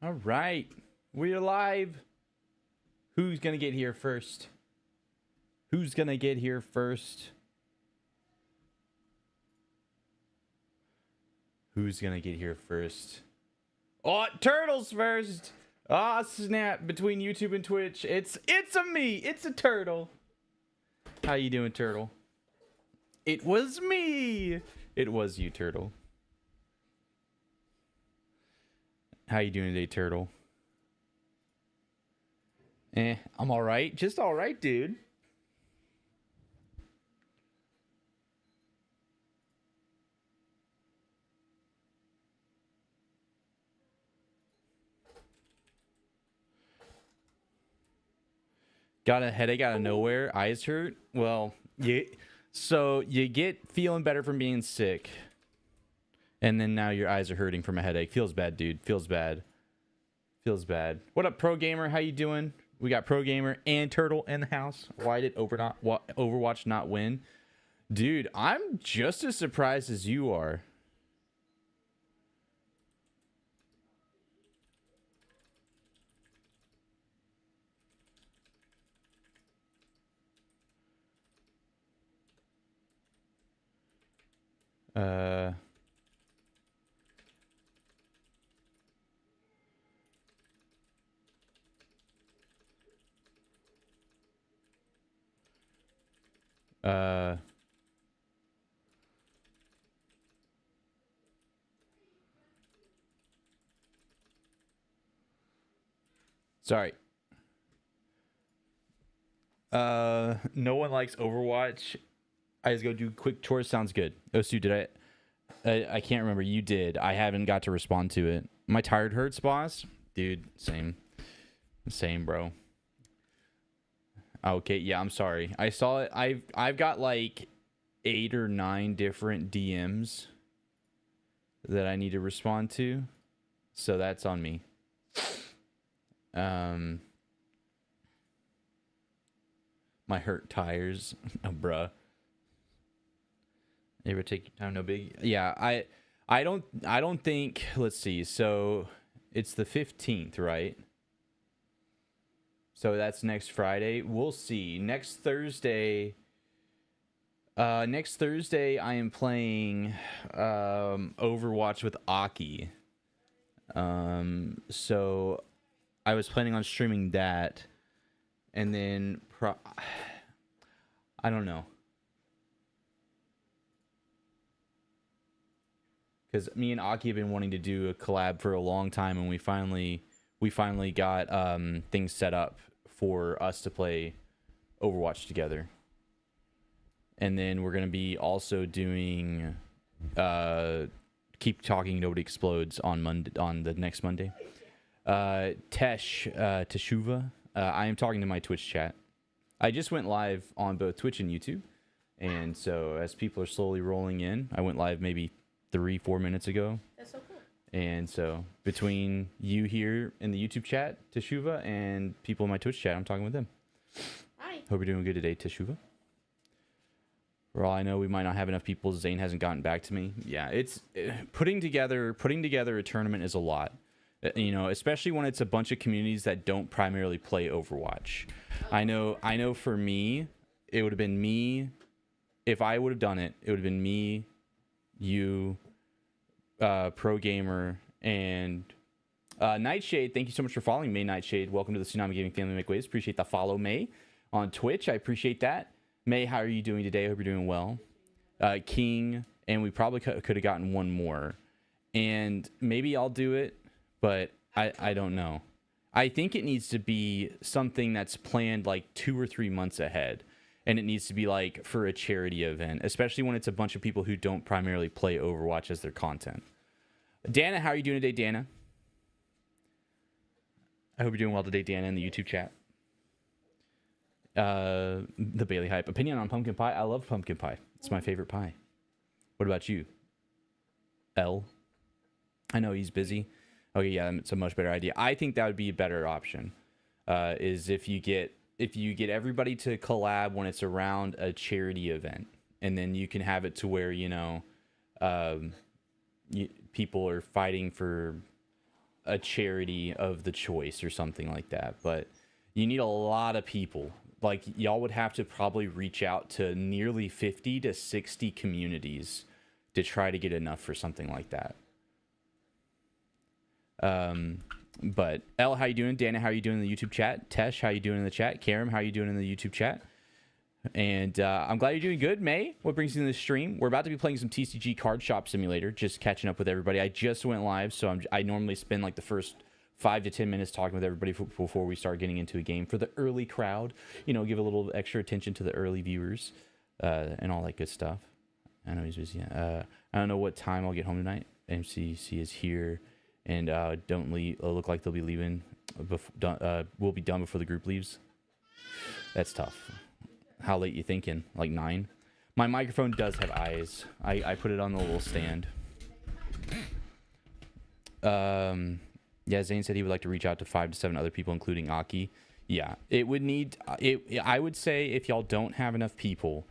All right. We're live. Who's going to get here first? Who's going to get here first? Who's going to get here first? Oh, Turtle's first. Ah, snap. Between YouTube and Twitch. It's a me. It's a Turtle. How you doing, Turtle? It was me. It was you, Turtle. How you doing today, Turtle? I'm all right. Just all right, dude. Got a headache out of nowhere. Eyes hurt. Well, so you get feeling better from being sick, and then now your eyes are hurting from a headache. Feels bad, dude. Feels bad. Feels bad. What up, Pro Gamer? How you doing? We got Pro Gamer and Turtle in the house. Why did Overwatch not win? Dude, I'm just as surprised as you are. Sorry. No one likes Overwatch. I just go do quick chores. Sounds good. Osu, did I can't remember. You did. I haven't got to respond to it. My tired hurts, boss. Dude, same. Same, bro. Okay, yeah, I'm sorry. I saw it. I've got like 8 or 9 different DMs that I need to respond to. So that's on me. My hurt tires. Oh, bruh. You ever take your time? No big. Yeah, I don't think. Let's see. So it's the 15th, right? So that's next Friday. We'll see. Next Thursday. Next Thursday I am playing Overwatch with Aki. So I was planning on streaming that, and then I don't know. Because me and Aki have been wanting to do a collab for a long time, and we finally got things set up for us to play Overwatch together. And then we're gonna be also doing Keep Talking Nobody Explodes on the next Monday. Teshuva. I am talking to my Twitch chat. I just went live on both Twitch and YouTube, and so as people are slowly rolling in, I went live maybe 3-4 minutes ago. That's so cool. And so between you here in the YouTube chat, Teshuva, and people in my Twitch chat, I'm talking with them. Hi. Hope you're doing good today, Teshuva. For all I know, we might not have enough people. Zane hasn't gotten back to me. Yeah, it's putting together a tournament is a lot. You know, especially when it's a bunch of communities that don't primarily play Overwatch. I know for me, it would have been me. If I would have done it, it would have been me, you, Pro Gamer, and Nightshade. Thank you so much for following me, Nightshade. Welcome to the Tsunami Gaming Family Make Waves. Appreciate the follow, May, on Twitch. I appreciate that. May, how are you doing today? I hope you're doing well. King, and we probably could have gotten one more. And maybe I'll do it, but I don't know. I think it needs to be something that's planned like 2 or 3 months ahead. And it needs to be like for a charity event, especially when it's a bunch of people who don't primarily play Overwatch as their content. Dana, how are you doing today, Dana? I hope you're doing well today, Dana, in the YouTube chat. The Bailey Hype. Opinion on pumpkin pie? I love pumpkin pie. It's my favorite pie. What about you? L? I know he's busy. Okay, yeah, it's a much better idea. I think that would be a better option. Is if you get everybody to collab when it's around a charity event, and then you can have it to where, you know, people are fighting for a charity of the choice or something like that, but you need a lot of people. Like, y'all would have to probably reach out to nearly 50 to 60 communities to try to get enough for something like that. But L, how you doing? Dana, how you doing in the YouTube chat? Tesh, how you doing in the chat? Karam, how you doing in the YouTube chat? And I'm glad you're doing good. May, what brings you to the stream? We're about to be playing some TCG Card Shop Simulator, just catching up with everybody. I just went live, so I normally spend like the first 5 to 10 minutes talking with everybody before we start getting into a game for the early crowd. You know, give a little extra attention to the early viewers and all that good stuff. I know he's busy. I don't know what time I'll get home tonight. MCC is here, and don't look like they'll be leaving. We'll be done before the group leaves. That's tough. How late you thinking? Like 9? My microphone does have eyes. I put it on the little stand. Yeah, Zane said he would like to reach out to 5 to 7 other people, including Aki. Yeah, it would need... I would say if y'all don't have enough people,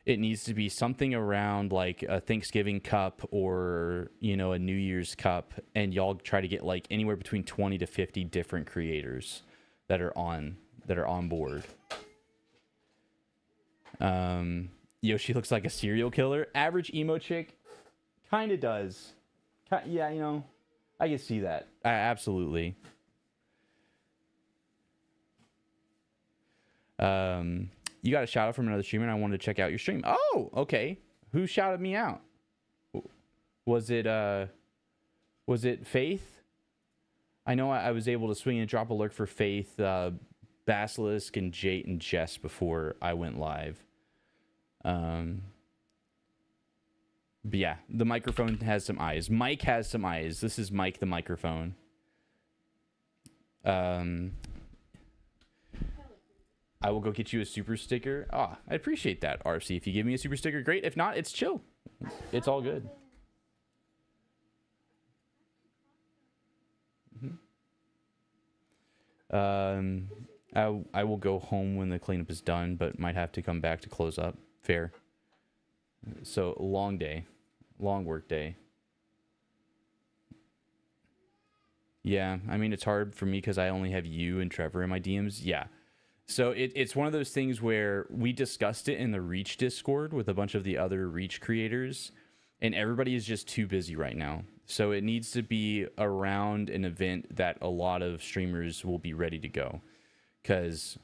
it needs to be something around like a Thanksgiving cup or, you know, a New Year's cup, and y'all try to get like anywhere between 20 to 50 different creators that are on board. Yoshi looks like a serial killer. Average emo chick kind of does. Yeah, you know, I can see that. Absolutely. You got a shout out from another streamer, and I wanted to check out your stream. Oh, okay. Who shouted me out? Was it Faith? I know I was able to swing and drop a lurk for Faith, Basilisk, and Jate and Jess before I went live. But yeah, the microphone has some eyes. Mike has some eyes. This is Mike the microphone. I will go get you a super sticker. I appreciate that, RC. If you give me a super sticker, great. If not, it's chill. It's all good. I will go home when the cleanup is done, but might have to come back to close up. Fair. So, long day. Long work day. Yeah, I mean, it's hard for me because I only have you and Trevor in my DMs. Yeah. So it's one of those things where we discussed it in the Reach Discord with a bunch of the other Reach creators, and everybody is just too busy right now. So it needs to be around an event that a lot of streamers will be ready to go. Because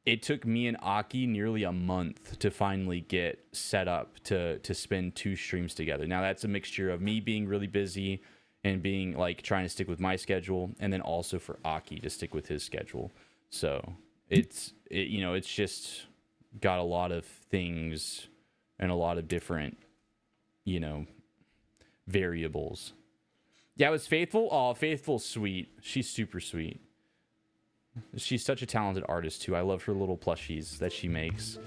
it took me and Aki nearly a month to finally get set up to spend 2 streams together. Now that's a mixture of me being really busy and being like trying to stick with my schedule, and then also for Aki to stick with his schedule. So it's just got a lot of things and a lot of different, variables. Yeah, it was Faithful. Oh, Faithful's sweet. She's super sweet. She's such a talented artist too. I love her little plushies that she makes.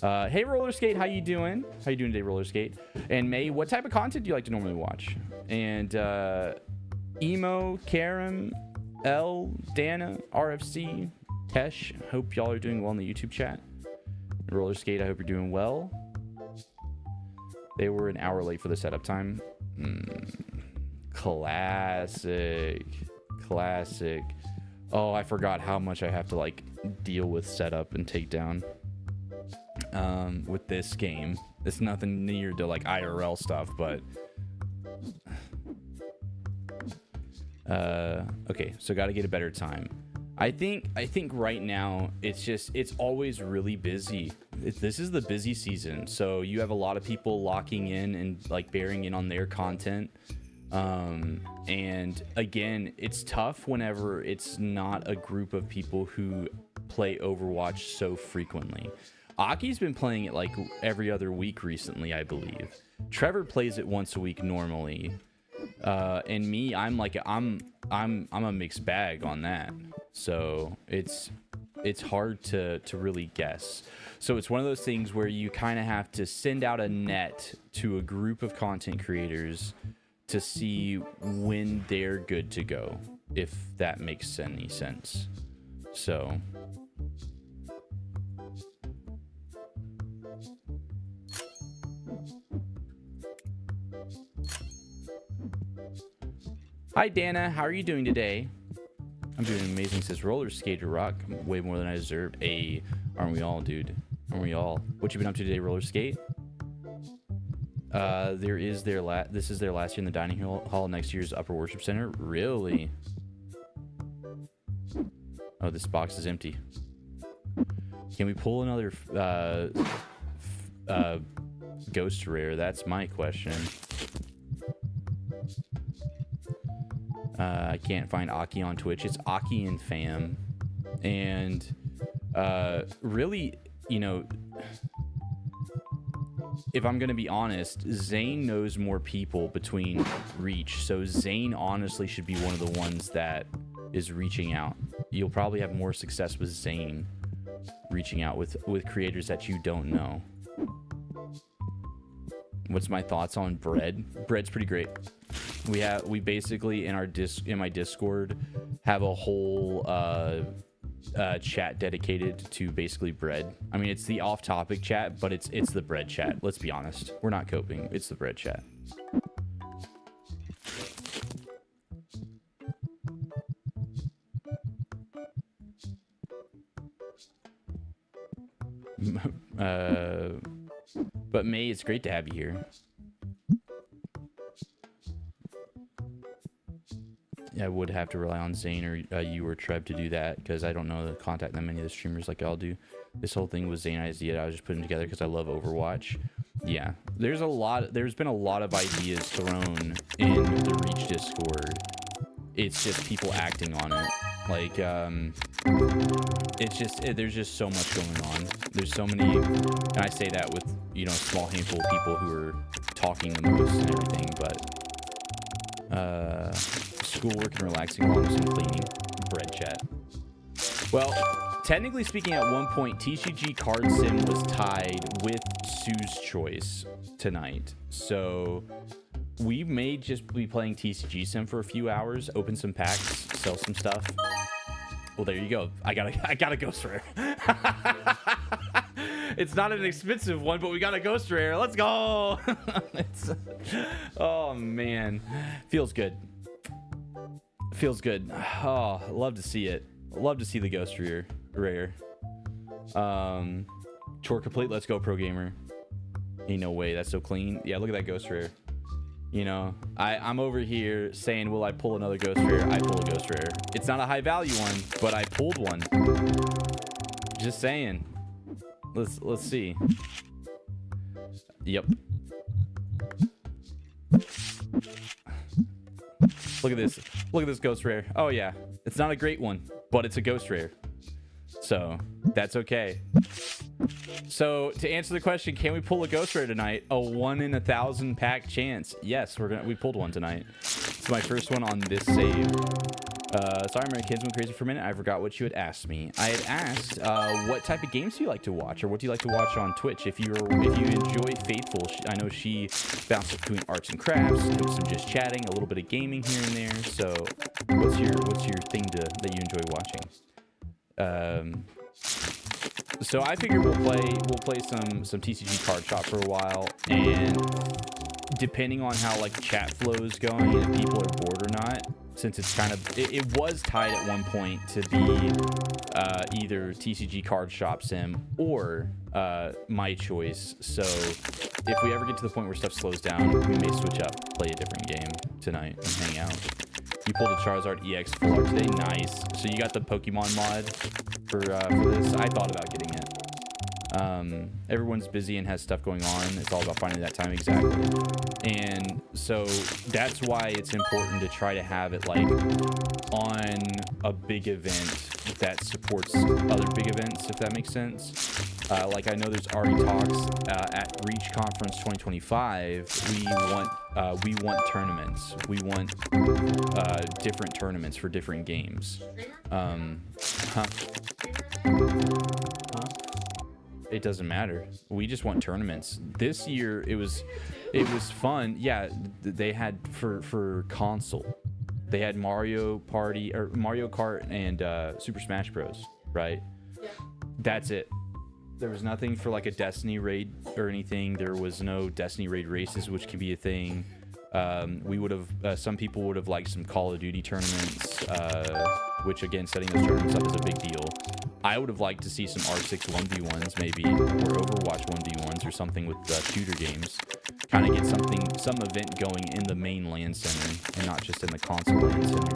Hey Roller Skate, how you doing? How you doing today, Roller Skate? And May, what type of content do you like to normally watch? And Emo, Karen, L, Dana, RFC, Tesh, hope y'all are doing well in the YouTube chat. Roller Skate, I hope you're doing well. They were an hour late for the setup time. Classic. Oh, I forgot how much I have to like deal with setup and takedown with this game. It's nothing near to like IRL stuff, but okay, so got to get a better time. I think right now it's always really busy. This is the busy season, so you have a lot of people locking in and like bearing in on their content. And again, it's tough whenever it's not a group of people who play Overwatch so frequently. Aki's been playing it like every other week recently, I believe. Trevor plays it once a week normally. And me, I'm a mixed bag on that. So it's hard to really guess. So it's one of those things where you kind of have to send out a net to a group of content creators to see when they're good to go, if that makes any sense. So Hi, Dana. How are you doing today? I'm doing amazing, says Roller Skater Rock. Way more than I deserve. Aren't we all, dude? Aren't we all? What you been up to today, Roller Skate? This is their last year in the dining hall. Next year's Upper Worship Center. Really? Oh, this box is empty. Can we pull another ghost rare? That's my question. I can't find Aki on Twitch. It's Aki and Fam. And really, you know, if I'm going to be honest, Zane knows more people between Reach. So Zane honestly should be one of the ones that is reaching out. You'll probably have more success with Zane reaching out with creators that you don't know. What's my thoughts on Bread? Bread's pretty great. We basically in my Discord have a whole chat dedicated to basically Bread. I mean, it's the off-topic chat, but it's the Bread chat. Let's be honest. We're not coping. It's the Bread chat. But May, it's great to have you here. I would have to rely on Zane or you or Trev to do that, because I don't know the contact that many of the streamers like I'll do. This whole thing was Zane idea. I was just putting together because I love Overwatch. Yeah, there's been a lot of ideas thrown in the Reach Discord. It's just people acting on it. Like, there's just so much going on. There's so many, and I say that with, you know, a small handful of people who are talking the most and everything, but schoolwork and relaxing along with some cleaning. Bread chat. Well, technically speaking, at one point, TCG Card Sim was tied with Sue's Choice tonight. So we may just be playing TCG Sim for a few hours, open some packs, sell some stuff. Well, there you go. I got a ghost rare. It's not an expensive one, but we got a ghost rare. Let's go. Oh man, feels good. Feels good. Oh, love to see it. Love to see the ghost rare. Chore complete. Let's go, pro gamer. Ain't no way. That's so clean. Yeah, look at that ghost rare. You know, I'm over here saying, will I pull another ghost rare? I pull a ghost rare. It's not a high value one, but I pulled one. Just saying. Let's see. Yep. Look at this. Look at this ghost rare. Oh yeah, it's not a great one, but it's a ghost rare. So that's okay. So to answer the question, can we pull a ghost rare tonight? A 1 in 1,000 pack chance. Yes, we pulled one tonight. It's my first one on this save. Sorry, my kids went crazy for a minute. I forgot what you had asked me. I had asked, what type of games do you like to watch, or what do you like to watch on Twitch? If you enjoy Faithful, I know she bounces between arts and crafts, some just chatting, a little bit of gaming here and there. So, what's your thing that you enjoy watching? So I figure we'll play some TCG card shop for a while, and depending on how like chat flow is going and if people are bored or not, since it's kind of it was tied at one point to be either TCG card shop sim or my choice. So if we ever get to the point where stuff slows down, we may switch up, play a different game tonight, and hang out. You pulled a Charizard EX full art today. Nice. So you got the Pokemon mod for this. I thought about getting it. Everyone's busy and has stuff going on. It's all about finding that time exactly. And so that's why it's important to try to have it like on a big event that supports other big events, if that makes sense. Like I know there's already talks at Reach Conference 2025. We want tournaments. We want different tournaments for different games. It doesn't matter. We just want tournaments. This year it was fun. Yeah, they had for console. They had Mario Party or Mario Kart and Super Smash Bros. Right? Yeah. That's it. There was nothing for like a Destiny raid or anything. There was no Destiny raid races, which can be a thing. We would have, some people would have liked some Call of Duty tournaments, which again, setting those tournaments up is a big deal. I would have liked to see some R6 1v1s maybe, or Overwatch 1v1s or something with shooter games. Kind of get some event going in the main LAN center and not just in the console LAN center.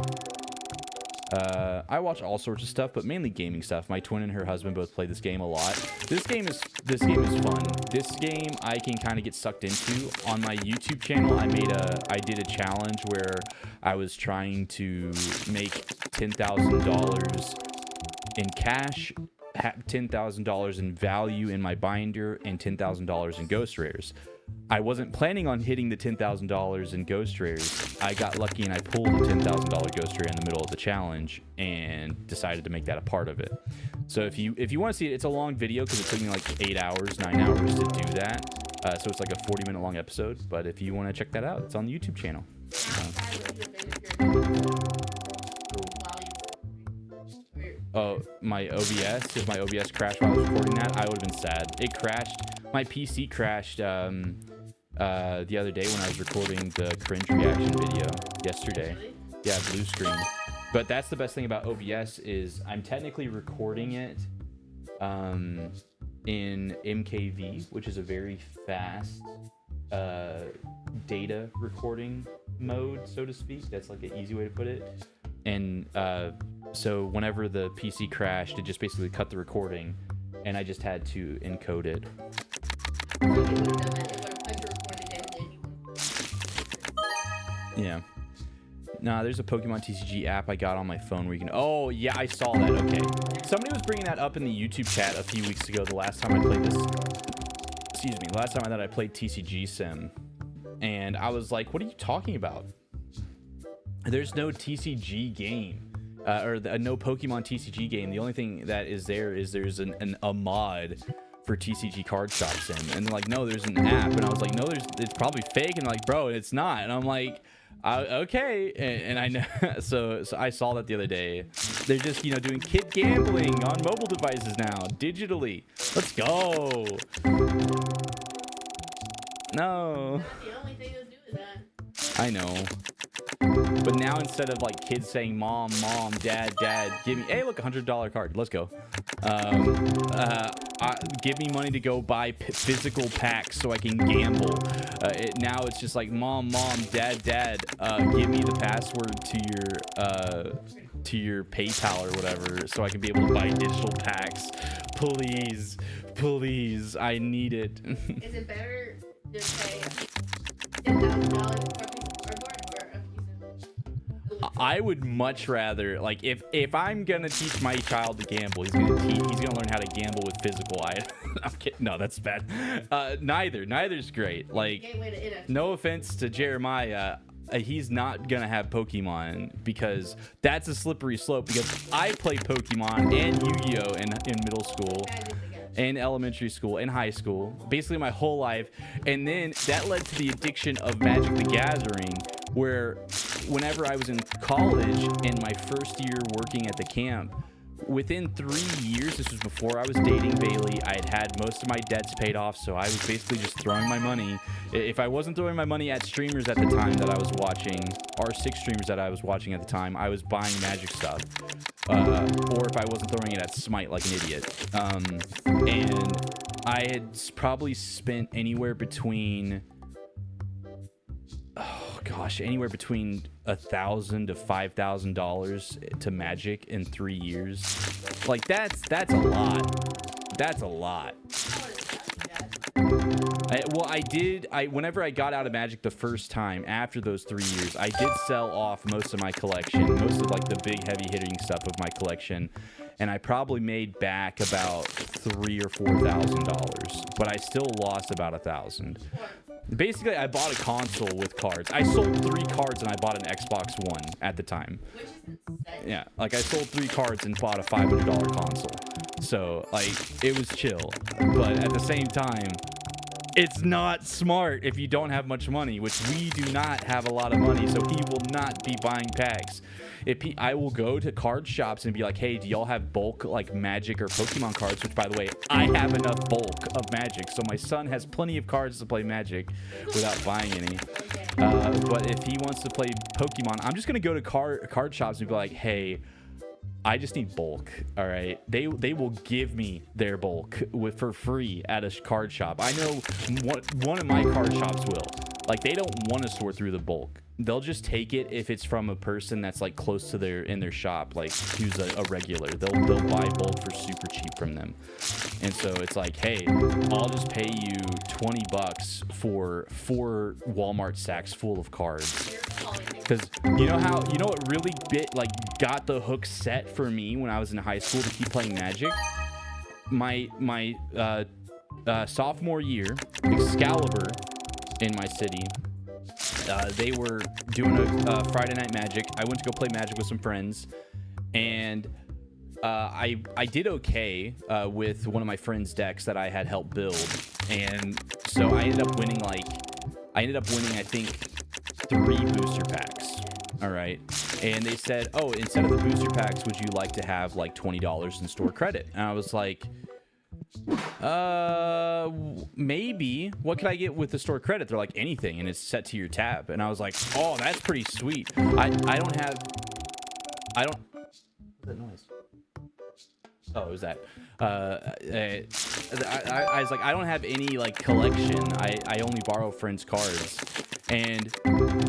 I watch all sorts of stuff, but mainly gaming stuff. My twin and her husband both play this game a lot. This game is fun. This game I can kind of get sucked into. On my YouTube channel, I did a challenge where I was trying to make $10,000 in cash, $10,000 in value in my binder, and $10,000 in ghost rares. I wasn't planning on hitting the $10,000 in ghost rares. I got lucky and I pulled a $10,000 ghost rare in the middle of the challenge and decided to make that a part of it. So if you want to see it, it's a long video because it took me like 9 hours to do that. So it's like a 40-minute long episode. But if you want to check that out, it's on the YouTube channel. Oh, my OBS. If my OBS crashed while I was recording that, I would have been sad. It crashed. My PC crashed the other day when I was recording the cringe reaction video yesterday. Yeah, blue screen. But that's the best thing about OBS is I'm technically recording it in MKV, which is a very fast data recording mode, so to speak. That's like an easy way to put it. And so whenever the PC crashed, it just basically cut the recording, and I just had to encode it. Yeah. Nah, there's a Pokemon TCG app I got on my phone where you can... Oh, yeah, I saw that. Okay. Somebody was bringing that up in the YouTube chat a few weeks ago, the last time I played this... Excuse me. Last time that I played TCG Sim. And I was like, what are you talking about? There's no TCG game. No Pokemon TCG game. The only thing that is there's a mod for TCG Card Shop Sim, and they're like, no, there's an app, and I was like, no, it's probably fake, and like, bro, it's not, and I'm like, okay, and I know, so I saw that the other day. They're just doing kid gambling on mobile devices now, digitally. Let's go. No. The only thing that's doing that. I know. But now instead of like kids saying mom, dad, give me, hey, look, $100 card, let's go. Give me money to go buy physical packs so I can gamble. Now it's just like mom, dad, give me the password to your PayPal or whatever so I can be able to buy digital packs. Please, I need it. Is it better to pay $10,000 for a piece of cardboard or a piece of... I would much rather, like, if I'm gonna teach my child to gamble, he's gonna learn how to gamble with physical items. I'm kidding. No, that's bad. Neither's great. Like, no offense to Jeremiah, he's not gonna have Pokemon because that's a slippery slope. Because I played Pokemon and Yu-Gi-Oh in middle school, in elementary school, in high school, basically my whole life, and then that led to the addiction of Magic the Gathering, where whenever I was in college in my first year working at the camp, within 3 years, this was before I was dating Bailey, I had most of my debts paid off, so I was basically just throwing my money. If I wasn't throwing my money at streamers at the time that I was watching, R6 streamers that I was watching at the time, I was buying Magic stuff. Or if I wasn't throwing it at Smite like an idiot. And I had probably spent anywhere between... Oh gosh, anywhere between $1,000 to $5,000 to Magic in 3 years. Like that's a lot. That's a lot. Whenever I got out of Magic the first time after those 3 years, I did sell off most of my collection, most of like the big heavy hitting stuff of my collection, and I probably made back about $3,000 or $4,000, but I still lost about $1,000. Basically, I bought a console with cards. I sold 3 cards and I bought an Xbox One at the time. Which is insane. Yeah, like I sold 3 cards and bought a $500 console. So, like, it was chill. But at the same time, It's not smart if you don't have much money, which we do not have a lot of money, so he will not be buying packs. I will go to card shops and be like, hey, do y'all have bulk like Magic or Pokemon cards? Which, by the way, I have enough bulk of Magic, so my son has plenty of cards to play Magic without buying any. But if he wants to play Pokemon, I'm just gonna go to card shops and be like, hey, I just need bulk. All right, they will give me their bulk for free at a card shop. I know one of my card shops will. Like, they don't want to sort through the bulk. They'll just take it if it's from a person that's like close to their shop, like who's a regular. They'll buy bulk for super cheap from them. And so it's like, hey, I'll just pay you $20 for 4 Walmart sacks full of cards. Because you know what really got the hook set for me when I was in high school to keep playing Magic? My sophomore year, Excalibur in my city, they were doing a Friday Night Magic. I went to go play Magic with some friends, and I did okay with one of my friends' decks that I had helped build, and so I ended up winning I think 3 booster packs. All right, and they said, oh, instead of the booster packs, would you like to have like $20 in store credit? And I was like, maybe. What could I get with the store credit? They're like, anything, and it's set to your tab. And I was like, oh, that's pretty sweet. I don't what's that noise? Oh, it was that. I was like, I don't have any like collection. I only borrow friends' cards. And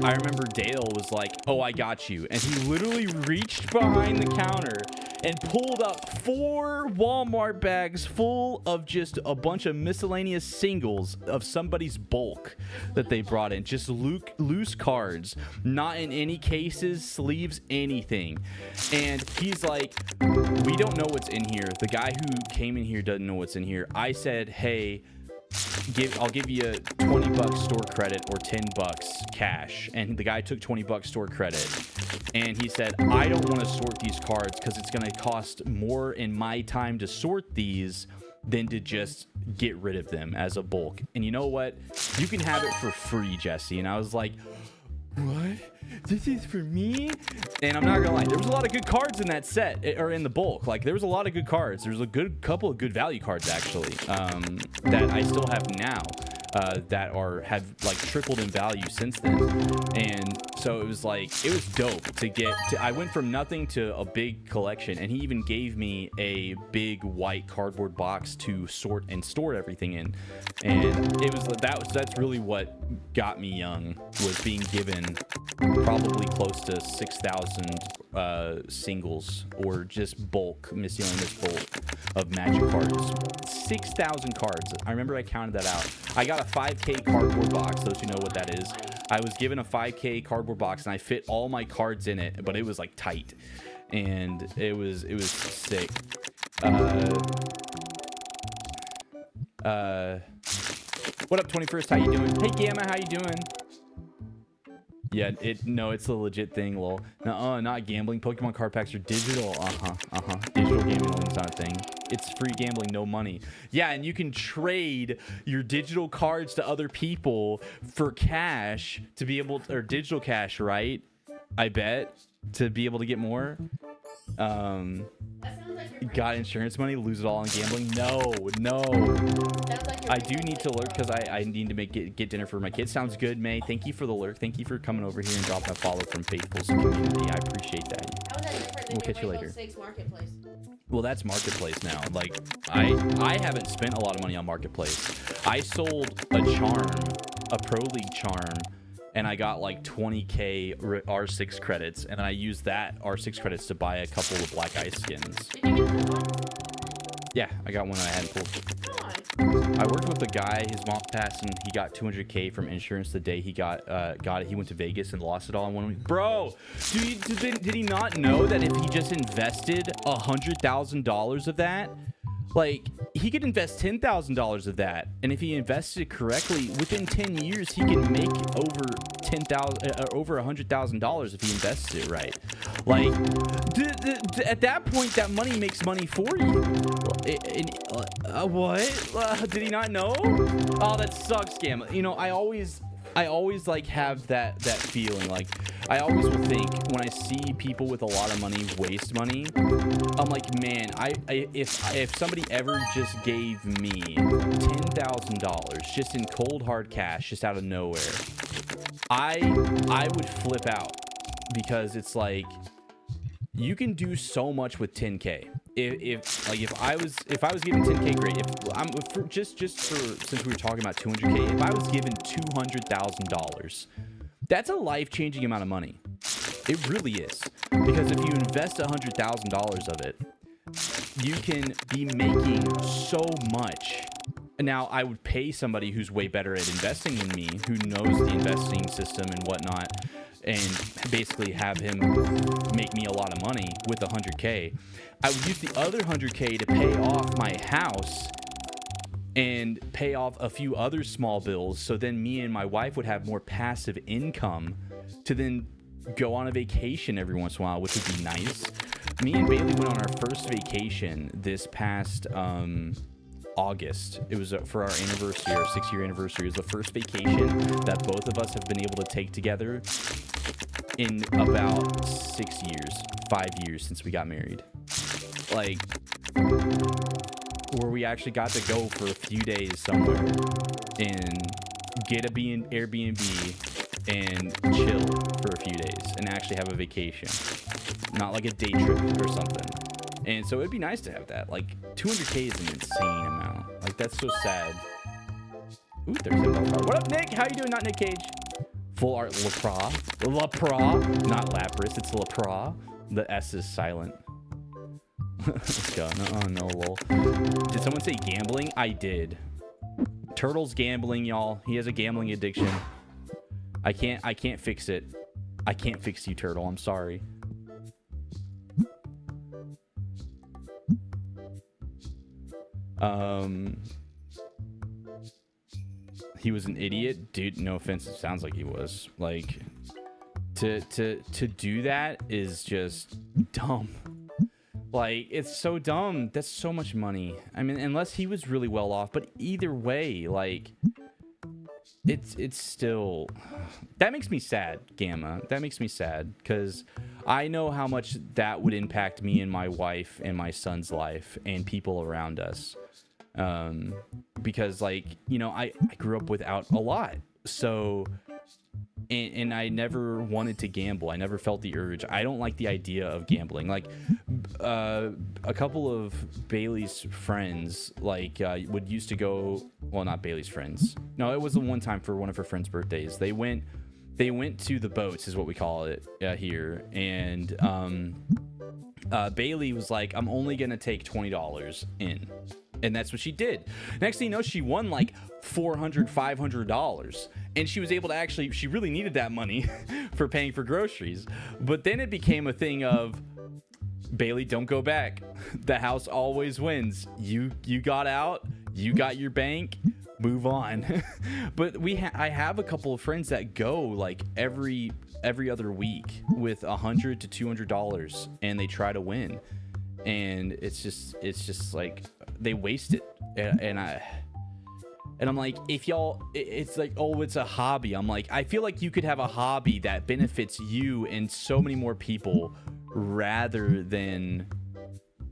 I remember Dale was like, oh, I got you. And he literally reached behind the counter and pulled up 4 Walmart bags full of just a bunch of miscellaneous singles of somebody's bulk that they brought in. Just loose cards, not in any cases, sleeves, anything. And he's like, we don't know what's in here. The guy who came in here doesn't know what's in here. I said, hey, I'll give you $20 store credit or $10 cash. And the guy took $20 store credit, and he said, I don't want to sort these cards because it's going to cost more in my time to sort these than to just get rid of them as a bulk. And you know what? You can have it for free, Jesse. And I was like, what? This is for me? And I'm not gonna lie, there was a lot of good cards in that set, or in the bulk. Like, there was a lot of good cards. There's a couple of good value cards, actually, that I still have now, that have like tripled in value since then. And so it was dope to get to. I went from nothing to a big collection, and he even gave me a big white cardboard box to sort and store everything in. And that's really what got me young, was being given probably close to 6,000 singles, or just bulk, miscellaneous bulk of Magic cards. 6,000 cards. I remember I counted that out. I got a 5K cardboard box, those who know what that is. I was given a 5K cardboard box, and I fit all my cards in it, but it was like tight, and it was sick. What up, 21st? How you doing? Hey, Gamma, how you doing? Yeah, it's a legit thing, lol. No, not gambling. Pokemon card packs are digital. Digital gambling is not a thing. It's free gambling, no money. Yeah, and you can trade your digital cards to other people for cash to be able to, or digital cash, right? I bet, to be able to get more. Got insurance money, lose it all on gambling? No. I do need to lurk because I need to get dinner for my kids. Sounds good, May. Thank you for the lurk. Thank you for coming over here and dropping a follow from Faithful's community. I appreciate that. How is that different than We'll catch you later. 6 marketplace? Well, that's Marketplace now. Like, I haven't spent a lot of money on Marketplace. I sold a charm, a Pro League charm, and I got like 20k R6 credits, and I used that R6 credits to buy a couple of Black Ice skins. Did you get that one? Yeah, I got one that I hadn't pulled. I worked with a guy, his mom passed, and he got 200k from insurance the day he got it. He went to Vegas and lost it all in 1 week. Bro, did he not know that if he just invested $100,000 of that, like, he could invest $10,000 of that, and if he invested it correctly, within 10 years he can make over $100,000 if he invests it right. Like, at that point, that money makes money for you. What? Did he not know? Oh, that sucks, Gamma. You know, I always like have that feeling. Like, I always will think when I see people with a lot of money waste money, I'm like, man, if somebody ever just gave me $10,000 just in cold hard cash, just out of nowhere, I would flip out, because it's like, you can do so much with 10K. If I was given 10K, great. Since we were talking about 200K, if I was given $200,000, that's a life-changing amount of money. It really is, because if you invest $100,000 of it, you can be making so much. Now, I would pay somebody who's way better at investing than me, who knows the investing system and whatnot, and basically have him make me a lot of money with 100K. I would use the other 100K to pay off my house and pay off a few other small bills, so then me and my wife would have more passive income to then go on a vacation every once in a while, which would be nice. Me and Bailey went on our first vacation this past August. It was for our anniversary, our 6-year anniversary. It was the first vacation that both of us have been able to take together in about 6 years, 5 years since we got married. Like, where we actually got to go for a few days somewhere and get a Airbnb and chill for a few days and actually have a vacation, not like a day trip or something. And so it'd be nice to have that. Like, 200K is an insane amount. Like, that's so sad. Ooh, $37 card. What up, Nick? How you doing? Not Nick Cage. Full art Lapra, not Lapras. It's Lapra. The S is silent. Let's go. Oh no, lol. Did someone say gambling? I did. Turtle's gambling, y'all. He has a gambling addiction. I can't fix it. I can't fix you, Turtle. I'm sorry. He was an idiot, dude. No offense, it sounds like he was. Like, to do that is just dumb. Like, it's so dumb. That's so much money. I mean, unless he was really well off, but either way, like, it's still, that makes me sad, Gamma. That makes me sad, because I know how much that would impact me and my wife and my son's life and people around us. Because, like, you know, I grew up without a lot, so, and I never wanted to gamble. I never felt the urge. I don't like the idea of gambling. Like, a couple of Bailey's friends, like, would used to go, well, not Bailey's friends. No, it was the one time for one of her friends' birthdays. They went to the boats, is what we call it here. And, Bailey was like, I'm only going to take $20 in. And that's what she did. Next thing you know, she won like $400, $500. And she was able to actually, she really needed that money for paying for groceries. But then it became a thing of, Bailey, don't go back. The house always wins. You got out. You got your bank. Move on. But I have a couple of friends that go like every other week with $100 to $200, and they try to win. And it's just like they waste it. And I'm like, if y'all, it's like, oh, it's a hobby. I'm like, I feel like you could have a hobby that benefits you and so many more people, rather than,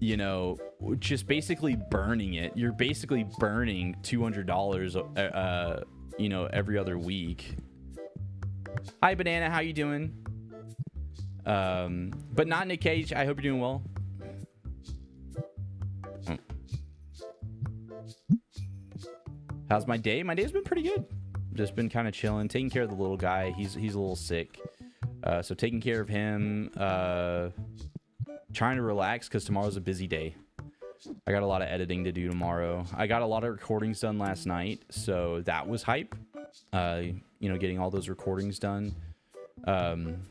you know, just basically burning it. You're basically burning $200, you know, every other week. Hi, Banana. How you doing? But not Nick Cage. I hope you're doing well. How's my day? My day's been pretty good. Just been kind of chilling, taking care of the little guy. He's a little sick. So taking care of him, trying to relax because tomorrow's a busy day. I got a lot of editing to do tomorrow. I got a lot of recordings done last night, so that was hype. You know, getting all those recordings done. And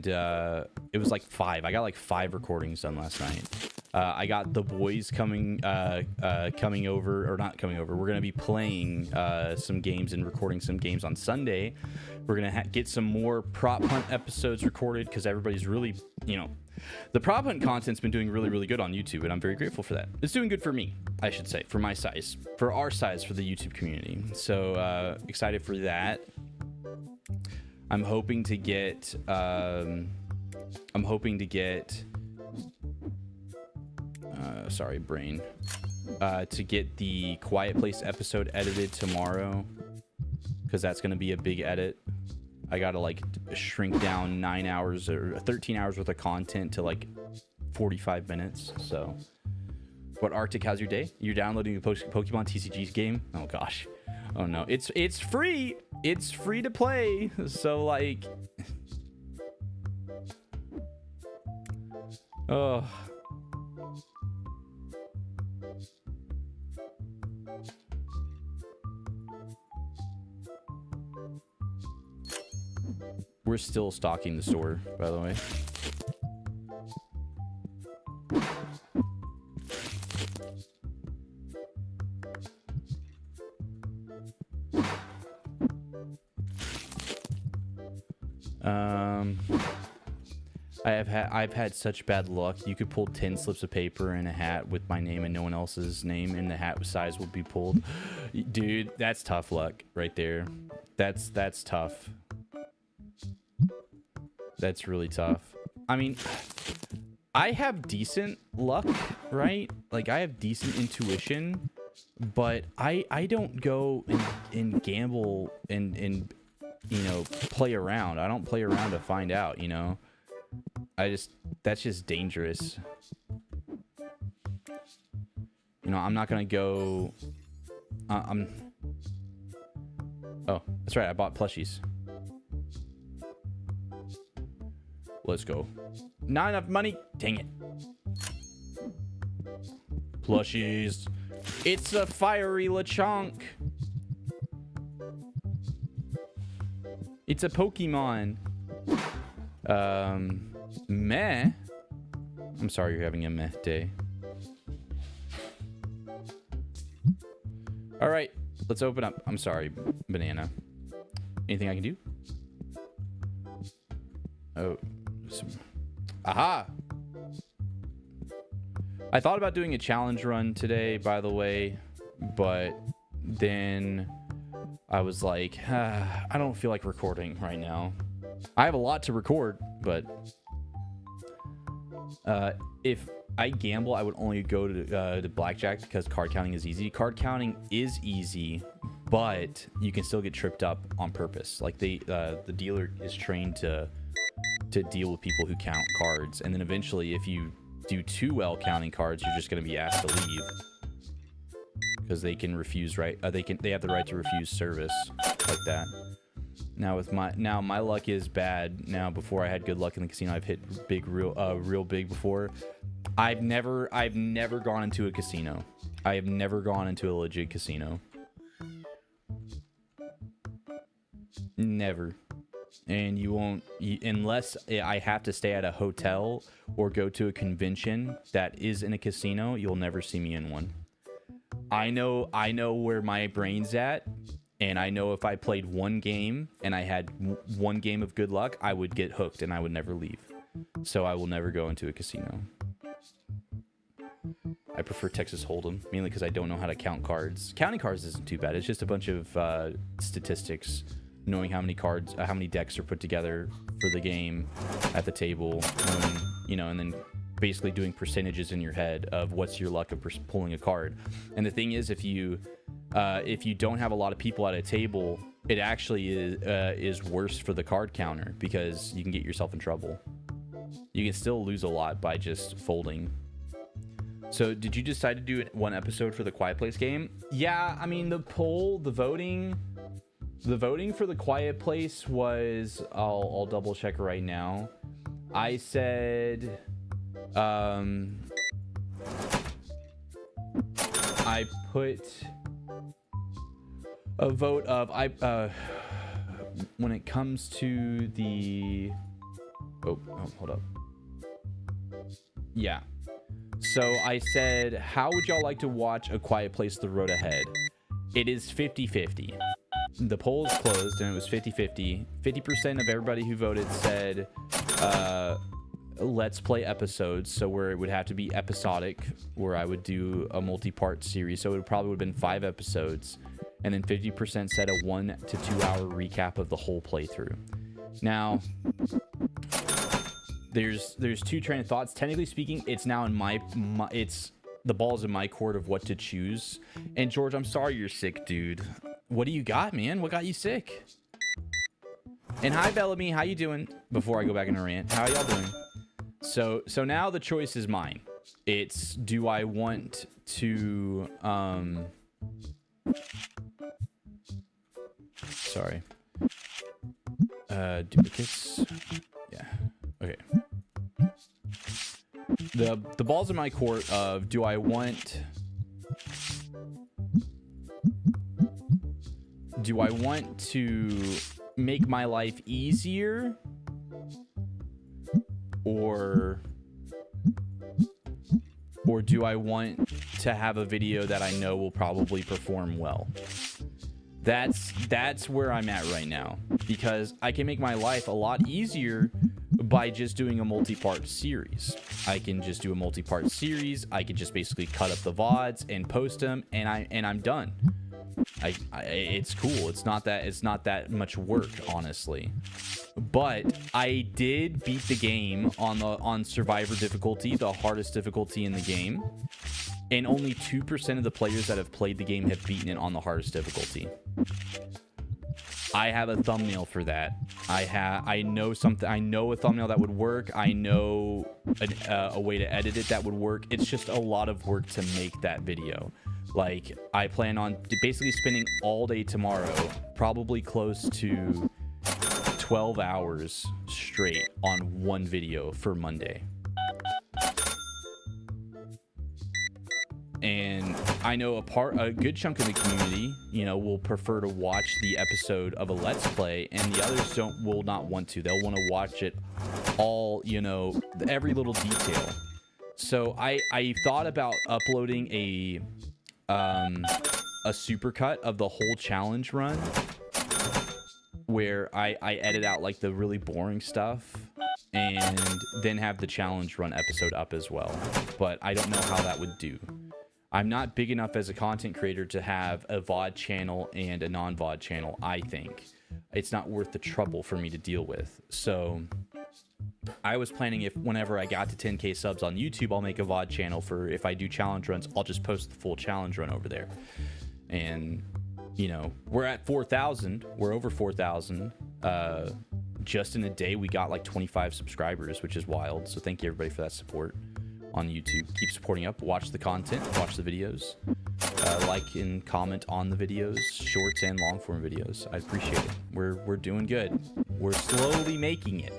it was like 5. I got like 5 recordings done last night. I got the boys coming over, or not coming over. We're gonna be playing some games and recording some games on Sunday. We're gonna get some more prop hunt episodes recorded because everybody's really, you know, The prop hunt content's been doing really, really good on YouTube, and I'm very grateful for that. It's doing good for me, I should say, for my size, for our size, for the YouTube community. So excited for that. I'm hoping to get. Sorry, brain. To get the Quiet Place episode edited tomorrow, because that's going to be a big edit. I gotta like shrink down 9 hours or 13 hours worth of content to like 45 minutes. So, but Arctic, how's your day? You're downloading the Pokemon TCG's game? Oh gosh, oh no, it's free. It's free to play. So like, oh. We're still stocking the store, by the way. I've had such bad luck. You could pull 10 slips of paper in a hat with my name and no one else's name, and the hat size will be pulled. Dude, that's tough luck right there. That's tough. That's really tough. I mean, I have decent luck, right? Like, I have decent intuition, but I don't go and gamble and you know, play around. I don't play around to find out, you know? That's just dangerous. You know, I'm not gonna go... Oh, that's right, I bought plushies. Let's go. Not enough money. Dang it. Plushies. It's a fiery Lechonk. It's a Pokemon. Meh. I'm sorry you're having a meh day. All right, let's open up. I'm sorry, banana. Anything I can do? Oh. Aha! I thought about doing a challenge run today, by the way, but then I was like, I don't feel like recording right now. I have a lot to record, but if I gamble, I would only go to blackjack because card counting is easy. Card counting is easy, but you can still get tripped up on purpose. Like the dealer is trained to deal with people who count cards, and then eventually if you do too well counting cards, you're just going to be asked to leave because they can refuse, right? They have the right to refuse service like that. Now with my luck is bad now. Before I had good luck in the casino, I've hit real big before. I've never gone into a casino. I have never gone into a legit casino. Never. And you won't, unless I have to stay at a hotel or go to a convention that is in a casino, you'll never see me in one. I know where my brain's at, and I know if I played one game and I had one game of good luck, I would get hooked and I would never leave. So I will never go into a casino. I prefer Texas Hold'em, mainly because I don't know how to count cards. Counting cards isn't too bad. It's just a bunch of statistics. Knowing how many cards, how many decks are put together for the game at the table, you know, and then basically doing percentages in your head of what's your luck of pulling a card. And the thing is, if you don't have a lot of people at a table, it actually is worse for the card counter because you can get yourself in trouble. You can still lose a lot by just folding. So did you decide to do one episode for the Quiet Place game? Yeah, I mean, the voting for the Quiet Place was, I'll double check right now. I said, I put a vote of, when it comes to the, oh, hold up. Yeah. So I said, how would y'all like to watch A Quiet Place: The Road Ahead? It is 50-50. The poll is closed and it was 50-50. 50% of everybody who voted said let's play episodes, so where it would have to be episodic, where I would do a multi-part series. So it probably would have been 5 episodes, and then 50% said a 1 to 2 hour recap of the whole playthrough. Now, there's 2 train of thoughts. Technically speaking, it's now in it's the ball's in my court of what to choose. And George, I'm sorry you're sick, dude. What do you got, man? What got you sick? And hi, Bellamy. How you doing? Before I go back in a rant, how y'all doing? So now the choice is mine. It's, do I want to sorry. Duplicates. Yeah. Okay. The ball's in my court of, do I want to make my life easier, or do I want to have a video that I know will probably perform well? That's where I'm at right now, because I can make my life a lot easier by just doing a multi-part series. I can just do a multi-part series. I can just basically cut up the VODs and post them, and I'm done. It's cool. It's not that much work, honestly. But I did beat the game on Survivor difficulty, the hardest difficulty in the game, and only 2% of the players that have played the game have beaten it on the hardest difficulty. I have a thumbnail for that. I know something. I know a thumbnail that would work. I know a way to edit it that would work. It's just a lot of work to make that video. Like, I plan on basically spending all day tomorrow, probably close to 12 hours straight on one video for Monday. And I know a good chunk of the community, will prefer to watch the episode of a Let's Play, and the others will not want to. They'll want to watch it all, every little detail. So I thought about uploading a supercut of the whole challenge run, where I edit out like the really boring stuff, and then have the challenge run episode up as well. But I don't know how that would do. I'm not big enough as a content creator to have a VOD channel and a non-VOD channel, I think. It's not worth the trouble for me to deal with. So I was planning, whenever I got to 10K subs on YouTube, I'll make a VOD channel for, if I do challenge runs, I'll just post the full challenge run over there. And, we're at 4,000. We're over 4,000. Just in a day, we got like 25 subscribers, which is wild. So thank you, everybody, for that support on YouTube. Keep supporting up. Watch the content. Watch the videos. Like and comment on the videos, shorts and long form videos. I appreciate it. We're doing good. We're slowly making it.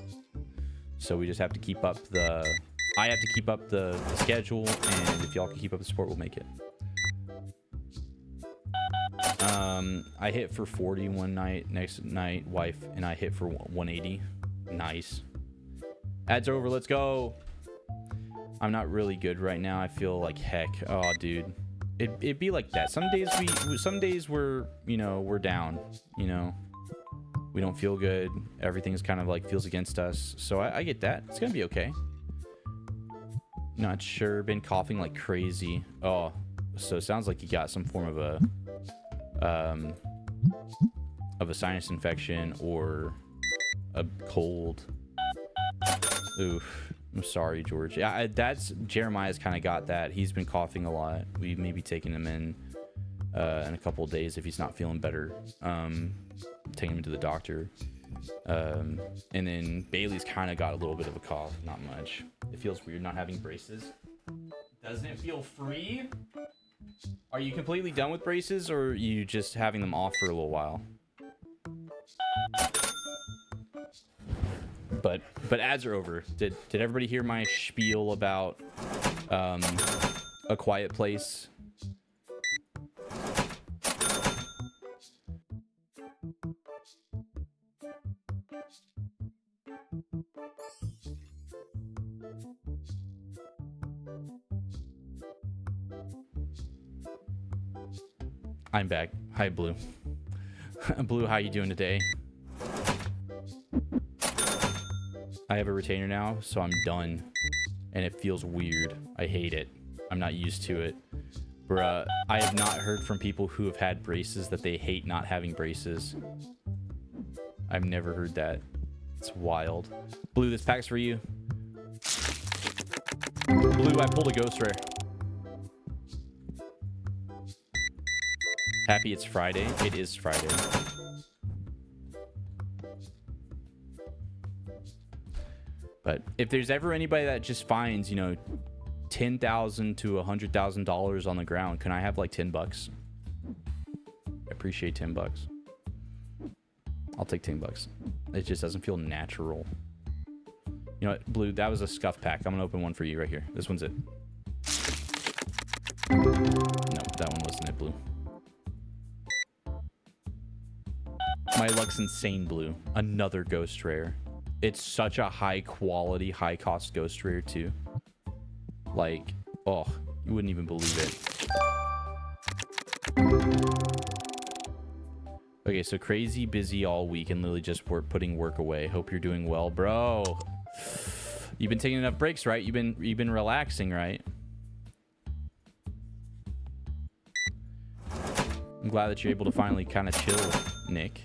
So we just have to keep up I have to keep up the schedule, and if y'all can keep up the support, we'll make it. I hit for 40 one night. Next night, wife and I hit for 180. Nice. Ads over. Let's go. I'm not really good right now. I feel like heck. Oh, dude. It'd be like that. Some days we're down. We don't feel good. Everything's kind of like feels against us. So I get that. It's gonna be okay. Not sure. Been coughing like crazy. Oh, so it sounds like you got some form of a sinus infection or a cold. Oof. I'm sorry, George. Yeah, Jeremiah's kind of got that. He's been coughing a lot. We may be taking him in a couple of days if he's not feeling better. Taking him to the doctor. And then Bailey's kind of got a little bit of a cough. Not much. It feels weird not having braces. Doesn't it feel free? Are you completely done with braces, or are you just having them off for a little while? But ads are over. Did everybody hear my spiel about A Quiet Place? I'm back. Hi, Blue. Blue, how you doing today? I have a retainer now, so I'm done. And it feels weird. I hate it. I'm not used to it. Bruh, I have not heard from people who have had braces that they hate not having braces. I've never heard that. It's wild. Blue, this pack's for you. Blue, I pulled a ghost rare. Happy it's Friday. It is Friday. But if there's ever anybody that just finds, you know, $10,000 to $100,000 on the ground, can I have like 10 bucks? I appreciate 10 bucks. I'll take 10 bucks. It just doesn't feel natural. You know what, Blue, that was a scuff pack. I'm gonna open one for you right here. This one's it. No, that one wasn't it, Blue. My luck's insane, Blue. Another ghost rare. It's such a high quality, high cost ghost rare too. Like, oh, you wouldn't even believe it. Okay, so crazy busy all week and literally just putting work away. Hope you're doing well, bro. You've been taking enough breaks, right? You've been relaxing, right? I'm glad that you're able to finally kind of chill, Nick.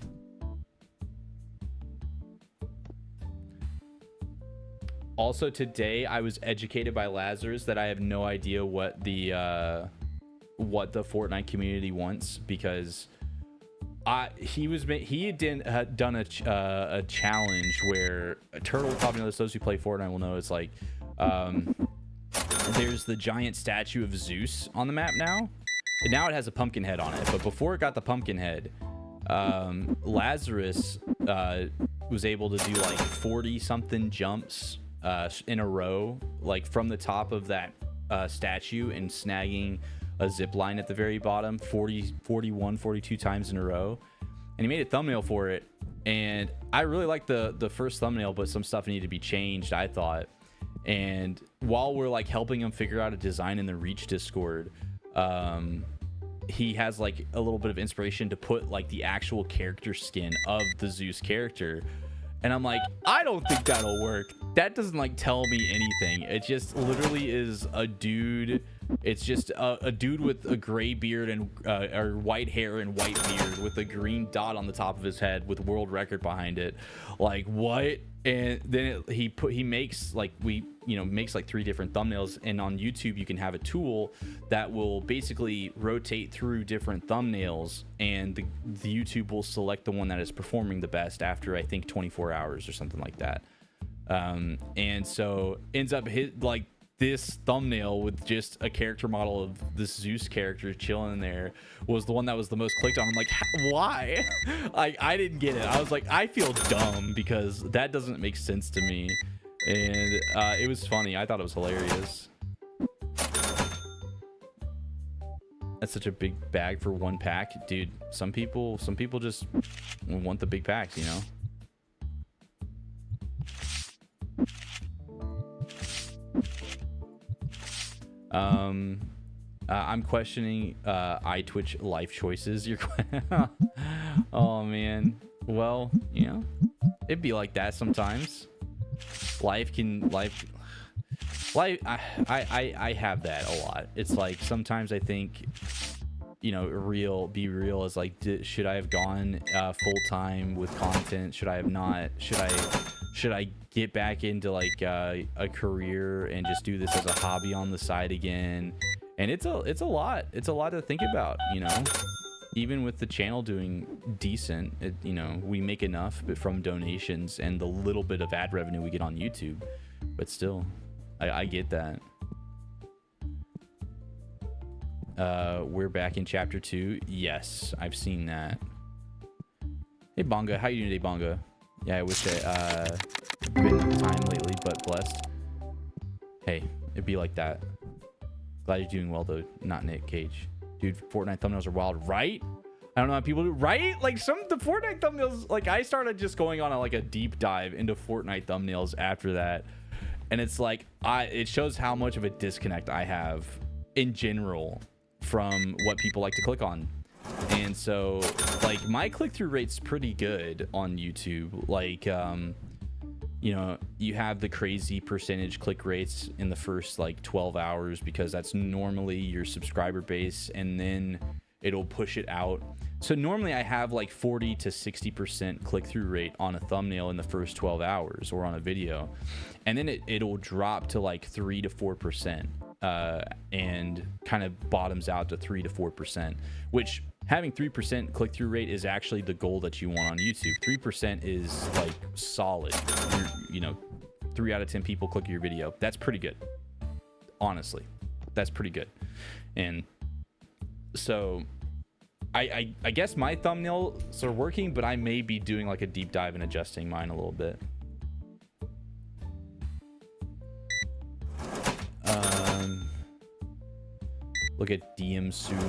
Also today, I was educated by Lazarus that I have no idea what the Fortnite community wants, because he had done a challenge where Turtle, probably knows, those who play Fortnite will know, it's like there's the giant statue of Zeus on the map now, and now it has a pumpkin head on it. But before it got the pumpkin head, Lazarus was able to do like 40 something jumps in a row, like from the top of that statue and snagging a zip line at the very bottom 42 times in a row. And he made a thumbnail for it, and I really liked the first thumbnail, but some stuff needed to be changed, I thought. And while we're like helping him figure out a design in the Reach Discord, he has like a little bit of inspiration to put like the actual character skin of the Zeus character. And I'm like, I don't think that'll work. That doesn't like tell me anything. It just literally is a dude. It's just a dude with a gray beard and or white hair and white beard with a green dot on the top of his head with world record behind it. Like, what? And then he makes like makes like 3 different thumbnails, and on YouTube you can have a tool that will basically rotate through different thumbnails, and the YouTube will select the one that is performing the best after I think 24 hours or something like that. And so ends up like this thumbnail with just a character model of this Zeus character chilling there was the one that was the most clicked on. I'm like, why? Like, I didn't get it. I was like, I feel dumb because that doesn't make sense to me. And it was funny. I thought it was hilarious. That's such a big bag for one pack, dude. Some people just want the big packs, you know. I'm questioning iTwitch life choices. Oh man. Well, you know, it'd be like that sometimes. I have that a lot. It's like sometimes I think, you know, be real is like, should I have gone full time with content? Should I have not? Should I get back into like a career and just do this as a hobby on the side again? And it's a lot to think about, you know. Even with the channel doing decent, you know, we make enough from donations and the little bit of ad revenue we get on YouTube, but still, I get that. We're back in chapter 2. Yes, I've seen that. Hey Bonga, how you doing today, Bonga? Yeah, I wish I been time lately, but blessed. Hey, it'd be like that. Glad you're doing well though, not Nick Cage. Dude, Fortnite thumbnails are wild, right? I don't know how people do, right? Like the Fortnite thumbnails, like I started just going on like a deep dive into Fortnite thumbnails after that. And it's like, it shows how much of a disconnect I have in general from what people like to click on. And so like my click-through rate's pretty good on YouTube. Like you know, you have the crazy percentage click rates in the first like 12 hours because that's normally your subscriber base, and then it'll push it out. So normally I have like 40 to 60% click-through rate on a thumbnail in the first 12 hours or on a video, and then it'll drop to like 3 to 4%, and kind of bottoms out to 3 to 4%, which having 3% click-through rate is actually the goal that you want on YouTube. 3% is like solid. You know, 3 out of 10 people click your video. That's pretty good. Honestly, that's pretty good. And so I guess my thumbnails are working, but I may be doing like a deep dive and adjusting mine a little bit. Look at DM Soup.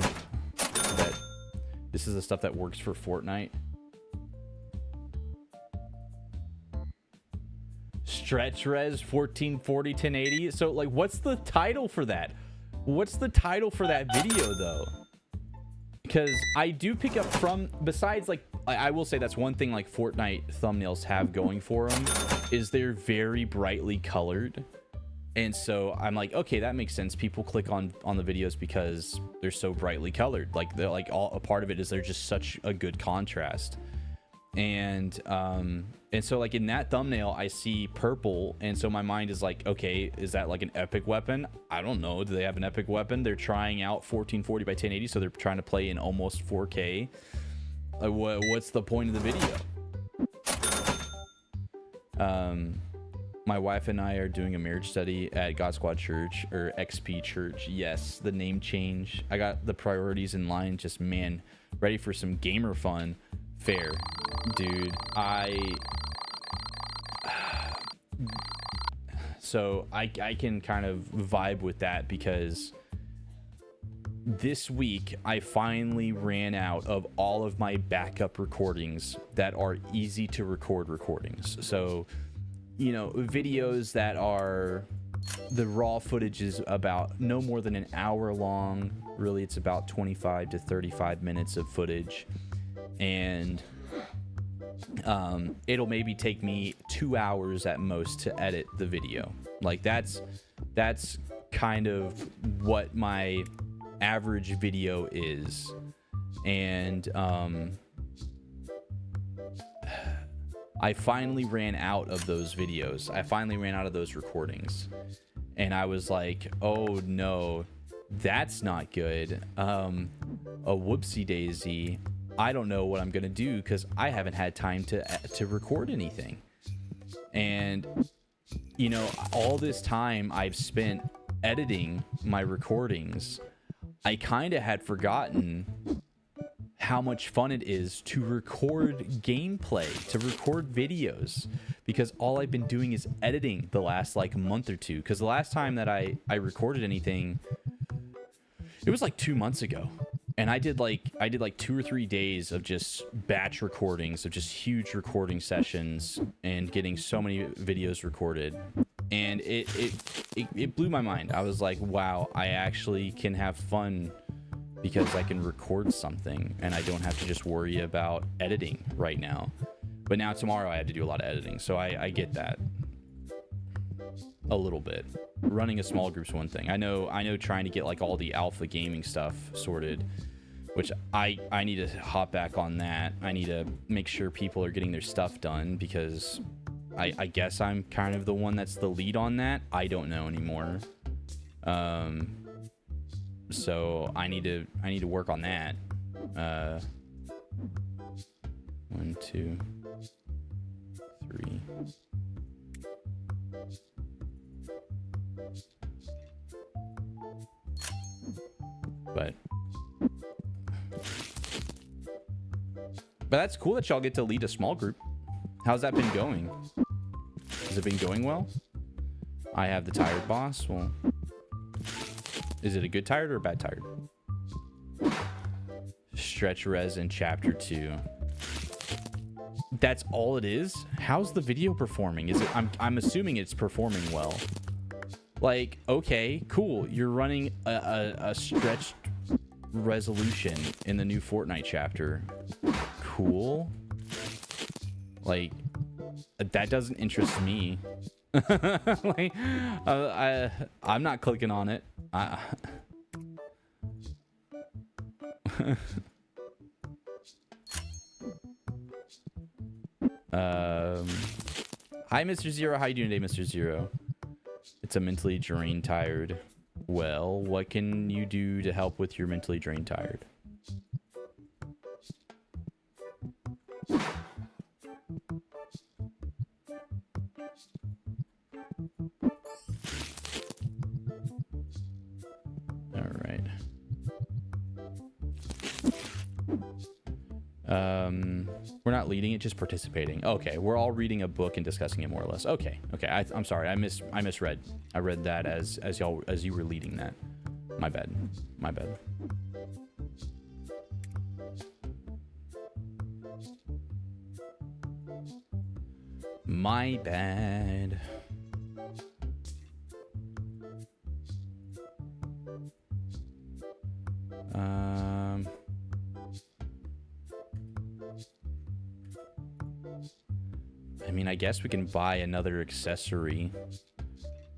This is the stuff that works for Fortnite. Stretch res 1440 1080. So like, what's the title for that? What's the title for that video though? Because I do pick up from, besides like, I will say that's one thing like Fortnite thumbnails have going for them, is they're very brightly colored. And so I'm like, okay, that makes sense. People click on the videos because they're so brightly colored. Like they're like, all a part of it is they're just such a good contrast. And so like in that thumbnail I see purple, and so my mind is like, okay, is that like an epic weapon? I don't know. Do they have an epic weapon? They're trying out 1440 by 1080, so they're trying to play in almost 4K. What's the point of the video? My wife and I are doing a marriage study at God Squad Church, or XP Church. Yes, the name change. I got the priorities in line. Just, man, ready for some gamer fun. Fair. Dude, so I can kind of vibe with that, because this week I finally ran out of all of my backup recordings that are easy to record recordings. So, you know, videos that are, the raw footage is about no more than an hour long. Really, it's about 25 to 35 minutes of footage. And it'll maybe take me 2 hours at most to edit the video. Like that's kind of what my average video is. And I finally ran out of those videos. I finally ran out of those recordings. And I was like, oh no, that's not good. A whoopsie daisy. I don't know what I'm gonna do, because I haven't had time to record anything. And you know, all this time I've spent editing my recordings, I kind of had forgotten how much fun it is to record gameplay, to record videos, because all I've been doing is editing the last like month or two. Because the last time that I recorded anything, it was like 2 months ago. And I did like 2 or 3 days of just batch recordings, of just huge recording sessions, and getting so many videos recorded. And it blew my mind. I was like, wow, I actually can have fun because I can record something and I don't have to just worry about editing right now. But now tomorrow I had to do a lot of editing, so I get that a little bit. Running a small group's one thing. I know trying to get like all the alpha gaming stuff sorted, which I need to hop back on that. I need to make sure people are getting their stuff done, because I guess I'm kind of the one that's the lead on that. I don't know anymore. So I need to work on that. 1, 2, 3. But that's cool that y'all get to lead a small group. How's that been going? Has it been going well? I have the tired boss. Well, is it a good tired or a bad tired? Stretch res in chapter 2. That's all it is? How's the video performing? Is it? I'm assuming it's performing well. Like, okay, cool. You're running a stretched resolution in the new Fortnite chapter. Cool. Like, That doesn't interest me. Like, I'm not clicking on it. Hi, Mr. Zero. How you doing today, Mr. Zero? It's a mentally drained tired. Well, what can you do to help with your mentally drained tired? All right. We're not leading it, just participating. Okay, we're all reading a book and discussing it more or less. Okay, okay. I'm sorry, I misread. I read that as you were leading that. My bad. My bad. My bad. I mean, I guess we can buy another accessory.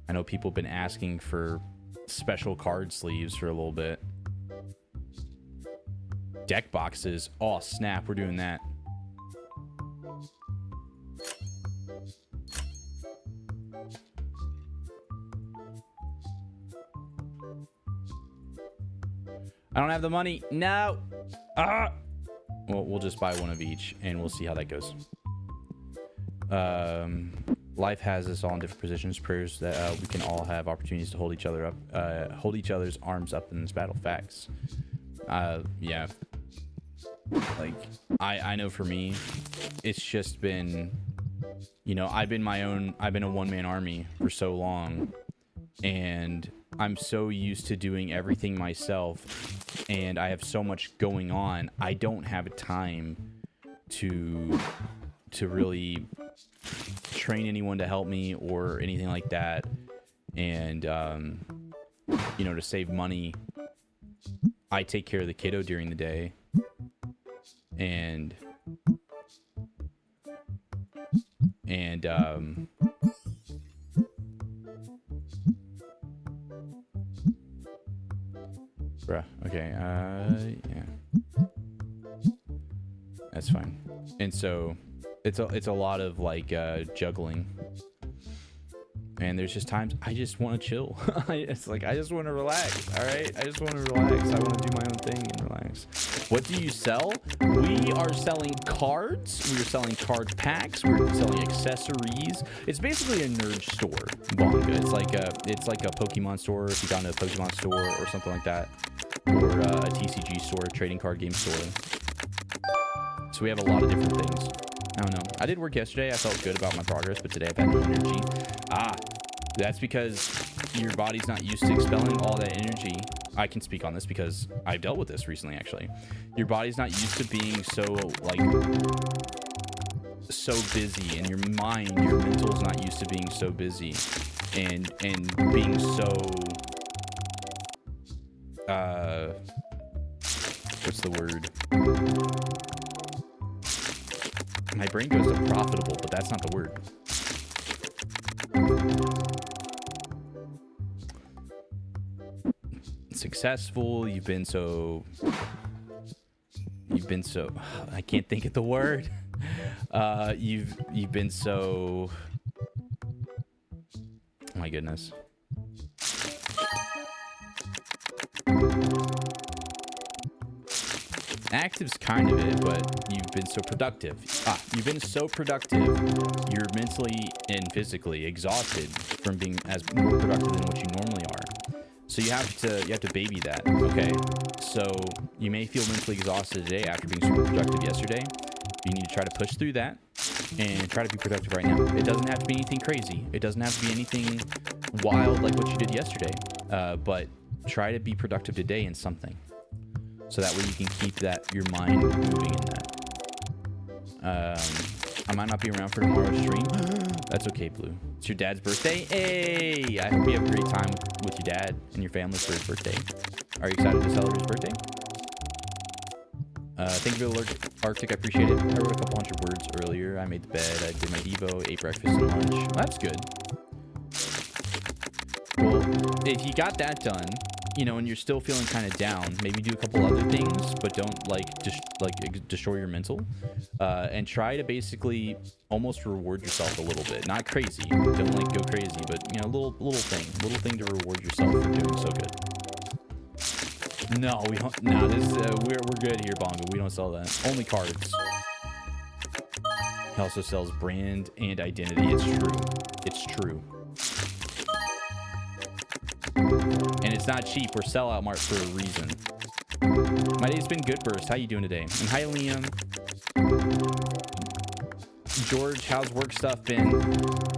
I know people have been asking for special card sleeves for a little bit. Deck boxes. Oh, snap. We're doing that. I don't have the money. No. Ah. Well, we'll just buy one of each and we'll see how that goes. Life has us all in different positions. Prayers that we can all have opportunities to hold each other up, hold each other's arms up in this battle. Facts. Yeah. Like, I know for me, it's just been, you know, I've been a one-man army for so long, and I'm so used to doing everything myself, and I have so much going on. I don't have time to really train anyone to help me or anything like that. And you know, to save money, I take care of the kiddo during the day, and bruh, okay, yeah, that's fine. And so it's a lot of like juggling, and there's just times I just want to chill. It's like I just want to relax. All right, I just want to relax. I want to do my own thing and relax. What do you sell? We are selling cards. We are selling card packs. We're selling accessories. It's basically a nerd store, Bonga. It's like a Pokemon store if you got into a Pokemon store or something like that, or a TCG store, trading card game store. So we have a lot of different things. I don't know. I did work yesterday. I felt good about my progress, but today I've had no energy. That's because your body's not used to expelling all that energy. I can speak on this because I've dealt with this recently, actually. Your body's not used to being so busy, and your mind, your mental's not used to being so busy, and being so what's the word? My brain goes to profitable, but that's not the word. Successful. You've been so I can't think of the word. You've been so, oh my goodness. Active's kind of it, but you've been so productive. You've been so productive, you're mentally and physically exhausted from being as more productive than what you normally are. So you have to baby that, okay? So you may feel mentally exhausted today after being super productive yesterday. You need to try to push through that and try to be productive right now. It doesn't have to be anything crazy. It doesn't have to be anything wild like what you did yesterday. But try to be productive today in something, so that way you can keep your mind moving in that. I might not be around for tomorrow's stream. That's okay, Blue. It's your dad's birthday. Hey! I hope you have a great time with your dad and your family for his birthday. Are you excited to celebrate his birthday? Thank you for the Arctic. I appreciate it. I wrote a couple hundred words earlier. I made the bed. I did my Devo, ate breakfast and lunch. Well, that's good. Well, if you got that done, you know, and you're still feeling kind of down, maybe do a couple other things, but don't like destroy your mental. And try to basically almost reward yourself a little bit. Not crazy. Don't like go crazy, but you know, little thing to reward yourself for doing so good. No, we don't. Nah, this we're good here, Bongo. We don't sell that. Only cards. He also sells brand and identity. It's true. It's true. And it's not cheap. We're sellout mart for a reason. My day's been good, Burst. How you doing today? And hi, Liam. George, how's work stuff been?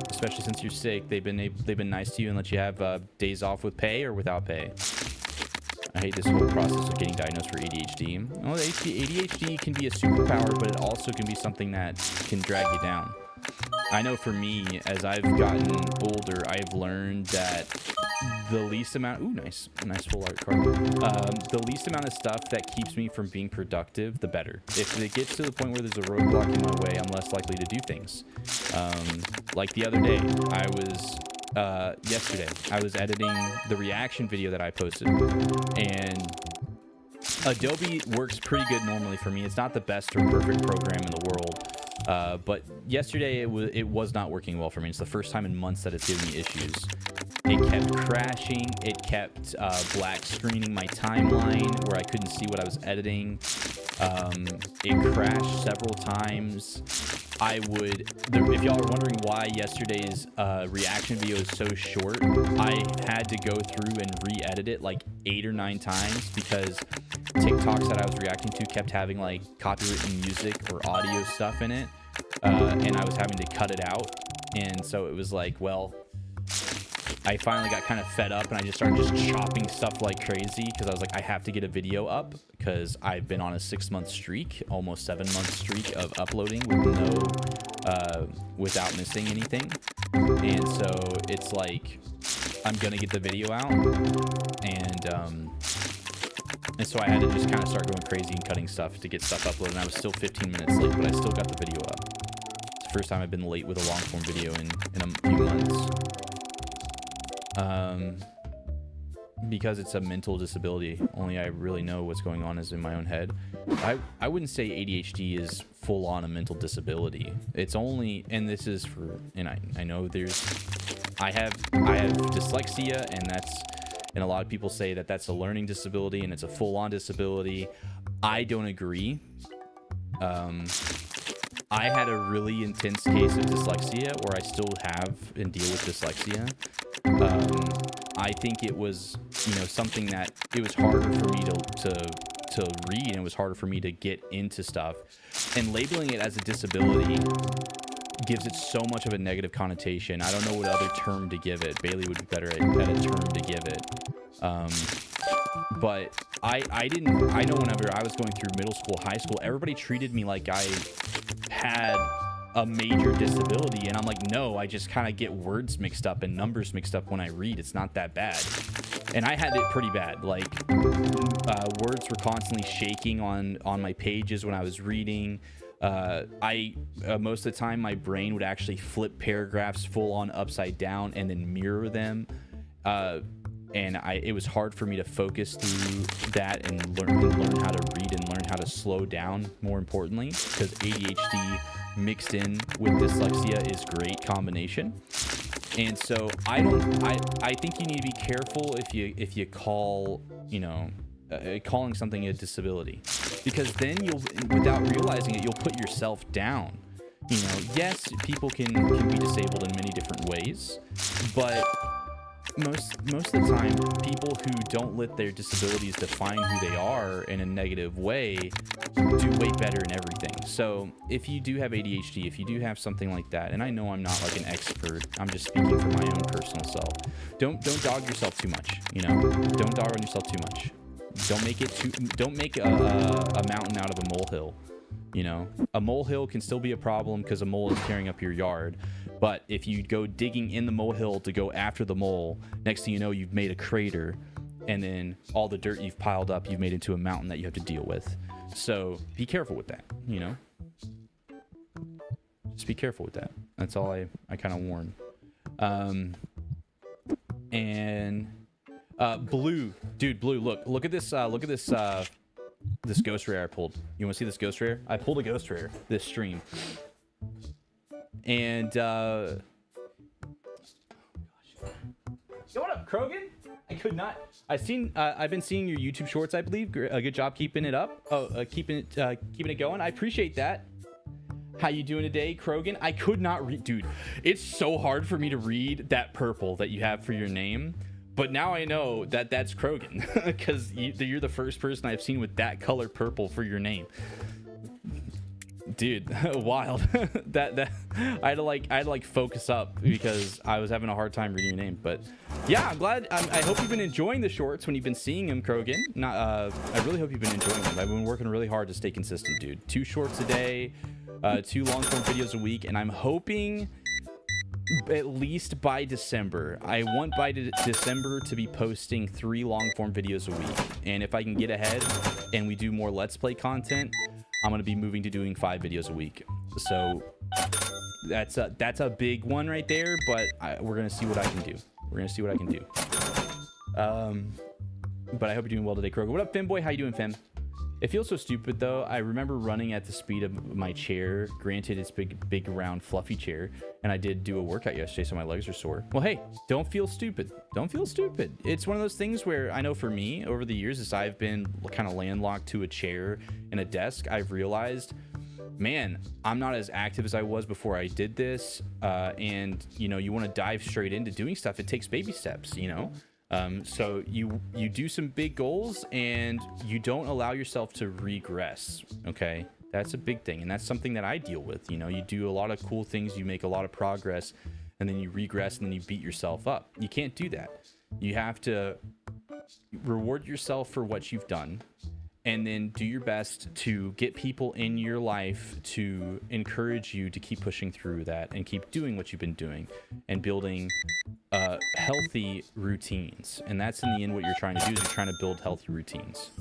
Especially since you're sick. They've been nice to you and let you have days off with pay or without pay. I hate this whole process of getting diagnosed for ADHD. Well, ADHD can be a superpower, but it also can be something that can drag you down. I know for me, as I've gotten older, I've learned that the least amount... Ooh, nice full art card. The least amount of stuff that keeps me from being productive, the better. If it gets to the point where there's a roadblock in my way, I'm less likely to do things. Like the other day, yesterday, I was editing the reaction video that I posted, and Adobe works pretty good normally for me. It's not the best or perfect program in the world, but yesterday it was not working well for me. It's the first time in months that it's giving me issues. It kept crashing. It kept black screening my timeline where I couldn't see what I was editing. It crashed several times. If y'all are wondering why yesterday's reaction video is so short, I had to go through and re-edit it like 8 or 9 times because TikToks that I was reacting to kept having like copywritten music or audio stuff in it, and I was having to cut it out. And so it was like, well, I finally got kind of fed up and I just started chopping stuff like crazy because I was like, I have to get a video up because I've been on a 6-month streak, almost 7-month streak of uploading with without missing anything. And so it's like, I'm going to get the video out. And so I had to just kind of start going crazy and cutting stuff to get stuff uploaded. And I was still 15 minutes late, but I still got the video up. It's the first time I've been late with a long form video in a few months. Because it's a mental disability. Only I really know what's going on is in my own head. I wouldn't say ADHD is full on a mental disability. It's only, and this is for, and I know I have dyslexia, and a lot of people say that that's a learning disability and it's a full on disability. I don't agree. I had a really intense case of dyslexia, or I still have and deal with dyslexia. I think it was, something that it was harder for me to read, and it was harder for me to get into stuff. And labeling it as a disability gives it so much of a negative connotation. I don't know what other term to give it. Bailey would be better at a term to give it. But I know whenever I was going through middle school, high school, everybody treated me like I had a major disability, and I'm like, no, I just kind of get words mixed up and numbers mixed up when I read. It's not that bad. And I had it pretty bad. Like, words were constantly shaking on my pages when I was reading. Most of the time my brain would actually flip paragraphs full on upside down and then mirror them. And it was hard for me to focus through that and learn how to read and learn how to slow down, more importantly, because ADHD mixed in with dyslexia is great combination. And so I think you need to be careful if you call, calling something a disability, because then without realizing it, you'll put yourself down. Yes, people can be disabled in many different ways, but most of the time, people who don't let their disabilities define who they are in a negative way do way better in everything. So if you do have ADHD, if you do have something like that, and I know I'm not like an expert, I'm just speaking from my own personal self. Don't dog yourself too much. Don't dog on yourself too much. Don't make a mountain out of a molehill. A molehill can still be a problem because a mole is tearing up your yard. But if you go digging in the molehill to go after the mole, next thing you know, you've made a crater, and then all the dirt you've piled up, you've made into a mountain that you have to deal with. So be careful with that, you know? Just be careful with that. That's all I kind of warn. And Blue, dude, Blue, look at this, this ghost rare I pulled. You want to see this ghost rare? I pulled a ghost rare this stream. And yo, what up, Krogan? I could not. I've been seeing your YouTube shorts, I believe. A good job keeping it up. Keeping it going. I appreciate that. How you doing today, Krogan? I could not read, dude. It's so hard for me to read that purple that you have for your name. But now I know that that's Krogan because you're the first person I've seen with that color purple for your name. Dude, wild. that I had to like focus up because I was having a hard time reading your name. But yeah, I'm glad. I hope you've been enjoying the shorts when you've been seeing them, Krogan. I really hope you've been enjoying them. I've been working really hard to stay consistent, dude. 2 shorts a day, 2 long form videos a week, and I'm hoping at least by December. I want by December to be posting 3 long form videos a week. And if I can get ahead and we do more Let's Play content, I'm going to be moving to doing 5 videos a week. So that's a big one right there, but we're going to see what I can do. We're going to see what I can do. But I hope you're doing well today, Kroger. What up, Femboy? How you doing, Fem? It feels so stupid, though. I remember running at the speed of my chair. Granted, it's big, round, fluffy chair. And I did do a workout yesterday, so my legs are sore. Well, hey, don't feel stupid. Don't feel stupid. It's one of those things where I know for me, over the years, as I've been kind of landlocked to a chair and a desk, I've realized, man, I'm not as active as I was before I did this. And, you know, you want to dive straight into doing stuff. It takes baby steps, you know? So you do some big goals and you don't allow yourself to regress. Okay. That's a big thing. And that's something that I deal with. You know, you do a lot of cool things, you make a lot of progress, and then you regress and then you beat yourself up. You can't do that. You have to reward yourself for what you've done and then do your best to get people in your life to encourage you to keep pushing through that and keep doing what you've been doing and building healthy routines. And that's in the end what you're trying to do, is you're trying to build healthy routines.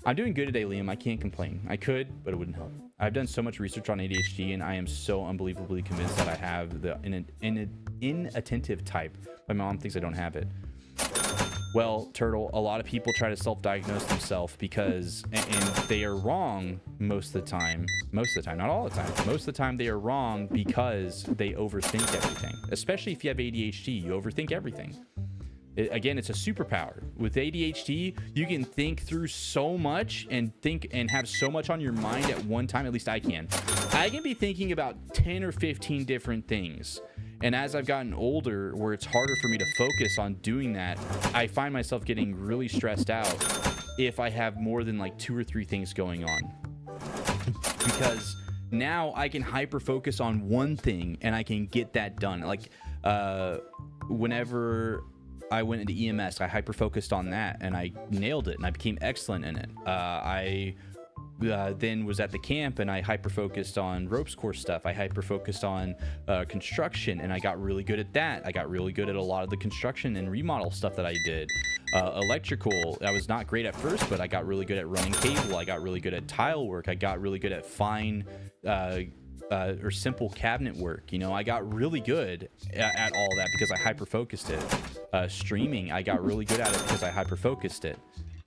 I'm doing good today, Liam. I can't complain. I could, but it wouldn't help. I've done so much research on ADHD, and I am so unbelievably convinced that I have the inattentive type. My mom thinks I don't have it. Well, Turtle, a lot of people try to self-diagnose themselves because, and they are wrong most of the time. Most of the time, not all the time. Most of the time they are wrong because they overthink everything. Especially if you have ADHD, you overthink everything. Again, it's a superpower. With ADHD, you can think through so much and think and have so much on your mind at one time. At least I can. I can be thinking about 10 or 15 different things. And as I've gotten older, where it's harder for me to focus on doing that, I find myself getting really stressed out if I have more than like 2 or 3 things going on. Because now I can hyper focus on one thing and I can get that done. Like whenever I went into EMS, I hyper focused on that and I nailed it and I became excellent in it. I then was at the camp and I hyper focused on ropes course stuff. I hyper focused on construction and I got really good at that. I got really good at a lot of the construction and remodel stuff that I did. Electrical, I was not great at first, but I got really good at running cable. I got really good at tile work. I got really good at fine or simple cabinet work. You know, I got really good at all that because I hyper focused it. Streaming, I got really good at it because I hyper focused it.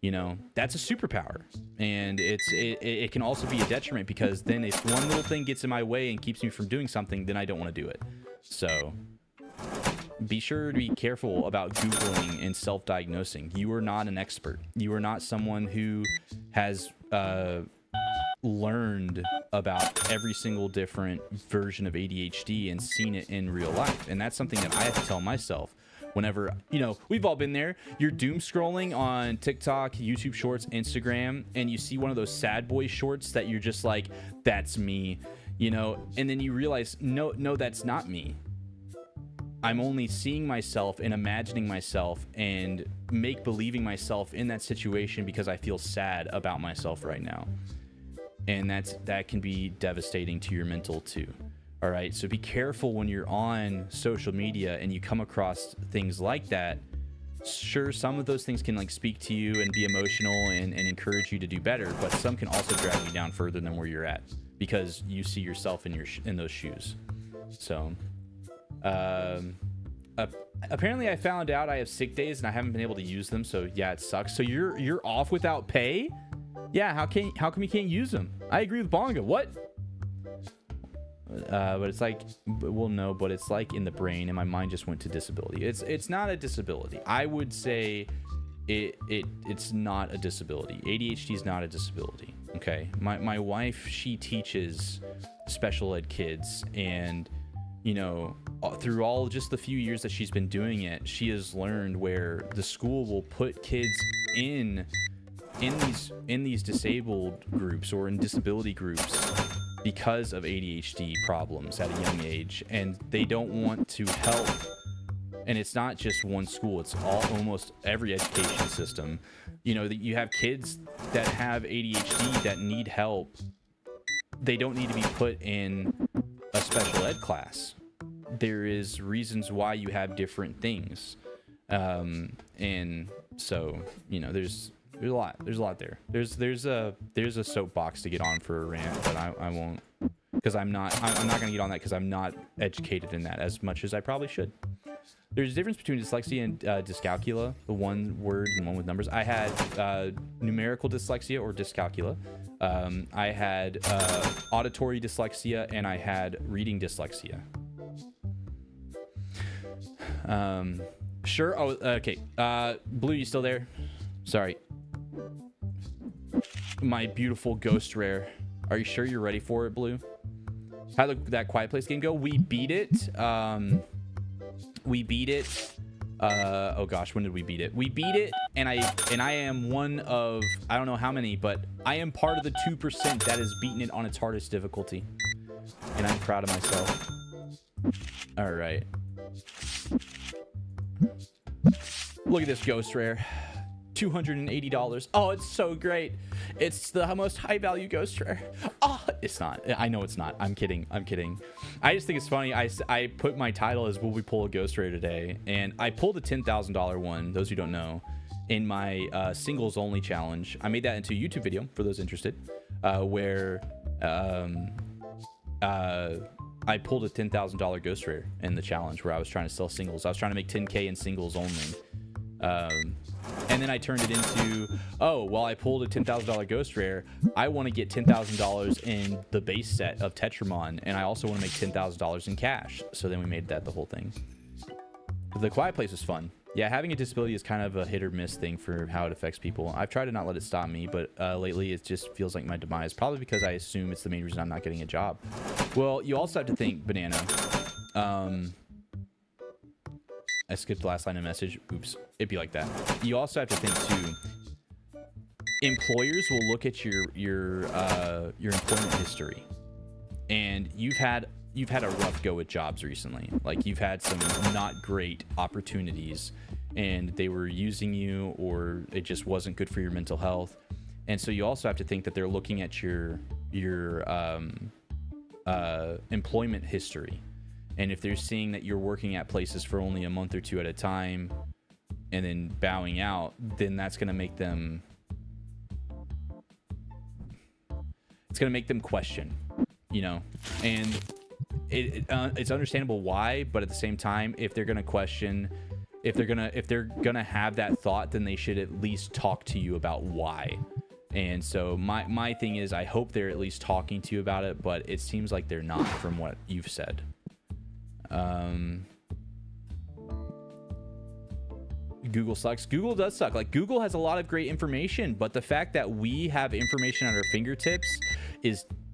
You know, that's a superpower, and it can also be a detriment because then if one little thing gets in my way and keeps me from doing something, then I don't want to do it. So be sure to be careful about Googling and self-diagnosing. You are not an expert. You are not someone who has learned about every single different version of ADHD and seen it in real life. And that's something that I have to tell myself. Whenever, you know, we've all been there. You're doom scrolling on TikTok, YouTube Shorts, Instagram, and you see one of those sad boy shorts that you're just like, that's me, you know, and then you realize, no, that's not me. I'm only seeing myself and imagining myself and make-believing myself in that situation because I feel sad about myself right now. And that can be devastating to your mental too. All right, so be careful when you're on social media and you come across things like that. sure, some of those things can like speak to you and be emotional and encourage you to do better, but some can also drag you down further than where you're at because you see yourself in those shoes. So apparently I found out I have sick days and I haven't been able to use them, so yeah, it sucks. So you're off without pay? Yeah, how come you can't use them? I agree with Bonga. What? But it's like, well, no, but it's like in the brain, and my mind just went to disability. It's not a disability. I would say it's not a disability. ADHD is not a disability. Okay, my wife, she teaches special ed kids, and you know, through all just the few years that she's been doing it, she has learned where the school will put kids in these disabled groups or in disability groups because of ADHD problems at a young age, and they don't want to help. And it's not just one school, it's almost every education system. You know, that you have kids that have ADHD that need help. They don't need to be put in a special ed class. There is reasons why you have different things. And so, you know, there's a lot there. There's a soapbox to get on for a rant, but I won't, because I'm not gonna get on that because I'm not educated in that as much as I probably should. There's a difference between dyslexia and dyscalculia, the one word and one with numbers. I had numerical dyslexia or dyscalculia. I had auditory dyslexia, and I had reading dyslexia. Sure. Oh, okay. Blue, you still there? Sorry. My beautiful ghost rare. Are you sure you're ready for it, Blue? How did that Quiet Place game go? We beat it. Oh gosh, when did we beat it? We beat it, and I am one of, I don't know how many, but I am part of the 2% that has beaten it on its hardest difficulty, and I'm proud of myself. All right. Look at this ghost rare. $280. Oh, it's so great. It's the most high value ghost rare. Oh, it's not. I know it's not. I'm kidding. I just think it's funny. I put my title as will we pull a ghost rare today, and I pulled a $10,000 one, those who don't know, in my singles only challenge. I made that into a YouTube video for those interested, where I pulled a $10,000 ghost rare in the challenge where I was trying to sell singles. I was trying to make 10K in singles only. And then I turned it into, oh, well, I pulled a $10,000 ghost rare. I want to get $10,000 in the base set of Tetramon, and I also want to make $10,000 in cash. So then we made that the whole thing. The Quiet Place was fun. Yeah, having a disability is kind of a hit or miss thing for how it affects people. I've tried to not let it stop me, but lately it just feels like my demise. Probably because I assume it's the main reason I'm not getting a job. Well, you also have to think, Banana. I skipped the last line of message. Oops. It'd be like that. You also have to think too. Employers will look at your employment history, and you've had a rough go with jobs recently. Like you've had some not great opportunities, and they were using you, or it just wasn't good for your mental health. And so you also have to think that they're looking at your employment history. And if they're seeing that you're working at places for only a month or two at a time and then bowing out, then that's going to make them, it's going to make them question, you know, and it's understandable why, but at the same time, if they're going to question, if they're going to have that thought, then they should at least talk to you about why. And so my thing is, I hope they're at least talking to you about it, but it seems like they're not from what you've said. Google sucks. Google does suck. Like Google has a lot of great information, but the fact that we have information at our fingertips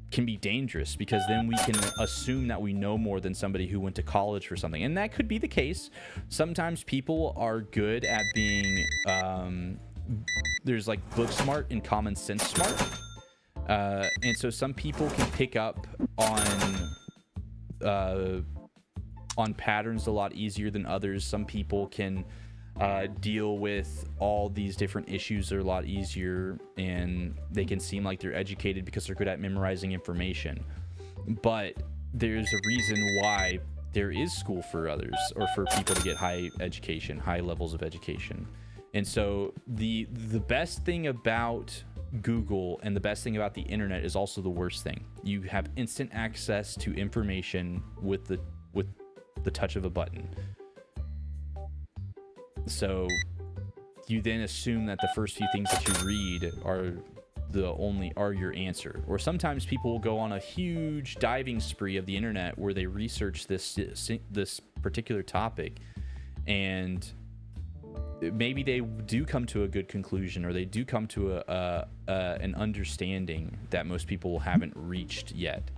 can be dangerous, because then we can assume that we know more than somebody who went to college for something, and that could be the case. Sometimes people are good at being there's like book smart and common sense smart, and so some people can pick up on patterns a lot easier than others. Some people can deal with all these different issues a lot easier, and they can seem like they're educated because they're good at memorizing information. But there's a reason why there is school for others, or for people to get high education, high levels of education. And so the best thing about Google and the best thing about the internet is also the worst thing. You have instant access to information with the touch of a button. So you then assume that the first few things that you read are your answer. Or sometimes people will go on a huge diving spree of the internet where they research this particular topic, and maybe they do come to a good conclusion, or they do come to an understanding that most people haven't reached yet.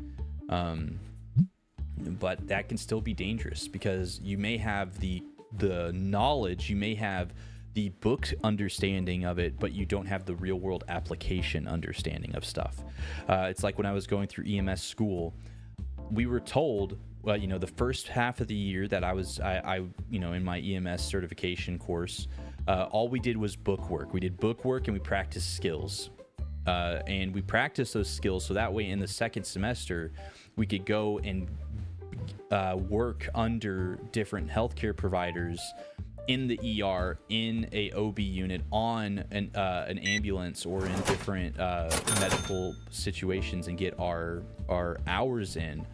But that can still be dangerous, because you may have the knowledge, you may have the book understanding of it, but you don't have the real world application understanding of stuff. It's like when I was going through EMS school, we were told, well, you know, the first half of the year that I you know, in my EMS certification course, all we did was book work. We did book work and we practiced skills. And we practiced those skills so that way in the second semester, we could go and work under different healthcare providers in the ER, in a OB unit, on an ambulance, or in different medical situations, and get our hours in,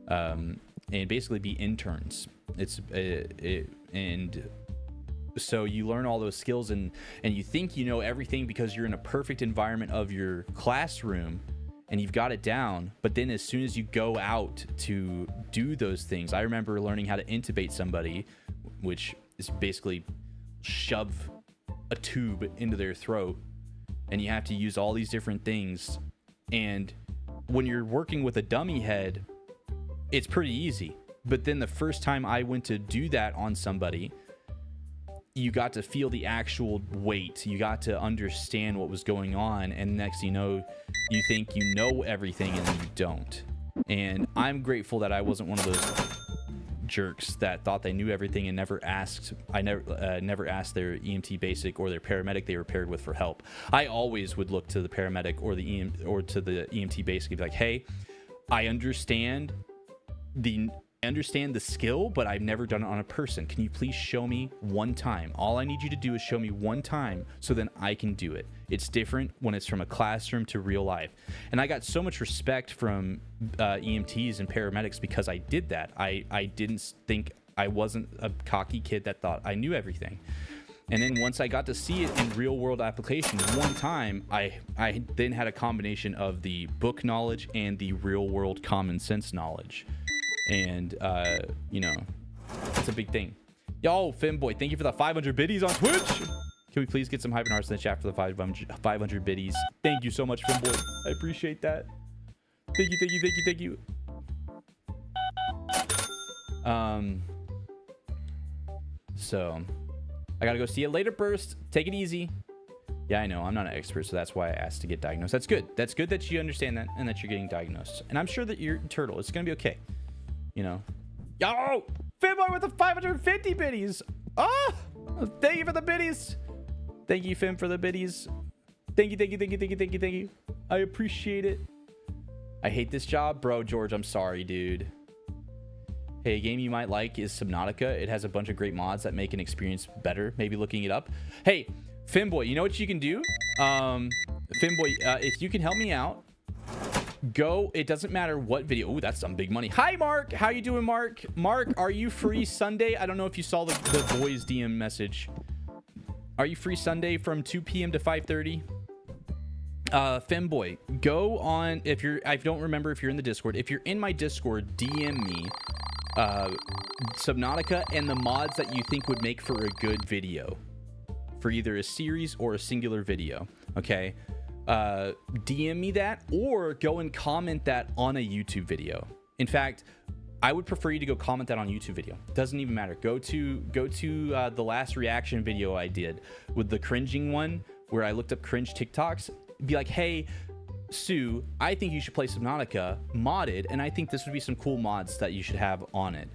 and basically be interns. And so you learn all those skills, and you think you know everything because you're in a perfect environment of your classroom and you've got it down. But then as soon as you go out to do those things, I remember learning how to intubate somebody, which is basically shove a tube into their throat, and you have to use all these different things. And when you're working with a dummy head, it's pretty easy. But then the first time I went to do that on somebody, you got to feel the actual weight. You got to understand what was going on. And next thing you know, you think you know everything, and then you don't. And I'm grateful that I wasn't one of those jerks that thought they knew everything and never asked. I never asked their EMT basic or their paramedic they were paired with for help. I always would look to the paramedic or to the EMT basic and be like, hey, I understand the skill, but I've never done it on a person. Can you please show me one time? All I need you to do is show me one time, so then I can do it. It's different when it's from a classroom to real life. And I got so much respect from EMTs and paramedics because I did that. I didn't think, I wasn't a cocky kid that thought I knew everything. And then once I got to see it in real world application one time, I then had a combination of the book knowledge and the real world common sense knowledge. And you know, it's a big thing. Yo, Femboy, thank you for the 500 biddies on Twitch. Can we please get some hype and hearts in the chat for the 500 biddies? Thank you so much, Femboy. I appreciate that. Thank you. So I gotta go see you later, Burst. Take it easy. Yeah, I know I'm not an expert, so that's why I asked to get diagnosed. That's good. That's good that you understand that and that you're getting diagnosed. And I'm sure that you're Turtle. It's gonna be okay. You know. Yo, Femboy with the 550 biddies. Oh, thank you for the biddies. Thank you, Fim, for the biddies. Thank you. I appreciate it. I hate this job, bro. George, I'm sorry, dude. Hey, a game you might like is Subnautica. It has a bunch of great mods that make an experience better. Maybe looking it up. Hey, Femboy, you know what you can do? Femboy, if you can help me out, go. It doesn't matter what video. Oh, that's some big money. Hi, Mark. How you doing, Mark? Mark, are you free Sunday? I don't know if you saw the boys DM message. Are you free Sunday from 2 p.m. to 5:30? Femboy, go on. If you're, I don't remember if you're in the Discord. If you're in my Discord, DM me Subnautica and the mods that you think would make for a good video, for either a series or a singular video. Okay, DM me that, or go and comment that on a YouTube video. In fact, I would prefer you to go comment that on YouTube video. Doesn't even matter. Go to the last reaction video I did with the cringing one, where I looked up cringe TikToks. Be like, hey, Sue, I think you should play Subnautica modded, and I think this would be some cool mods that you should have on it.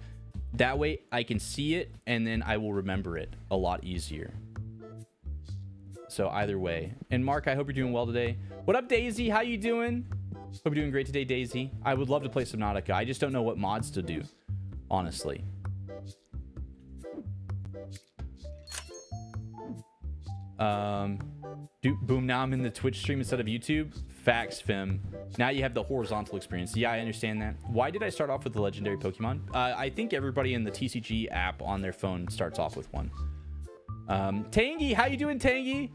That way I can see it, and then I will remember it a lot easier. So either way. And Mark, I hope you're doing well today. What up, Daisy? How you doing? Hope you're doing great today, Daisy. I would love to play Subnautica. I just don't know what mods to do. honestly. Boom, now I'm in the Twitch stream instead of YouTube. Facts, Fim. Now you have the horizontal experience. Yeah, I understand that. Why did I start off with the legendary Pokemon? I think everybody in the TCG app on their phone starts off with one. Tangy, how you doing, Tangy?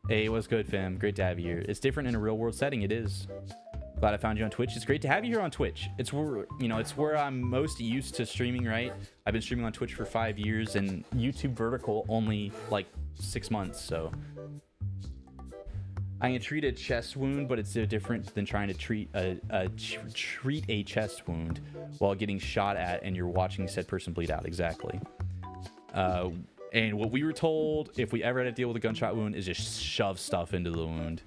Hey, what's good, fam? Great to have you here. It's different in a real world setting. It is. Glad I found you on Twitch. It's great to have you here on Twitch. It's where, you know, it's where I'm most used to streaming, right? I've been streaming on Twitch for 5 years and YouTube vertical only like 6 months, so I can treat a chest wound, but it's so different than trying to treat a chest wound while getting shot at and you're watching said person bleed out. Exactly. And what we were told, if we ever had to deal with a gunshot wound, is just shove stuff into the wound.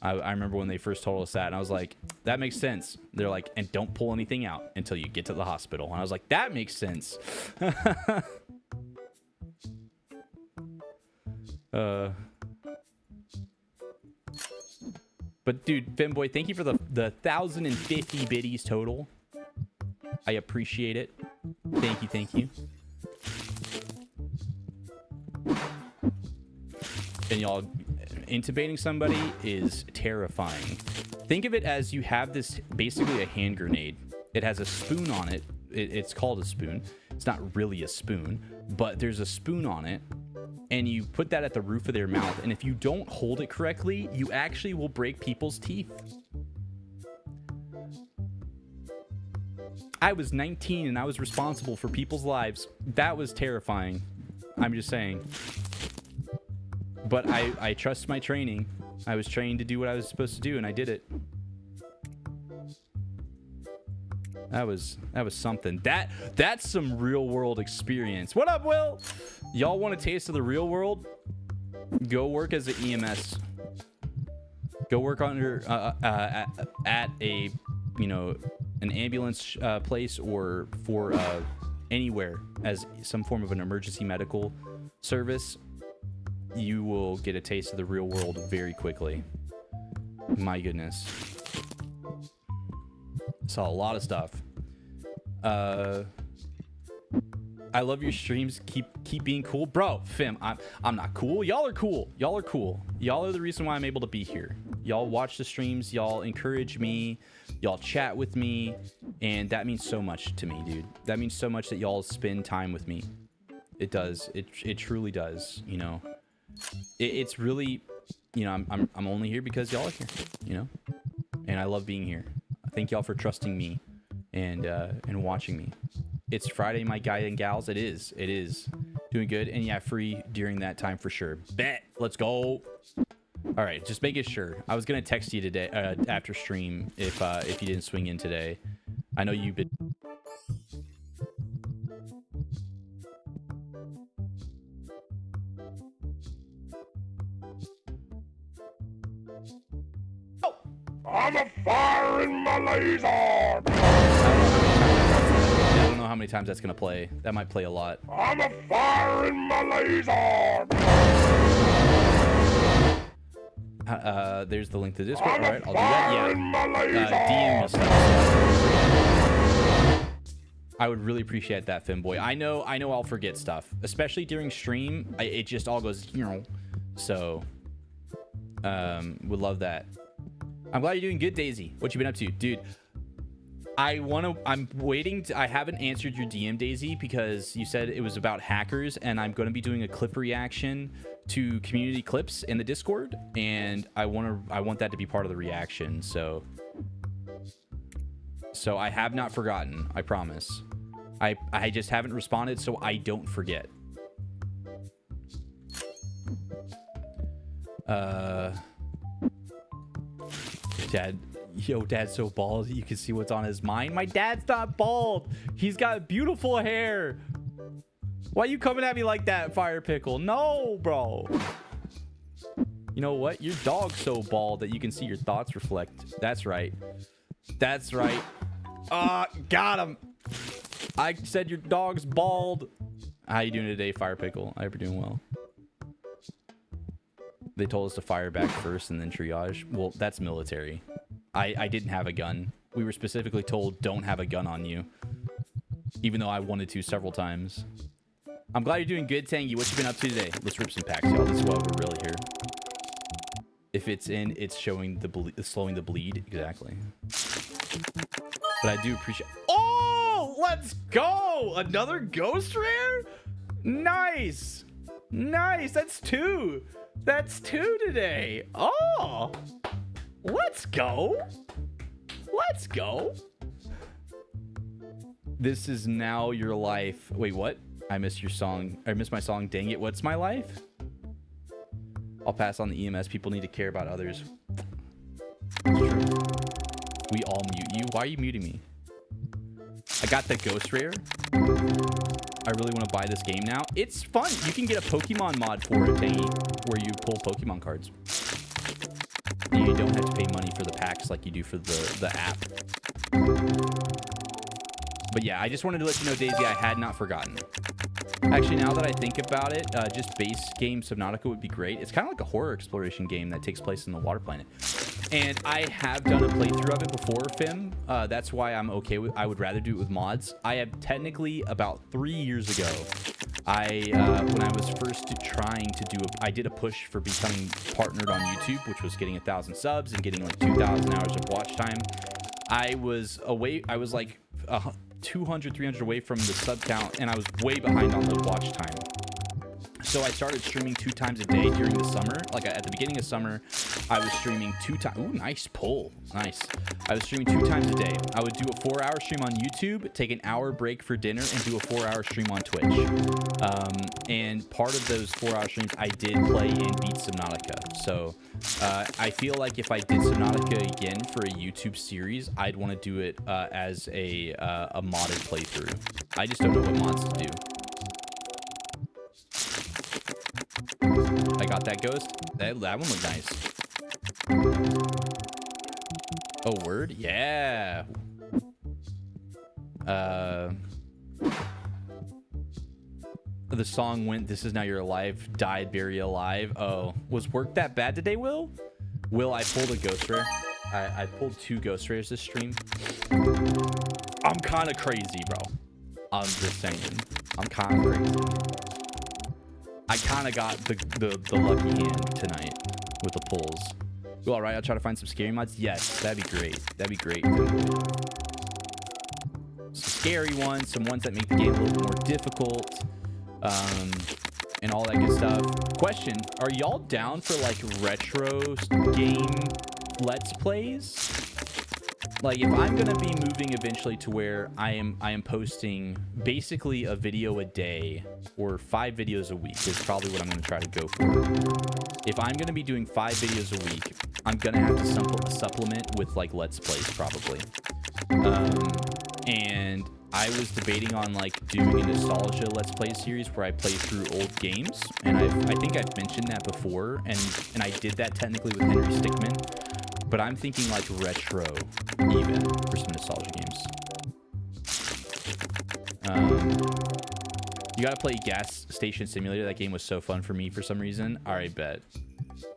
I remember when they first told us that, and I was like, that makes sense. They're like, and don't pull anything out until you get to the hospital. And I was like, that makes sense. But dude, Femboy, thank you for the 1,050 biddies total. I appreciate it. Thank you, thank you. And y'all, intubating somebody is terrifying. Think of it as you have this, basically a hand grenade. It has a spoon on it. It's called a spoon. It's not really a spoon, but there's a spoon on it. And you put that at the roof of their mouth. And if you don't hold it correctly, you actually will break people's teeth. I was 19 and I was responsible for people's lives. That was terrifying. I'm just saying. But I trust my training. I was trained to do what I was supposed to do, and I did it. That was something. That's some real world experience. What up, Will? Y'all want a taste of the real world? Go work as an EMS. Go work under at a, you know, an ambulance place or for anywhere as some form of an emergency medical service. You will get a taste of the real world very quickly. My goodness. Saw a lot of stuff. I love your streams. Keep being cool. Bro, Fim, I'm not cool. Y'all are cool. Y'all are cool. Y'all are the reason why I'm able to be here. Y'all watch the streams. Y'all encourage me. Y'all chat with me. And that means so much to me, dude. That means so much that y'all spend time with me. It does. It truly does, you know. It's really, you know, I'm only here because y'all are here, you know, and I love being here. Thank y'all for trusting me and watching me. It's Friday, my guy and gals. It is doing good, and yeah, free during that time for sure. Bet. Let's go. All right, just making sure. I was gonna text you today after stream if you didn't swing in today. I know you've been. I'm a firing my laser. I don't know how many times that's gonna play. That might play a lot. I'm a firing my laser. There's the link to the Discord. All right, I'll do that. Yeah. DM me stuff. I would really appreciate that, Femboy. I know I'll forget stuff, especially during stream. It just all goes, you know. So, would love that. I'm glad you're doing good, Daisy. What you been up to, dude? I'm waiting. I haven't answered your DM, Daisy, because you said it was about hackers, and I'm going to be doing a clip reaction to community clips in the Discord, and I want that to be part of the reaction. So I have not forgotten. I promise. I just haven't responded, so I don't forget. Dad's so bald you can see what's on his mind. My dad's not bald. He's got beautiful hair. Why you coming at me like that, Fire Pickle? No, bro. You know what? Your dog's so bald that you can see your thoughts reflect. That's right. That's right. Got him. I said your dog's bald. How you doing today, Fire Pickle? I hope you're doing well. They told us to fire back first and then triage. Well, that's military. I didn't have a gun. We were specifically told don't have a gun on you. even though I wanted to several times. I'm glad you're doing good, Tangy. What you been up to today? Let's rip some packs, y'all. This is why we're really here. If it's in, it's showing the slowing the bleed. Exactly. But I do appreciate... Oh, let's go! Another ghost rare? Nice! Nice! That's 2! That's 2 today! Oh! Let's go! Let's go! This is now your life. Wait, what? I missed your song. I missed my song. Dang it. What's my life? I'll pass on the EMS. People need to care about others. That's true. We all mute you. Why are you muting me? I got the ghost rare. I really want to buy this game now. It's fun. You can get a Pokemon mod for it, Tangy, where you pull Pokemon cards. And you don't have to pay money for the packs like you do for the app. But yeah, I just wanted to let you know, Daisy, I had not forgotten. Actually, now that I think about it, just base game Subnautica would be great. It's kind of like a horror exploration game that takes place in the water planet. And I have done a playthrough of it before, Fim. That's why I'm okay with... I would rather do it with mods. I have technically, about 3 years ago, when I was first trying to do... I did a push for becoming partnered on YouTube, which was getting 1,000 subs and getting like 2,000 hours of watch time. I was away... I was like... 200, 300 away from the sub count, and I was way behind on the watch time. So I started streaming 2 times a day during the summer. Like at the beginning of summer, I was streaming 2 times. Ooh, nice pull. Nice. I was streaming 2 times a day. I would do a 4-hour stream on YouTube, take an hour break for dinner, and do a 4-hour stream on Twitch. And part of those 4-hour streams, I did play and beat Subnautica. So I feel like if I did Subnautica again for a YouTube series, I'd want to do it as a modded playthrough. I just don't know what mods to do. I got that ghost. That one looked nice. Oh, word? Yeah. The song went, "This Is Now You're Alive," died very alive. Oh, was work that bad today, Will? Will, I pulled a ghost rare. I pulled 2 ghost rares this stream. I'm kind of crazy, bro. I'm just saying. I'm kind of crazy. I kind of got the lucky hand tonight with the pulls. Well, all right, I'll try to find some scary mods. Yes, that'd be great. That'd be great. Some scary ones, some ones that make the game a little more difficult, and all that good stuff. Question, are y'all down for like retro game let's plays? Like, if I'm gonna be moving eventually to where I am posting basically a video a day or 5 videos a week is probably what I'm gonna try to go for. If I'm gonna be doing 5 videos a week, I'm gonna have to supplement with like let's plays probably. And I was debating on like doing a nostalgia let's play series where I play through old games, and I think I've mentioned that before, and I did that technically with Henry Stickmin. But I'm thinking like retro, even, for some nostalgia games. You gotta play Gas Station Simulator. That game was so fun for me for some reason. All right, bet.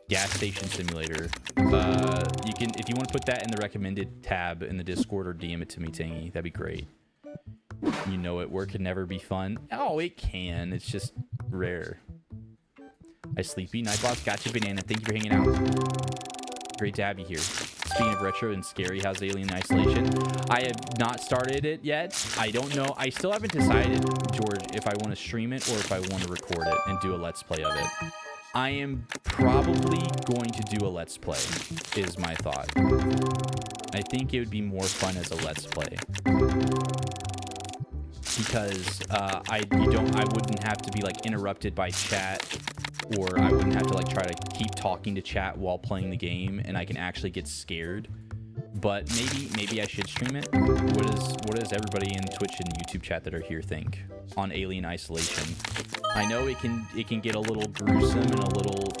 Gas Station Simulator. You can, if you want to put that in the recommended tab in the Discord or DM it to me, Tangy. That'd be great. You know it. Work can never be fun. Oh, it can. It's just rare. Hi, Sleepy. Nightboss. Gotcha, Banana. Thank you for hanging out. Great to have you here. Speaking of retro and scary, how's Alien Isolation? I have not started it yet. I don't know. I still haven't decided, George, if I want to stream it or if I want to record it and do a let's play of it. I am probably going to do a let's play, is my thought. I think it would be more fun as a let's play. Because I wouldn't have to be like interrupted by chat, or I wouldn't have to like try to keep talking to chat while playing the game, and I can actually get scared. But maybe I should stream it. What does everybody in Twitch and YouTube chat that are here think on Alien Isolation? I know it can get a little gruesome and a little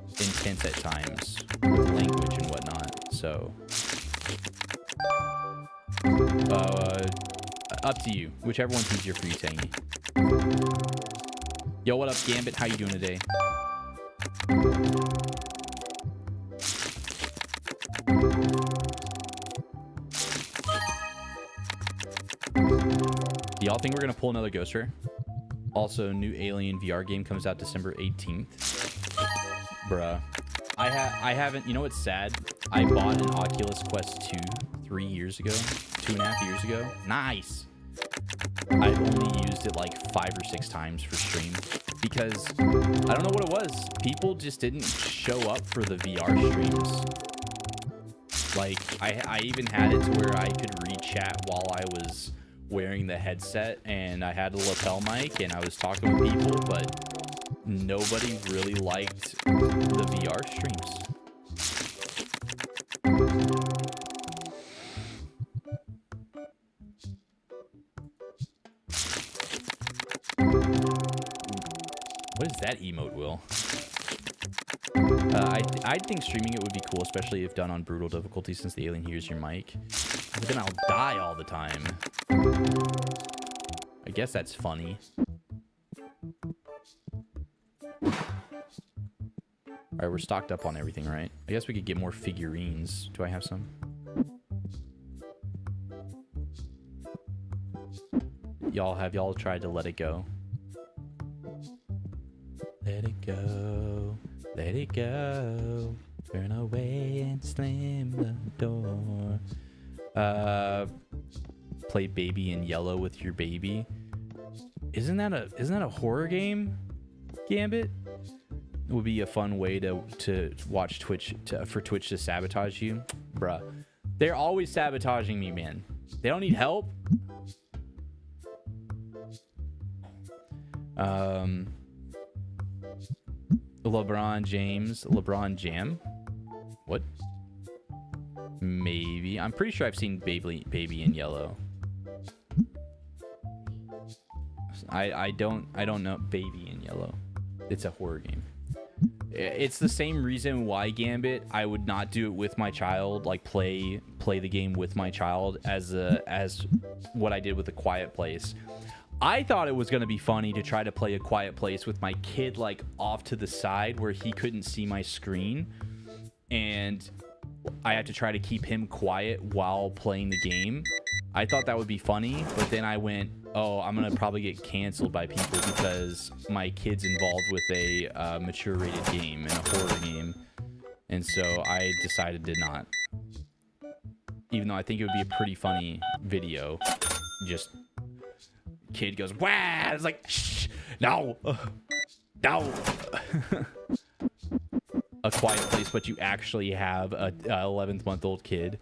intense at times with language and whatnot. So up to you. Whichever one's easier for you, Tangy. Yo, what up, Gambit? How you doing today? Y'all think we're gonna pull another Ghost Rare? Also, new Alien VR game comes out December 18th. Bruh. I haven't, you know what's sad? I bought an Oculus Quest 2 3 years ago, 2.5 years ago. Nice. I've only used it like 5 or 6 times for stream because I don't know what it was. People just didn't show up for the VR streams. Like I even had it to where I could read chat while I was wearing the headset and I had a lapel mic and I was talking with people, but nobody really liked the VR streams. What is that emote, Will? I think streaming it would be cool, especially if done on brutal difficulty since the alien hears your mic. But then I'll die all the time. I guess that's funny. Alright, we're stocked up on everything, right? I guess we could get more figurines. Do I have some? Have y'all tried to let it go? Let it go, let it go. Turn away and slam the door. Play Baby in Yellow with your baby. Isn't that a horror game? Gambit? It would be a fun way to watch Twitch for Twitch to sabotage you, bruh. They're always sabotaging me, man. They don't need help. LeBron Jam. What? Maybe. I'm pretty sure I've seen Baby in Yellow. I don't know Baby in Yellow. It's a horror game. It's the same reason why Gambit I would not do it with my child, like play the game with my child as what I did with A Quiet Place. I thought it was going to be funny to try to play A Quiet Place with my kid like off to the side where he couldn't see my screen, and I had to try to keep him quiet while playing the game. I thought that would be funny, but then I went, oh, I'm going to probably get canceled by people because my kid's involved with a mature rated game and a horror game. And so I decided to not. Even though I think it would be a pretty funny video. Just kid goes, wow! It's like, shh, no, no. A Quiet Place, but you actually have a 11th-month-old kid.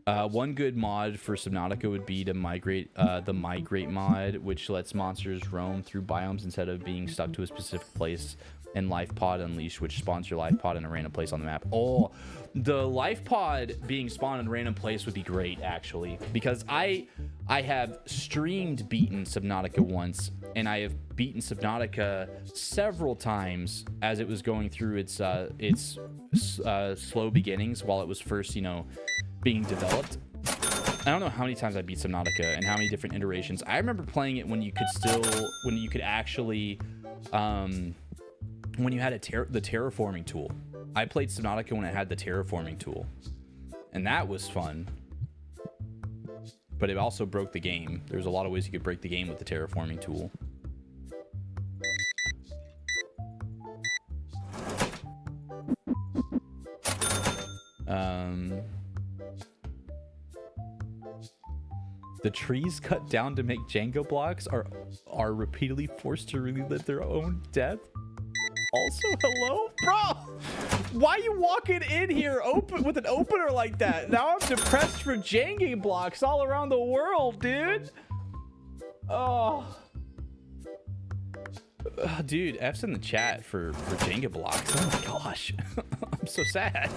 One good mod for Subnautica would be to migrate the migrate mod, which lets monsters roam through biomes instead of being stuck to a specific place, and life pod unleash, which spawns your life pod in a random place on the map. Oh, the life pod being spawned in a random place would be great, actually, because I have streamed beaten Subnautica once, and I have beaten Subnautica several times as it was going through its slow beginnings while it was first, you know, being developed. I don't know how many times I beat Subnautica and how many different iterations. I remember playing it when you could actually when you had the terraforming tool. I played Subnautica when it had the terraforming tool, and that was fun, but it also broke the game. There's a lot of ways you could break the game with the terraforming tool. The trees cut down to make Jenga blocks are repeatedly forced to relive their own death. Also, hello, bro. Why are you walking in here open with an opener like that? Now I'm depressed for Jenga blocks all around the world, dude. Oh, dude, F's in the chat for Jenga blocks. Oh my gosh, I'm so sad.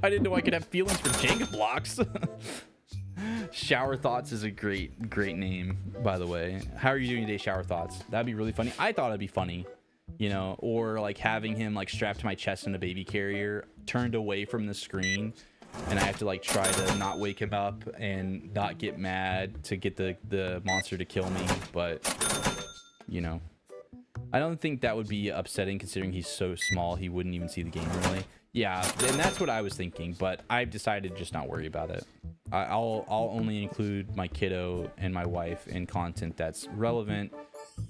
I didn't know I could have feelings for Jenga blocks. Shower Thoughts is a great name, by the way. How are you doing today, Shower Thoughts? That'd be really funny. I thought it'd be funny, you know, or like having him like strapped to my chest in a baby carrier, turned away from the screen, and I have to like try to not wake him up and not get mad to get the monster to kill me. But, you know, I don't think that would be upsetting considering he's so small he wouldn't even see the game really. Yeah, and that's what I was thinking, but I've decided to just not worry about it. I'll only include my kiddo and my wife in content that's relevant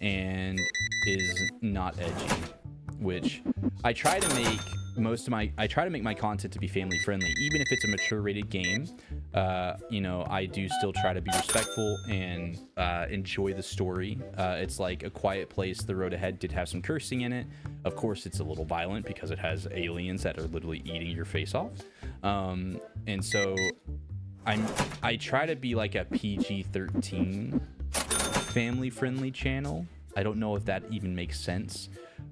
and is not edgy, which I try to make my content to be family friendly, even if it's a mature rated game. You know, I do still try to be respectful and enjoy the story. It's like A Quiet Place, The Road Ahead did have some cursing in it. Of course, it's a little violent because it has aliens that are literally eating your face off. And so I try to be like a PG-13 family friendly channel. I don't know if that even makes sense,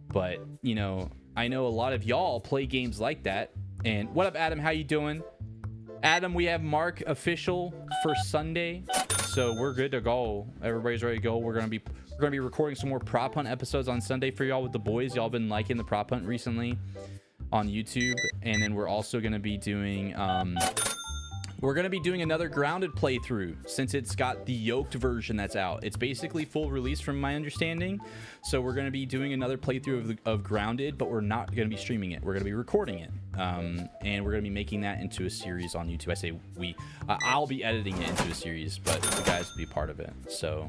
but you know, I know a lot of y'all play games like that. And what up, Adam? How you doing? Adam, we have Mark official for Sunday, so we're good to go. Everybody's ready to go. We're gonna be recording some more prop hunt episodes on Sunday for y'all with the boys. Y'all been liking the prop hunt recently on YouTube, and then we're also gonna be doing another grounded playthrough since it's got the yoked version that's out. It's basically full release from my understanding. So we're going to be doing another playthrough of grounded, but we're not going to be streaming it. We're going to be recording it. And we're going to be making that into a series on YouTube. I say I'll be editing it into a series, but the guys will be part of it. So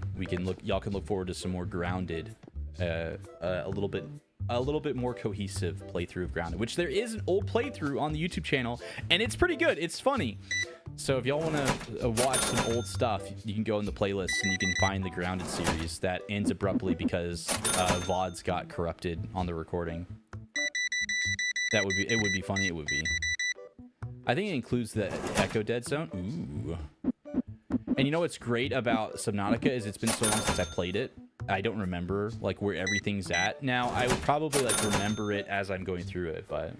y'all can look forward to some more grounded, a little bit more cohesive playthrough of grounded, which there is an old playthrough on the YouTube channel, and it's pretty good. It's funny. So if y'all want to watch some old stuff, you can go in the playlist and you can find the grounded series that ends abruptly because VODs got corrupted on the recording. It would be funny. It would be. I think it includes the Echo Dead Zone. Ooh. And you know what's great about Subnautica is it's been so long since I played it. I don't remember like where everything's at now. I would probably like remember it as I'm going through it, but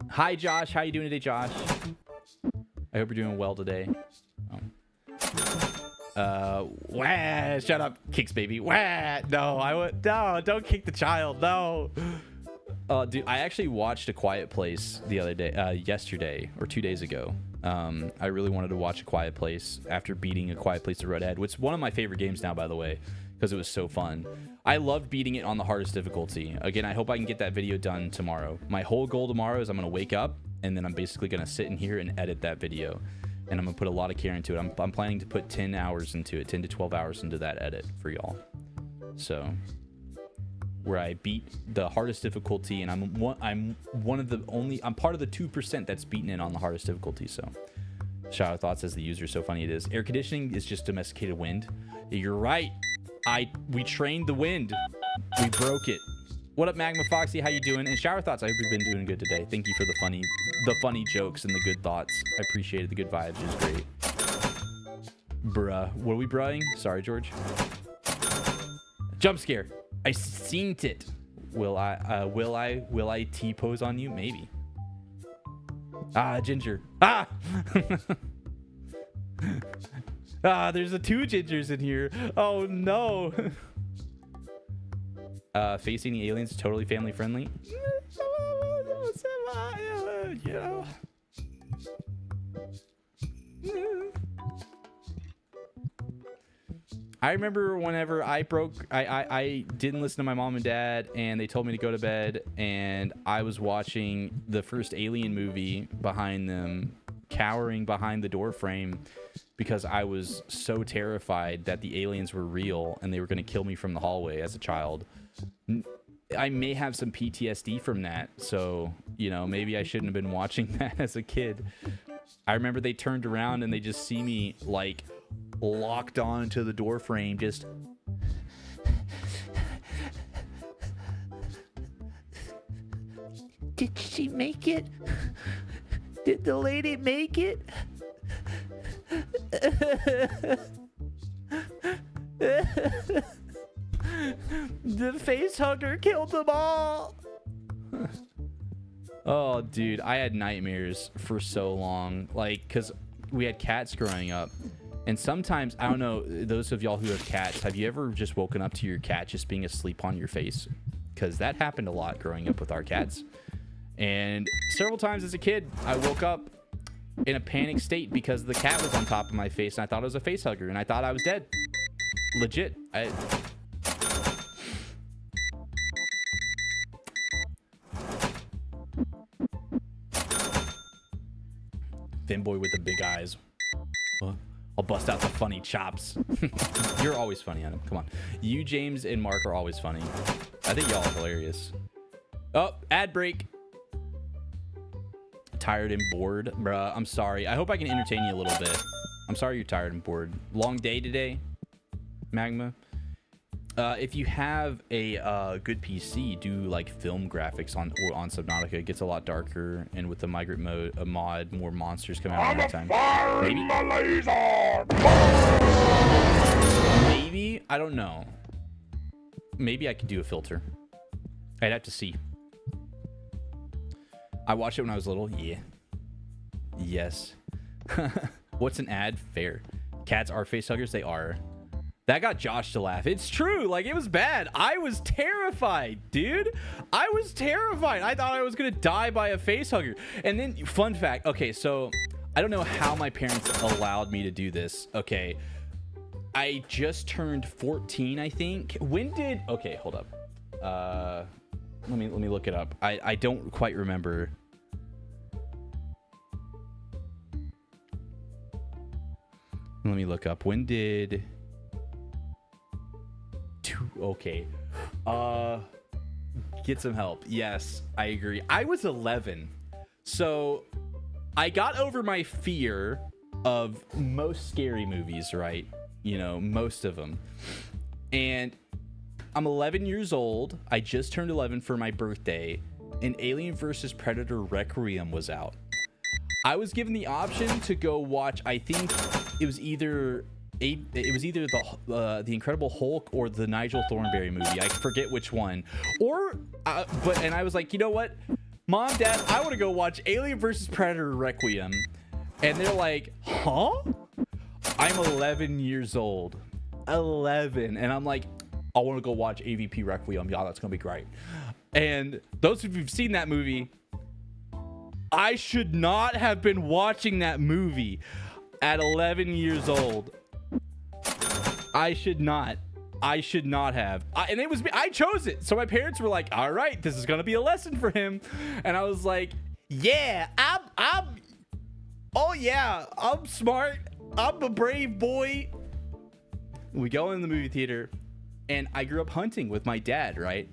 hi Josh, how you doing today, Josh? I hope you're doing well today. Wah, shut up, Kicks baby. Wah, no, don't kick the child, no. Dude, I actually watched A Quiet Place the other day, yesterday or 2 days ago. I really wanted to watch A Quiet Place after beating A Quiet Place: The Road Ahead, which is one of my favorite games now, by the way, because it was so fun. I loved beating it on the hardest difficulty. Again, I hope I can get that video done tomorrow. My whole goal tomorrow is I'm going to wake up, and then I'm basically going to sit in here and edit that video. And I'm going to put a lot of care into it. I'm planning to put 10 hours into it, 10 to 12 hours into that edit for y'all. So, where I beat the hardest difficulty, and I'm part of the 2% that's beaten it on the hardest difficulty. So, shout out Thought says the user is so funny it is. Air conditioning is just domesticated wind. You're right. We trained the wind. We broke it. What up, Magma Foxy? How you doing? And Shower Thoughts, I hope you've been doing good today. Thank you for the funny jokes and the good thoughts. I appreciated the good vibes. It was great. Bruh. What are we bruhing? Sorry, George. Jump scare. I seen it. Will I T-pose on you? Maybe. Ah, Ginger. Ah! There's two Gingers in here. Oh, no. Facing the aliens is totally family friendly. Yeah. I remember whenever I didn't listen to my mom and dad, and they told me to go to bed, and I was watching the first Alien movie behind them, cowering behind the door frame because I was so terrified that the aliens were real and they were going to kill me from the hallway as a child. I may have some PTSD from that, so, you know, maybe I shouldn't have been watching that as a kid. I remember they turned around and they just see me, like, locked onto the door frame, just... Did she make it? Did the lady make it? The face hugger killed them all. Oh, dude, I had nightmares for so long, like, because we had cats growing up, and sometimes, I don't know, those of y'all who have cats, have you ever just woken up to your cat just being asleep on your face? Because that happened a lot growing up with our cats. And several times as a kid, I woke up in a panic state because the cat was on top of my face, and I thought it was a face hugger, and I thought I was dead. Legit. Finboy with the big eyes. I'll bust out the funny chops. You're always funny, Adam. Come on. You, James, and Mark are always funny. I think y'all are hilarious. Oh, ad break. Tired and bored. Bruh, I'm sorry. I hope I can entertain you a little bit. I'm sorry you're tired and bored. Long day today, Magma. If you have a good PC, do like film graphics on Subnautica. It gets a lot darker, and with the migrant mod, more monsters come out I'm all a the time. firing my laser. Maybe, I don't know. Maybe I could do a filter. I'd have to see. I watched it when I was little. Yeah. Yes. What's an ad? Fair. Cats are face huggers. They are. That got Josh to laugh. It's true. Like, it was bad. I was terrified, dude. I was terrified. I thought I was going to die by a face hugger. And then, fun fact. Okay, so I don't know how my parents allowed me to do this. Okay. I just turned 14, I think. When did... Okay, hold up. Let me look it up. I don't quite remember. Let me look up. When did... Okay. Get some help. Yes, I agree. I was 11. So I got over my fear of most scary movies, right? You know, most of them. And I'm 11 years old. I just turned 11 for my birthday, and Alien vs. Predator Requiem was out. I was given the option to go watch, I think it was either the Incredible Hulk or the Nigel Thornberry movie. I forget which one. And I was like, you know what? Mom, Dad, I want to go watch Alien vs. Predator Requiem. And they're like, huh? I'm 11 years old. 11. And I'm like, I want to go watch AVP Requiem. Yeah, that's going to be great. And those of you who've seen that movie, I should not have been watching that movie at 11 years old. I should not have. And it was me. I chose it. So my parents were like, all right, this is going to be a lesson for him. And I was like, yeah, I'm smart. I'm a brave boy. We go in the movie theater, and I grew up hunting with my dad, right?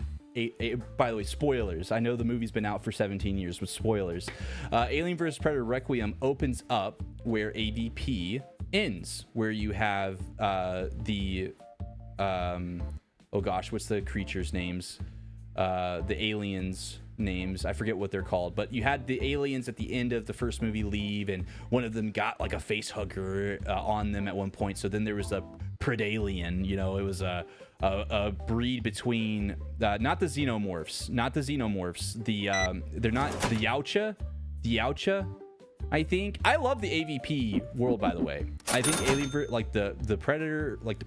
By the way, spoilers. I know the movie's been out for 17 years with spoilers. Alien vs. Predator Requiem opens up where AVP ends, where you have oh gosh, what's the creatures' names? The aliens' names. I forget what they're called, but you had the aliens at the end of the first movie leave, and one of them got like a face hugger on them at one point. So then there was a Predalien, you know, it was a breed between not the xenomorphs, they're not the Yautja, I think. I love the AVP world, by the way. I think the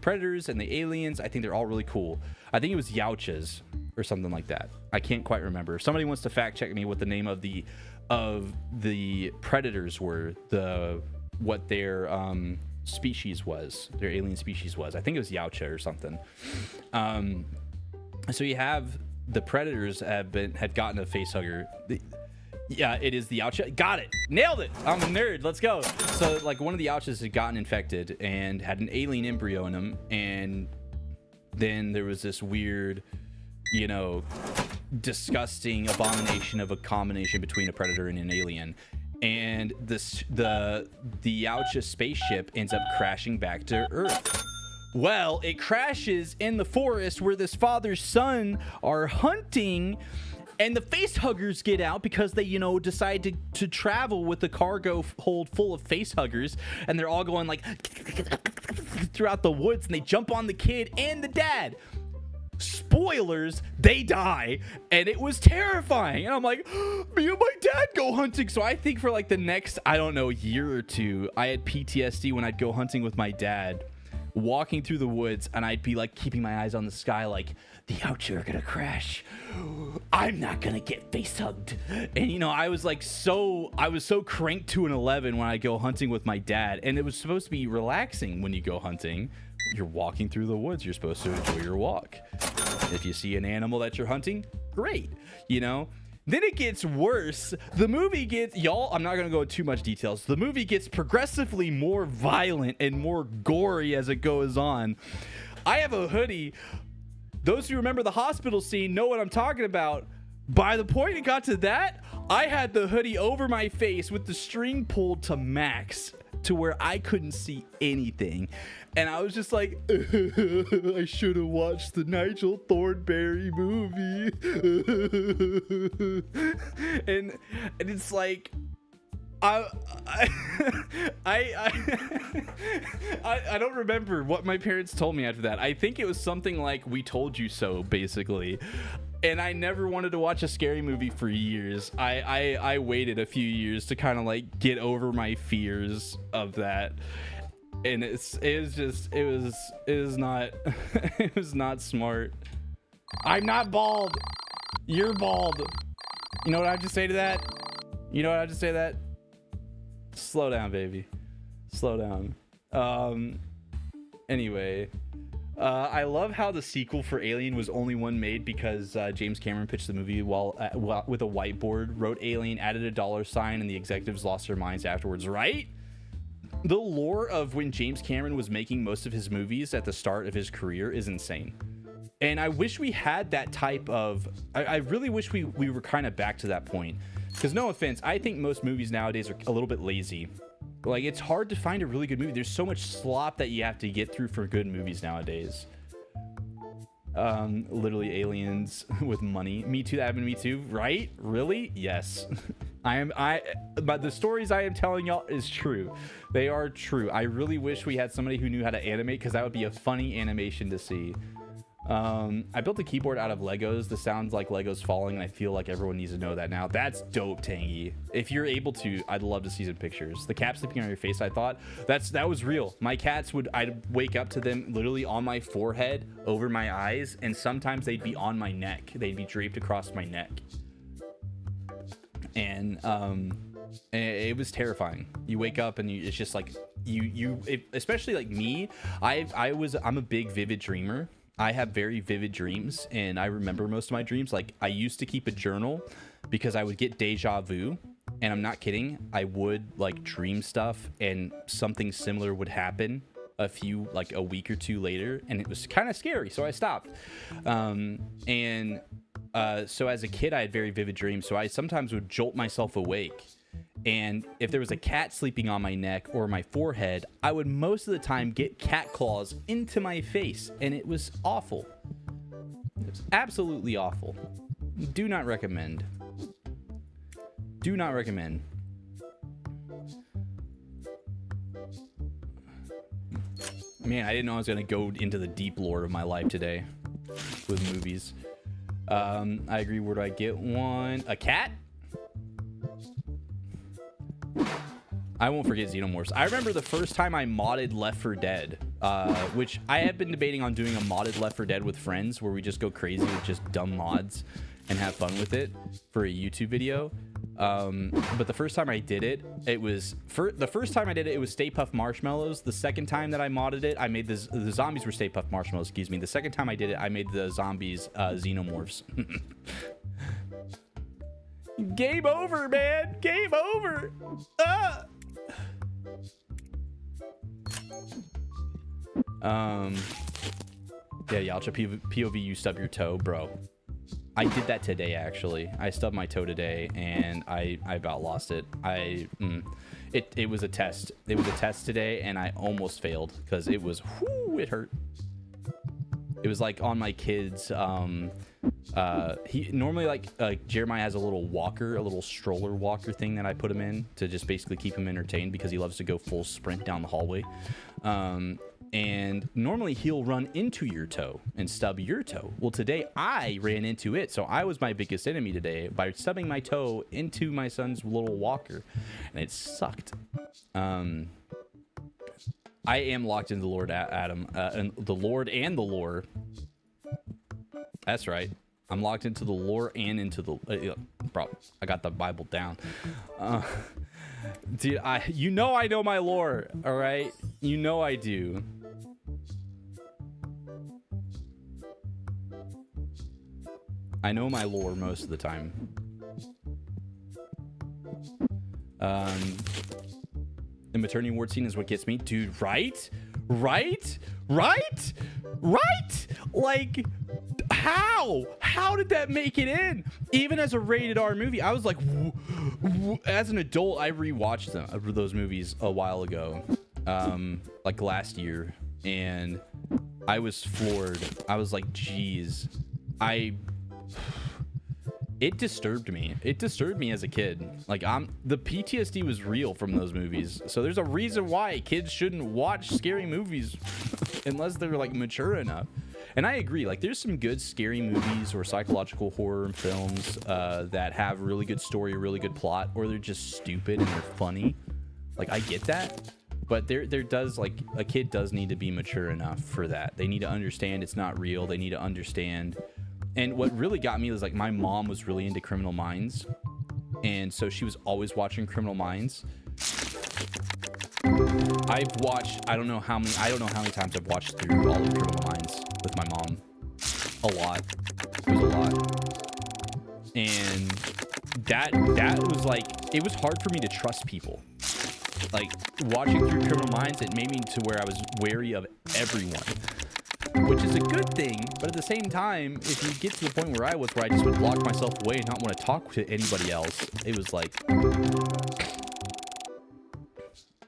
predators and the aliens, I think they're all really cool. I think it was Yautjas or something like that. I can't quite remember. If somebody wants to fact check me what the name of the predators were, what their species was, their alien species was. I think it was Yautja or something. So you have the predators had gotten a face hugger. Yeah, it is the Yautja. Got it. Nailed it. I'm a nerd. Let's go. So like one of the Yautjas had gotten infected and had an alien embryo in him, and then there was this weird, you know, disgusting abomination of a combination between a predator and an alien. And the Yautja spaceship ends up crashing back to Earth. Well, it crashes in the forest where this father son are hunting, and the face huggers get out because they, you know, decide to travel with the cargo hold full of face huggers, and they're all going like throughout the woods, and they jump on the kid and the dad. Spoilers, they die, and it was terrifying. And I'm like, me and my dad go hunting. So I think for like the next, I don't know, year or two, I had PTSD when I'd go hunting with my dad, walking through the woods, and I'd be like keeping my eyes on the sky, like, the Yautja are gonna crash. I'm not gonna get face hugged. And you know, I was so cranked to an 11 when I go hunting with my dad, and it was supposed to be relaxing when you go hunting. You're walking through the woods, you're supposed to enjoy your walk. If you see an animal that you're hunting, great, you know. Then it gets worse. The movie gets, y'all, I'm not going to go into too much details. The movie gets progressively more violent and more gory as it goes on. I have a hoodie. Those who remember the hospital scene know what I'm talking about. By the point it got to that, I had the hoodie over my face with the string pulled to max to where I couldn't see anything. And I was just like, I should have watched the Nigel Thornberry movie. and it's like, I don't remember what my parents told me after that. I think it was something like, "We told you so," basically. And I never wanted to watch a scary movie for years. I waited a few years to kind of like get over my fears of that. And it was not it was not smart. I'm not bald. You're bald. You know what I have to say to that? You know what I have to say to that? Slow down, baby. Slow down. Anyway, I love how the sequel for Alien was only one made because James Cameron pitched the movie while with a whiteboard, wrote Alien, added a $, and the executives lost their minds afterwards, right? The lore of when James Cameron was making most of his movies at the start of his career is insane. And I wish we had that type of... I really wish we were kind of back to that point. Because no offense, I think most movies nowadays are a little bit lazy. Like, it's hard to find a really good movie. There's so much slop that you have to get through for good movies nowadays. Literally aliens with money. Me too, that happened to me too, right? Really? Yes. But the stories I am telling y'all is true. They are true. I really wish we had somebody who knew how to animate, because that would be a funny animation to see. I built a keyboard out of Legos. This sounds like Legos falling, and I feel like everyone needs to know that now. That's dope, Tangy. If you're able to, I'd love to see some pictures. The cat sleeping on your face, I thought that was real. My cats I'd wake up to them literally on my forehead, over my eyes, and sometimes they'd be on my neck. They'd be draped across my neck. And it was terrifying. You wake up and it's just like especially like me. I'm a big vivid dreamer. I have very vivid dreams, and I remember most of my dreams. Like, I used to keep a journal because I would get deja vu, and I'm not kidding. I would like dream stuff, and something similar would happen a week or two later, and it was kind of scary, so I stopped. So as a kid, I had very vivid dreams, so I sometimes would jolt myself awake. And if there was a cat sleeping on my neck or my forehead, I would most of the time get cat claws into my face, and it was awful. It was absolutely awful. Do not recommend. Do not recommend. Man, I didn't know I was going to go into the deep lore of my life today with movies. I agree. Where do I get one? A cat? I won't forget Xenomorphs. I remember the first time I modded Left 4 Dead, which I have been debating on doing a modded Left 4 Dead with friends where we just go crazy with just dumb mods and have fun with it for a YouTube video. But the first time I did it, it was Stay Puft Marshmallows. The second time that I modded it, I made the zombies were Stay Puft Marshmallows, excuse me. The second time I did it, I made the zombies Xenomorphs. Game over, man. Game over. Ah! Yeah, Yalcha, POV, you stub your toe, bro. I did that today, actually. I stubbed my toe today, and I about lost it. It was a test. It was a test today, and I almost failed because it was, it hurt. It was like on my kids. He normally Jeremiah has a little walker, a little stroller walker thing that I put him in to just basically keep him entertained because he loves to go full sprint down the hallway. And normally he'll run into your toe and stub your toe. Well, today I ran into it, so I was my biggest enemy today by stubbing my toe into my son's little walker, and it sucked. I am locked into the Lord, Adam, and the Lord and the lore. That's right. I'm locked into the lore and into the bro. I got the Bible down. Dude, I know my lore. All right, you know I do. I know my lore most of the time. The maternity ward scene is what gets me, dude. Right? Like, how did that make it in? Even as a rated R movie, I was like, as an adult, I rewatched those movies a while ago, like last year, and I was floored. I was like, geez, it disturbed me. It disturbed me as a kid. Like, the PTSD was real from those movies. So there's a reason why kids shouldn't watch scary movies unless they're like mature enough. And I agree. Like, there's some good scary movies or psychological horror films that have really good story, really good plot, or they're just stupid and they're funny. Like, I get that. But there does, like, a kid does need to be mature enough for that. They need to understand it's not real. They need to understand. And what really got me was, like, my mom was really into Criminal Minds. And so she was always watching Criminal Minds. I've watched, I don't know how many times I've watched through all of Criminal Minds with my mom. A lot. It was a lot. And that was like, it was hard for me to trust people. Like, watching through Criminal Minds, it made me to where I was wary of everyone, which is a good thing. But at the same time, if you get to the point where I was, where I just would lock myself away and not want to talk to anybody else, it was like,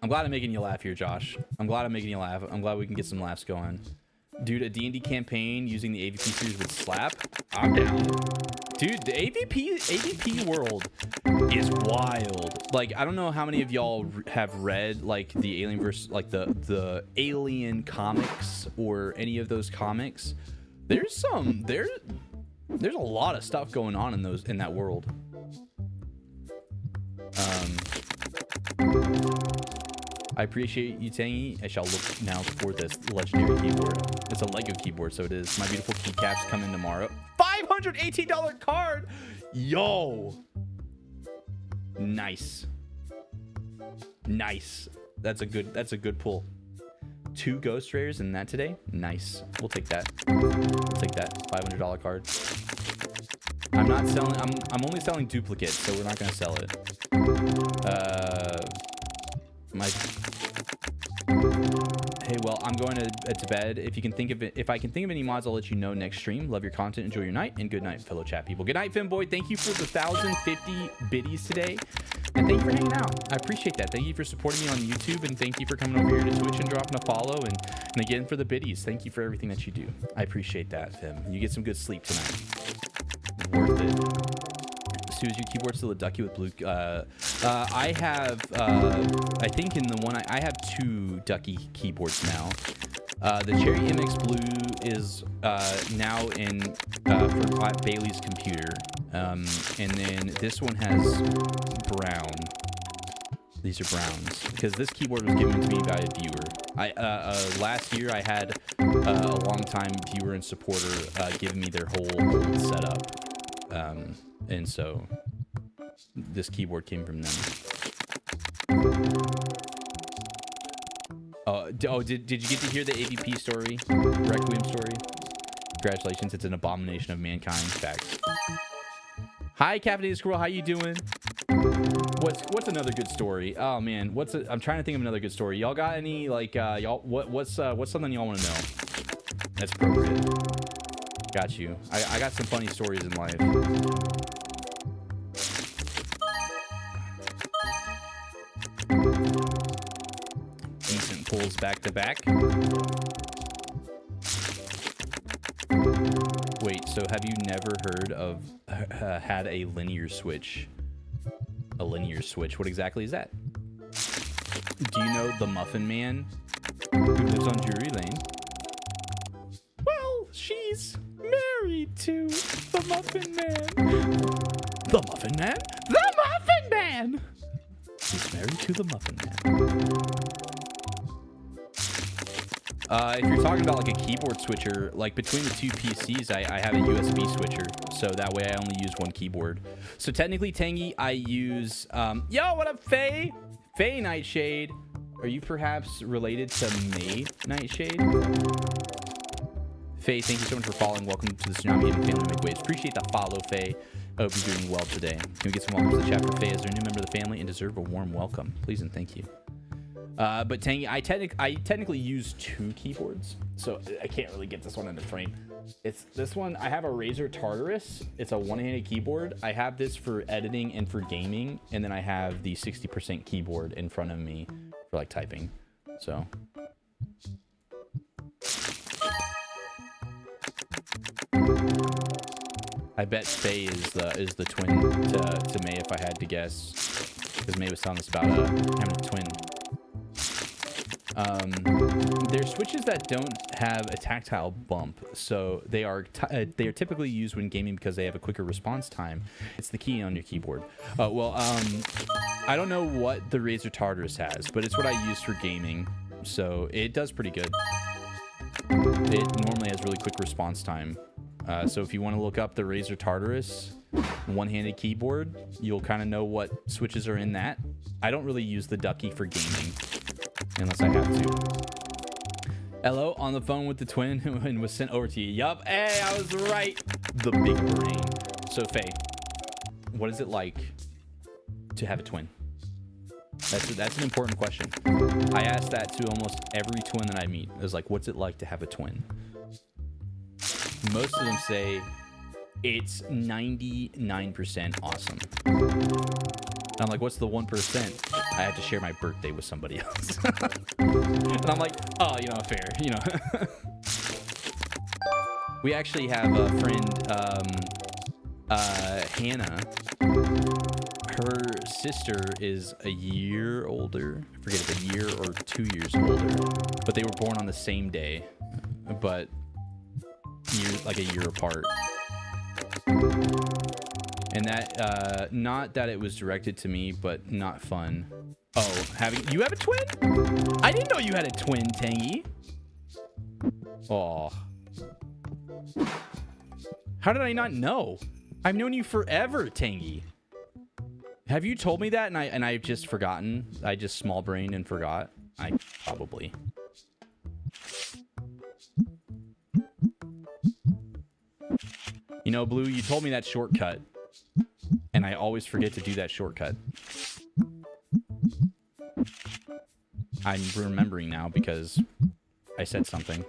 I'm glad I'm making you laugh here, Josh. I'm glad I'm making you laugh. I'm glad we can get some laughs going. Dude, a D&D campaign using the AVP series would slap. I'm down. Dude, the AVP world is wild. Like, I don't know how many of y'all have read, like, the Alienverse, like the Alien comics or any of those comics. There's a lot of stuff going on in that world. I appreciate you, Tangy. I shall look now for this legendary keyboard. It's a Lego keyboard, so it is. My beautiful keycaps come in tomorrow. $518 card. Yo. Nice. That's a good pull. 2 ghost rares in that today. Nice. We'll take that. $500 card. I'm not selling. I'm only selling duplicates, so we're not gonna sell it. Hey, well, I'm going to bed. If I can think of any mods, I'll let you know next stream. Love your content. Enjoy your night, and good night, fellow chat people. Good night, Finboy. Thank you for the 1,050 biddies today, and thank you for hanging out. I appreciate that. Thank you for supporting me on YouTube, and thank you for coming over here to Twitch and dropping a follow, and again for the biddies. Thank you for everything that you do. I appreciate that, Fim. You get some good sleep tonight. Worth it. Stu, is your keyboard still a ducky with blue? I have, I think in the one, I have 2 ducky keyboards now. The Cherry MX Blue is now in for Bailey's computer. And then this one has brown. These are browns because this keyboard was given to me by a viewer. Last year I had a longtime viewer and supporter give me their whole setup. And so this keyboard came from them. Did you get to hear the AVP story? Requiem story? Congratulations, it's an abomination of mankind. Facts. Hi, Caffeinated Squirrel, how you doing? What's another good story? Oh man, I'm trying to think of another good story. Y'all got any, like, what's something y'all want to know that's appropriate? Got you. I got some funny stories in life. Decent pulls back to back. Wait, so have you never heard of had a linear switch? A linear switch. What exactly is that? Do you know the Muffin Man who lives on Drury Lane? Well, she's married to the Muffin Man. The Muffin Man? The Muffin Man! She's married to the Muffin Man. If you're talking about like a keyboard switcher, like between the 2 PCs, I have a USB switcher, so that way I only use 1 keyboard. So technically, Tangy, I use, yo, what up, Faye? Faye Nightshade. Are you perhaps related to May Nightshade? Faye, thank you so much for following. Welcome to the Tsunami and Family Make Waves. Appreciate that follow, Faye. I hope you're doing well today. Can we get some welcome to the chat for Faye as a new member of the family and deserve a warm welcome? Please and thank you. But Tangy, I technically use 2 keyboards, so I can't really get this one in the frame. It's this one. I have a Razer Tartarus. It's a one-handed keyboard. I have this for editing and for gaming, and then I have the 60% keyboard in front of me for like typing. So. I bet Faye is the twin to May if I had to guess, because May was telling us about having a twin. They're switches that don't have a tactile bump, so they are typically used when gaming because they have a quicker response time. It's the key on your keyboard. I don't know what the Razer Tartarus has, but it's what I use for gaming, so it does pretty good. It normally has really quick response time. So if you want to look up the Razer Tartarus one-handed keyboard, you'll kind of know what switches are in that. I don't really use the Ducky for gaming unless I have to. Hello, on the phone with the twin and was sent over to you. Yup, hey, I was right. The big brain. So Faye, what is it like to have a twin? That's an important question. I ask that to almost every twin that I meet. It's like, what's it like to have a twin? Most of them say it's 99% awesome. And I'm like, what's the 1%? I have to share my birthday with somebody else. And I'm like, oh, you know, fair, you know. We actually have a friend, Hannah. Her sister is a year older. I forget if a year or 2 years older. But they were born on the same day. But like a year apart. And that, not that it was directed to me, but not fun. Oh, you have a twin? I didn't know you had a twin, Tangy. Oh. How did I not know? I've known you forever, Tangy. Have you told me that and I've just forgotten? I just small brained and forgot? I probably. You know, Blue, you told me that shortcut, and I always forget to do that shortcut. I'm remembering now because I said something.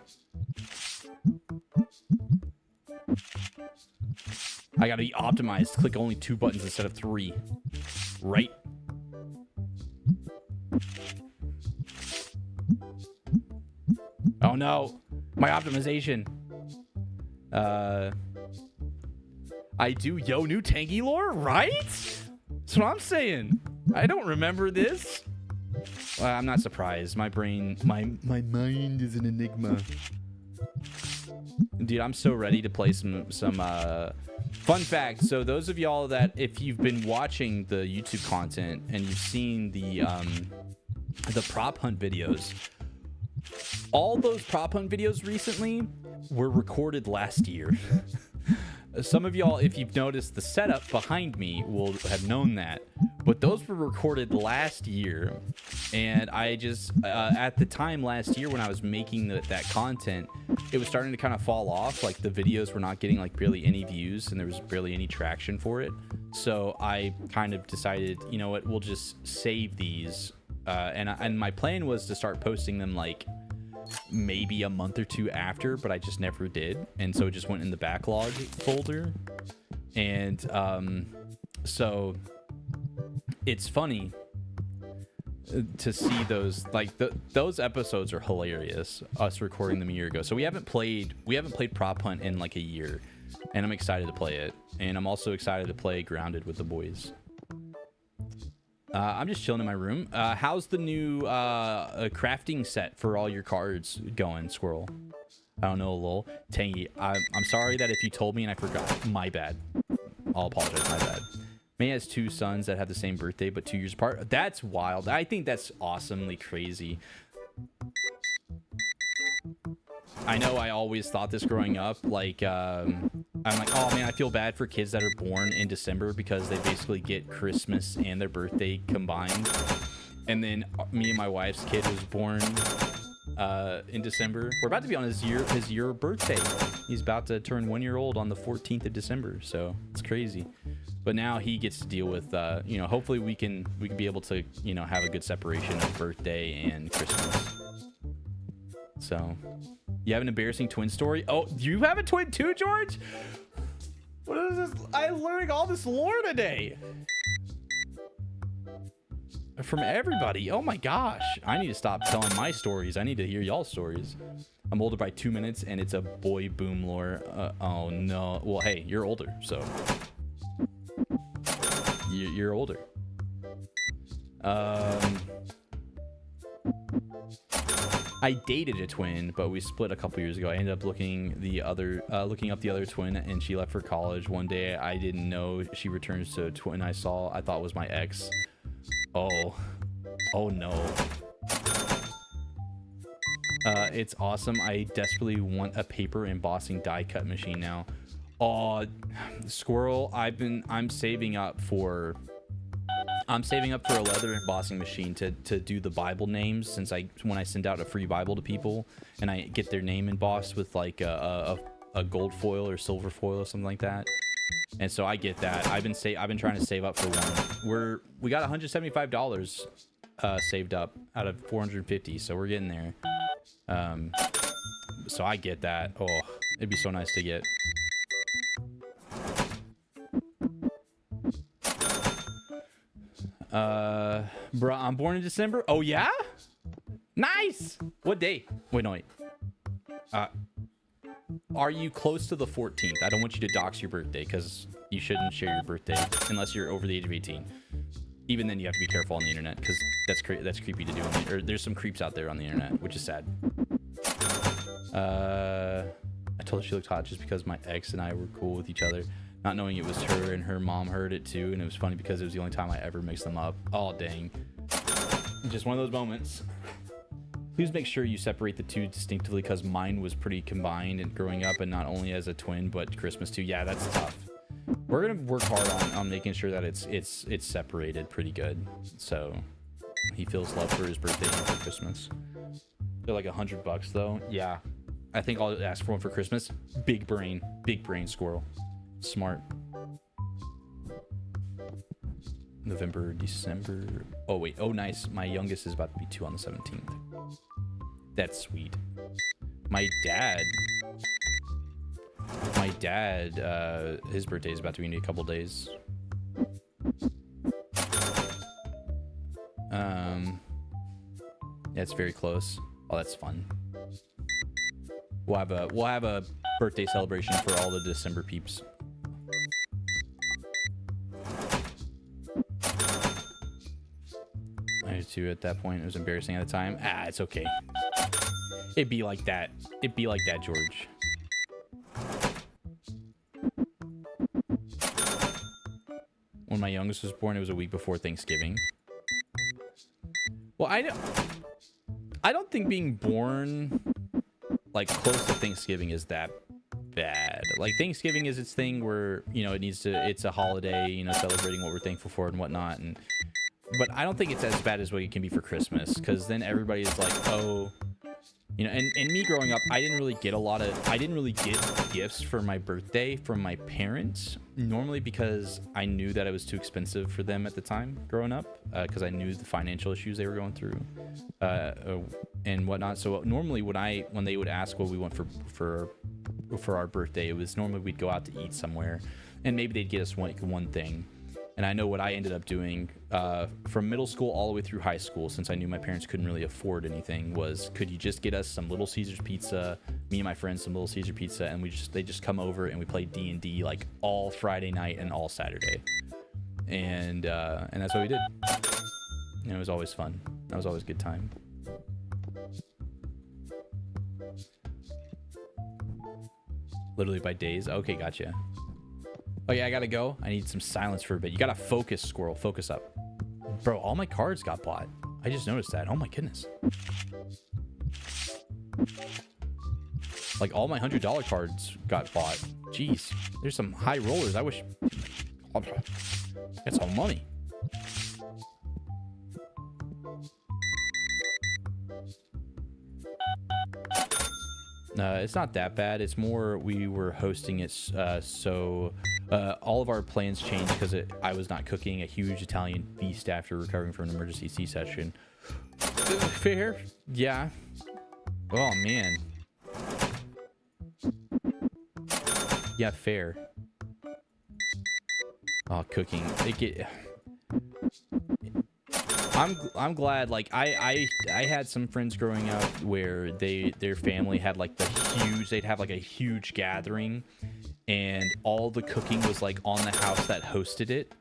I gotta be optimized. Click only 2 buttons instead of 3. Right? Oh no! My optimization! I do new Tangy lore, right? That's what I'm saying. I don't remember this. Well, I'm not surprised. My brain, my mind is an enigma. Dude, I'm so ready to play some fun fact. So those of y'all that, if you've been watching the YouTube content and you've seen the prop hunt videos, all those prop hunt videos recently were recorded last year. Some of y'all, if you've noticed the setup behind me, will have known that. But those were recorded last year. And I just, at the time last year when I was making that content, it was starting to kind of fall off. Like the videos were not getting like barely any views and there was barely any traction for it. So I kind of decided, you know what, we'll just save these. And my plan was to start posting them like maybe a month or 2 after, but I just never did, and so it just went in the backlog folder. And so it's funny to see those, like those episodes are hilarious, us recording them a year ago. So we haven't played prop hunt in like a year, and I'm excited to play it, and I'm also excited to play Grounded with the boys. I'm just chilling in my room. How's the new crafting set for all your cards going, Squirrel? I don't know, lol. Tangy, I'm sorry that if you told me and I forgot. My bad. I'll apologize, my bad. May has 2 sons that have the same birthday but 2 years apart. That's wild. I think that's awesomely crazy. I know I always thought this growing up, like, I'm like, oh man, I feel bad for kids that are born in December because they basically get Christmas and their birthday combined. And then me and my wife's kid was born in December. We're about to be on his year birthday. He's about to turn 1 year old on the 14th of December, so it's crazy. But now he gets to deal with, you know, hopefully we can be able to, you know, have a good separation of birthday and Christmas. So, you have an embarrassing twin story? Oh, you have a twin too, George? What is this? I'm learning all this lore today. From everybody. Oh my gosh. I need to stop telling my stories. I need to hear y'all's stories. I'm older by 2 minutes and it's a boy boom lore. Oh no. Well, hey, you're older, so. You're older. I dated a twin, but we split a couple years ago. I ended up looking up the other twin, and she left for college. One day, I didn't know she returns to a twin I thought was my ex. Oh no. It's awesome. I desperately want a paper embossing die cut machine now. Oh, Squirrel, I'm saving up for a leather embossing machine to do the Bible names, since when I send out a free Bible to people and I get their name embossed with like a gold foil or silver foil or something like that. And so I get that. I've been trying to save up for one. We got $175 saved up out of 450, so we're getting there. So I get that. Oh, it'd be so nice to get. Bruh, I'm born in December. Oh yeah, nice. What day? Wait, no, wait. Are you close to the 14th? I don't want you to dox your birthday, because you shouldn't share your birthday unless you're over the age of 18. Even then, you have to be careful on the internet, because that's creepy to do. Or there's some creeps out there on the internet, which is sad. I told her she looked hot just because my ex and I were cool with each other, not knowing it was her, and her mom heard it too, and it was funny because it was the only time I ever mixed them up. Oh dang. Just one of those moments. Please make sure you separate the two distinctively, because mine was pretty combined and growing up, and not only as a twin but Christmas too. Yeah, that's tough. We're gonna work hard on making sure that it's separated pretty good, so he feels love for his birthday and for Christmas. They're like $100 though. Yeah, I think I'll ask for one for Christmas. Big brain Squirrel. Smart. November, December. Oh wait. Oh nice. My youngest is about to be 2 on the 17th. That's sweet. My dad, his birthday is about to be in a couple days. Yeah, it's very close. Oh, that's fun. We'll have a birthday celebration for all the December peeps. I did too at that point. It was embarrassing at the time. Ah, it's okay. It'd be like that. It'd be like that, George. When my youngest was born, it was a week before Thanksgiving. Well, I don't think being born like close to Thanksgiving is that bad. Like Thanksgiving is its thing where, you know, it's a holiday, you know, celebrating what we're thankful for and whatnot. But I don't think it's as bad as what it can be for Christmas, because then everybody's like, oh, you know, and me growing up, I didn't really get gifts for my birthday from my parents normally, because I knew that it was too expensive for them at the time growing up, because I knew the financial issues they were going through and whatnot. So normally when they would ask what we want for our birthday, it was normally we'd go out to eat somewhere, and maybe they'd get us one thing. And I know what I ended up doing from middle school all the way through high school, since I knew my parents couldn't really afford anything, was, could you just get us some Little Caesars pizza, me and my friends some Little Caesar pizza, and they just come over and we play D&D like all Friday night and all Saturday. And that's what we did. And it was always fun. That was always a good time. Literally by days. Okay, gotcha. Oh yeah, I gotta go. I need some silence for a bit. You gotta focus, Squirrel. Focus up. Bro, all my cards got bought. I just noticed that. Oh my goodness. Like all my $100 cards got bought. Jeez. There's some high rollers. I wish... That's all money. It's not that bad. It's more we were hosting it, so all of our plans changed because I was not cooking a huge Italian feast after recovering from an emergency C-section. Fair, yeah. Oh man, yeah, fair. Oh, cooking. I'm glad. Like I had some friends growing up where their family had like they'd have like a huge gathering, and all the cooking was like on the house that hosted it,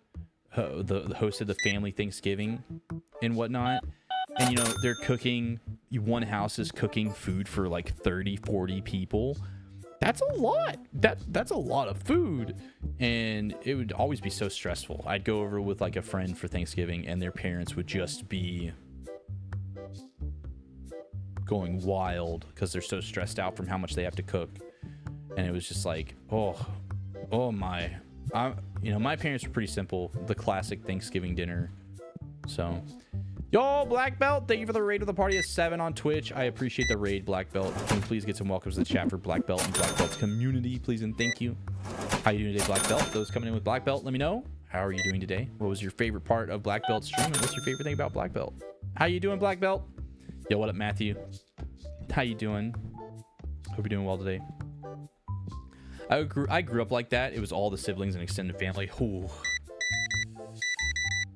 hosted the family Thanksgiving and whatnot. And you know they're cooking. One house is cooking food for like 30, 40 people. That's a lot. That's a lot of food, and it would always be so stressful. I'd go over with like a friend for Thanksgiving, and their parents would just be going wild because they're so stressed out from how much they have to cook. And it was just like, oh my, my parents were pretty simple. The classic Thanksgiving dinner. So. Yo, Black Belt, thank you for the raid of the party at 7 on Twitch. I appreciate the raid, Black Belt. Can you please get some welcomes to the chat for Black Belt and Black Belt's community, please, and thank you. How you doing today, Black Belt? Those coming in with Black Belt, let me know. How are you doing today? What was your favorite part of Black Belt's stream, and what's your favorite thing about Black Belt? How you doing, Black Belt? Yo, what up, Matthew? How you doing? Hope you're doing well today. I grew up like that. It was all the siblings and extended family. Ooh.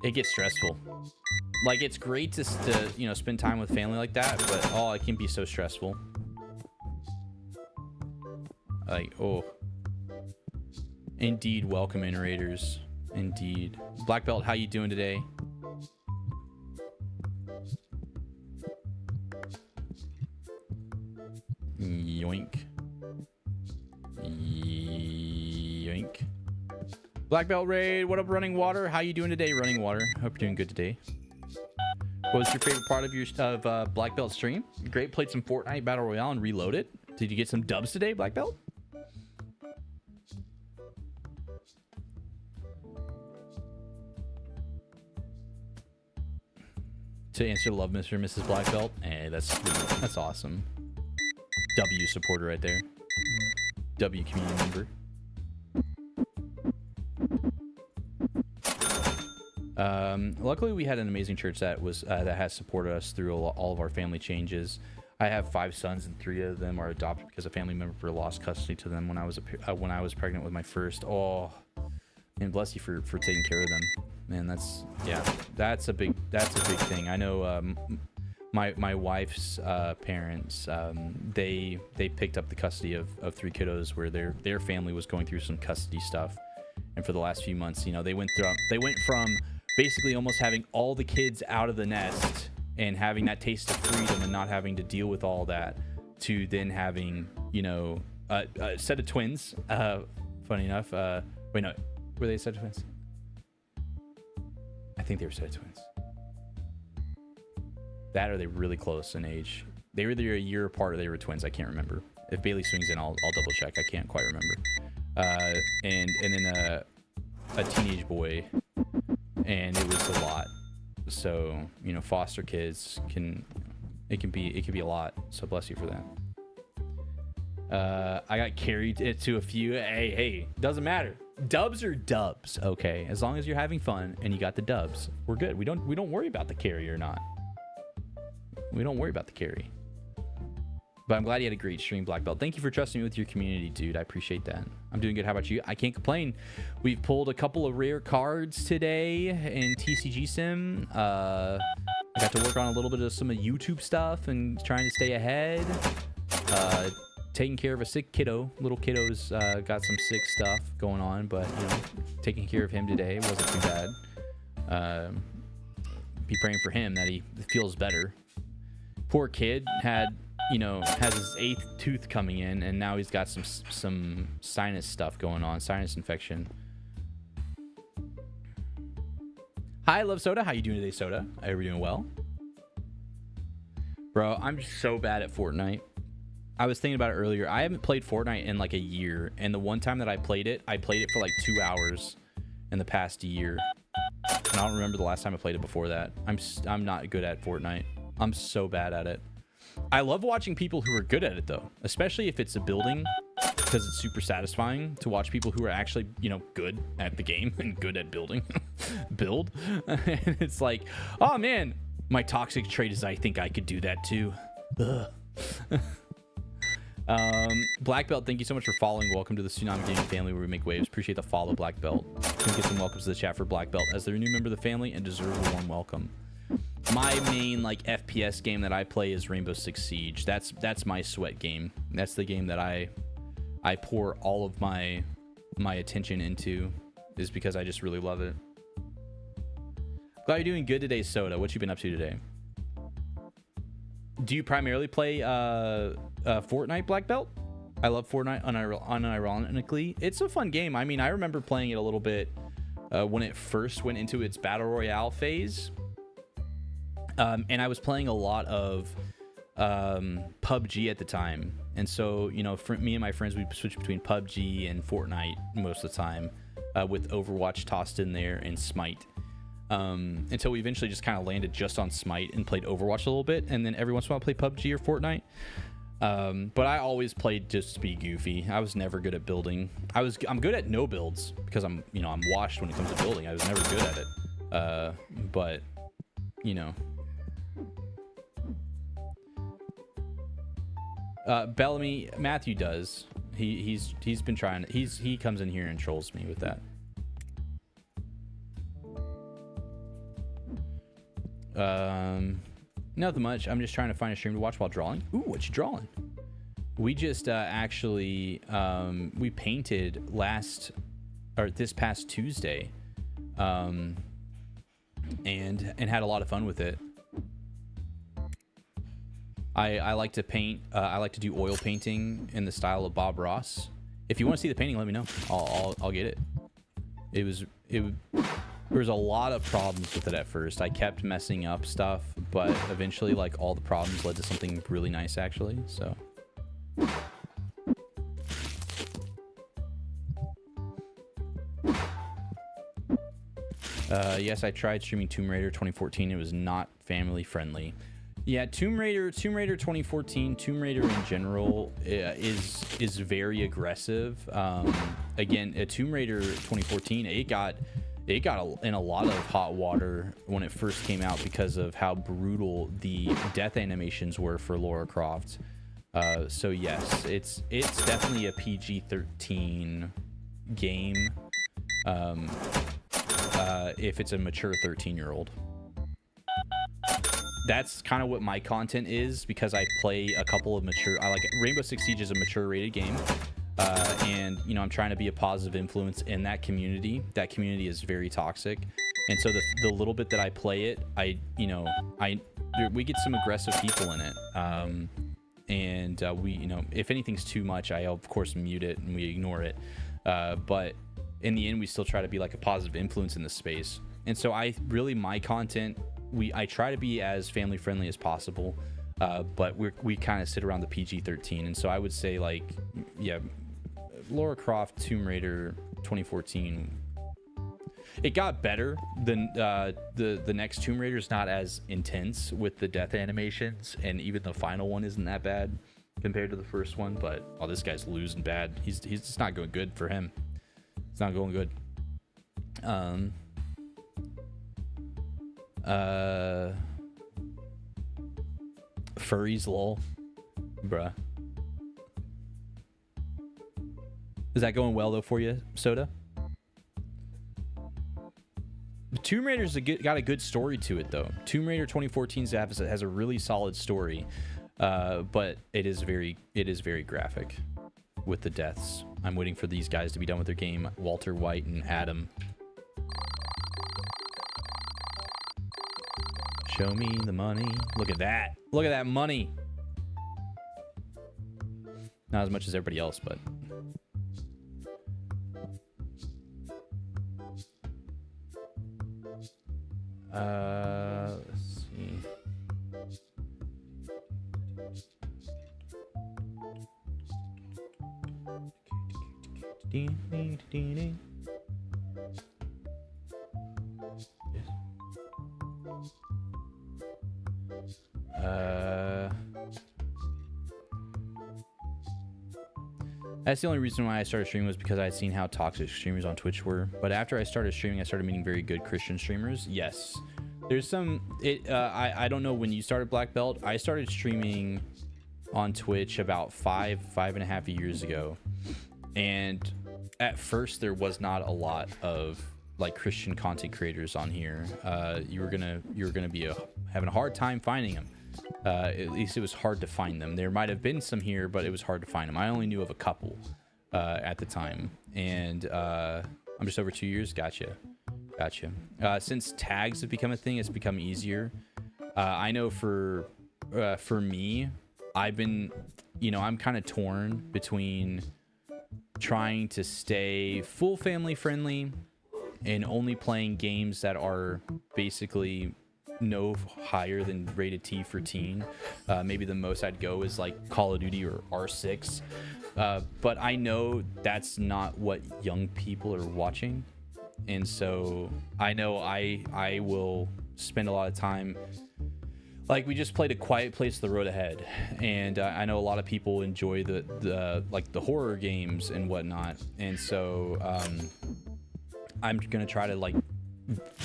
It gets stressful. Like, it's great to spend time with family like that, but oh, it can be so stressful. Like, oh. Indeed, welcome in, Raiders. Indeed. Black Belt, how you doing today? Yoink. Yoink. Black Belt Raid, what up, Running Water? How you doing today, Running Water? Hope you're doing good today. What was your favorite part of your Black Belt stream? Great, played some Fortnite Battle Royale and reloaded. Did you get some dubs today, Black Belt? To answer love, Mr. and Mrs. Black Belt. Hey, that's sweet. That's awesome. W supporter right there. W community member. Luckily we had an amazing church that has supported us through all of our family changes. I have 5 sons, and 3 of them are adopted because a family member lost custody to them when I was pregnant with my first. Oh, and bless you for taking care of them. Man, that's a big thing. I know my wife's parents, they picked up the custody of 3 kiddos where their family was going through some custody stuff. And for the last few months, they went from basically almost having all the kids out of the nest and having that taste of freedom and not having to deal with all that, to then having, a set of twins. Funny enough, wait, no, were they a set of twins? I think they were a set of twins. That, or they were really close in age. They were either a year apart or they were twins. I can't remember. If Bailey swings in, I'll double check. I can't quite remember. And then a teenage boy, and it was a lot. So foster kids can be a lot. So bless you for that. I got carried to a few. Hey, doesn't matter. Dubs are dubs, okay? As long as you're having fun and you got the dubs, we're good. We don't worry about the carry or not. We don't worry about the carry. But I'm glad you had a great stream, Black Belt. Thank you for trusting me with your community, dude. I appreciate that. I'm doing good. How about you? I can't complain. We've pulled a couple of rare cards today in TCG Sim. I got to work on a little bit of some of YouTube stuff and trying to stay ahead. Taking care of a sick kiddo. Little kiddo's got some sick stuff going on, but taking care of him today wasn't too bad. Be praying for him that he feels better. Poor kid has his 8th tooth coming in, and now he's got some sinus stuff going on, sinus infection. Hi, Love Soda. How you doing today, Soda? Are you doing well? Bro, I'm so bad at Fortnite. I was thinking about it earlier. I haven't played Fortnite in like a year, and the one time that I played it for like 2 hours in the past year. And I don't remember the last time I played it before that. I'm not good at Fortnite. I'm so bad at it. I love watching people who are good at it though, especially if it's a building, because it's super satisfying to watch people who are actually, you know, good at the game and good at building build. And it's like, oh man, my toxic trait is I think I could do that too. Ugh. Black Belt, thank you so much for following. Welcome to the Tsunami Gaming family where we make waves. Appreciate the follow, Black Belt. Can get some welcomes to the chat for Black Belt as they're a new member of the family and deserve a warm welcome. My main like FPS game that I play is Rainbow Six Siege. That's my sweat game. That's the game that I pour all of my attention into, is because I just really love it. Glad you're doing good today, Soda. What you been up to today? Do you primarily play Fortnite, Black Belt? I love Fortnite unironically. It's a fun game. I mean, I remember playing it a little bit when it first went into its Battle Royale phase. And I was playing a lot of PUBG at the time. And so, you know, me and my friends, we'd switch between PUBG and Fortnite most of the time, with Overwatch tossed in there and Smite. Until we eventually just kind of landed just on Smite and played Overwatch a little bit. And then every once in a while play PUBG or Fortnite. But I always played just to be goofy. I was never good at building. I'm good at no builds because I'm washed when it comes to building. I was never good at it. But, you know. Bellamy, Matthew does. He's been trying. He comes in here and trolls me with that. Nothing much. I'm just trying to find a stream to watch while drawing. Ooh, what you drawing? We just actually we painted this past Tuesday, and had a lot of fun with it. I like to paint. I like to do oil painting in the style of Bob Ross. If you want to see the painting, let me know. I'll get it. There was a lot of problems with it at first. I kept messing up stuff, but eventually, like, all the problems led to something really nice, actually. So. Yes, I tried streaming Tomb Raider 2014. It was not family friendly. Yeah, Tomb Raider 2014, Tomb Raider in general is very aggressive. Again, Tomb Raider 2014, it got in a lot of hot water when it first came out because of how brutal the death animations were for Lara Croft. So yes, it's definitely a PG-13 game. If it's a mature 13-year-old. That's kind of what my content is, because I play a couple of Rainbow Six Siege is a mature rated game. And, you know, I'm trying to be a positive influence in that community. That community is very toxic. And so the little bit that I play it, we get some aggressive people in it. And we, you know, if anything's too much, I of course mute it and we ignore it. But in the end, we still try to be like a positive influence in the space. And so my content, I try to be as family friendly as possible. But we kind of sit around the PG-13. And so I would say, like, yeah, Lara Croft Tomb Raider 2014, it got better than the next Tomb Raider is not as intense with the death animations, and even the final one isn't that bad compared to the first one. But this guy's losing bad. He's just not going good for him. It's not going good. Furries, lol. Bruh. Is that going well though for you, Soda? Tomb Raider's got a good story to it though. Tomb Raider 2014 has a really solid story, but it is very graphic with the deaths. I'm waiting for these guys to be done with their game. Walter White and Adam. Show me the money. Look at that. Look at that money. Not as much as everybody else, but. Let's see. That's the only reason why I started streaming, was because I had seen how toxic streamers on Twitch were. But after I started streaming, I started meeting very good Christian streamers. Yes, there's some. I don't know when you started Black Belt. I started streaming on Twitch about five and a half years ago, and at first there was not a lot of like Christian content creators on here. You were gonna be having a hard time finding them. At least it was hard to find them. There might have been some here, but it was hard to find them. I only knew of a couple at the time, and I'm just over 2 years. Gotcha. Since tags have become a thing, it's become easier. I know for me, I've been, I'm kind of torn between trying to stay full family friendly and only playing games that are basically no higher than rated T for teen. Maybe the most I'd go is like Call of Duty or R6. But I know that's not what young people are watching. And so I know I will spend a lot of time. Like, we just played A Quiet Place: The Road Ahead, and I know a lot of people enjoy the horror games and whatnot, and so I'm gonna try to like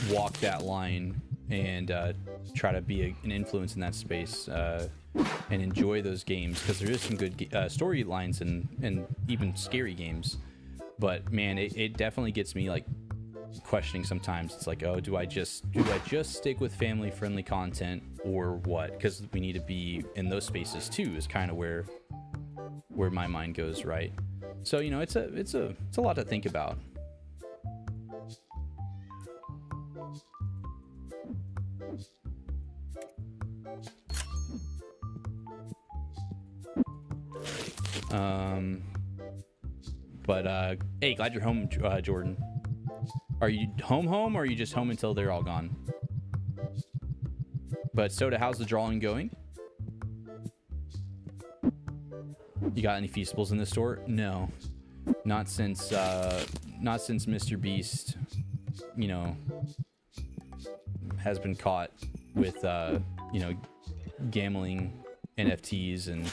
walk that line and try to be an influence in that space and enjoy those games, because there is some good storylines and even scary games. But man, it definitely gets me like questioning sometimes. It's like, oh, do I just stick with family friendly content or what? Because we need to be in those spaces too, is kind of where my mind goes, right? So it's a lot to think about. But hey, glad you're home, Jordan. Are you home, or are you just home until they're all gone? But Soda, how's the drawing going? You got any Feastables in the store? No, not since Mr. Beast, has been caught with gambling NFTs and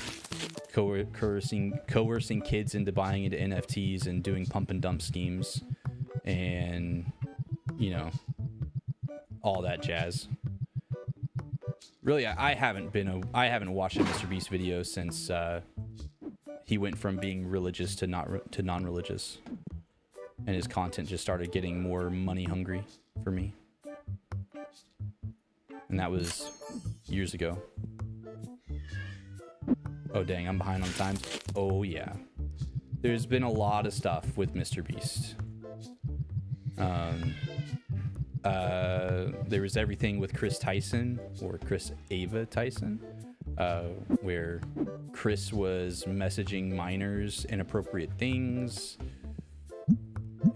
coercing kids into buying into NFTs and doing pump and dump schemes and all that jazz. Really, I haven't watched a Mr. Beast video since he went from being religious to non-religious, and his content just started getting more money hungry for me, and that was years ago. Oh dang, I'm behind on times. Oh yeah, there's been a lot of stuff with Mr. Beast. There was everything with Chris Tyson, or Chris Ava Tyson, where Chris was messaging minors inappropriate things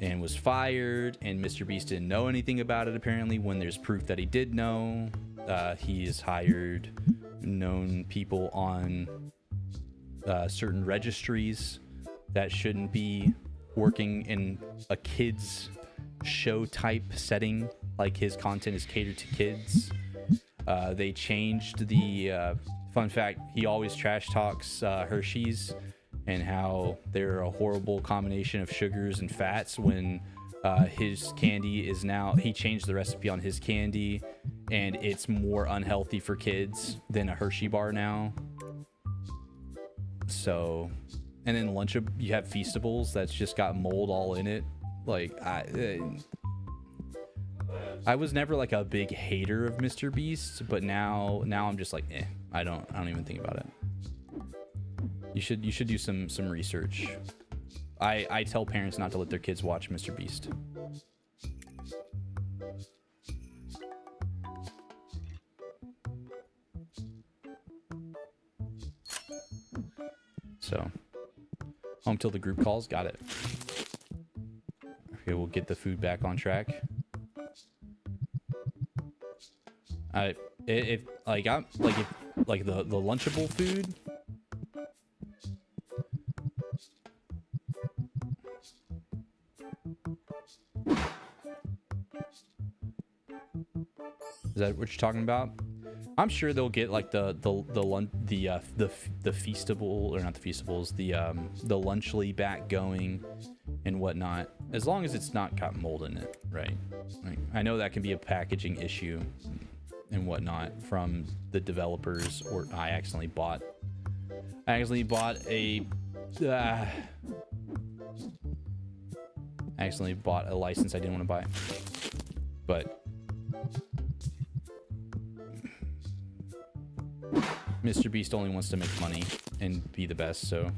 and was fired, and Mr. Beast didn't know anything about it apparently, when there's proof that he did know. He has hired known people on certain registries that shouldn't be working in a kids show type setting. Like, his content is catered to kids. They changed the fun fact, he always trash talks Hershey's and how they're a horrible combination of sugars and fats, when his candy is now, he changed the recipe on his candy and it's more unhealthy for kids than a Hershey bar now. So, and then you have Feastables that's just got mold all in it. Like, I was never like a big hater of Mr. Beast, but now I'm just like, I don't even think about it. You should do some research. I tell parents not to let their kids watch Mr. Beast. So, home till the group calls. Got it. Okay, we'll get the food back on track. If the Lunchable food. Is that what you're talking about? I'm sure they'll get like the feastable, or not the feastables, the lunchly back going and whatnot, as long as it's not got mold in it, right? Like, I know that can be a packaging issue and whatnot from the developers, or I accidentally bought a license I didn't want to buy, but Mr. Beast only wants to make money and be the best, so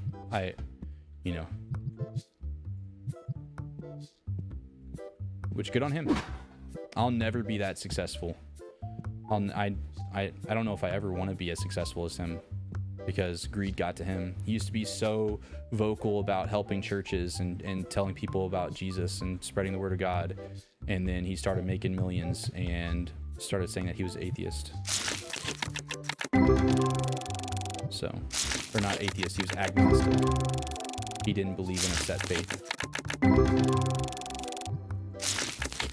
which good on him. I'll never be that successful. I don't know if I ever want to be as successful as him, because greed got to him. He used to be so vocal about helping churches and telling people about Jesus and spreading the word of God, and then he started making millions and started saying that he was atheist. So, or not atheist, he was agnostic. He didn't believe in a set faith.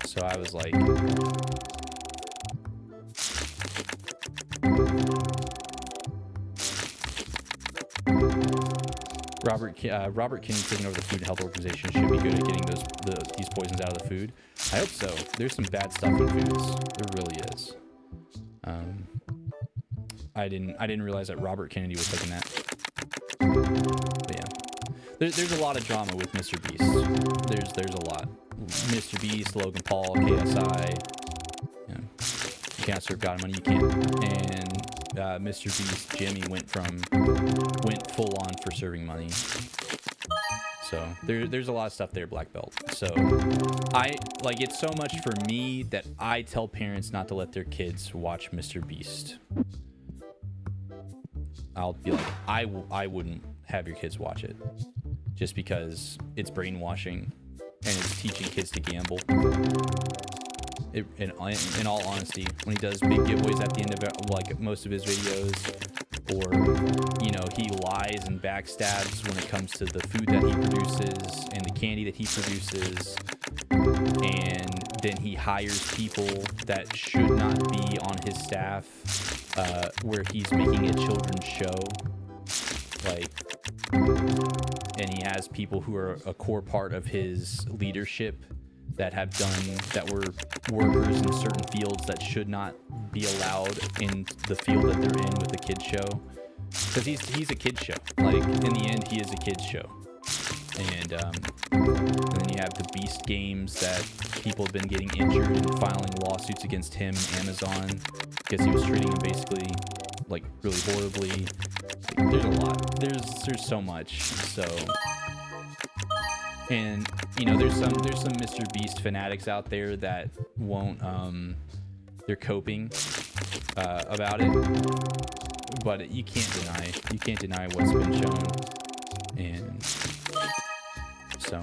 So I was like, Robert Kinney taking over the Food and Health Organization should be good at getting these poisons out of the food. I hope so. There's some bad stuff in foods. There really is. I didn't realize that Robert Kennedy was taking that. But yeah, there's a lot of drama with Mr. Beast. There's a lot. Mr. Beast, Logan Paul, KSI. You can't serve God money. You can't. And Mr. Beast, Jimmy went full on for serving money. So there's a lot of stuff there, black belt. So it's so much for me that I tell parents not to let their kids watch Mr. Beast. I'll be like, I wouldn't have your kids watch it, just because it's brainwashing and it's teaching kids to gamble. In all honesty, when he does big giveaways at the end of it, like most of his videos, or he lies and backstabs when it comes to the food that he produces and the candy that he produces, and then he hires people that should not be on his staff, where he's making a children's show, and he has people who are a core part of his leadership that were workers in certain fields that should not be allowed in the field that they're in with the kids show, because he's a kids show. Like, in the end, he is a kids show. And then you have the Beast games that people have been getting injured and filing lawsuits against him and Amazon because he was treating them basically like really horribly. There's a lot. There's so much. So, and there's some Mr. Beast fanatics out there that won't they're coping about it, but you can't deny what's been shown. And so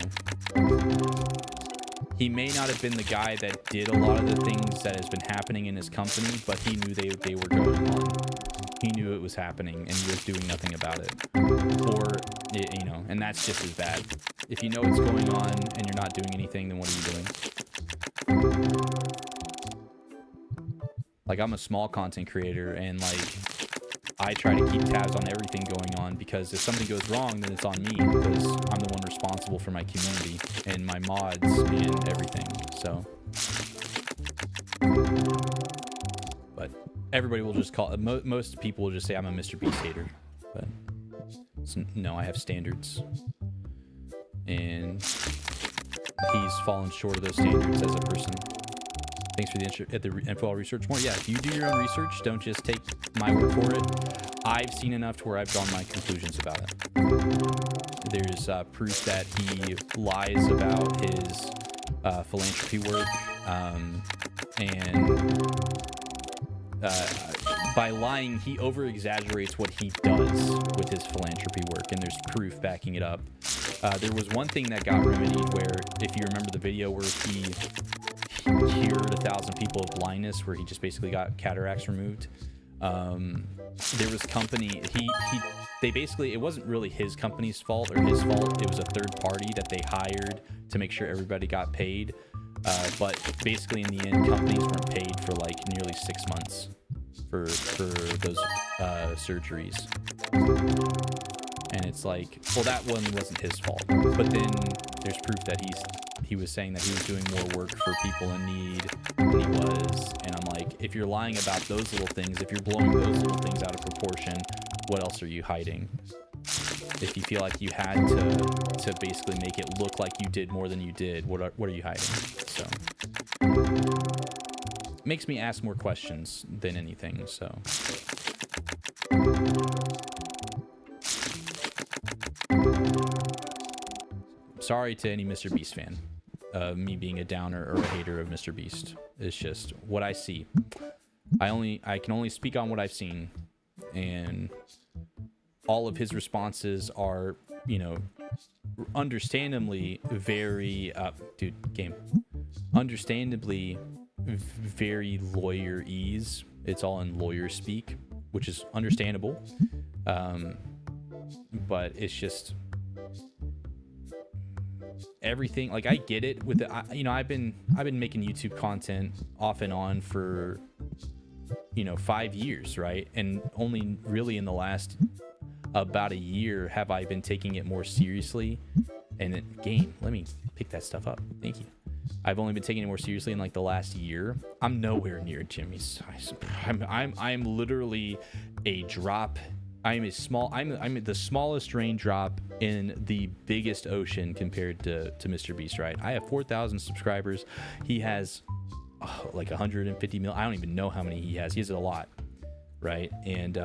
he may not have been the guy that did a lot of the things that has been happening in his company, but he knew they were going on. He knew it was happening, and he was doing nothing about it. Or, and that's just as bad. If you know what's going on and you're not doing anything, then what are you doing? Like, I'm a small content creator, and I try to keep tabs on everything going on, because if something goes wrong, then it's on me, because I'm the one responsible for my community and my mods and everything. So, but everybody will just call, most people will just say I'm a Mr. Beast hater, but no, I have standards, and he's fallen short of those standards as a person. Thanks for the info. I'll research more. Yeah, if you do your own research, don't just take my word for it. I've seen enough to where I've drawn my conclusions about it. There's proof that he lies about his philanthropy work, and by lying, he over-exaggerates what he does with his philanthropy work, and there's proof backing it up. There was one thing that got remedied where, if you remember the video where he cured 1,000 people of blindness, where he just basically got cataracts removed. There was company, they basically, it wasn't really his company's fault or his fault. It was a third party that they hired to make sure everybody got paid. But basically in the end, companies weren't paid for nearly 6 months. for those surgeries. And it's like, well, that one wasn't his fault. But then there's proof that he was saying that he was doing more work for people in need than he was. And I'm like, if you're lying about those little things, if you're blowing those little things out of proportion, what else are you hiding? If you feel like you had to basically make it look like you did more than you did, what are you hiding? So makes me ask more questions than anything. So sorry to any Mr. Beast fan. Me being a downer or a hater of Mr. Beast. It's just what I see. I can only speak on what I've seen, and all of his responses are, you know, understandably very understandably very lawyer-ese. It's all in lawyer speak, which is understandable. But it's just everything, like, I get it with the, you know, I've been making YouTube content off and on for, you know, 5 years, right? And only really in the last about a year have I been taking it more seriously. And let me pick that stuff up. Thank you. I've only been taking it more seriously in like the last year. I'm nowhere near Jimmy's size. I'm literally a drop. I'm the smallest raindrop in the biggest ocean compared to Mr. Beast, right? I have 4,000 subscribers. He has like 150 million. I don't even know how many he has. He has a lot, right? And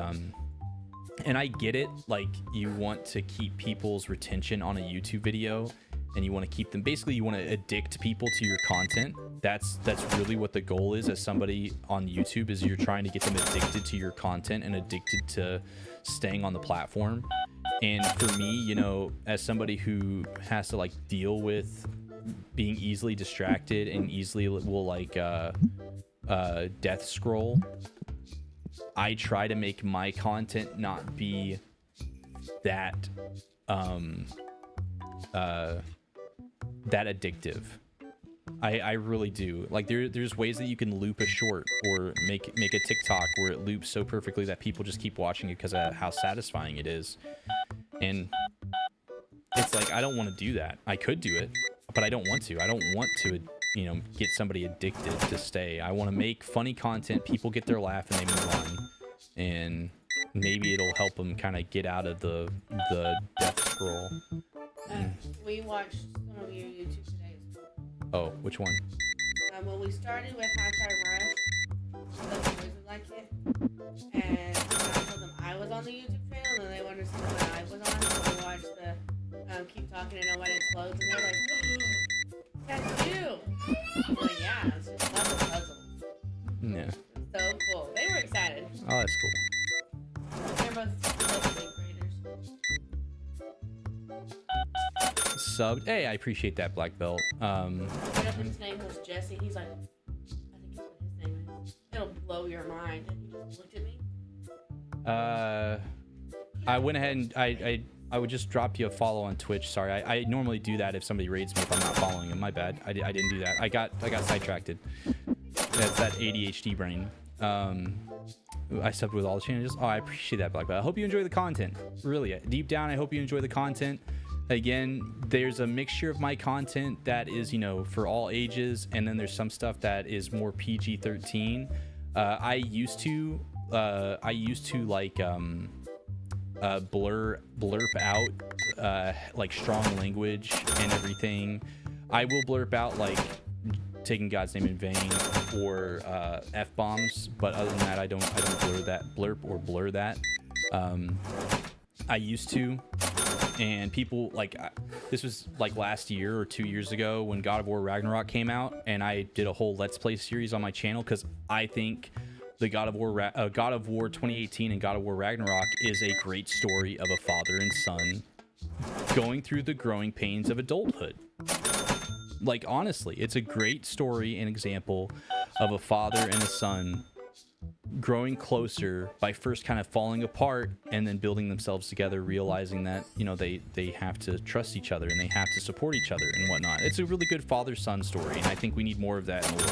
I get it. Like, you want to keep people's retention on a YouTube video, and you want to keep them, basically you want to addict people to your content. That's really what the goal is as somebody on YouTube, is you're trying to get them addicted to your content and addicted to staying on the platform. And for me, you know, as somebody who has to like deal with being easily distracted and easily will like death scroll, I try to make my content not be that that addictive. I really do. Like, there's ways that you can loop a short or make a TikTok where it loops so perfectly that people just keep watching it because of how satisfying it is. And it's like, I don't want to do that. I could do it, but I don't want to. I don't want to, you know, get somebody addicted to stay. I want to make funny content, people get their laugh and they move on. And maybe it'll help them kind of get out of the death scroll. We watched some of your YouTube today. Oh, which one? Well, we started with Hashtag Rush. The boys would like it. And I told them I was on the YouTube channel, and then they wanted to see what I was on. So we watched the Keep Talking and Know When It Explodes, and they're like, that's you! I'm like, yeah, it's just level puzzles. Yeah. So cool. They were excited. Oh, that's cool. They're both big graders. Subbed. Hey, I appreciate that, black belt. His name was Jesse. He's like, I think that's what his name is. It'll blow your mind. And he just looked at me. I went ahead and I would just drop you a follow on Twitch. Sorry, I normally do that if somebody raids me if I'm not following them. My bad. I didn't do that. I got sidetracked. That's that ADHD brain. I subbed with all the changes. Oh, I appreciate that, black belt. I hope you enjoy the content. Really, deep down, I hope you enjoy the content. Again, there's a mixture of my content that is, you know, for all ages, and then there's some stuff that is more PG-13. I used to like blurp out like strong language and everything. I will blurp out like taking God's name in vain or F-bombs, but other than that, I don't blur that. I used to. And people, like, this was like last year or 2 years ago when God of War Ragnarok came out, and I did a whole Let's Play series on my channel because I think the God of War 2018 and God of War Ragnarok is a great story of a father and son going through the growing pains of adulthood. Like, honestly, it's a great story and example of a father and a son growing closer by first kind of falling apart and then building themselves together, realizing that, you know, they have to trust each other and they have to support each other and whatnot. It's a really good father-son story, and I think we need more of that in the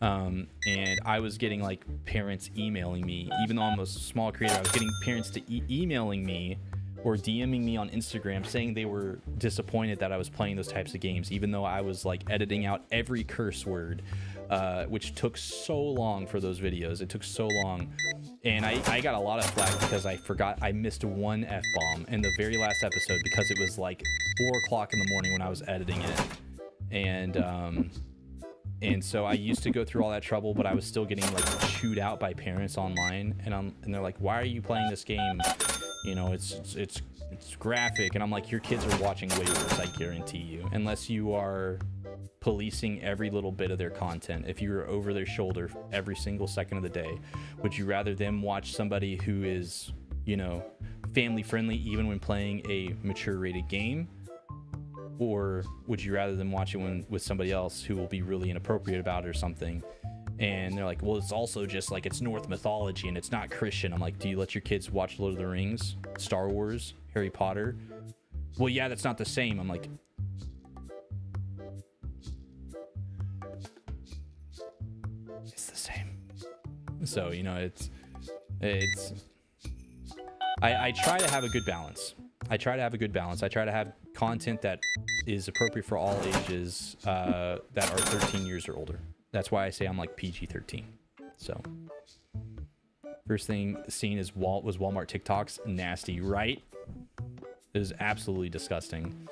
And I was getting like parents emailing me, even though I'm a small creator. I was getting parents to emailing me or DMing me on Instagram saying they were disappointed that I was playing those types of games, even though I was like editing out every curse word, which took so long for those videos. It took so long. And I got a lot of flack because I missed one F-bomb in the very last episode because it was like 4 o'clock in the morning when I was editing it. And so I used to go through all that trouble, but I was still getting like chewed out by parents online, and they're like, "Why are you playing this game? You know, it's graphic." And I'm like, "Your kids are watching way worse, I guarantee you. Unless you are policing every little bit of their content. If you're over their shoulder every single second of the day, would you rather them watch somebody who is, you know, family friendly even when playing a mature rated game? Or would you rather them watch it with somebody else who will be really inappropriate about it or something?" And they're like, "Well, it's also just like it's Norse mythology and it's not Christian." I'm like, "Do you let your kids watch Lord of the Rings, Star Wars, Harry Potter?" "Well, yeah, that's not the same." I'm like, it's the same. So, you know, I try to have a good balance. I try to have content that is appropriate for all ages that are 13 years or older. That's why I say I'm like PG-13. So, first thing seen was Walmart TikToks. Nasty, right? It is absolutely disgusting.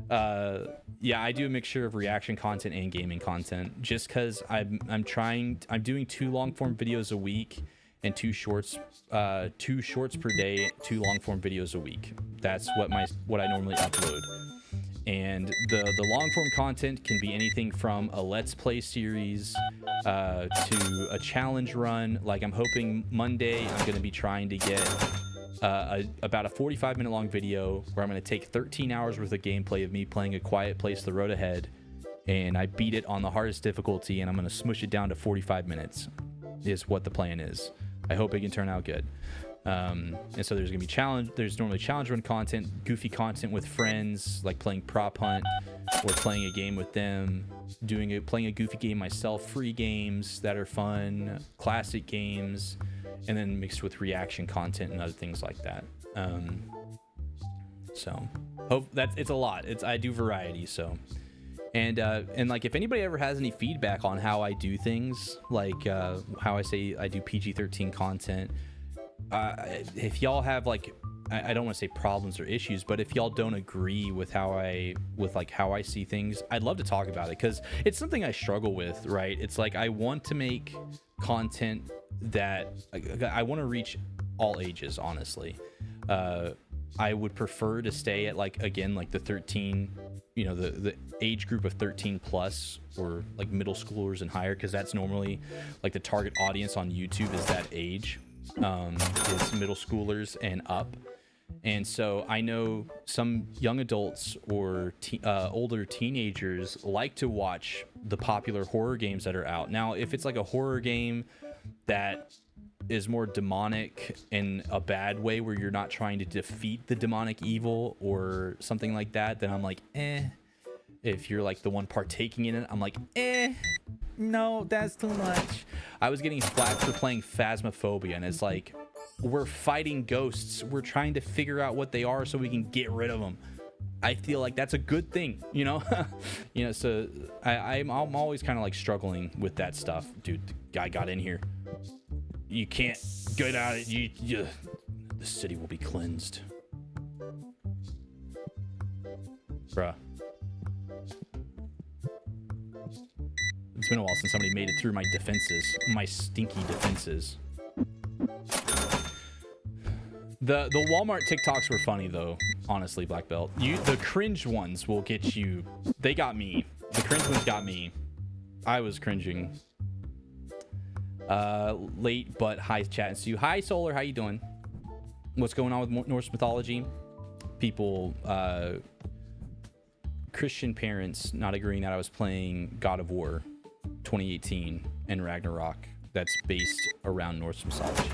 Yeah, I do a mixture of reaction content and gaming content just because I'm doing 2 long form videos a week and 2 shorts per day, 2 long form videos a week. That's what I normally upload. And the long form content can be anything from a let's play series to a challenge run. Like, I'm hoping Monday I'm going to be trying to get about a 45-minute long video where I'm going to take 13 hours worth of gameplay of me playing A Quiet Place: The Road Ahead, and I beat it on the hardest difficulty, and I'm going to smush it down to 45 minutes is what the plan is. I hope it can turn out good. And so there's gonna be there's normally challenge run content, goofy content with friends, like playing prop hunt or playing a game with them, playing a goofy game myself, free games that are fun, classic games, and then mixed with reaction content and other things like that. So hope it's a lot. I do variety. So and like, if anybody ever has any feedback on how I do things, like how I say I do PG-13 content, if y'all have like, I don't want to say problems or issues, but if y'all don't agree with how I see things, I'd love to talk about it, because it's something I struggle with, right? It's like, I want to make content that I want to reach all ages, honestly. I would prefer to stay at, like, again, like the 13, you know, the age group of 13 plus, or like middle schoolers and higher, because that's normally like the target audience on YouTube is that age, is middle schoolers and up. And so I know some young adults or older teenagers like to watch the popular horror games that are out. Now, if it's like a horror game that is more demonic in a bad way, where you're not trying to defeat the demonic evil or something like that, then I'm like, eh. If you're like the one partaking in it, I'm like, eh, no, that's too much. I was getting flack for playing Phasmophobia, and it's like, we're fighting ghosts. We're trying to figure out what they are so we can get rid of them. I feel like that's a good thing, you know? You know, so I'm always kind of like struggling with that stuff. Dude, the guy got in here. You can't get out of it. The city will be cleansed. Bruh. It's been a while since somebody made it through my defenses. My stinky defenses. The Walmart TikToks were funny, though. Honestly, Black Belt. The cringe ones will get you. They got me. The cringe ones got me. I was cringing. Late but hi, chat and Sue. Hi, Solar. How you doing? What's going on with Norse mythology? People, Christian parents not agreeing that I was playing God of War 2018 and Ragnarok that's based around Norse mythology.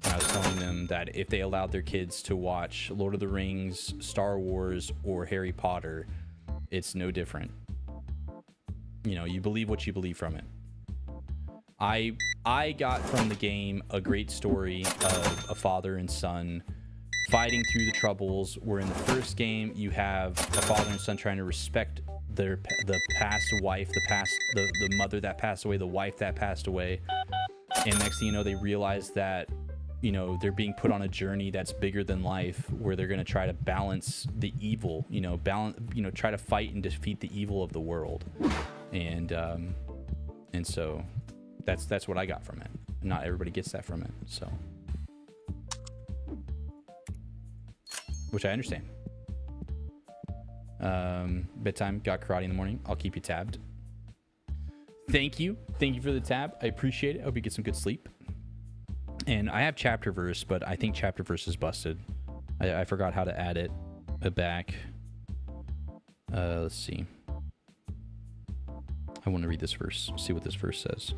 I was telling them that if they allowed their kids to watch Lord of the Rings, Star Wars, or Harry Potter, it's no different. You know, you believe what you believe from it. I got from the game a great story of a father and son fighting through the troubles, where in the first game you have a father and son trying to respect the past wife, the mother that passed away, the wife that passed away, and next thing you know, they realize that, you know, they're being put on a journey that's bigger than life, where they're going to try to balance the evil, try to fight and defeat the evil of the world. And so that's what I got from it. Not everybody gets that from it, so, which I understand. Bedtime, got karate in the morning. I'll keep you tabbed. Thank you for the tab. I appreciate it. I hope you get some good sleep. And I have chapter verse, but I think chapter verse is busted. I forgot how to add it back. Let's see. I want to read this verse, see what this verse says.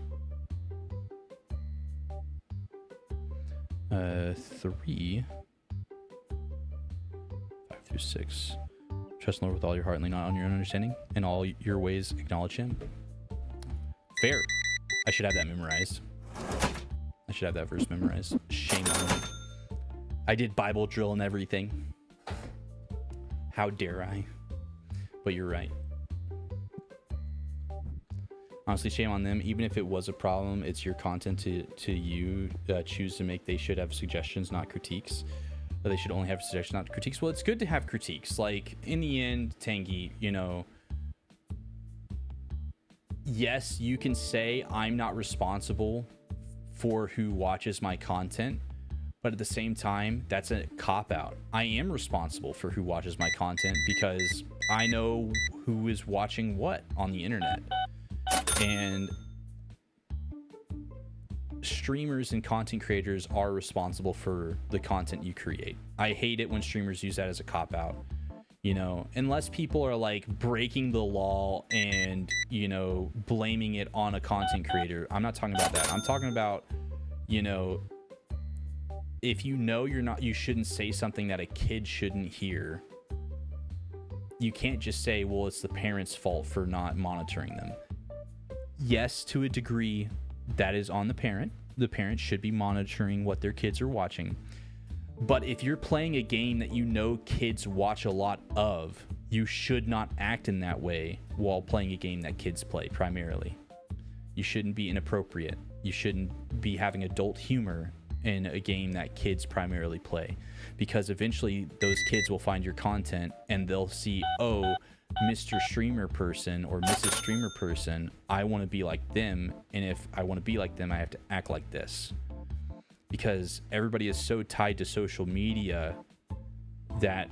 3, 5 through 6. Trust the Lord with all your heart and lean not on your own understanding. In all your ways acknowledge him. Fair. I should have that memorized. I should have that verse memorized. Shame on me. I did Bible drill and everything. How dare I? But you're right. Honestly, shame on them. Even if it was a problem, it's your content to you choose to make. They should have suggestions, not critiques. They should only have suggestions, not critiques. Well, it's good to have critiques. Like, in the end, Tangy, you know, yes, you can say I'm not responsible for who watches my content, but at the same time, that's a cop-out. I am responsible for who watches my content because I know who is watching what on the internet. And streamers and content creators are responsible for the content you create. I hate it when streamers use that as a cop-out. You know, unless people are like breaking the law and, you know, blaming it on a content creator. I'm not talking about that. I'm talking about, you know, if you know you shouldn't say something that a kid shouldn't hear, you can't just say, well, it's the parents' fault for not monitoring them. Yes, to a degree, that is on the parent. The parent should be monitoring what their kids are watching. But if you're playing a game that you know kids watch a lot of, you should not act in that way while playing a game that kids play primarily. You shouldn't be inappropriate. You shouldn't be having adult humor in a game that kids primarily play, because eventually those kids will find your content and they'll see, oh, Mr. Streamer person or Mrs. Streamer person, I want to be like them, and if I want to be like them, I have to act like this. Because everybody is so tied to social media that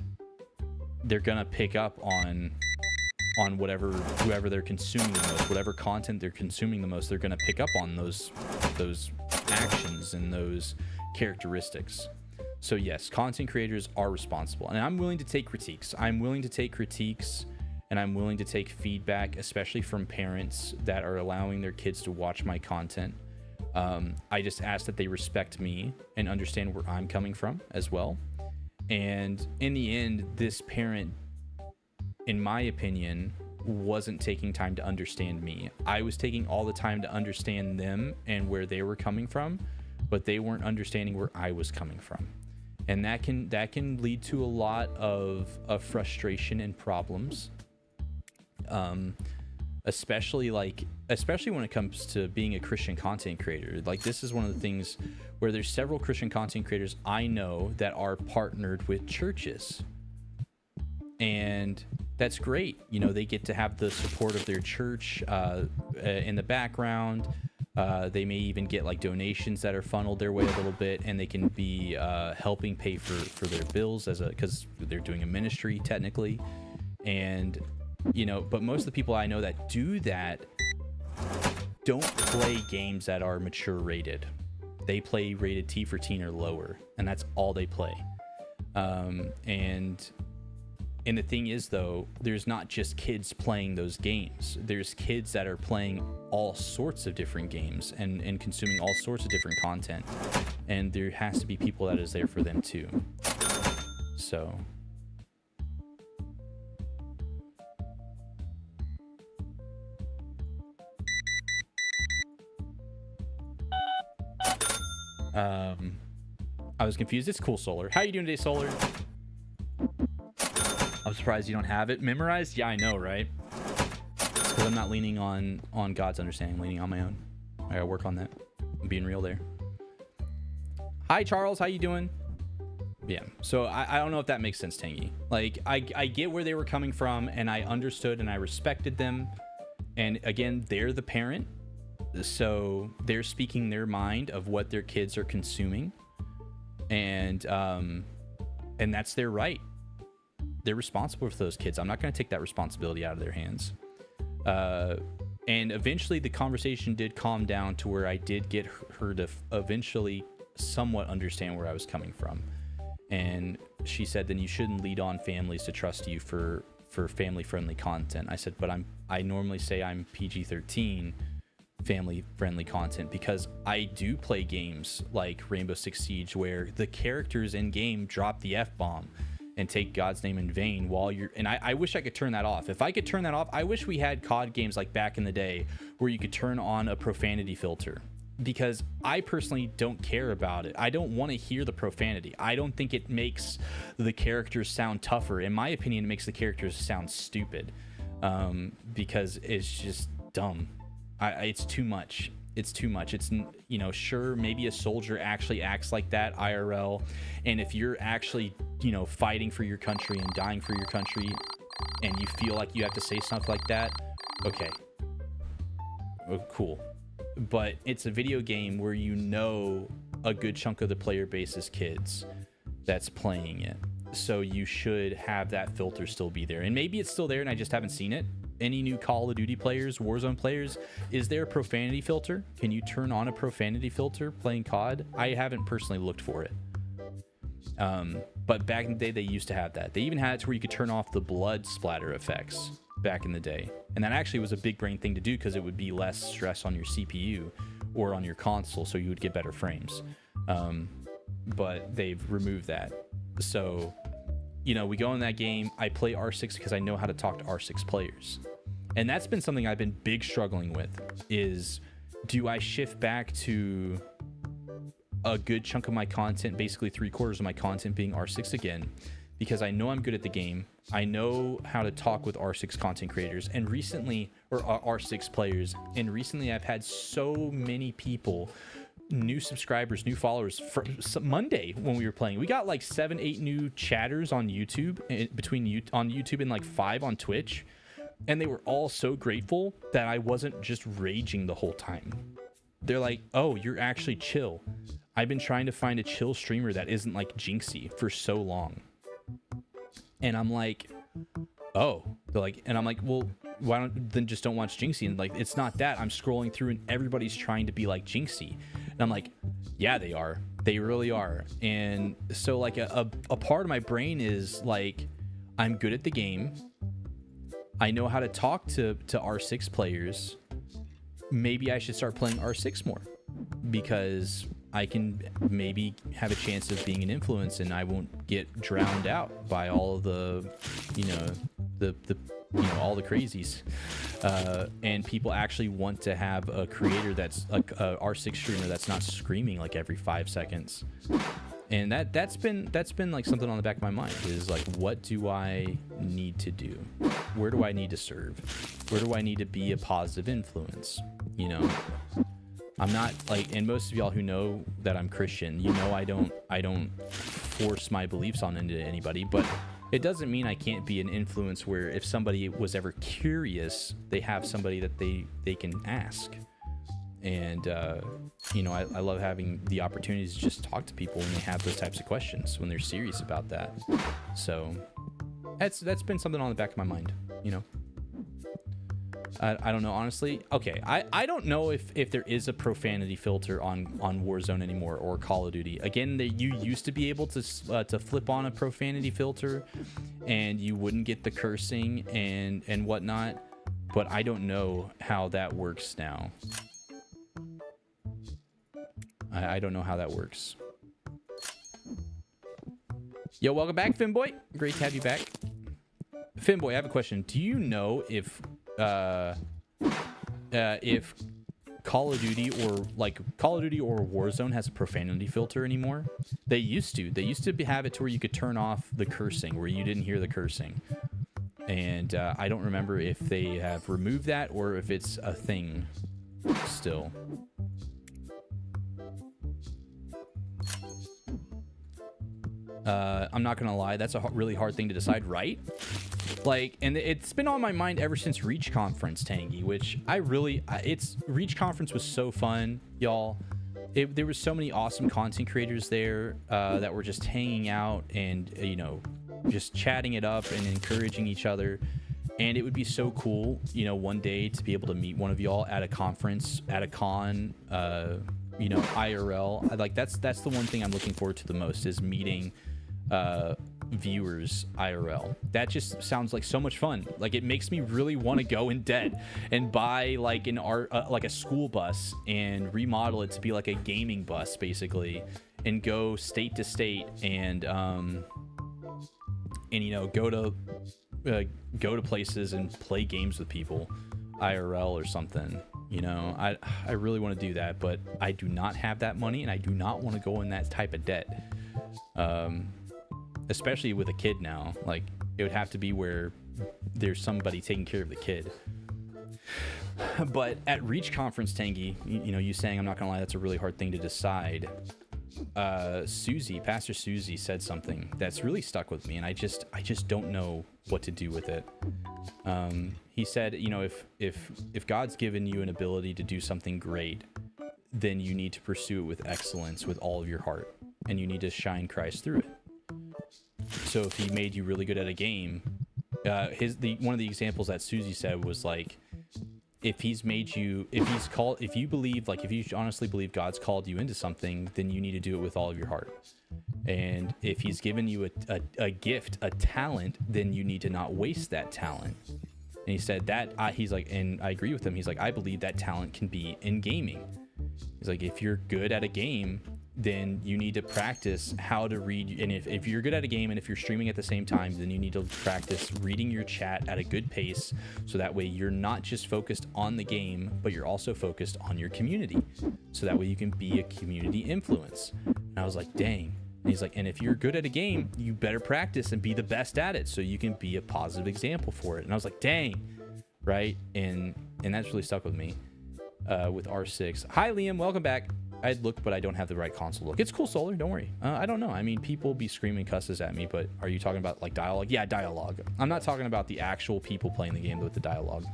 they're gonna pick up on whoever they're consuming the most, whatever content they're consuming the most, they're gonna pick up on those actions and those characteristics. So yes, content creators are responsible, and I'm willing to take critiques. And I'm willing to take feedback, especially from parents that are allowing their kids to watch my content. I just ask that they respect me and understand where I'm coming from as well. And in the end, this parent, in my opinion, wasn't taking time to understand me. I was taking all the time to understand them and where they were coming from, but they weren't understanding where I was coming from. And that can lead to a lot of frustration and problems. Especially when it comes to being a Christian content creator. Like, this is one of the things where there's several Christian content creators I know that are partnered with churches, and that's great. You know, they get to have the support of their church in the background. They may even get like donations that are funneled their way a little bit, and they can be helping pay for their bills because they're doing a ministry technically. And you know, but most of the people I know that do that don't play games that are mature rated. They play rated T for teen or lower, and that's all they play. And the thing is, though, there's not just kids playing those games. There's kids that are playing all sorts of different games and consuming all sorts of different content. And there has to be people that is there for them too. So I was confused. It's cool, Solar. How you doing today, Solar? I'm surprised you don't have it memorized. Yeah, I know, right? Because I'm not leaning on God's understanding. I'm leaning on my own. I gotta work on that. I'm being real there. Hi, Charles. How you doing? Yeah. So I don't know if that makes sense, Tangy. Like, I get where they were coming from, and I understood and I respected them. And again, they're the parent. So they're speaking their mind of what their kids are consuming. And that's their right. They're responsible for those kids. I'm not going to take that responsibility out of their hands. And eventually the conversation did calm down to where I did get her to eventually somewhat understand where I was coming from. And she said, then you shouldn't lead on families to trust you for family-friendly content. I said, but I normally say I'm PG-13 family-friendly content because I do play games like Rainbow Six Siege where the characters in game drop the F-bomb and take God's name in vain while you're... And I wish I could turn that off. If I could turn that off, I wish we had COD games like back in the day where you could turn on a profanity filter. Because I personally don't care about it. I don't want to hear the profanity. I don't think it makes the characters sound tougher. In my opinion, it makes the characters sound stupid. Because it's just dumb. It's too much. It's too much. It's, you know, sure, maybe a soldier actually acts like that IRL. And if you're actually, you know, fighting for your country and dying for your country and you feel like you have to say stuff like that, okay. Oh, cool. But it's a video game where you know a good chunk of the player base is kids that's playing it. So you should have that filter still be there. And maybe it's still there and I just haven't seen it. Any new Call of Duty players, Warzone players, is there a profanity filter? Can you turn on a profanity filter playing COD? I haven't personally looked for it. But back in the day, they used to have that. They even had it to where you could turn off the blood splatter effects back in the day. And that actually was a big brain thing to do because it would be less stress on your CPU or on your console, so you would get better frames. But they've removed that. So, you know, we go in that game, I play R6 because I know how to talk to R6 players. And that's been something I've been big struggling with is, do I shift back to a good chunk of my content, basically 3/4 of my content being R6 again, because I know I'm good at the game. I know how to talk with R6 content creators and recently, or R6 players. And recently I've had so many people, new subscribers, new followers for Monday when we were playing. We got like 7-8 new chatters on YouTube, on YouTube and like 5 on Twitch. And they were all so grateful that I wasn't just raging the whole time. They're like, oh, you're actually chill. I've been trying to find a chill streamer that isn't like Jinxie for so long. And I'm like, oh, they're like, and I'm like, well, why don't watch Jinxie? And like, it's not that. I'm scrolling through and everybody's trying to be like Jinxie. And I'm like, yeah, they are. They really are. And so like a part of my brain is like, I'm good at the game. I know how to talk to R6 players. Maybe I should start playing R6 more because I can maybe have a chance of being an influence and I won't get drowned out by all the, all the crazies. And people actually want to have a creator that's like a R6 streamer that's not screaming like every 5 seconds. And that's been like something on the back of my mind is like, what do I need to do? Where do I need to serve? Where do I need to be a positive influence? You know, I'm not like, and most of y'all who know that I'm Christian, you know, I don't force my beliefs on into anybody, but it doesn't mean I can't be an influence where if somebody was ever curious, they have somebody that they can ask. And, I love having the opportunities to just talk to people when they have those types of questions, when they're serious about that. So that's been something on the back of my mind, you know. I don't know, honestly. Okay, I don't know if there is a profanity filter on Warzone anymore or Call of Duty. Again, you used to be able to flip on a profanity filter and you wouldn't get the cursing and whatnot, but I don't know how that works now. I don't know how that works. Yo, welcome back, Finboy. Great to have you back. Finboy, I have a question. Do you know if Call of Duty or Warzone has a profanity filter anymore. They used to have it to where you could turn off the cursing, where you didn't hear the cursing. And I don't remember if they have removed that or if it's a thing still. I'm not gonna lie, that's a really hard thing to decide, right? Like, and it's been on my mind ever since Reach Conference, Tangy, which Reach Conference was so fun, y'all. There was so many awesome content creators there that were just hanging out and, you know, just chatting it up and encouraging each other. And it would be so cool, you know, one day to be able to meet one of y'all at a conference, at a con, you know, IRL. Like, that's the one thing I'm looking forward to the most, is meeting viewers IRL. That just sounds like so much fun. Like, it makes me really want to go in debt and buy like like a school bus and remodel it to be like a gaming bus, basically, and go state to state and you know, go to places and play games with people IRL or something. You know, I really want to do that, but I do not have that money, and I do not want to go in that type of debt. Especially with a kid now. Like, it would have to be where there's somebody taking care of the kid. But at Reach Conference, Tangy, you know, you saying, I'm not gonna lie, that's a really hard thing to decide. Pastor Susie said something that's really stuck with me, and I just don't know what to do with it. He said, you know, if God's given you an ability to do something great, then you need to pursue it with excellence, with all of your heart, and you need to shine Christ through it. So if he made you really good at a game, one of the examples that Susie said was like, if you honestly believe God's called you into something, then you need to do it with all of your heart. And if he's given you a gift, a talent, then you need to not waste that talent. And he said that, he's like, and I agree with him. He's like, I believe that talent can be in gaming. He's like, if you're good at a game, then you need to practice how to read. And if you're good at a game and if you're streaming at the same time, then you need to practice reading your chat at a good pace, so that way you're not just focused on the game, but you're also focused on your community, so that way you can be a community influence. And I was like, dang. And he's like, and if you're good at a game, you better practice and be the best at it, so you can be a positive example for it. And I was like, dang, right? And that's really stuck with me. With R6. Hi, Liam. Welcome back. I'd look, but I don't have the right console look. It's cool, Solar. Don't worry. I don't know. I mean, people be screaming cusses at me, but are you talking about like dialogue? Yeah, dialogue. I'm not talking about the actual people playing the game with the dialogue.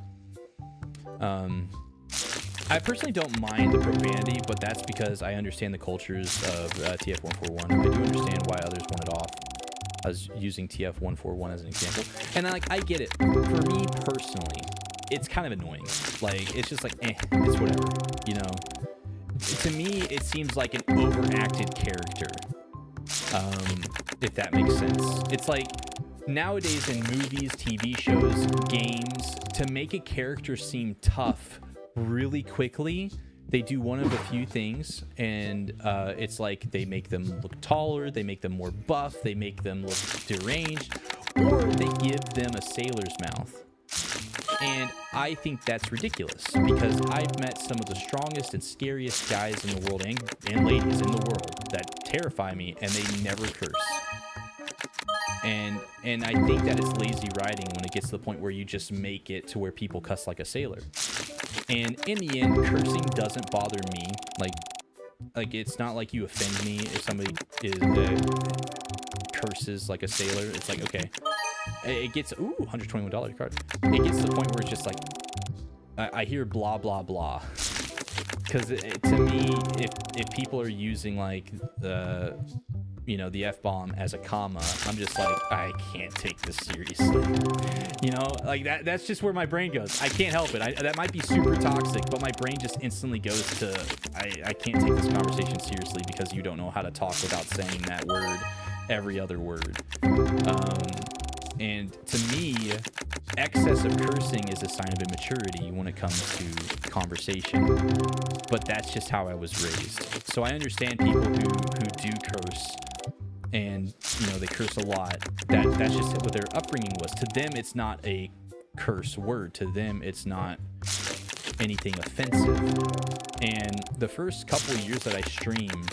I personally don't mind the profanity, but that's because I understand the cultures of TF141. I do understand why others want it off. I was using TF141 as an example, and I get it. For me personally, it's kind of annoying. Like, it's just like, it's whatever, you know. To me, it seems like an overacted character, if that makes sense. It's like, nowadays in movies, TV shows, games, to make a character seem tough really quickly, they do one of a few things, and it's like they make them look taller, they make them more buff, they make them look deranged, or they give them a sailor's mouth. And I think that's ridiculous, because I've met some of the strongest and scariest guys in the world, and ladies in the world, that terrify me, and they never curse. And I think that it's lazy writing when it gets to the point where you just make it to where people cuss like a sailor. And in the end, cursing doesn't bother me. Like it's not like you offend me if somebody curses like a sailor. It's like, okay. It gets, ooh, $121 card. It gets to the point where it's just like, I hear blah, blah, blah. Because to me, if people are using like the, you know, the F-bomb as a comma, I'm just like, I can't take this seriously. You know, like that's just where my brain goes. I can't help it. That might be super toxic, but my brain just instantly goes to, I can't take this conversation seriously because you don't know how to talk without saying that word every other word. And to me, excess of cursing is a sign of immaturity when it comes to conversation. But that's just how I was raised. So I understand people who do curse, and you know, they curse a lot. That's just what their upbringing was. To them, it's not a curse word. To them, it's not anything offensive. And the first couple of years that I streamed,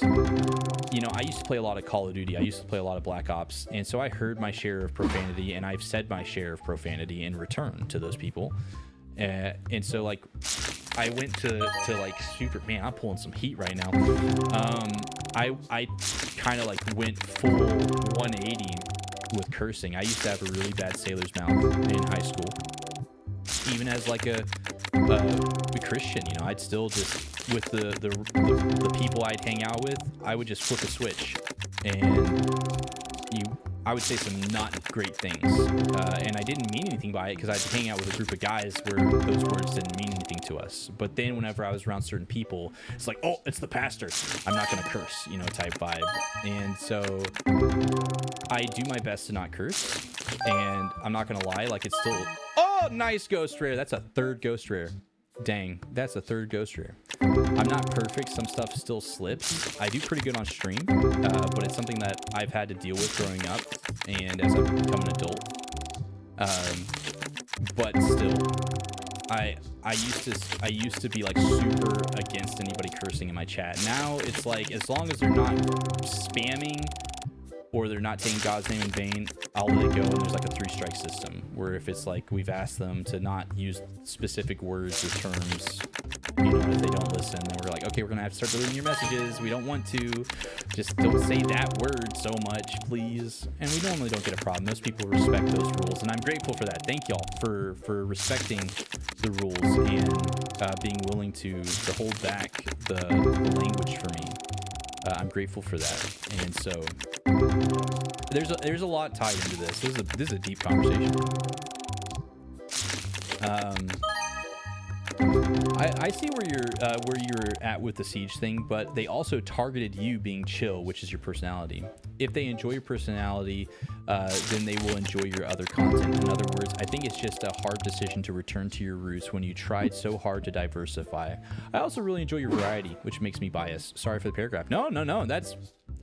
you know, I used to play a lot of Call of Duty. I used to play a lot of Black Ops. And so I heard my share of profanity, and I've said my share of profanity in return to those people. And so, like, I went to like super, man, I'm pulling some heat right now. I kind of like went full 180 with cursing. I used to have a really bad sailor's mouth in high school. Even as like a Christian, you know, I'd still just, with the people I'd hang out with, I would just flip a switch, and I would say some not great things, and I didn't mean anything by it because I'd hang out with a group of guys where those words didn't mean anything to us. But then whenever I was around certain people, it's like, oh, it's the pastor, I'm not gonna curse, you know, type vibe. And so I do my best to not curse, and I'm not gonna lie, like, it's still, oh, nice ghost rare. That's a third ghost rare. Dang, that's a third ghost rare. I'm not perfect. Some stuff still slips. I do pretty good on stream, but it's something that I've had to deal with growing up and as I've become an adult. But still, I used to be like super against anybody cursing in my chat. Now it's like, as long as they're not spamming or they're not taking God's name in vain, I'll let it go. And there's like a 3-strike system where if it's like we've asked them to not use specific words or terms, you know, if they don't listen, then we're like, okay, we're gonna have to start deleting your messages. We don't want to. Just don't say that word so much, please. And we normally don't get a problem. Most people respect those rules, and I'm grateful for that. Thank y'all for respecting the rules and being willing to hold back the language for me. I'm grateful for that. And so there's a lot tied into this. This is a deep conversation. I see where you're at with the siege thing, but they also targeted you being chill, which is your personality. If they enjoy your personality, then they will enjoy your other content. In other words, I think it's just a hard decision to return to your roots when you tried so hard to diversify. I also really enjoy your variety, which makes me biased. Sorry for the paragraph. No,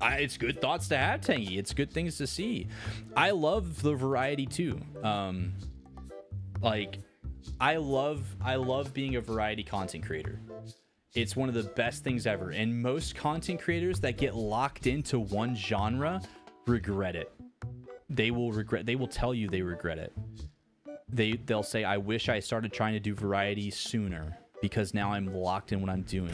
it's good thoughts to have, Tangy. It's good things to see. I love the variety too. Like, I love being a variety content creator. It's one of the best things ever. And most content creators that get locked into one genre regret it. They will tell you they regret it. They'll say, I wish I started trying to do variety sooner because now I'm locked in what I'm doing.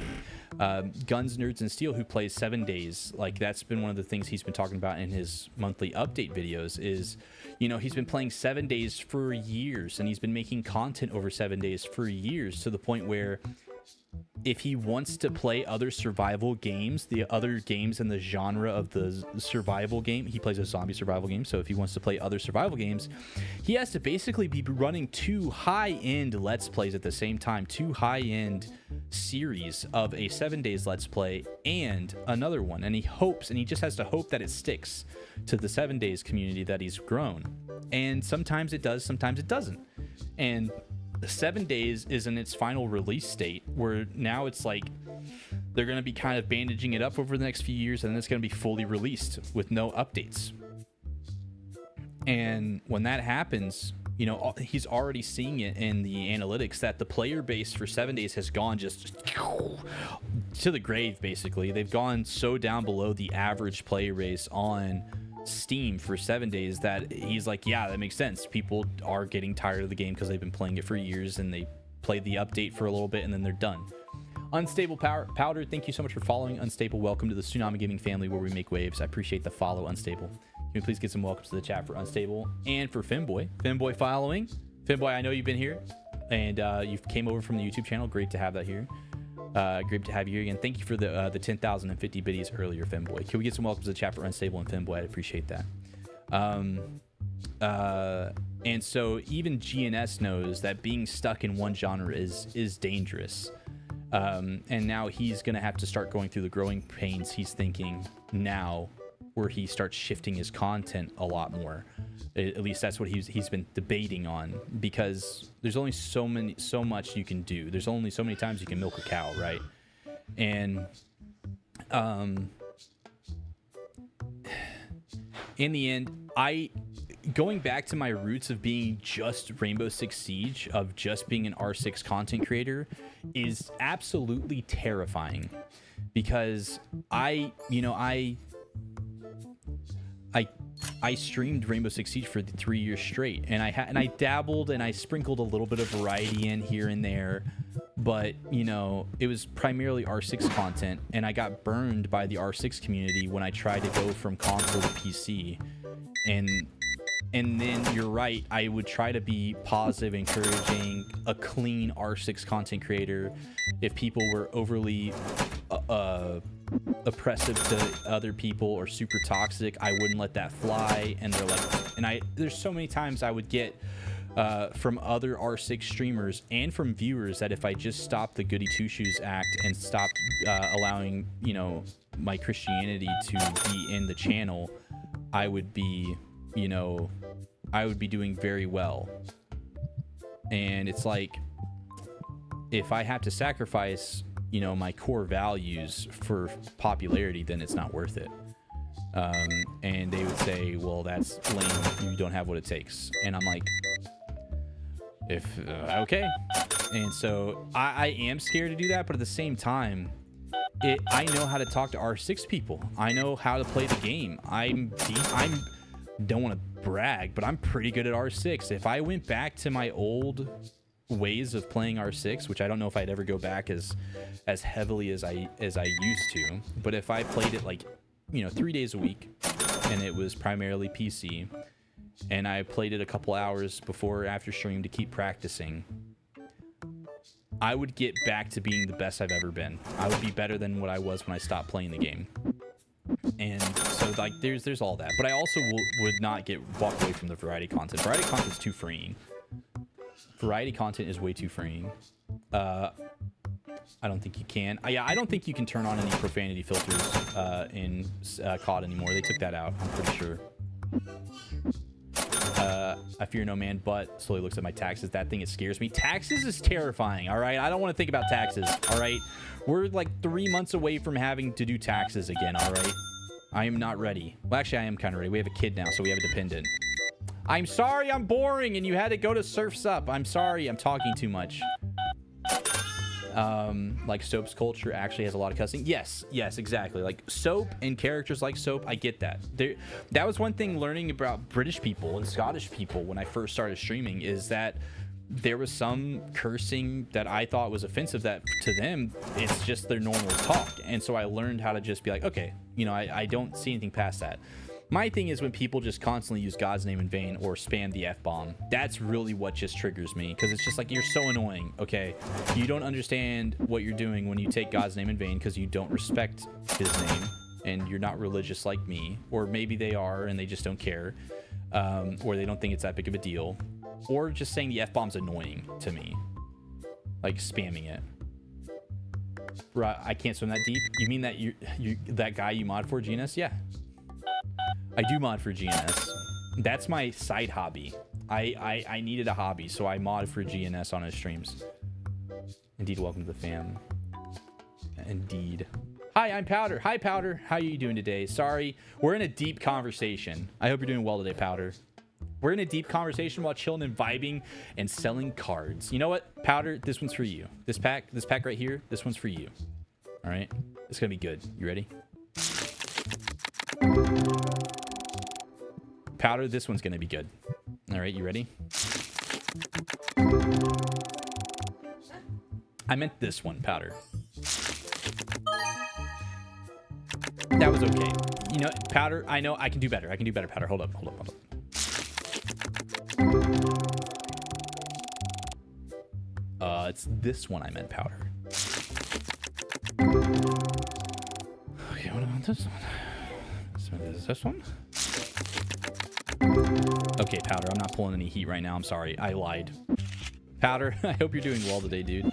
Guns, Nerds, and Steel, who plays 7 days, like, that's been one of the things he's been talking about in his monthly update videos is, you know, he's been playing 7 days for years, and he's been making content over 7 days for years, to the point where if he wants to play other survival games, the other games in the genre of the survival game, he plays a zombie survival game, so if he wants to play other survival games, he has to basically be running 2 high-end Let's Plays at the same time, 2 high-end series of a 7 days Let's Play and another one, and he just has to hope that it sticks to the 7 days community that he's grown. And sometimes it does, sometimes it doesn't. And 7 days is in its final release state, where now it's like they're going to be kind of bandaging it up over the next few years, and then it's going to be fully released with no updates. And when that happens, you know, he's already seeing it in the analytics that the player base for 7 days has gone just to the grave. Basically, they've gone so down below the average player base on Steam for 7 days that he's like, yeah, that makes sense. People are getting tired of the game because they've been playing it for years, and they play the update for a little bit and then they're done. Unstable Powder, thank you so much for following. Unstable, welcome to the Tsunami Gaming family where we make waves. I appreciate the follow, Unstable. Can we please get some welcomes to the chat for Unstable and for Finboy? Finboy following. Finboy, I know you've been here and you came over from the YouTube channel. Great to have that here. Great to have you here again. Thank you for the 10,050 biddies earlier, Finboy. Can we get some welcomes to the chat for Unstable and Finboy? I'd appreciate that. And so even GNS knows that being stuck in one genre is dangerous. And now he's going to have to start going through the growing pains, he's thinking now, where he starts shifting his content a lot more. At least that's what he's been debating on, because there's only so much you can do. There's only so many times you can milk a cow, right? And in the end, going back to my roots of being just Rainbow Six Siege, of just being an R6 content creator, is absolutely terrifying, because I streamed Rainbow Six Siege for 3 years straight, and I dabbled and I sprinkled a little bit of variety in here and there, but it was primarily R6 content, and I got burned by the R6 community when I tried to go from console to PC. And then you're right, I would try to be positive, encouraging, a clean R6 content creator. If people were overly oppressive to other people or super toxic, I wouldn't let that fly. And they're like, there's so many times I would get from other R6 streamers and from viewers that if I just stopped the goody two shoes act and stopped allowing my Christianity to be in the channel, I would be doing very well. And it's like, if I have to sacrifice my core values for popularity, then it's not worth it. And they would say, well, that's lame, you don't have what it takes. And I'm like, okay. And so I am scared to do that, but at the same time, I know how to talk to R6 people. I know how to play the game. I'm don't want to brag, but I'm pretty good at R6. If I went back to my old ways of playing R6, which I don't know if I'd ever go back as heavily as I used to, but if I played it like 3 days a week, and it was primarily PC, and I played it a couple hours before or after stream to keep practicing, I would get back to being the best I've ever been. I would be better than what I was when I stopped playing the game. And so like there's all that, but I also would not walk away from the variety content. Variety content is too freeing. Variety content is way too freeing. I don't think you can. I don't think you can turn on any profanity filters in COD anymore. They took that out, I'm pretty sure. I fear no man, but slowly looks at my taxes. That thing, it scares me. Taxes is terrifying, all right? I don't want to think about taxes, all right? We're like 3 months away from having to do taxes again, all right? I am not ready. Well, actually, I am kind of ready. We have a kid now, so we have a dependent. I'm sorry I'm boring and you had to go to Surf's Up. I'm sorry, I'm talking too much. Like Soap's culture actually has a lot of cussing. Yes, exactly. Like Soap and characters like Soap, I get that. That was one thing learning about British people and Scottish people when I first started streaming, is that there was some cursing that I thought was offensive that to them, it's just their normal talk. And so I learned how to just be like, okay, I don't see anything past that. My thing is when people just constantly use God's name in vain or spam the F-bomb. That's really what just triggers me, because it's just like, you're so annoying. Okay, you don't understand what you're doing when you take God's name in vain because you don't respect his name and you're not religious like me. Or maybe they are and they just don't care, or they don't think it's that big of a deal. Or just saying the F-bomb's annoying to me, like spamming it. Right, I can't swim that deep. You mean that you that guy you mod for GNS? Yeah, I do mod for GNS. That's my side hobby. I needed a hobby, so I mod for GNS on his streams. Indeed, welcome to the fam. Indeed. Hi, I'm Powder. Hi, Powder. How are you doing today? Sorry, we're in a deep conversation. I hope you're doing well today, Powder. We're in a deep conversation while chilling and vibing and selling cards. You know what, Powder? This one's for you. This pack right here, this one's for you. All right? It's going to be good. You ready? Powder, this one's going to be good. All right, you ready? I meant this one, Powder. That was okay. Powder, I know I can do better. I can do better, Powder. Hold up. It's this one I meant, Powder. Okay, what about this one? Is this one? Okay, Powder, I'm not pulling any heat right now. I'm sorry. I lied. Powder, I hope you're doing well today, dude.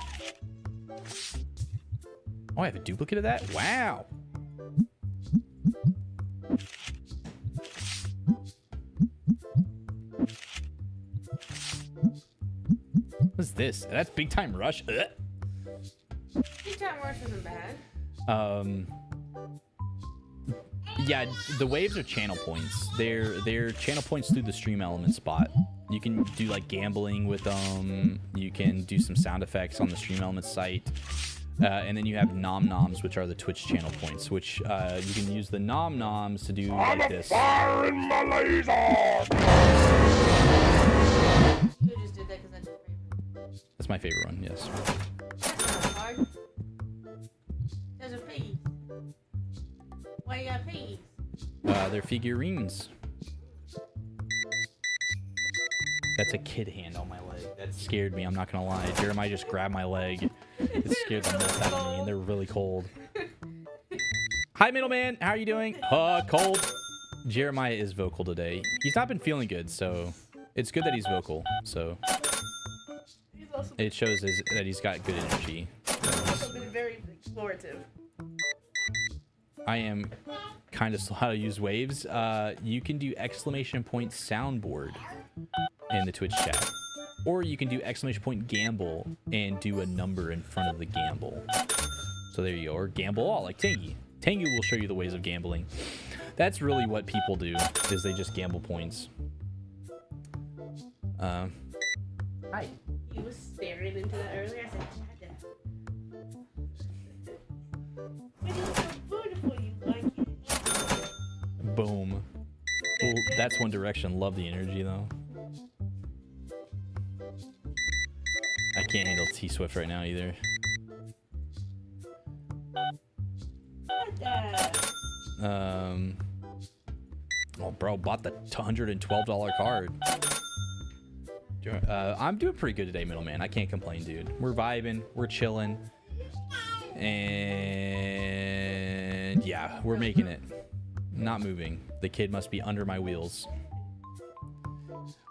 Oh, I have a duplicate of that? Wow. What's this? That's Big Time Rush. Ugh. Big Time Rush isn't bad. Yeah, the waves are channel points. They're channel points through the stream element spot. You can do like gambling with them. You can do some sound effects on the stream element site. And then you have nom-noms, which are the Twitch channel points, which you can use the nom-noms to do like this. Fire in my laser! You just did that because that's your favorite. That's my favorite one, yes. That's not hard. There's a piggy. Why you got piggies? They're figurines. That's a kid hand on my leg. That scared me, I'm not gonna lie. Jeremiah just grabbed my leg. It scared the most out of me, and they're really cold. Hi, middleman. How are you doing? Cold. Jeremiah is vocal today. He's not been feeling good, so it's good that he's vocal. So it shows that he's got good energy. He's also been very explorative. I am kind of slow how to use waves. You can do exclamation point soundboard in the Twitch chat. Or you can do exclamation point gamble and do a number in front of the gamble. So there you go. Or gamble all, like Tangy. Tangy will show you the ways of gambling. That's really what people do, is they just gamble points. Hi. He was staring into that earlier. I said, Chad. But it was so beautiful, you like it. Boom. Well, that's One Direction. Love the energy, though. I can't handle T-Swift right now, either. Oh, bro, bought the $112 card. I'm doing pretty good today, middleman. I can't complain, dude. We're vibing. We're chilling. And yeah, we're making it. Not moving. The kid must be under my wheels.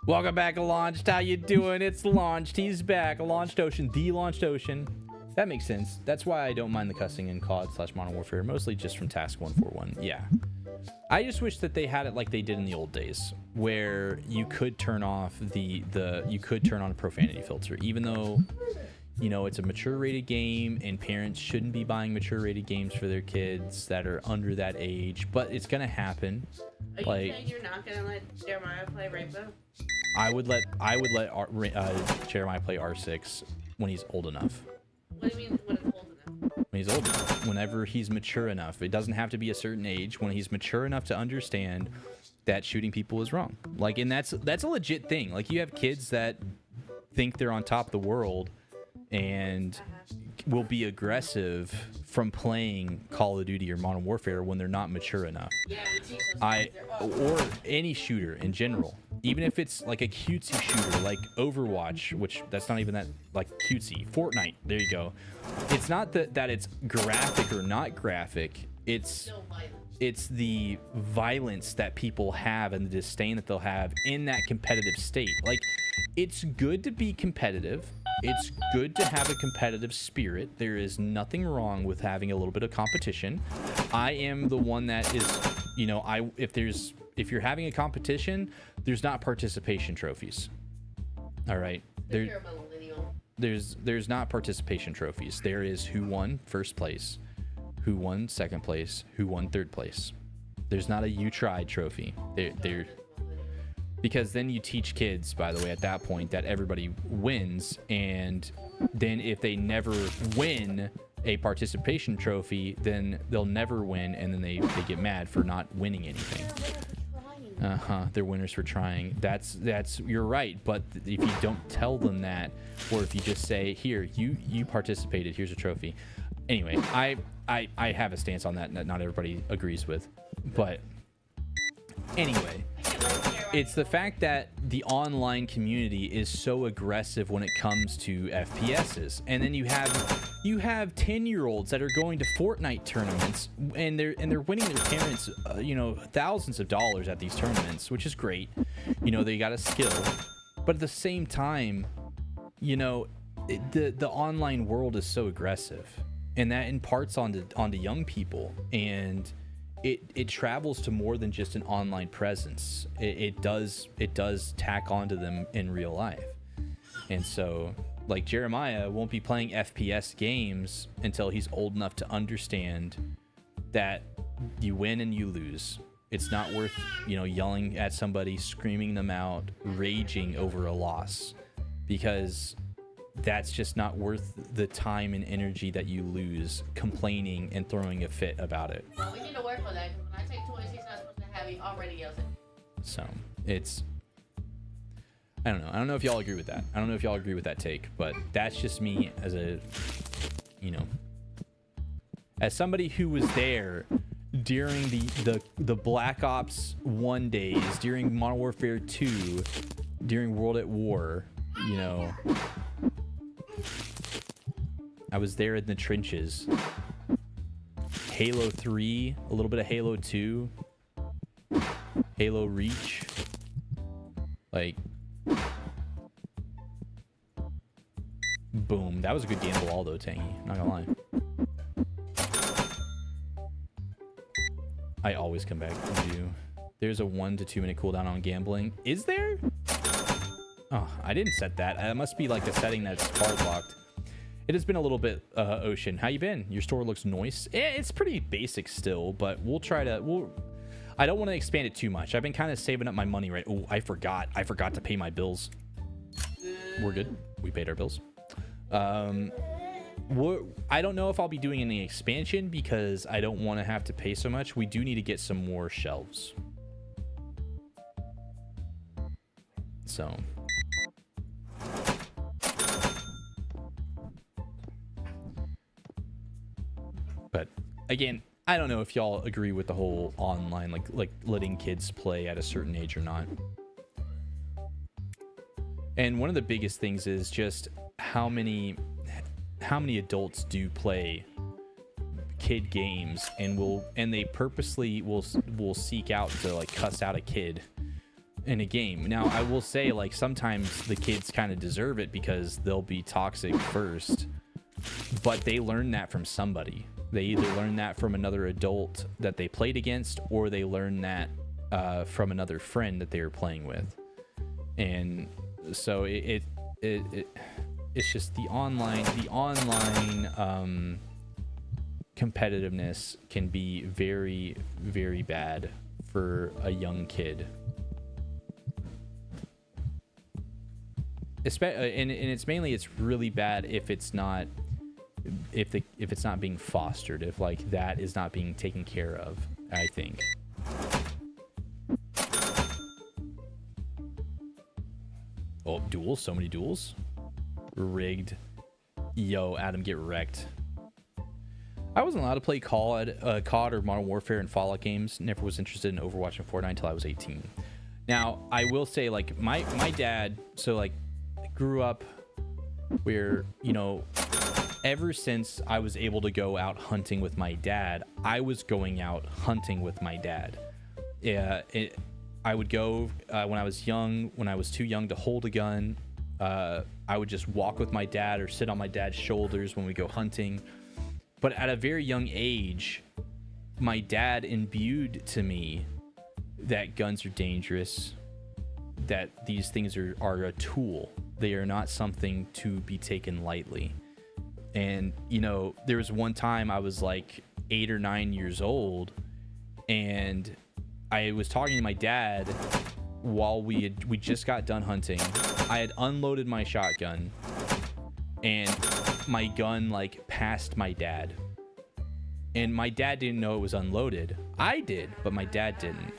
Welcome back, Launched. How you doing? It's Launched. He's back. Launched Ocean. The Launched Ocean. That makes sense. That's why I don't mind the cussing in COD/Modern Warfare. Mostly just from Task 141. Yeah. I just wish that they had it like they did in the old days, where you could turn off you could turn on a profanity filter, even though, you know, it's a mature rated game and parents shouldn't be buying mature rated games for their kids that are under that age, but it's gonna happen. Are you saying you're not gonna let Jeremiah play Rainbow? I would let Jeremiah play R6 when he's old enough. What do you mean when it's old enough? When he's old enough. Whenever he's mature enough. It doesn't have to be a certain age. When he's mature enough to understand that shooting people is wrong. Like, and that's a legit thing. Like, you have kids that think they're on top of the world and will be aggressive from playing Call of Duty or Modern Warfare when they're not mature enough. Yeah, we teach those kids. Or any shooter in general. Even if it's like a cutesy shooter like Overwatch, which that's not even that like cutesy. Fortnite, there you go. It's not that it's graphic or not graphic. It's the violence that people have and the disdain that they'll have in that competitive state. Like, it's good to be competitive. It's good to have a competitive spirit. There is nothing wrong with having a little bit of competition. I am the one that is, you know, if you're having a competition, there's not participation trophies. All right. There's not participation trophies. There is who won first place, who won second place, who won third place. There's not a you tried trophy. Because then you teach kids, by the way, at that point, that everybody wins, and then if they never win a participation trophy, then they'll never win, and then they get mad for not winning anything. They're winners for trying. That's you're right. But if you don't tell them that, or if you just say, here, you participated, here's a trophy. Anyway, I have a stance on that not everybody agrees with, but anyway, it's the fact that the online community is so aggressive when it comes to FPSs, and then you have 10-year-olds that are going to Fortnite tournaments and they're winning their parents thousands of dollars at these tournaments, which is great. You know, they got a skill, but at the same time, you know, the online world is so aggressive, and that imparts onto young people, and it travels to more than just an online presence. It does tack onto them in real life. And so, like, Jeremiah won't be playing FPS games until he's old enough to understand that You win and you lose. It's not worth, yelling at somebody, screaming them out, raging over a loss, because that's just not worth the time and energy that you lose complaining and throwing a fit about it. Well, we need to work on that, because when I take 26, I'm supposed to have you already yells at me. So it's, I don't know. I don't know if y'all agree with that. I don't know if y'all agree with that take, but that's just me as a, as somebody who was there during the Black Ops 1 days, during Modern Warfare 2, during World at War, I was there in the trenches. Halo 3, a little bit of Halo 2, Halo Reach. Like, boom. That was a good gamble all though, Tangy. Not gonna lie. I always come back to you. There's a 1 to 2 minute cooldown on gambling. Is there? Oh, I didn't set that. That must be like a setting that's hard locked. It has been a little bit, Ocean. How you been? Your store looks nice. It's pretty basic still, but we'll try to... I don't want to expand it too much. I've been kind of saving up my money, right? Oh, I forgot to pay my bills. We're good. We paid our bills. I don't know if I'll be doing any expansion because I don't want to have to pay so much. We do need to get some more shelves. So... But again, I don't know if y'all agree with the whole online, like letting kids play at a certain age or not. And one of the biggest things is just how many adults do play kid games and they purposely will seek out to like cuss out a kid in a game. Now, I will say, like, sometimes the kids kind of deserve it because they'll be toxic first, but they learn that from somebody. They either learn that from another adult that they played against, or they learn that from another friend that they were playing with. And so it's just the online competitiveness can be very, very bad for a young kid. And it's really bad if it's not being fostered, if like that is not being taken care of, I think. Oh, duels, so many duels. Rigged. Yo, Adam, get wrecked. I wasn't allowed to play COD or Modern Warfare and Fallout games. Never was interested in Overwatch and Fortnite until I was 18. Now, I will say, like, my dad, so like grew up where, ever since I was able to go out hunting with my dad, I was going out hunting with my dad. I would go when I was young, when I was too young to hold a gun. I would just walk with my dad or sit on my dad's shoulders when we go hunting. But at a very young age, my dad imbued to me that guns are dangerous, that these things are a tool. They are not something to be taken lightly. And, there was one time I was like 8 or 9 years old, and I was talking to my dad while we just got done hunting. I had unloaded my shotgun, and my gun like passed my dad. And my dad didn't know it was unloaded. I did, but my dad didn't.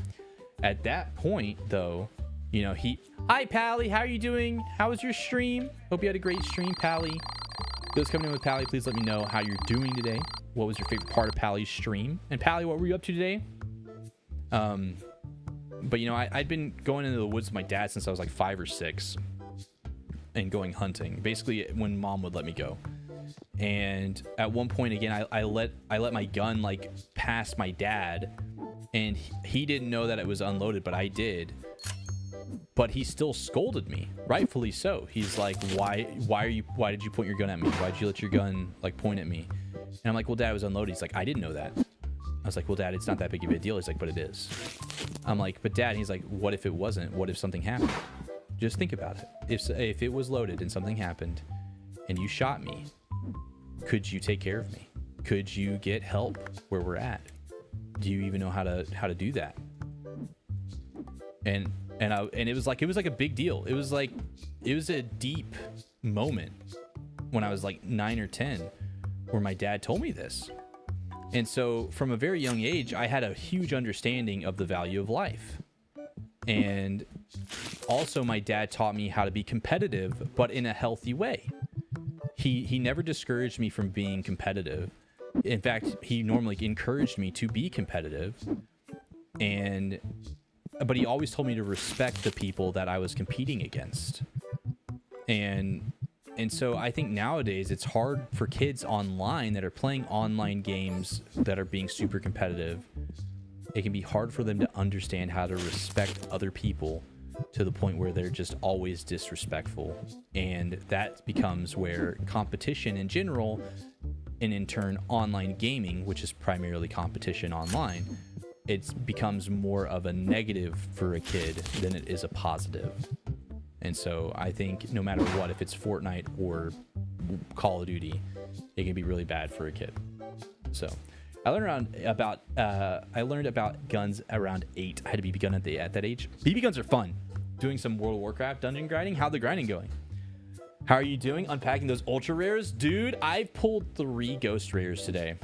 At that point, though, hi, Pally, how are you doing? How was your stream? Hope you had a great stream, Pally. Those coming in with Pally, please let me know how you're doing today. What was your favorite part of Pally's stream? And Pally, what were you up to today? But I'd been going into the woods with my dad since I was like 5 or 6 and going hunting, basically when Mom would let me go. And at one point again, I let my gun like pass my dad, and he didn't know that it was unloaded, but I did. But he still scolded me, rightfully so. He's like, why did you point your gun at me? Why did you let your gun like point at me? And I'm like, well, Dad, it was unloaded. He's like, I didn't know that. I was like, well, Dad, it's not that big of a deal. He's like, but it is. I'm like, but Dad, he's like, what if it wasn't? What if something happened? Just think about it. If it was loaded and something happened and you shot me, could you take care of me? Could you get help where we're at? do you even know how to do that? And it was like a big deal. It was a deep moment when I was like 9 or 10 where my dad told me this. And so from a very young age, I had a huge understanding of the value of life. And also my dad taught me how to be competitive, but in a healthy way. He never discouraged me from being competitive. In fact, he normally encouraged me to be competitive. But he always told me to respect the people that I was competing against. And so I think nowadays it's hard for kids online that are playing online games that are being super competitive. It can be hard for them to understand how to respect other people to the point where they're just always disrespectful. And that becomes where competition in general, and in turn online gaming, which is primarily competition online, it becomes more of a negative for a kid than it is a positive. And so I think no matter what, if it's Fortnite or Call of Duty, it can be really bad for a kid. So I learned about guns around 8. I had a BB gun at that age. BB guns are fun. Doing some World of Warcraft dungeon grinding. How'd the grinding going? How are you doing? Unpacking those ultra rares? Dude, I've pulled 3 ghost rares today.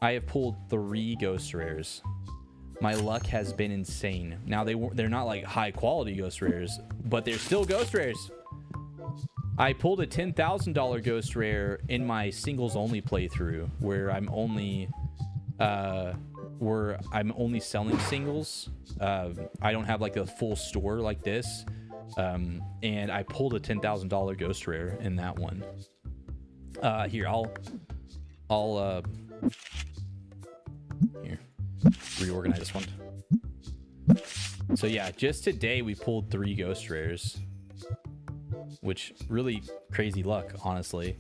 I have pulled 3 ghost rares. My luck has been insane. Now they're not like high quality ghost rares, but they're still ghost rares. I pulled a $10,000 ghost rare in my singles only playthrough where I'm only selling singles. I don't have like a full store like this. And I pulled a $10,000 ghost rare in that one. Here, I'll here, reorganize this one. So yeah, just today we pulled 3 ghost rares, which really crazy luck, honestly.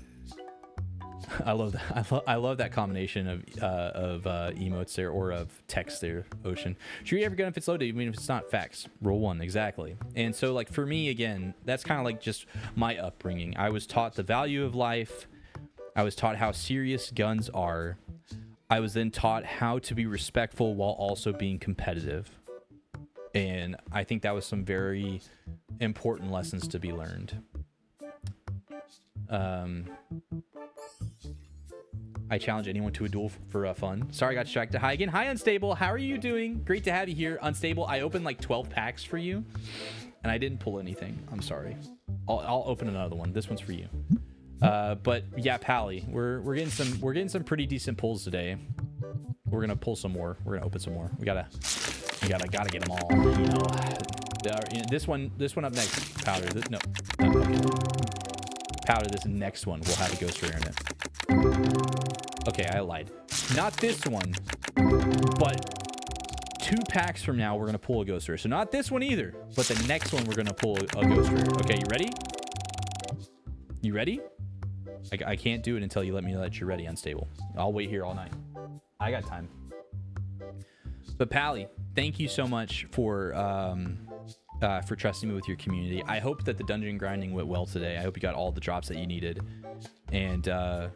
I love that. I love that combination of emotes there, or of text there. Ocean. Should you ever gun if it's loaded, even if it's not? Facts. Roll 1, exactly. And so, like for me, again, that's kind of like just my upbringing. I was taught the value of life. I was taught how serious guns are. I was then taught how to be respectful while also being competitive. And I think that was some very important lessons to be learned. I challenge anyone to a duel for fun. Sorry, I got distracted. Hi again. Hi, Unstable. How are you doing? Great to have you here. Unstable, I opened like 12 packs for you, and I didn't pull anything. I'm sorry. I'll open another one. This one's for you. But yeah, Pally, we're getting some pretty decent pulls today. We're gonna pull some more. We're gonna open some more. We gotta get them all. You know, this one up next. Powder. No. Okay. Powder. This next one will have a ghost rare in it. Okay, I lied. Not this one, but 2 packs from now we're gonna pull a ghost rare. So not this one either, but the next one we're gonna pull a ghost rare. Okay, you ready? You ready? I can't do it until you let me know that you're ready, Unstable. I'll wait here all night. I got time. But Pally, thank you so much for trusting me with your community. I hope that the dungeon grinding went well today. I hope you got all the drops that you needed. And I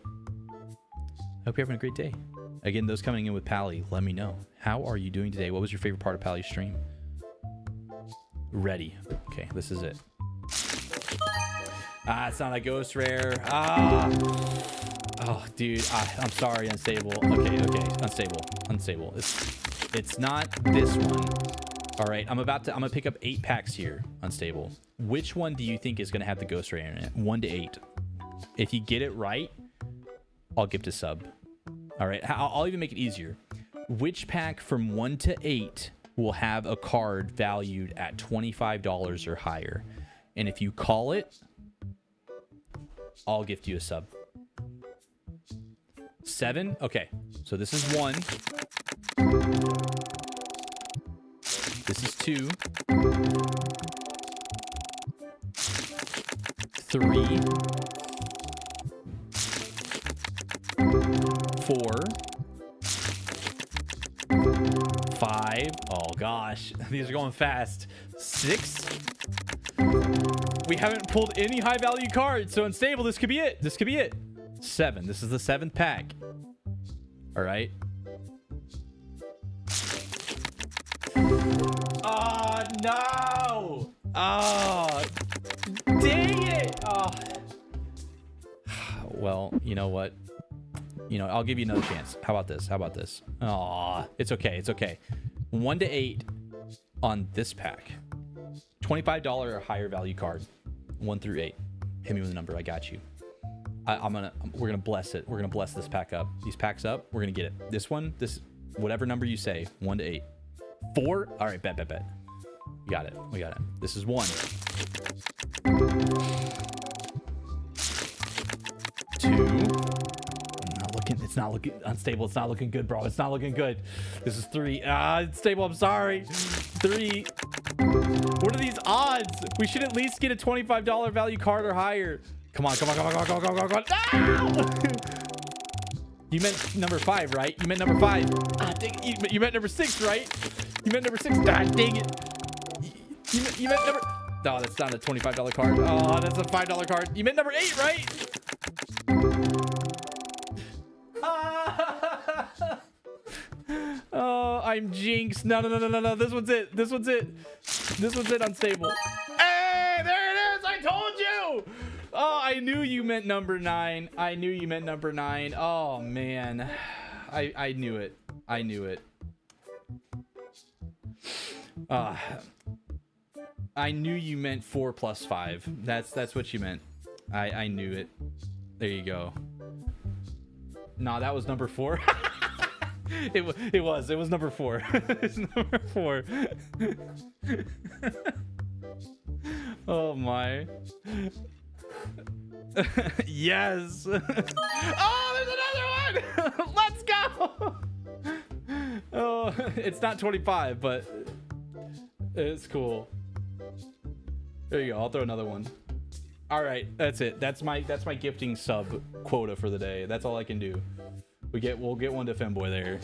hope you're having a great day. Again, those coming in with Pally, let me know. How are you doing today? What was your favorite part of Pally's stream? Ready. Okay, this is it. It's not a ghost rare. Oh, dude. I'm sorry, Unstable. Okay. Unstable. It's not this one. All right, I'm gonna pick up 8 packs here, Unstable. Which one do you think is gonna have the ghost rare in it? 1 to 8. If you get it right, I'll gift a sub. All right, I'll even make it easier. Which pack from 1 to 8 will have a card valued at $25 or higher? And if you call it, I'll gift you a sub. 7? Okay, so this is 1. This is 2. 3. 4. 5. Oh gosh, these are going fast. 6. We haven't pulled any high value cards, so Unstable, this could be it. 7. This is the 7th pack. All right. Oh, no. Oh, dang it. Oh. Well, you know what? You know, I'll give you another chance. How about this? How about this? Oh, it's okay. It's okay. 1 to 8 on this pack. $25 or higher value card. 1 through 8. Hit me with a number. I got you. We're gonna bless it. We're gonna bless this pack up. These packs up. We're gonna get it. This one, whatever number you say. 1 to 8. 4. All right, bet. We got it. We got it. This is 1. 2. It's not looking unstable. It's not looking good, bro. It's not looking good. This is 3. It's stable. I'm sorry. 3. What are these odds? We should at least get a $25 value card or higher. Come on. No! You meant number 5, right? You meant number 5. Dang it. You meant number 6, right? You meant number 6. Dang it. You meant number... No, that's not a $25 card. Oh, that's a $5 card. You meant number 8, right? Oh, I'm jinxed. No. This one's it. This one's it unstable. Hey, there it is. I told you. Oh, I knew you meant number 9. Oh, man. I knew it. I knew you meant 4 plus 5. That's what you meant. I knew it. There you go. Nah, that was number 4. It was number 4. It's number 4. Oh my. Yes. Oh, there's another one. Let's go. Oh, it's not 25, but it's cool. There you go. I'll throw another one. All right, that's it. That's my gifting sub quota for the day. That's all I can do. We'll get one to Femboy there.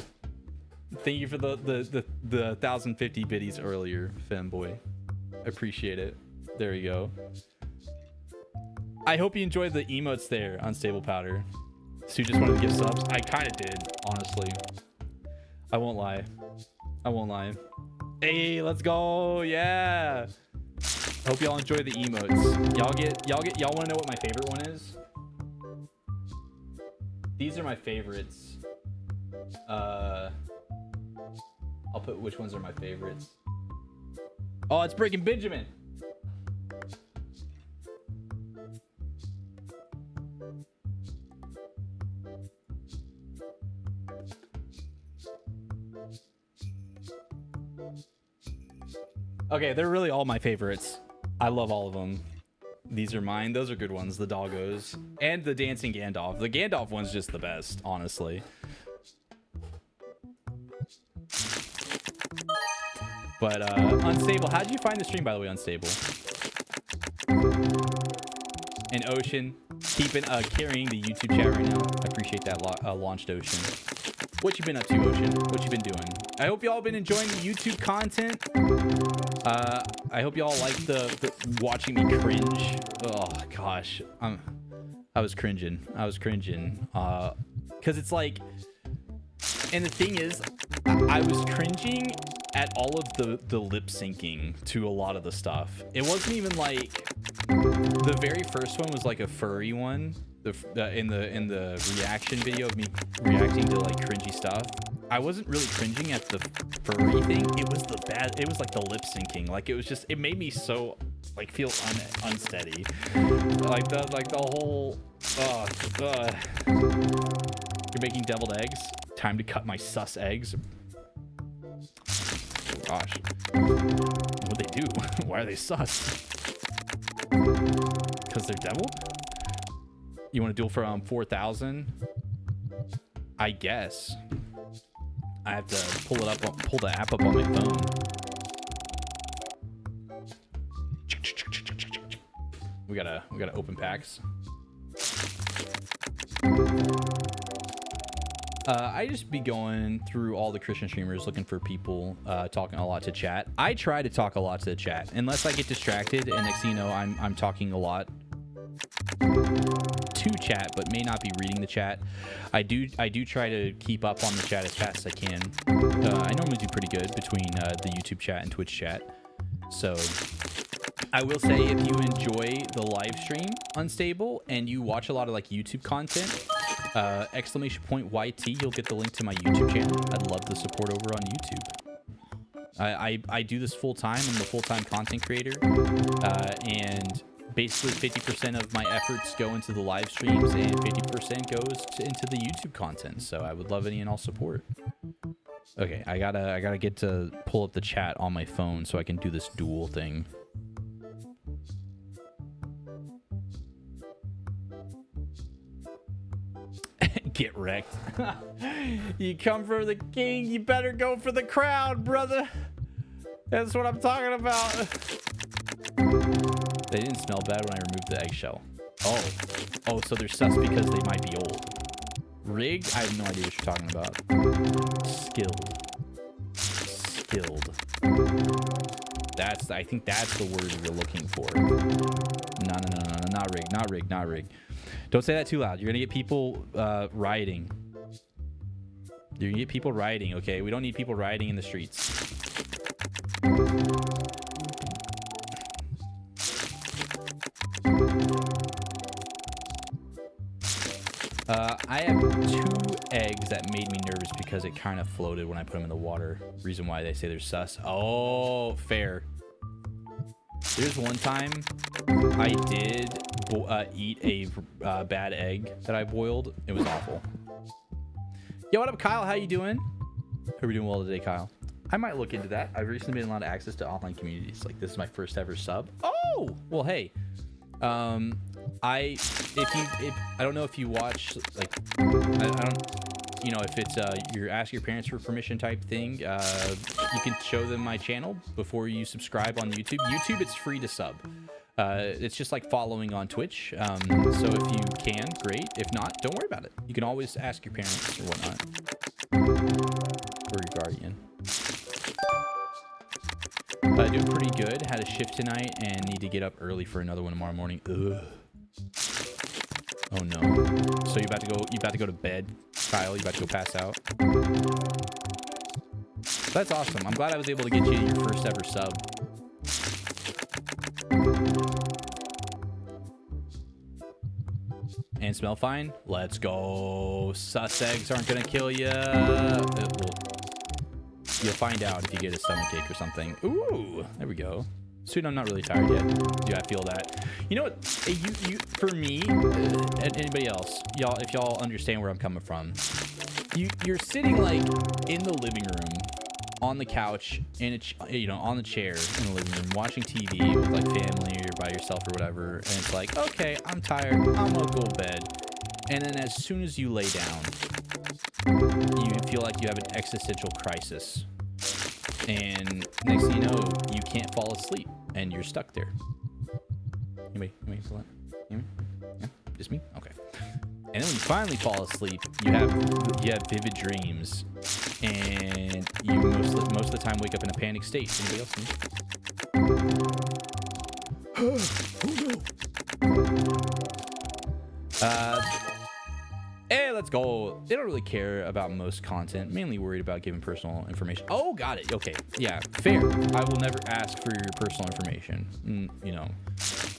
Thank you for the 1,050 biddies earlier, Femboy. Appreciate it. There you go. I hope you enjoyed the emotes there, Unstable Powder. Stu just wanted to give subs. I kind of did, honestly. I won't lie. Hey, let's go. Yeah. Hope y'all enjoy the emotes. Y'all want to know what my favorite one is? These are my favorites. I'll put which ones are my favorites. Oh, it's Breaking Benjamin. Okay, they're really all my favorites. I love all of them. These are mine. Those are good ones. The doggos and the dancing Gandalf. The Gandalf one's just the best, honestly. But Unstable, how did you find the stream, by the way, Unstable? And Ocean, carrying the YouTube chat right now. I appreciate that, launched Ocean. What you been up to, Ocean? What you been doing? I hope y'all been enjoying the YouTube content. I hope y'all like the watching me cringe. Oh gosh, I was cringing. Cause it's like, and the thing is, I was cringing at all of the lip syncing to a lot of the stuff. It wasn't even like the very first one was like a furry one. In the reaction video of me reacting to like cringy stuff. I wasn't really cringing at the furry thing. It was like the lip syncing. Like it made me so like feel unsteady. Like the whole you're making deviled eggs. Time to cut my sus eggs. Oh, gosh. What'd they do? Why are they sus? Because they're deviled? You want to duel for 4,000? I guess. I have to pull the app up on my phone. We gotta open packs. I just be going through all the Christian streamers looking for people talking a lot to chat. I try to talk a lot to the chat unless I get distracted, and next thing you know, I'm talking a lot to chat, but may not be reading the chat. I do try to keep up on the chat as fast as I can. I normally do pretty good between the YouTube chat and Twitch chat. So I will say, if you enjoy the live stream Unstable and you watch a lot of like YouTube content, !YT, you'll get the link to my YouTube channel. I'd love the support over on YouTube. I do this full time. I'm a full-time content creator, and basically 50% of my efforts go into the live streams and 50% goes into the YouTube content. So I would love any and all support. Okay, I gotta get to pull up the chat on my phone so I can do this duel thing. Get wrecked. You come for the king, you better go for the crowd, brother. That's what I'm talking about. They didn't smell bad when I removed the eggshell. Oh, so they're sus because they might be old. Rigged? I have no idea what you're talking about. Skilled. I think that's the word you're looking for. No, not rigged. Don't say that too loud. You're gonna get people rioting. You're gonna get people rioting, okay? We don't need people rioting in the streets. I have 2 eggs that made me nervous because it kind of floated when I put them in the water. Reason why they say they're sus. Oh, fair. There's one time I did eat a bad egg that I boiled. It was awful. Yo, what up, Kyle? How you doing? Hope you're doing well today, Kyle. I might look into that. I've recently been allowed access to online communities. Like, this is my first ever sub. Oh, well, hey. I don't know if you watch, like, I don't, you know, if it's your ask your parents for permission type thing, you can show them my channel before you subscribe on YouTube. YouTube, it's free to sub. It's just like following on Twitch. So if you can, great. If not, don't worry about it. You can always ask your parents or whatnot, or your guardian. Doing pretty good. Had a shift tonight and need to get up early for another one tomorrow morning. Ugh. Oh no. So you about to go to bed, Kyle? You about to go pass out? That's awesome. I'm glad I was able to get you your first ever sub. And smell fine? Let's go. Sus eggs aren't gonna kill you. You'll find out if you get a stomachache or something. Ooh, there we go. Soon, I'm not really tired yet. Do I feel that? You know what? You for me, and anybody else, y'all, if y'all understand where I'm coming from, you're sitting like in the living room, on the couch, on the chair in the living room, watching TV with like family or by yourself or whatever, and it's like, okay, I'm tired. I'm gonna go to bed. And then as soon as you lay down, you feel like you have an existential crisis. And next thing you know, you can't fall asleep and you're stuck there. Anybody feel that? Anybody? Yeah? Just me? Okay. And then when you finally fall asleep, you have vivid dreams, and you most of the time wake up in a panic state. Anybody else? Oh no. Hey, let's go. They don't really care about most content, mainly worried about giving personal information. Oh, got it. Okay. Yeah, fair. I will never ask for your personal information. You know,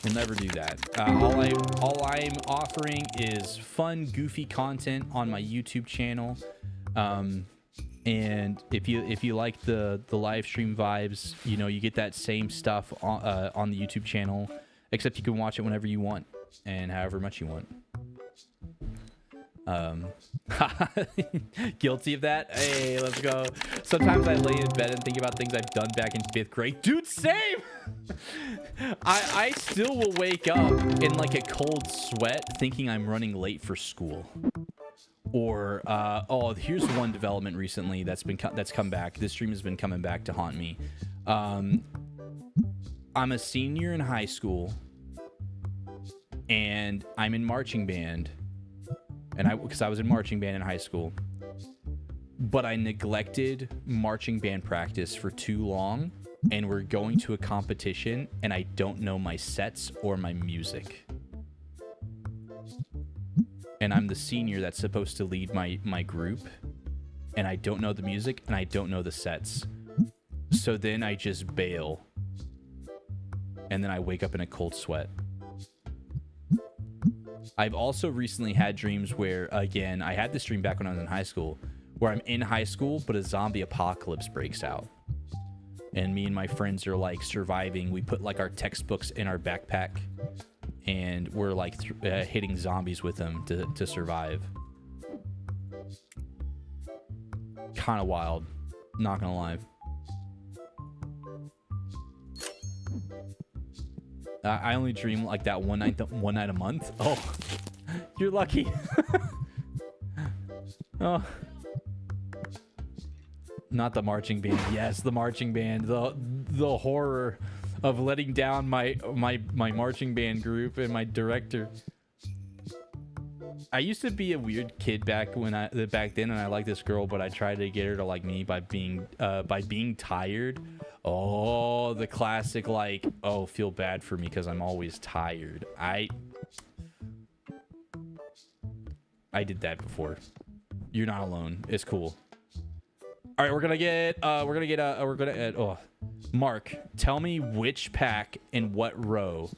we'll never do that. All I'm offering is fun, goofy content on my YouTube channel. And if you like the live stream vibes, you know, you get that same stuff on the YouTube channel, except you can watch it whenever you want and however much you want. Guilty of that. Hey, let's go. Sometimes I lay in bed and think about things I've done back in 5th grade. Dude, same. I still will wake up in like a cold sweat thinking I'm running late for school. Or oh, here's one development recently that's come back. This stream has been coming back to haunt me. I'm a senior in high school and I'm in marching band. And because I was in marching band in high school, but I neglected marching band practice for too long, and we're going to a competition, and I don't know my sets or my music. and I'm the senior that's supposed to lead my group, and I don't know the music and I don't know the sets. So then I just bail. And then I wake up in a cold sweat. I've also recently had dreams where, again, I had this dream back when I was in high school, where I'm in high school, but a zombie apocalypse breaks out. And me and my friends are like surviving. We put like our textbooks in our backpack, and we're like hitting zombies with them to survive. Kind of wild, not gonna lie. I only dream like that one night a month. Oh, you're lucky. Oh, not the marching band. Yes, the marching band. The horror of letting down my marching band group and my director. I used to be a weird kid back then, and I liked this girl, but I tried to get her to like me by being tired. Oh, the classic, like, oh, feel bad for me because I'm always tired. I did that before. You're not alone. It's cool. All right, we're gonna Mark, tell me which pack and what row.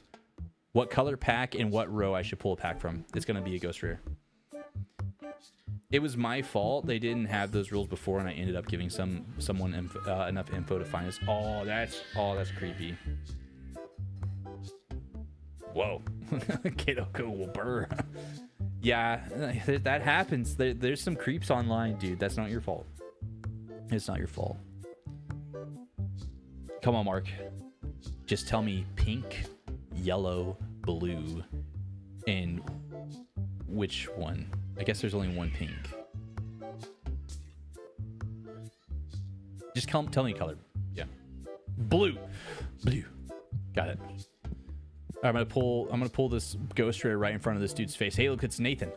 What color pack and what row I should pull a pack from. It's gonna be a ghost rare. It was my fault. They didn't have those rules before, and I ended up giving someone enough info to find us. Oh, that's creepy. Whoa, Kidoko will burr. Yeah, that happens. There's some creeps online, dude. That's not your fault. It's not your fault. Come on, Mark. Just tell me pink, yellow, blue, and which one? I guess there's only one pink. Just tell me color. Yeah. Blue. Got it. All right, I'm gonna pull this ghost rare right in front of this dude's face. Hey, look, it's Nathan.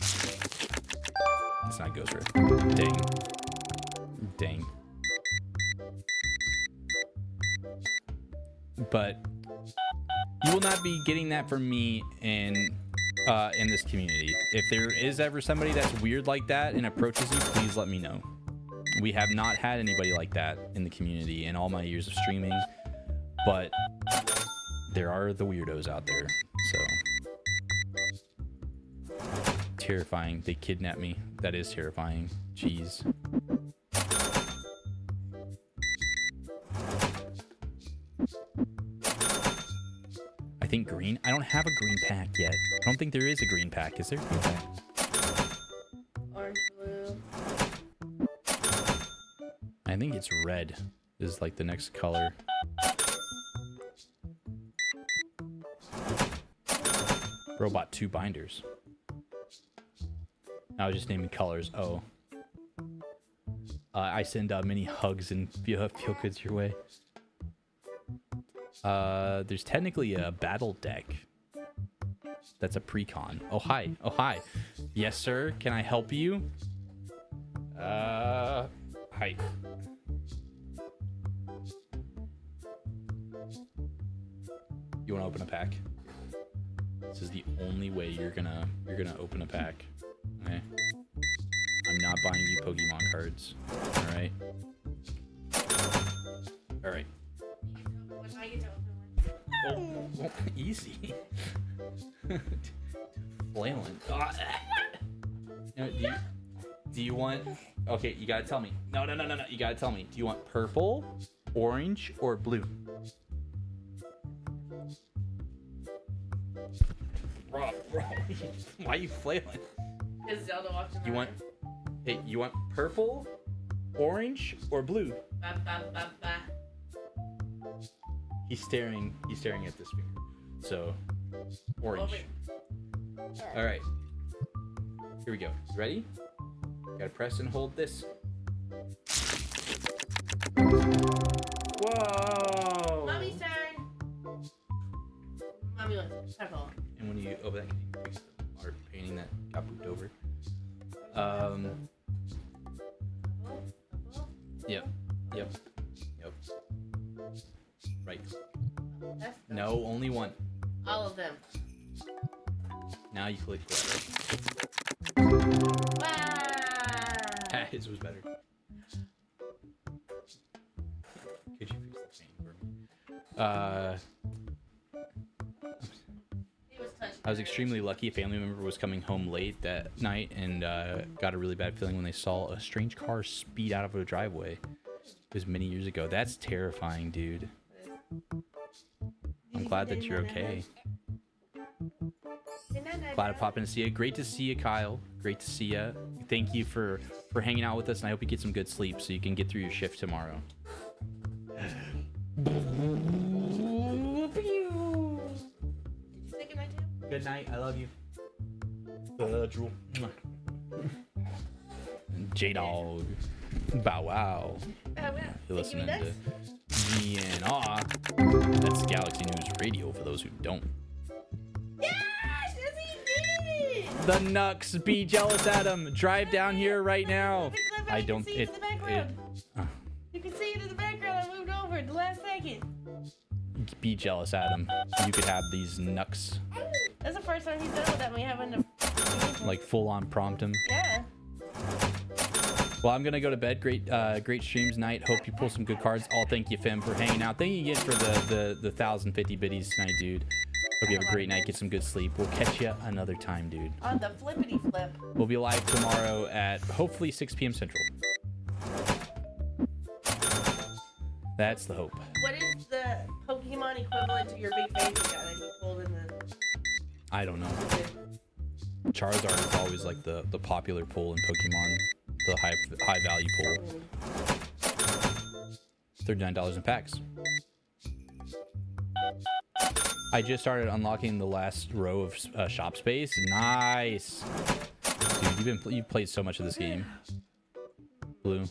It's not ghost rare. Dang. But you will not be getting that from me in this community. If there is ever somebody that's weird like that and approaches you, please let me know. We have not had anybody like that in the community in all my years of streaming, but there are the weirdos out there. So terrifying. They kidnapped me. That is terrifying. Jeez. I think green. I don't have a green pack yet. I don't think there is a green pack. Is there a green pack? Orange, blue. I think it's red is like the next color. Bro bought 2 binders. I was just naming colors. Oh. I send many hugs and feel goods your way. There's technically a battle deck. That's a pre-con. Oh, hi. Yes, sir. Can I help you? Hi. You want to open a pack? This is the only way you're gonna open a pack. Okay. I'm not buying you Pokemon cards. All right. All right. Oh, easy. Flailing. No, do you want? Okay, you gotta tell me. No. You gotta tell me. Do you want purple, orange, or blue? Bro, why are you flailing? Because Zelda walked around. You want? Hey, you want purple, orange, or blue? Ba, ba, ba, ba. He's staring at this finger. So, orange. All right. Here we go. Ready? Gotta press and hold this. Whoa! Mommy's turn. Mommy wants purple. And when you open that, can you fix the art painting that got pooped over? Yep. Right. No, only one. All of them. Now you click play. Wow. His was better. Could you fix the thing for me? He was touching I was her. extremely lucky. A family member was coming home late that night and got a really bad feeling when they saw a strange car speed out of a driveway. It was many years ago. That's terrifying, dude. I'm glad that you're okay. Glad to pop in and see you. Great to see you, Kyle. Great to see you. Thank you for hanging out with us, and I hope you get some good sleep so you can get through your shift tomorrow. Did you say goodnight to him? Good night. I love you. Drew. J-Dog. Bow wow. Oh, wow. You're listening Thank you, to GNR. That's Galaxy News Radio for those who don't. Yes, yes, he did. The Nux. Be jealous, Adam. Drive down here right now. The clip, I you don't. Can see it in the background. You can see it in the background. I moved over at the last second. Be jealous, Adam. You could have these Nux. That's the first time he's done without me having to. Like full on prompt him. Yeah. Well, I'm gonna go to bed. Great streams tonight. Hope you pull some good cards. I'll thank you, Fem, for hanging out. Thank you again for the 1,050 biddies tonight, dude. Hope you have a great night. Get some good sleep. We'll catch you another time, dude. On the flippity flip. We'll be live tomorrow at hopefully 6 p.m. Central. That's the hope. What is the Pokemon equivalent to your big face guy that you pulled in the? I don't know. Charizard is always like the popular pull in Pokemon, the high value pull. $39 in packs. I just started unlocking the last row of shop space. Nice, dude. You've played so much of this game. Blue.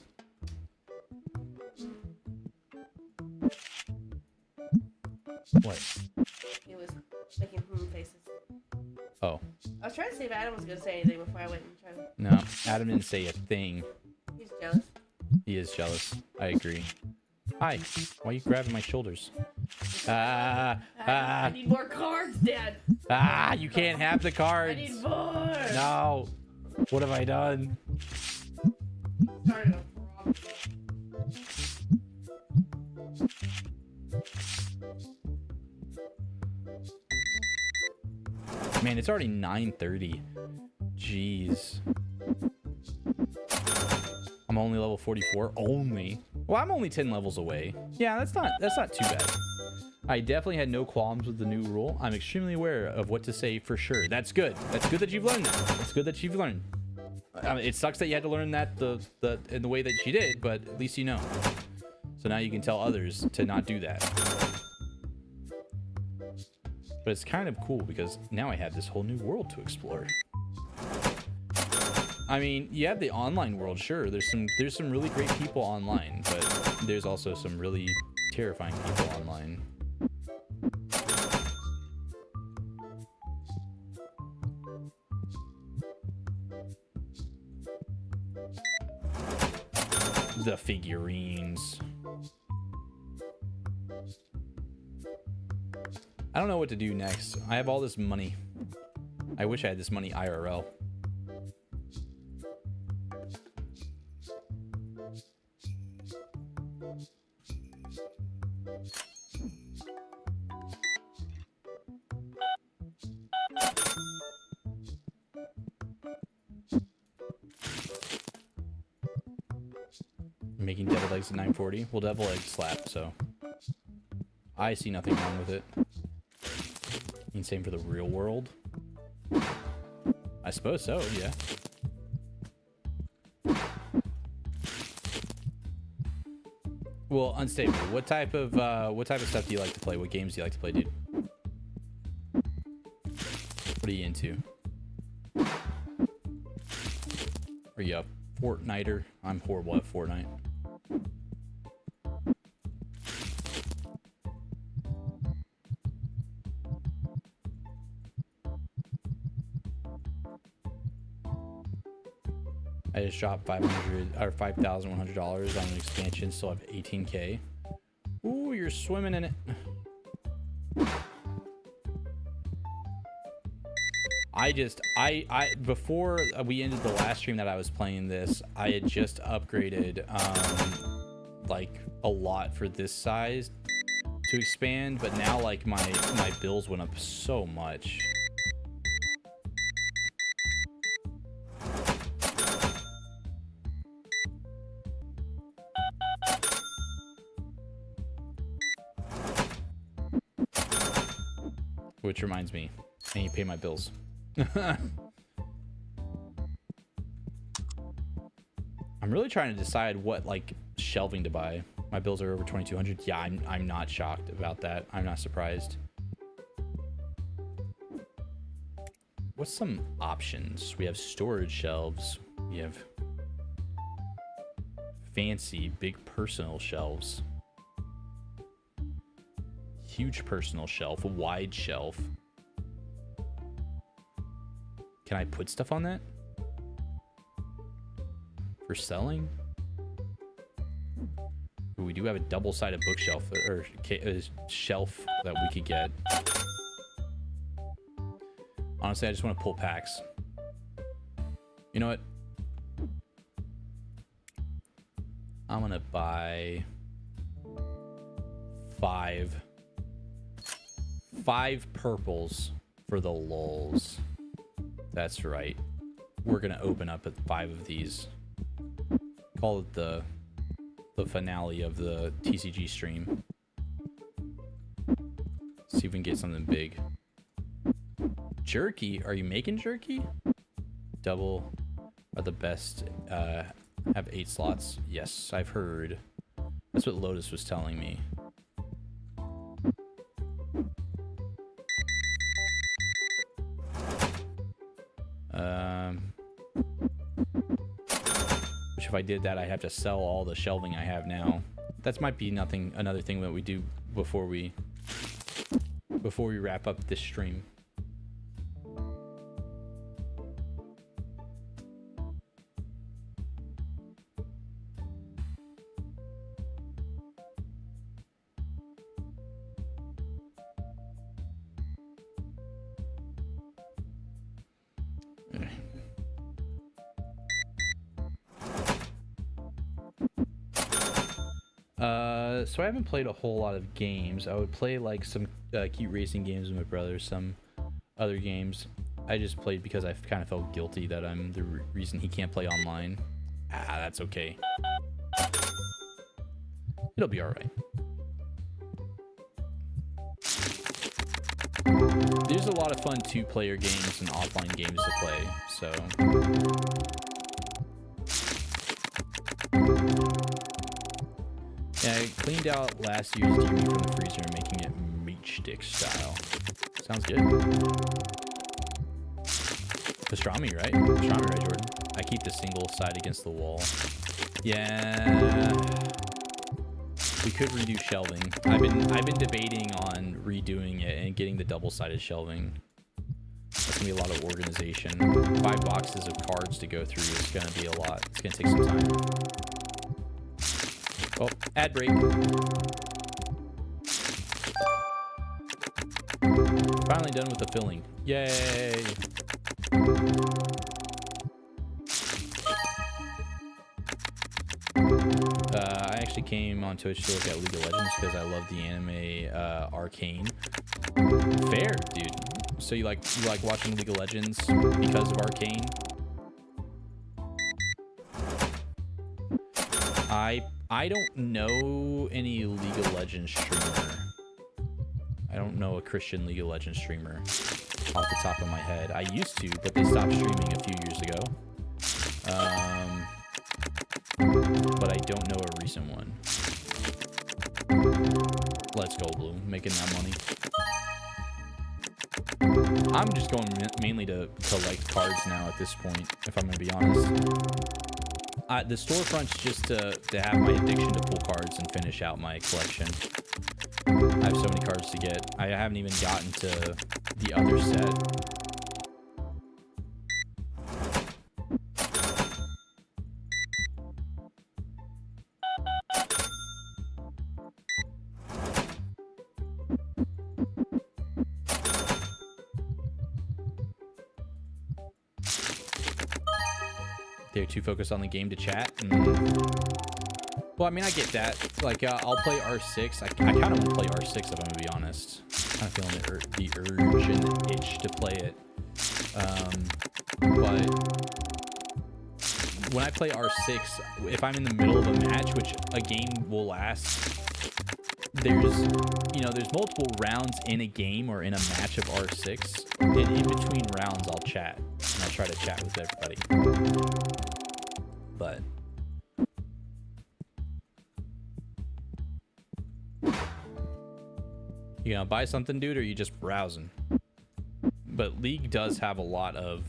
What? He was making faces. Oh. I was trying to see if Adam was gonna say anything before I went and tried. No, Adam didn't say a thing. He's jealous. He is jealous. I agree. Hi. Why are you grabbing my shoulders? I need more cards, Dad. You can't have the I cards. need more. No. What have I done? Started a problem. Man, it's already 9:30. Jeez. I'm only level 44. Only. Well, I'm only 10 levels away. Yeah, that's not too bad. I definitely had no qualms with the new rule. I'm extremely aware of what to say for sure. That's good. That's good that you've learned that. That's good that you've learned. I mean, it sucks that you had to learn that in the way that you did, but at least you know. So now you can tell others to not do that. But it's kind of cool because now I have this whole new world to explore. I mean, you have the online world, sure. There's some really great people online, but there's also some really terrifying people online. The figurines. I don't know what to do next. I have all this money. I wish I had this money IRL. Making devil eggs at 940. Well, devil eggs slap, so I see nothing wrong with it. And same for the real world. I suppose so, yeah. Well, unstable. What type of stuff do you like to play? What games do you like to play, dude? What are you into? Are you a Fortniter? I'm horrible at Fortnite. I just dropped $5,100 on an expansion. Still have 18K. Ooh, you're swimming in it. I before we ended the last stream that I was playing this, I had just upgraded like a lot for this size to expand, but now like my bills went up so much. Which reminds me, I need to pay my bills. I'm really trying to decide what like shelving to buy. My bills are over 2,200. Yeah, I'm not shocked about that. I'm not surprised. What's some options? We have storage shelves. We have fancy big personal shelves. Huge personal shelf, a wide shelf. Can I put stuff on that? For selling? Ooh, we do have a double-sided bookshelf, or shelf that we could get. Honestly, I just want to pull packs. You know what? I'm gonna buy five purples for the lulz. That's right. We're gonna open up at 5 of these. Call it the finale of the TCG stream. See if we can get something big. Jerky? Are you making jerky? Double are the best. Have 8 slots. Yes, I've heard. That's what Lotus was telling me. Which if I did that, I have to sell all the shelving I have now. That might be another thing that we do before we wrap up this stream. So I haven't played a whole lot of games. I would play like some cute racing games with my brother, some other games. I just played because I kind of felt guilty that I'm the reason he can't play online. Ah, that's okay. It'll be alright. There's a lot of fun 2-player games and offline games to play, so... Yeah, I cleaned out last year's deer meat from the freezer and making it meat stick style. Sounds good. Pastrami, right? Pastrami, right, Jordan? I keep the single side against the wall. Yeah. We could redo shelving. I've been debating on redoing it and getting the double-sided shelving. That's gonna be a lot of organization. 5 boxes of cards to go through is gonna be a lot. It's gonna take some time. Oh, ad break. Finally done with the filling. Yay! I actually came on Twitch to look at League of Legends because I love the anime Arcane. Fair, dude. So you like watching League of Legends because of Arcane? I don't know any League of Legends streamer. I don't know a Christian League of Legends streamer off the top of my head. I used to, but they stopped streaming a few years ago. But I don't know a recent one. Let's go, Blue. Making that money. I'm just going mainly to collect cards now at this point, if I'm going to be honest. The storefront's just to have my addiction to pull cards and finish out my collection. I have so many cards to get. I haven't even gotten to the other set. They're too focused on the game to chat. Well, I mean, I get that. Like, I'll play R6. I kind of want to play R6 if I'm going to be honest. Kind of feeling the urge and the itch to play it. But when I play R6, if I'm in the middle of a match, which a game will last, there's multiple rounds in a game or in a match of R6, and in between rounds, I'll chat. And I'll try to chat with everybody. But you gonna buy something, dude, or are you just browsing? But League does have a lot of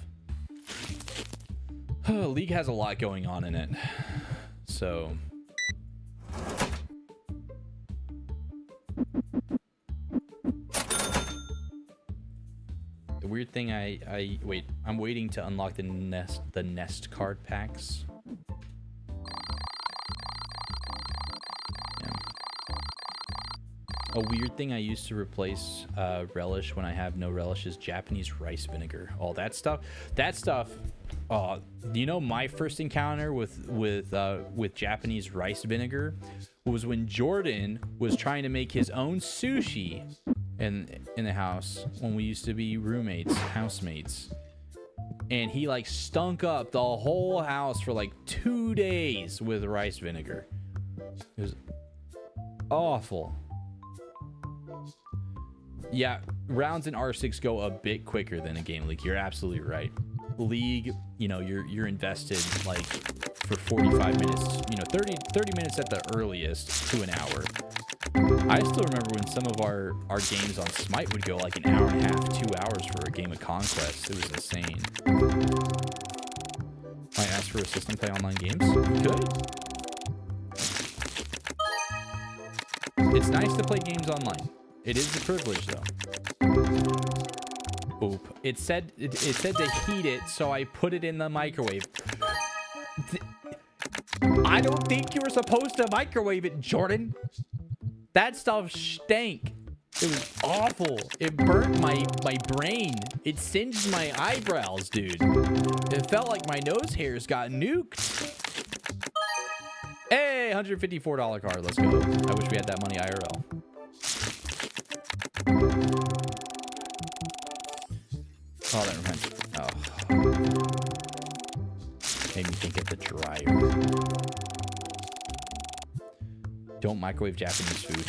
League has a lot going on in it. So the weird thing I'm waiting to unlock the nest card packs. A weird thing I used to replace relish when I have no relish is Japanese rice vinegar. All that stuff. You know, my first encounter with Japanese rice vinegar was when Jordan was trying to make his own sushi in the house when we used to be housemates. And he like stunk up the whole house for like 2 days with rice vinegar. It was awful. Yeah, rounds in R6 go a bit quicker than a game League. You're absolutely right. League, you know, you're invested like for 45 minutes, you know, 30 minutes at the earliest to an hour. I still remember when some of our games on Smite would go like an hour and a half, 2 hours for a game of Conquest. It was insane. Might ask for a system play online games. Good. It's nice to play games online. It is a privilege, though. Oop. It said to heat it, so I put it in the microwave. I don't think you were supposed to microwave it, Jordan. That stuff stank. It was awful. It burnt my brain. It singed my eyebrows, dude. It felt like my nose hairs got nuked. Hey, $154 card. Let's go. I wish we had that money IRL. Oh, that reminds me. Oh. Made me think of the dryer. Don't microwave Japanese food.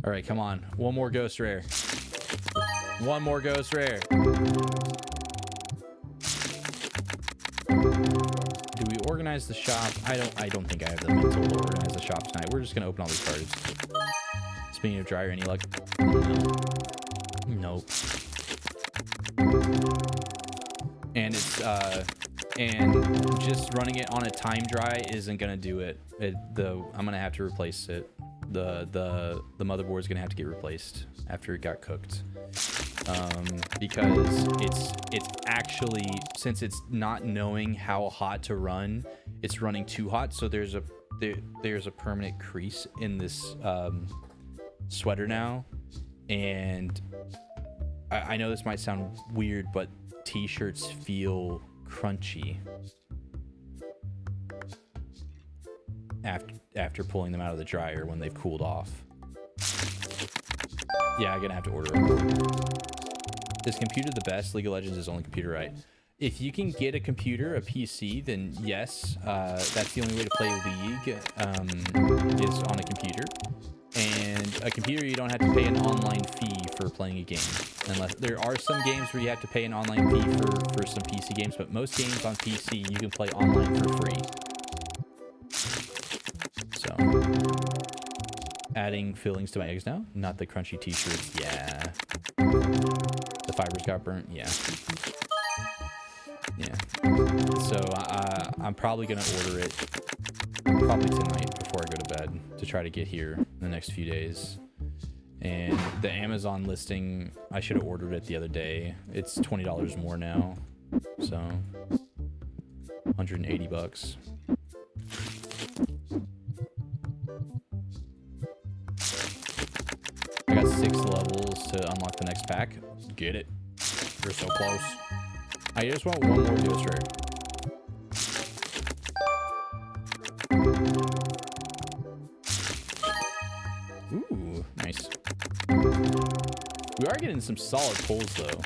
All right, come on. One more ghost rare. One more ghost rare. Do we organize the shop? I don't think I have the mental to organize the shop tonight. We're just gonna open all these cards. Speaking of dryer, any luck? No. Nope. And it's and just running it on a time dry isn't gonna do it. I'm gonna have to replace it. The motherboard is gonna have to get replaced after it got cooked. Because it's actually, since it's not knowing how hot to run, it's running too hot. So there's a permanent crease in this sweater now, and I know this might sound weird, but t-shirts feel crunchy after pulling them out of the dryer when they've cooled off. Yeah, I'm gonna have to order them. Is computer the best? League of Legends is only computer, right? If you can get a computer, a PC, then yes, that's the only way to play League, is on a computer. And a computer, you don't have to pay an online fee for playing a game. Unless there are some games where you have to pay an online fee for some PC games, but most games on PC you can play online for free. So, adding fillings to my eggs now, not the crunchy t-shirts. Yeah. The fibers got burnt. Yeah. Yeah. So I'm probably gonna order it probably tonight before I go to bed to try to get here in the next few days. And the Amazon listing, I should have ordered it the other day. It's $20 more now, so $180. I got titles to unlock the next pack. Get it. You're so close. I just want one more ghost rare. Ooh, nice. We are getting some solid pulls though.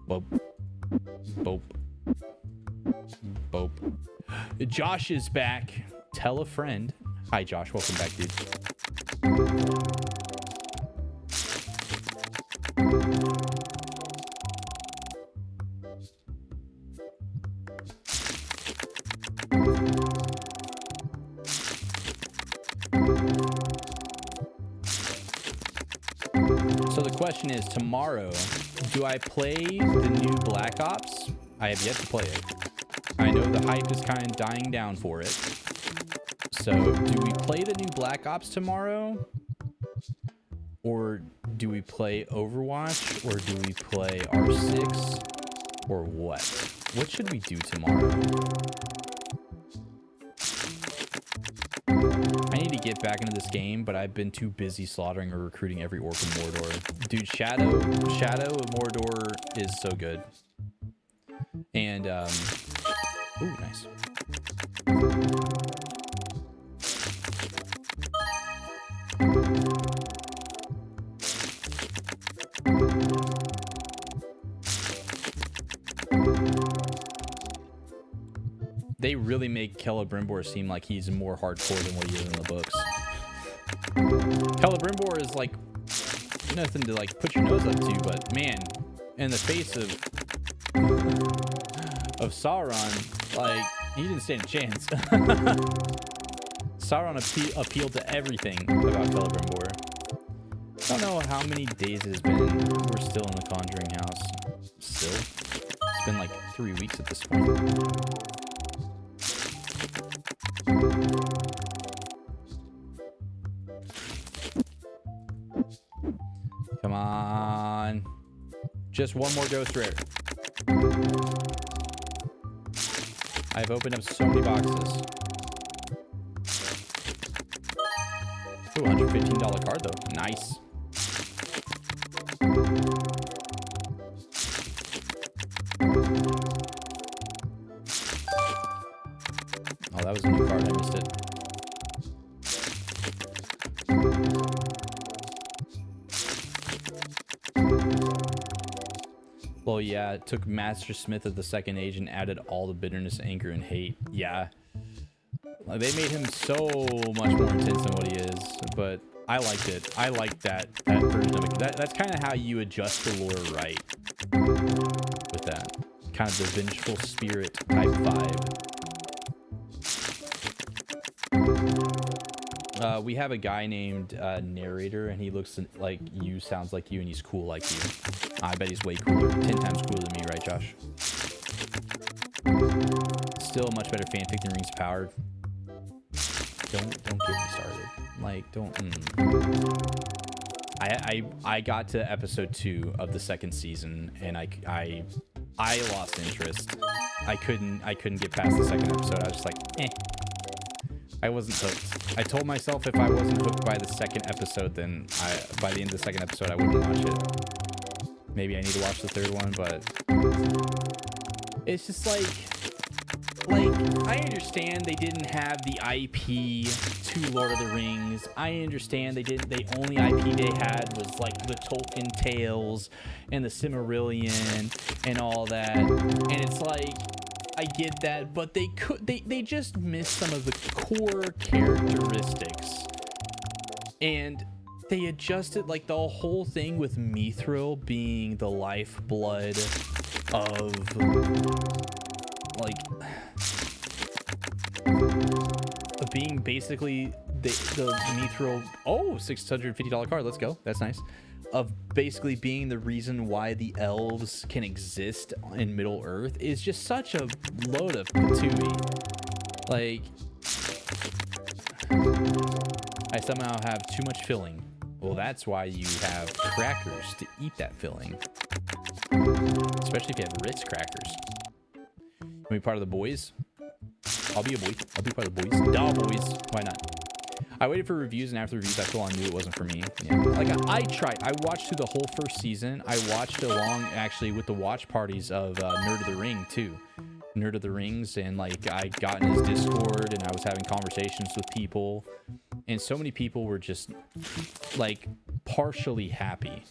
Boop. Boop. Boop. Josh is back. Tell a friend. Hi, Josh. Welcome back, dude. So the question is, tomorrow, do I play the new Black Ops? I have yet to play it. I know the hype is kind of dying down for it. So do we play the new Black Ops tomorrow? Or do we play Overwatch? Or do we play R6? Or what? What should we do tomorrow? I need to get back into this game, but I've been too busy slaughtering or recruiting every orc in Mordor. Dude, Shadow of Mordor is so good. And, ooh, nice. They really make Celebrimbor seem like he's more hardcore than what he is in the books. Celebrimbor is like nothing to like put your nose up to, but man, in the face of Sauron, like he didn't stand a chance. Sauron appealed to everything about Celebrimbor. I don't know how many days it has been. We're still in the Conjuring house. Still? It's been like 3 weeks at this point. Come on. Just one more ghost rare. I've opened up so many boxes. Ooh, $115 card though. Nice. Oh, that was a new card. I missed it. Well, yeah, it took Master Smith of the Second Age and added all the bitterness, anger, and hate. Yeah. They made him so much more intense than what he is, but I liked it. I liked that version of it. That's kind of how you adjust the lore right with that. Kind of the vengeful spirit type vibe. We have a guy named Narrator, and he looks like you, sounds like you, and he's cool like you. I bet he's way cooler. 10 times cooler than me, right, Josh? Still a much better fanfic than Rings of Power. Don't get me started. Like, don't. I got to episode 2 of the second season, and I lost interest. I couldn't get past the second episode. I was just like, eh. I wasn't hooked. I told myself if I wasn't hooked by the second episode, then by the end of the second episode, I wouldn't watch it. Maybe I need to watch the third one, but it's just like I understand they didn't have the IP to Lord of the Rings. I understand the only IP they had was like the Tolkien tales and the Silmarillion and all that. And it's like, I get that, but they just missed some of the core characteristics. And they adjusted like the whole thing with Mithril being the lifeblood of like being basically the Mithril. Oh, $650 card. Let's go. That's nice. Of basically being the reason why the elves can exist in Middle Earth is just such a load of patooey. Like, I somehow have too much filling Well, that's why you have crackers to eat that filling. Especially if you have Ritz crackers. Want to be part of the boys? I'll be a boy. I'll be part of the boys. Duh, boys. Why not? I waited for reviews, and after reviews, I full on knew it wasn't for me. Yeah. Like, I tried. I watched through the whole first season. I watched along, actually, with the watch parties of Nerd of the Ring, too. Nerd of the Rings, and, like, I got in his Discord, and I was having conversations with people. And so many people were just, like, partially happy.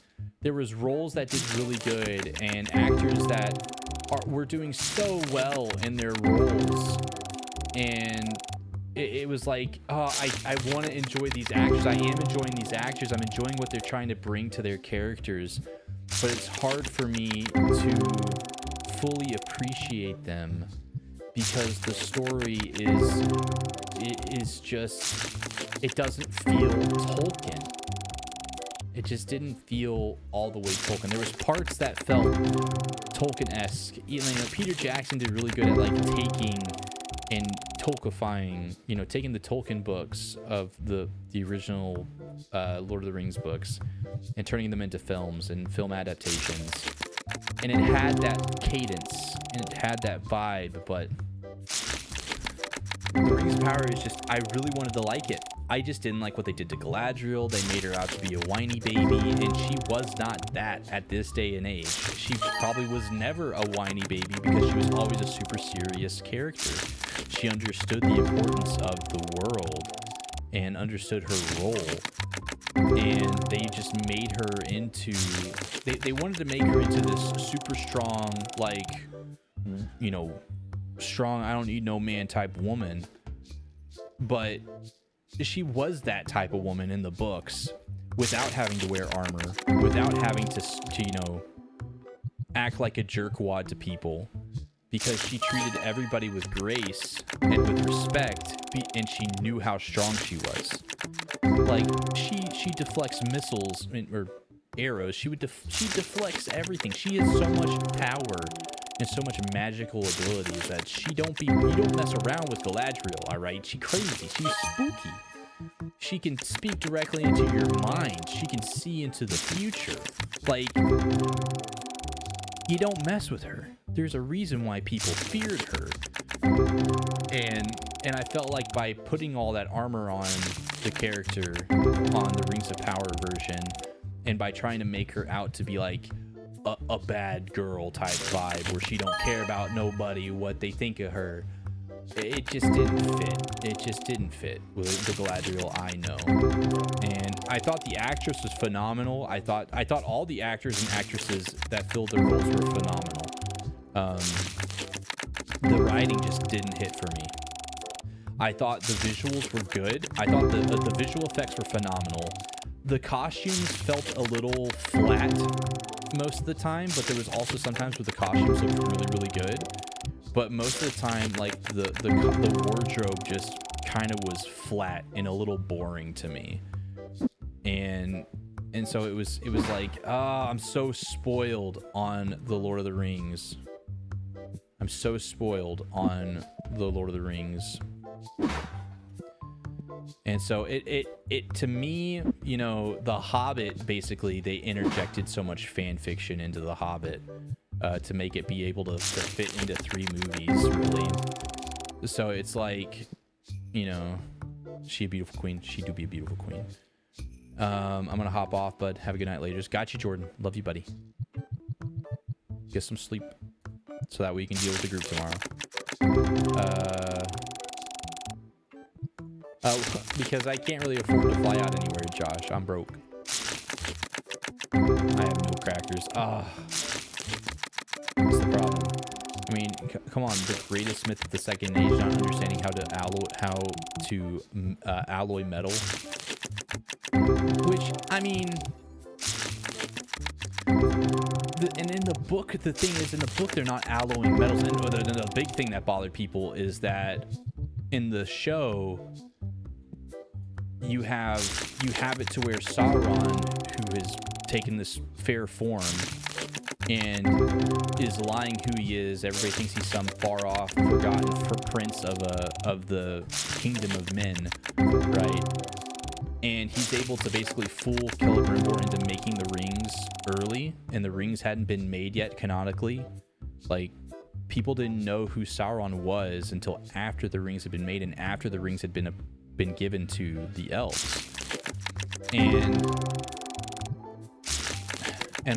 There was roles that did really good, and actors that were doing so well in their roles. And it was like, oh, I want to enjoy these actors. I am enjoying these actors. I'm enjoying what they're trying to bring to their characters. But it's hard for me to fully appreciate them because the story is just, it doesn't feel Tolkien. It just didn't feel all the way Tolkien. There was parts that felt Tolkien-esque. You know, Peter Jackson did really good at like taking and Tolkifying, you know, taking the Tolkien books of the original Lord of the Rings books and turning them into films and film adaptations. And it had that cadence and it had that vibe, but The Rings of Power is just, I really wanted to like it. I just didn't like what they did to Galadriel. They made her out to be a whiny baby, and she was not that at this day and age. She probably was never a whiny baby because she was always a super serious character. She understood the importance of the world and understood her role. And they just made her into, they wanted to make her into this super strong, like, you know, strong, I don't need no man type woman. But she was that type of woman in the books without having to wear armor, without having to you know, act like a jerkwad to people, because she treated everybody with grace and with respect, and she knew how strong she was. Like, she deflects missiles or arrows. She deflects everything. She has so much power and so much magical abilities that you don't mess around with Galadriel, all right? She's crazy. She's spooky. She can speak directly into your mind. She can see into the future. Like, you don't mess with her. There's a reason why people feared her. And I felt like by putting all that armor on the character on the Rings of Power version, and by trying to make her out to be like a bad girl type vibe where she don't care about nobody, what they think of her, it just didn't fit. It just didn't fit with the Galadriel I know. And I thought the actress was phenomenal. I thought all the actors and actresses that filled their roles were phenomenal. The writing just didn't hit for me. I thought the visuals were good. I thought the visual effects were phenomenal. The costumes felt a little flat most of the time, but there was also sometimes where the costumes looked really, really good. But most of the time, like, the wardrobe just kind of was flat and a little boring to me. And so it was like, I'm so spoiled on the Lord of the Rings. I'm so spoiled on the Lord of the Rings. And so it to me, you know, The Hobbit, basically they interjected so much fan fiction into The Hobbit to make it be able to fit into 3 movies, really. So it's like, you know, she a beautiful queen. She do be a beautiful queen. I'm gonna hop off, bud. Have a good night, ladies. Got you, Jordan. Love you, buddy. Get some sleep so that way you can deal with the group tomorrow. Because I can't really afford to fly out anywhere, Josh. I'm broke. I have no crackers. What's the problem? I mean, come on, the greatest smith of the second age, not understanding how to alloy metal. Which, I mean, and in the book, the thing is, in the book, they're not alloying metals. And the big thing that bothered people is that in the show, you have it to where Sauron, who has taken this fair form and is lying who he is. Everybody thinks he's some far off, forgotten prince of the kingdom of men, right? and he's able to basically fool Celebrimbor into making the rings early, and the rings hadn't been made yet canonically. Like, people didn't know who Sauron was until after the rings had been made and after the rings had been given to the elves. And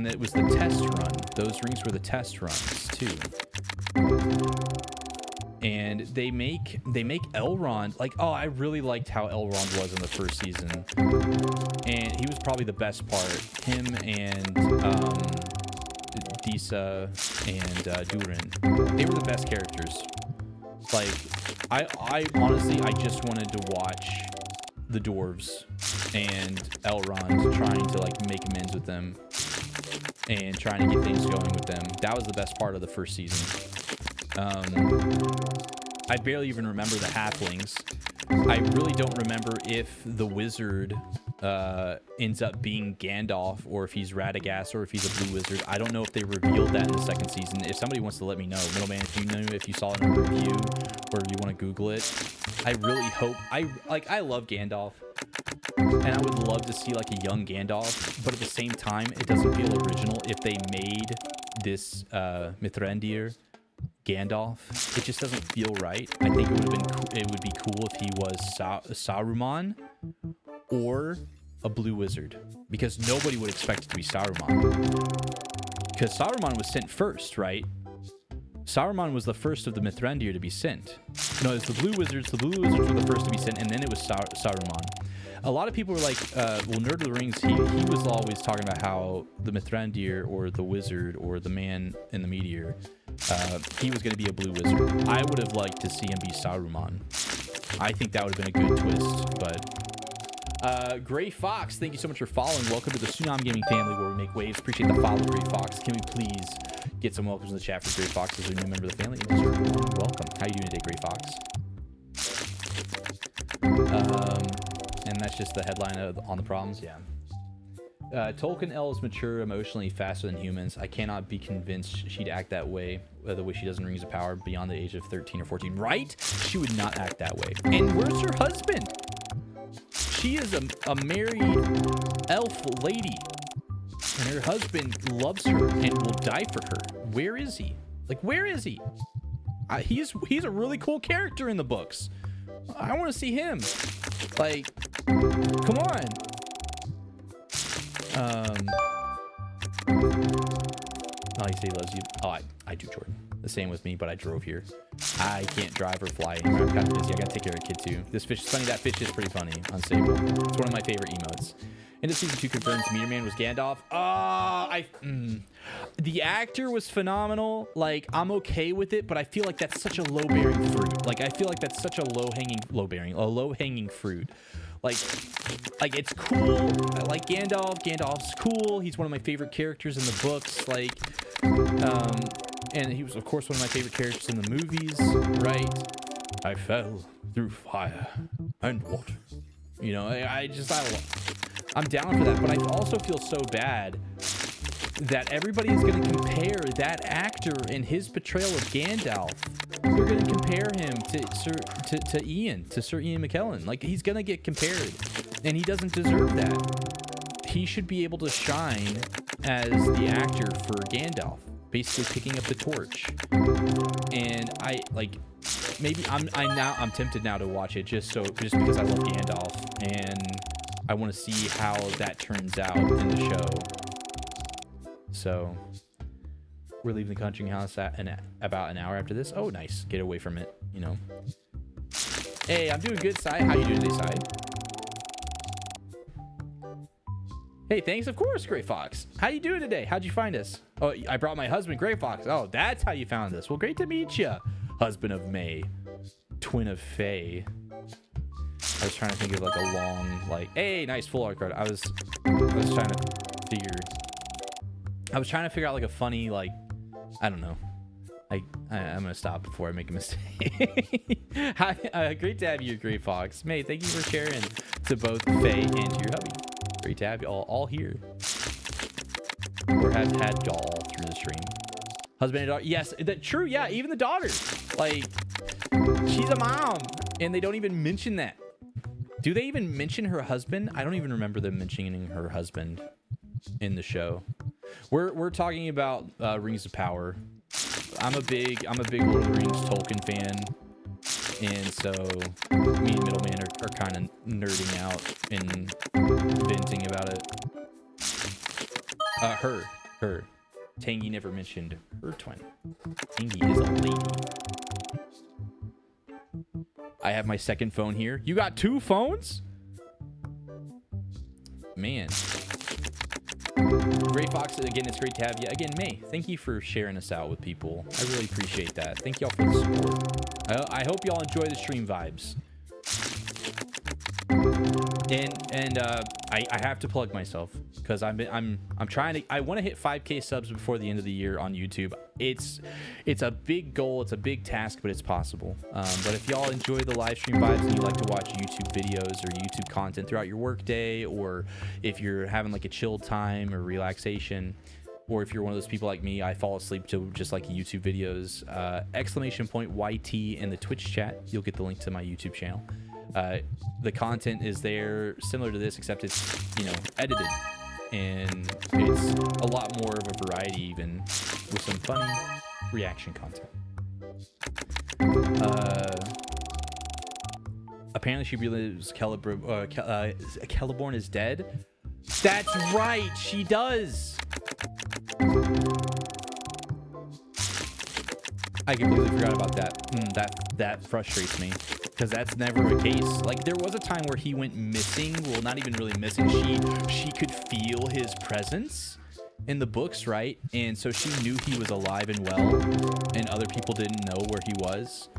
it was the test run. Those rings were the test runs too. And they make Elrond, like, oh, I really liked how Elrond was in the first season. And he was probably the best part. Him and Disa and Durin. They were the best characters. Like, I honestly, I just wanted to watch the dwarves and Elrond trying to like make amends with them and trying to get things going with them. That was the best part of the first season. I barely even remember the halflings. I really don't remember if the wizard ends up being Gandalf or if he's Radagast or if he's a blue wizard. I don't know if they revealed that in the second season. If somebody wants to let me know, Middleman, if you know, if you saw it in a review or you want to Google it, I really hope. I love Gandalf, and I would love to see like a young Gandalf, but at the same time, it doesn't feel original if they made this Mithrandir Gandalf. It just doesn't feel right. I think it would be cool if he was Saruman or a blue wizard, because nobody would expect it to be Saruman, because Saruman was sent first, right? Saruman was the first of the Mithrandir to be sent. No, it's the blue wizards. The blue wizards were the first to be sent, and then it was Saruman. A lot of people were like, well, Nerd of the Rings, he was always talking about how the Mithrandir or the wizard or the man in the meteor, he was going to be a blue wizard. I would have liked to see him be Saruman. I think that would have been a good twist, but... Gray Fox, thank you so much for following. Welcome to the Tsunami Gaming family where we make waves. Appreciate the follow, Gray Fox. Can we please get some welcomes in the chat for Gray Fox as a new member of the family? And deserve a warm welcome. How you doing today, Gray Fox? And that's just the headline on the problems. Yeah. Tolkien elves mature emotionally faster than humans. I cannot be convinced she'd act that way, the way she does in Rings of Power, beyond the age of 13 or 14. Right? She would not act that way. And where's her husband? She is a married elf lady, and her husband loves her and will die for her. Where is he? Like, where is he? He's a really cool character in the books. I want to see him. Like, come on. Oh, he said he loves you. Oh, I do, Jordan. The same with me, but I drove here. I can't drive or fly anymore. I'm kind of busy. I gotta take care of a kid too. This fish is funny. That fish is pretty funny. Unstable. It's one of my favorite emotes. Into season 2 confirms Meteor Man was Gandalf. The actor was phenomenal. Like, I'm okay with it, but I feel like that's such a low-bearing fruit. Like, I feel like that's such a low-hanging fruit. Like it's cool. I like Gandalf. Gandalf's cool. He's one of my favorite characters in the books. Like, and he was, of course, one of my favorite characters in the movies, right? I fell through fire and water. You know, I'm down for that, but I also feel so bad that everybody is going to compare that actor and his portrayal of Gandalf. They're going to compare him to Sir Ian McKellen. Like, he's going to get compared, and he doesn't deserve that. He should be able to shine as the actor for Gandalf, basically picking up the torch. And I'm tempted now to watch it just because I love Gandalf and I want to see how that turns out in the show. So we're leaving the country house about an hour after this. Oh, nice. Get away from it, you know. Hey, I'm doing good, Sai. How you doing today, Sai? Hey, thanks, of course, Gray Fox. How you doing today? How'd you find us? Oh, I brought my husband, Gray Fox. Oh, that's how you found us. Well, great to meet you, husband of May, twin of Faye. I was trying to think of like a long, like, hey, nice full art card. I was trying to figure out like a funny, like, I don't know. I'm gonna stop before I make a mistake. Hi, great to have you, Gray Fox. May, thank you for sharing to both Faye and to your hubby. Great to have you all here. Or have had y'all through the stream. Husband and daughter. Yes, that true. Yeah, even the daughter. Like, she's a mom, and they don't even mention that. Do they even mention her husband? I don't even remember them mentioning her husband in the show. We're talking about Rings of Power. I'm a big Lord of the Rings Tolkien fan, and so me and Middleman are kind of nerding out and venting about it. Her. Tangy never mentioned her twin. Tangy is a lady. I have my second phone here. You got 2 phones? Man. Gray Fox, again, it's great to have you. Again, May, thank you for sharing us out with people. I really appreciate that. Thank y'all for the support. I hope y'all enjoy the stream vibes. And I have to plug myself because I'm trying to. I want to hit 5K subs before the end of the year on YouTube. It's a big goal. It's a big task, but it's possible. But if y'all enjoy the live stream vibes and you like to watch YouTube videos or YouTube content throughout your workday, or if you're having like a chill time or relaxation, or if you're one of those people like me, I fall asleep to just like YouTube videos. !YT in the Twitch chat. You'll get the link to my YouTube channel. The content is there similar to this, except it's, edited, and it's a lot more of a variety, even with some funny reaction content. Apparently she believes Celeborn is dead. That's right, she does. I completely forgot about that. That frustrates me, because that's never a case. Like, there was a time where he went missing. Well, not even really missing. She could feel his presence in the books, right? And so she knew he was alive and well, and other people didn't know where he was,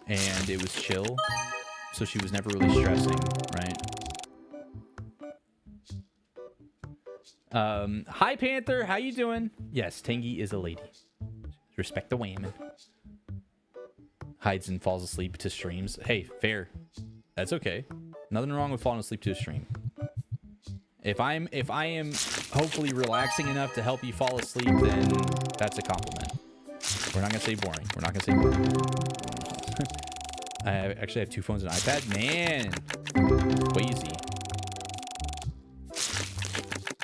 and it was chill. So she was never really stressing, right? Hi, Panther. How you doing? Yes, Tangy is a lady. Respect the women. Hides and falls asleep to streams. Hey, fair. That's okay. Nothing wrong with falling asleep to a stream. If I am hopefully relaxing enough to help you fall asleep, then that's a compliment. We're not gonna say boring. We're not gonna say boring. I actually have 2 phones and an iPad. Man, crazy.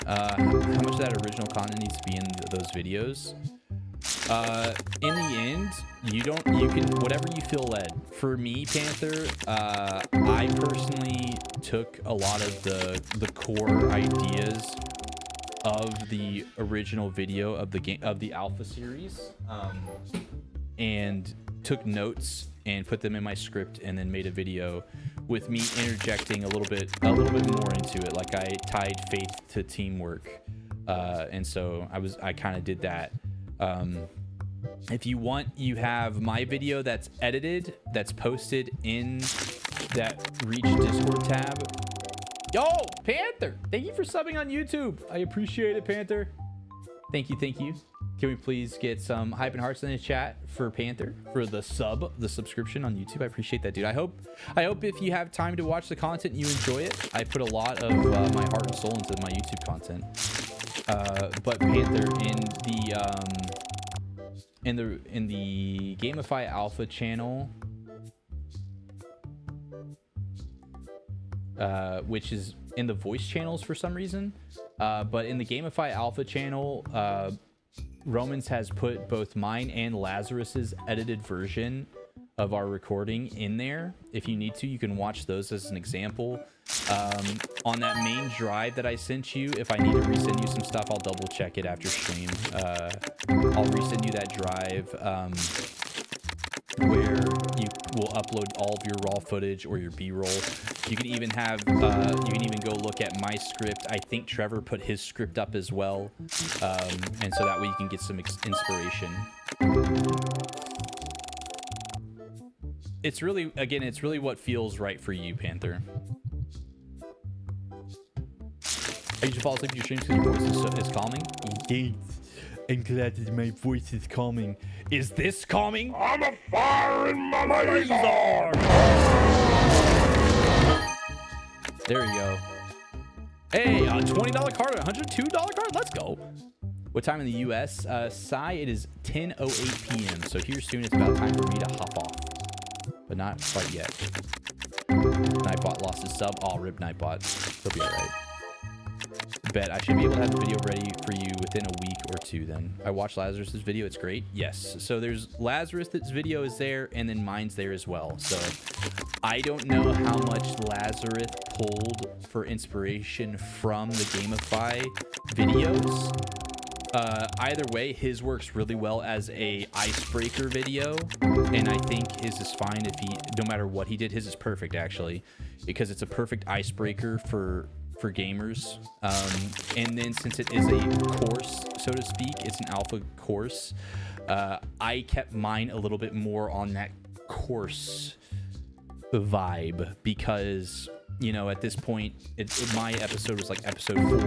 How much of that original content needs to be in those videos? In the end, you can, whatever you feel led. For me, Panther, I personally took a lot of the core ideas of the original video of the game, of the alpha series, and took notes and put them in my script, and then made a video with me interjecting a little bit more into it. Like, I tied faith to teamwork, and so I kind of did that. If you want, you have my video that's edited, that's posted in that Reach Discord tab. Yo, Panther, thank you for subbing on YouTube. I appreciate it, Panther. Thank you. Can we please get some hype and hearts in the chat for Panther for the subscription on YouTube? I appreciate that, dude. I hope if you have time to watch the content, you enjoy it. I put a lot of my heart and soul into my YouTube content. But Panther, in the Gamify Alpha channel, which is in the voice channels for some reason, but in the Gamify Alpha channel, Romans has put both mine and Lazarus's edited version of our recording in there. If you need to, you can watch those as an example. On that main drive that I sent you, if I need to resend you some stuff, I'll double check it after stream. I'll resend you that drive where you will upload all of your raw footage or your B-roll. You can even have you can even go look at my script. I think Trevor put his script up as well, and so that way you can get some inspiration. It's really, again, it's really what feels right for you, Panther. I usually fall asleep to your streams because your voice is calming. Yes, I'm glad that my voice is calming. Is this calming? I'm a fire in my laser! There you go. Hey, a $20 card, a $102 card. Let's go. What time in the U.S.? Sai, it is 10:08 p.m. So here soon, it's about time for me to hop off. But not quite yet. Not Nightbot lost his sub. Oh, rip Nightbot. He'll be alright. Bet I should be able to have the video ready for you within a week or two then. I watched Lazarus's video. It's great. Yes. So there's Lazarus's video is there, and then mine's there as well. So I don't know how much Lazarus pulled for inspiration from the Gamify videos. Either way, his works really well as a icebreaker video, and I think his is fine if he, no matter what he did, his is perfect actually, because it's a perfect icebreaker for gamers. And then since it is a course, so to speak, it's an alpha course, I kept mine a little bit more on that course vibe, because, you know, at this point, my episode was like episode 4.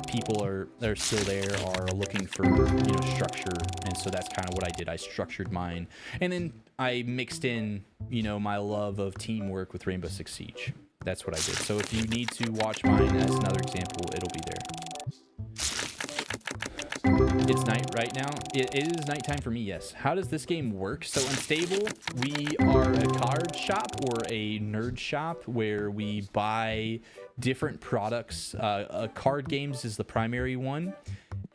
People are still there, are looking for, you know, structure, and so that's kind of what I did. I structured mine, and then I mixed in, you know, my love of teamwork with Rainbow Six Siege. That's what I did. So if you need to watch mine as another example, it'll be there. It's night right now. It is nighttime for me, yes. How does this game work? So Unstable, we are a card shop or a nerd shop where we buy different products. Card games is the primary one,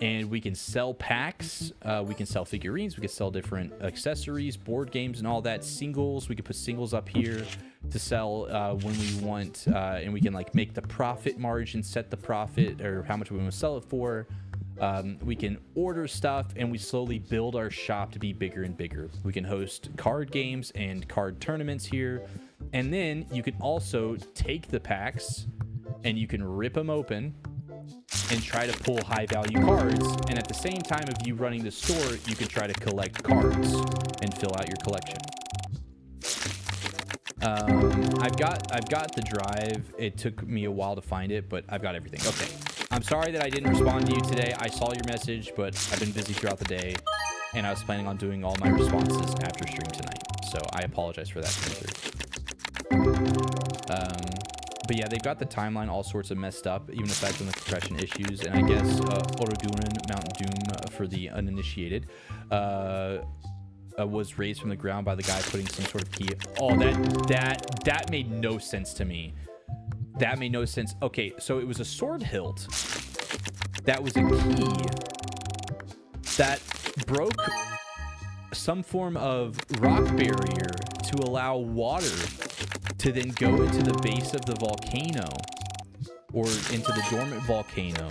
and we can sell packs. We can sell figurines. We can sell different accessories, board games, and all that. Singles, we can put singles up here to sell when we want, and we can like make the profit margin, set the profit or how much we want to sell it for. We can order stuff, and we slowly build our shop to be bigger and bigger. We can host card games and card tournaments here, and then you can also take the packs and you can rip them open and try to pull high value cards, and at the same time of you running the store, you can try to collect cards and fill out your collection. I've got the drive. It took me a while to find it, but I've got everything. Okay. I'm sorry that I didn't respond to you today. I saw your message, but I've been busy throughout the day, and I was planning on doing all my responses after stream tonight. So I apologize for that coming through. But yeah, they've got the timeline all sorts of messed up, even aside from the compression issues. And I guess Oroduran, Mount Doom for the uninitiated, was raised from the ground by the guy putting some sort of key. Oh, that made no sense to me. That made no sense. Okay, so it was a sword hilt that was a key that broke some form of rock barrier to allow water to then go into the base of the volcano or into the dormant volcano,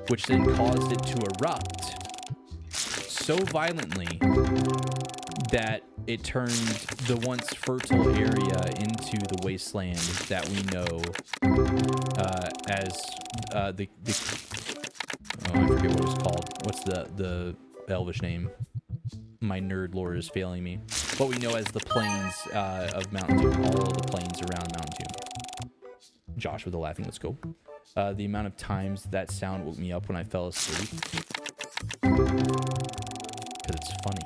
which then caused it to erupt so violently that it turned the once fertile area into the wasteland that we know as the oh, I forget what it was called. What's the Elvish name? My nerd lore is failing me. What we know as the plains of Mount Doom, all of the plains around Mount Doom. Josh with a laughing, let's go. The amount of times that sound woke me up when I fell asleep. Because it's funny.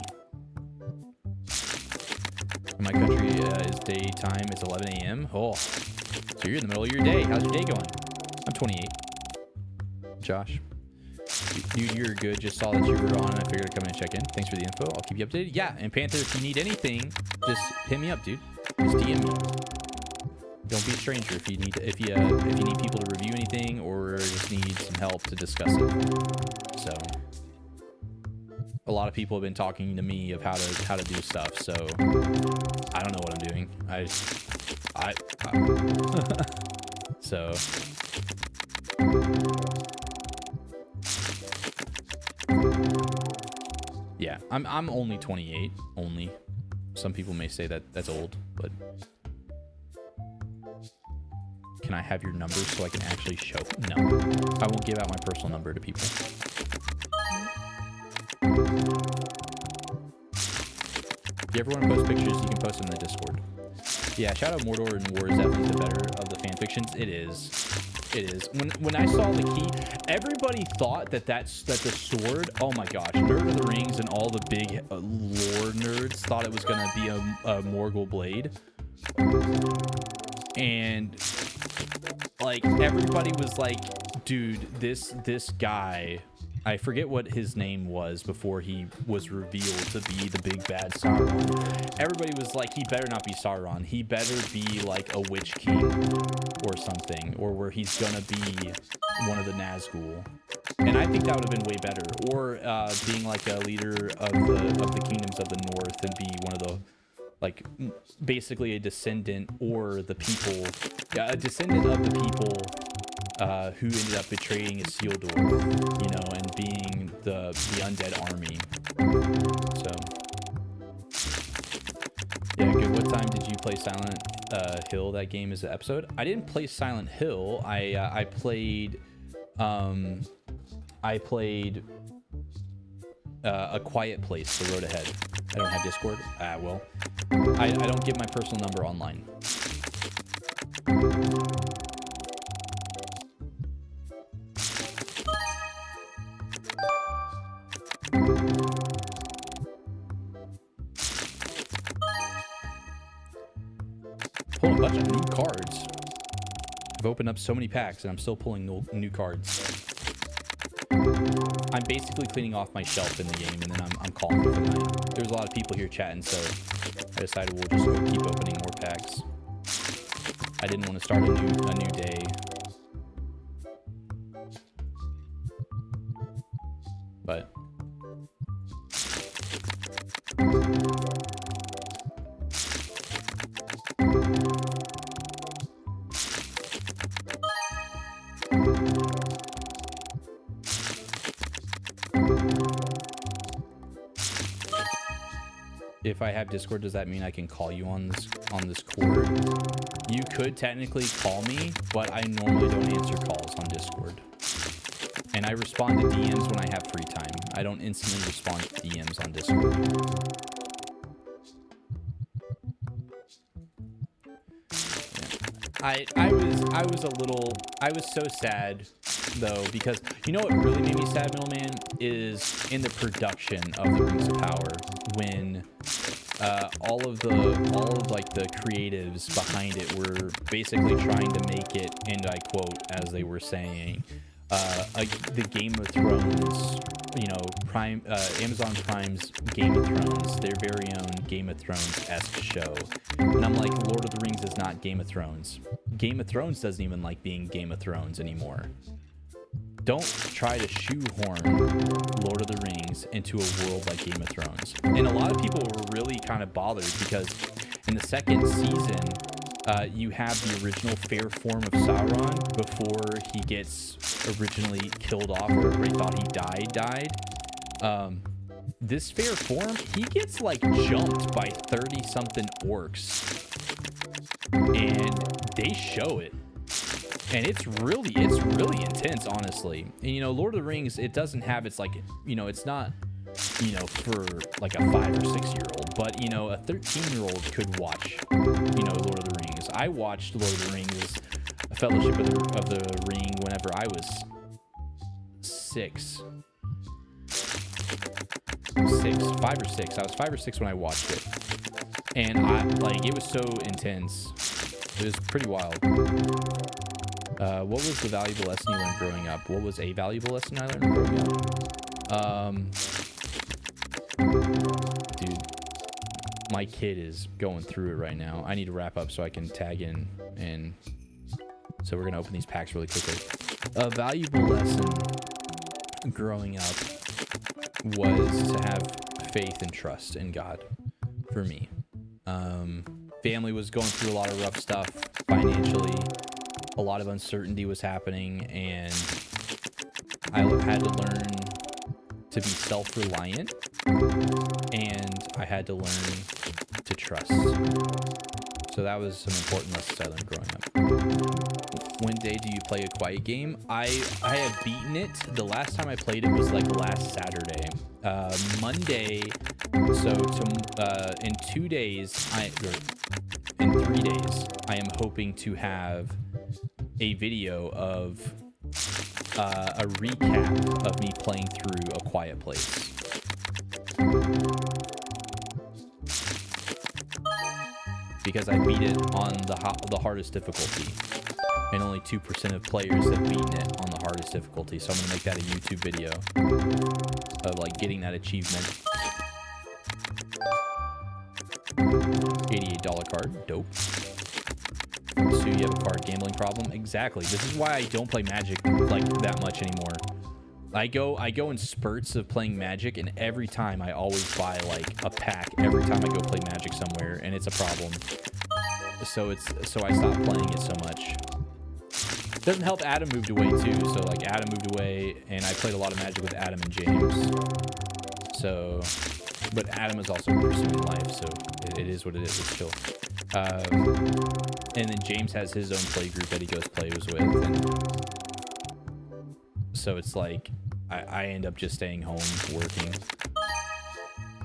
In my country is daytime. It's 11 a.m. Oh, so you're in the middle of your day. How's your day going? I'm 28. Josh. Dude, you're good. Just saw that you were on, and I figured I'd come in and check in. Thanks for the info. I'll keep you updated. Yeah, and Panther, if you need anything, just hit me up, dude. Just DM me. Don't be a stranger if you need people to review anything or just need some help to discuss it. So, a lot of people have been talking to me of how to do stuff. So, I don't know what I'm doing. So. Yeah, I'm only 28. Only. Some people may say that that's old, but can I have your number so I can actually show? No, I won't give out my personal number to people. If you ever want to post pictures, you can post them in the Discord. Yeah, Shadow of Mordor and War is definitely the better of the fan fictions. It is. It is. When I saw the key, everybody thought that the sword, oh my gosh, Nerd of the Rings and all the big lore nerds thought it was going to be a Morgul blade. And like everybody was like, dude, this guy, I forget what his name was before he was revealed to be the big bad Sauron. Everybody was like, he better not be Sauron. He better be like a Witch King or something, or where he's gonna be one of the Nazgul. And I think that would have been way better. Or being like a leader of the kingdoms of the north and be one of the, like, basically a descendant or the people, a descendant of the people who ended up betraying Isildur, you know, and being the undead army. So, yeah, good. What time did you play Silent Hill? That game is the episode. I didn't play Silent Hill. I played A Quiet Place, The Road Ahead. I don't have Discord. Well, I don't give my personal number online. Pulling a bunch of new cards. I've opened up so many packs and I'm still pulling new cards. I'm basically cleaning off my shelf in the game, and then I'm calling it for the night. There's a lot of people here chatting, so I decided we'll just go keep opening more packs. I didn't want to start a new day. But if I have Discord, does that mean I can call you on this cord? You could technically call me, but I normally don't answer calls on Discord. And I respond to DMs when I have free time. I don't instantly respond to DMs on Discord. Yeah. I was so sad though, because you know what really made me sad, Middleman, is in the production of the Rings of Power, when all of like the creatives behind it were basically trying to make it, and I quote, as they were saying, the Game of Thrones, you know, Amazon Prime's Game of Thrones, their very own Game of Thrones-esque show. And I'm like, Lord of the Rings is not Game of Thrones. Game of Thrones doesn't even like being Game of Thrones anymore. Don't try to shoehorn Lord of the Rings into a world like Game of Thrones. And a lot of people were really kind of bothered because in the second season, you have the original fair form of Sauron before he gets originally killed off, or everybody thought he died. This fair form, he gets like jumped by 30-something orcs. And they show it. And it's really intense, honestly. And, you know, Lord of the Rings, it doesn't have, it's like, you know, it's not, you know, for like a 5 or 6-year-old, but, you know, a 13-year-old could watch, you know, Lord of the Rings. I watched Lord of the Rings, A Fellowship of the Ring, whenever I was 5 or 6. I was 5 or 6 when I watched it. And it was so intense. It was pretty wild. What was the valuable lesson you learned growing up? What was a valuable lesson I learned growing up? Dude, my kid is going through it right now. I need to wrap up so I can tag in, and so we're gonna open these packs really quickly. A valuable lesson growing up was to have faith and trust in God for me. Family was going through a lot of rough stuff financially. A lot of uncertainty was happening, and I had to learn to be self-reliant, and I had to learn to trust. So that was some important lessons I learned growing up. When day do you play a quiet game? I have beaten it. The last time I played it was like last Saturday. Monday, so in 2 days, in 3 days, I am hoping to have a video of a recap of me playing through A Quiet Place. Because I beat it on the hardest difficulty, and only 2% of players have beaten it on the hardest difficulty. So I'm gonna make that a YouTube video of like getting that achievement. $88 card, dope. So you have a card gambling problem? Exactly. This is why I don't play Magic like that much anymore. I go in spurts of playing Magic, and every time I always buy like a pack every time I go play Magic somewhere, and it's a problem. So I stopped playing it so much. Doesn't help Adam moved away too. So like Adam moved away, and I played a lot of Magic with Adam and James. So, but Adam is also pursuing life, so it is what it is. It's chill. And then James has his own play group that he goes plays with, and so it's like I end up just staying home working.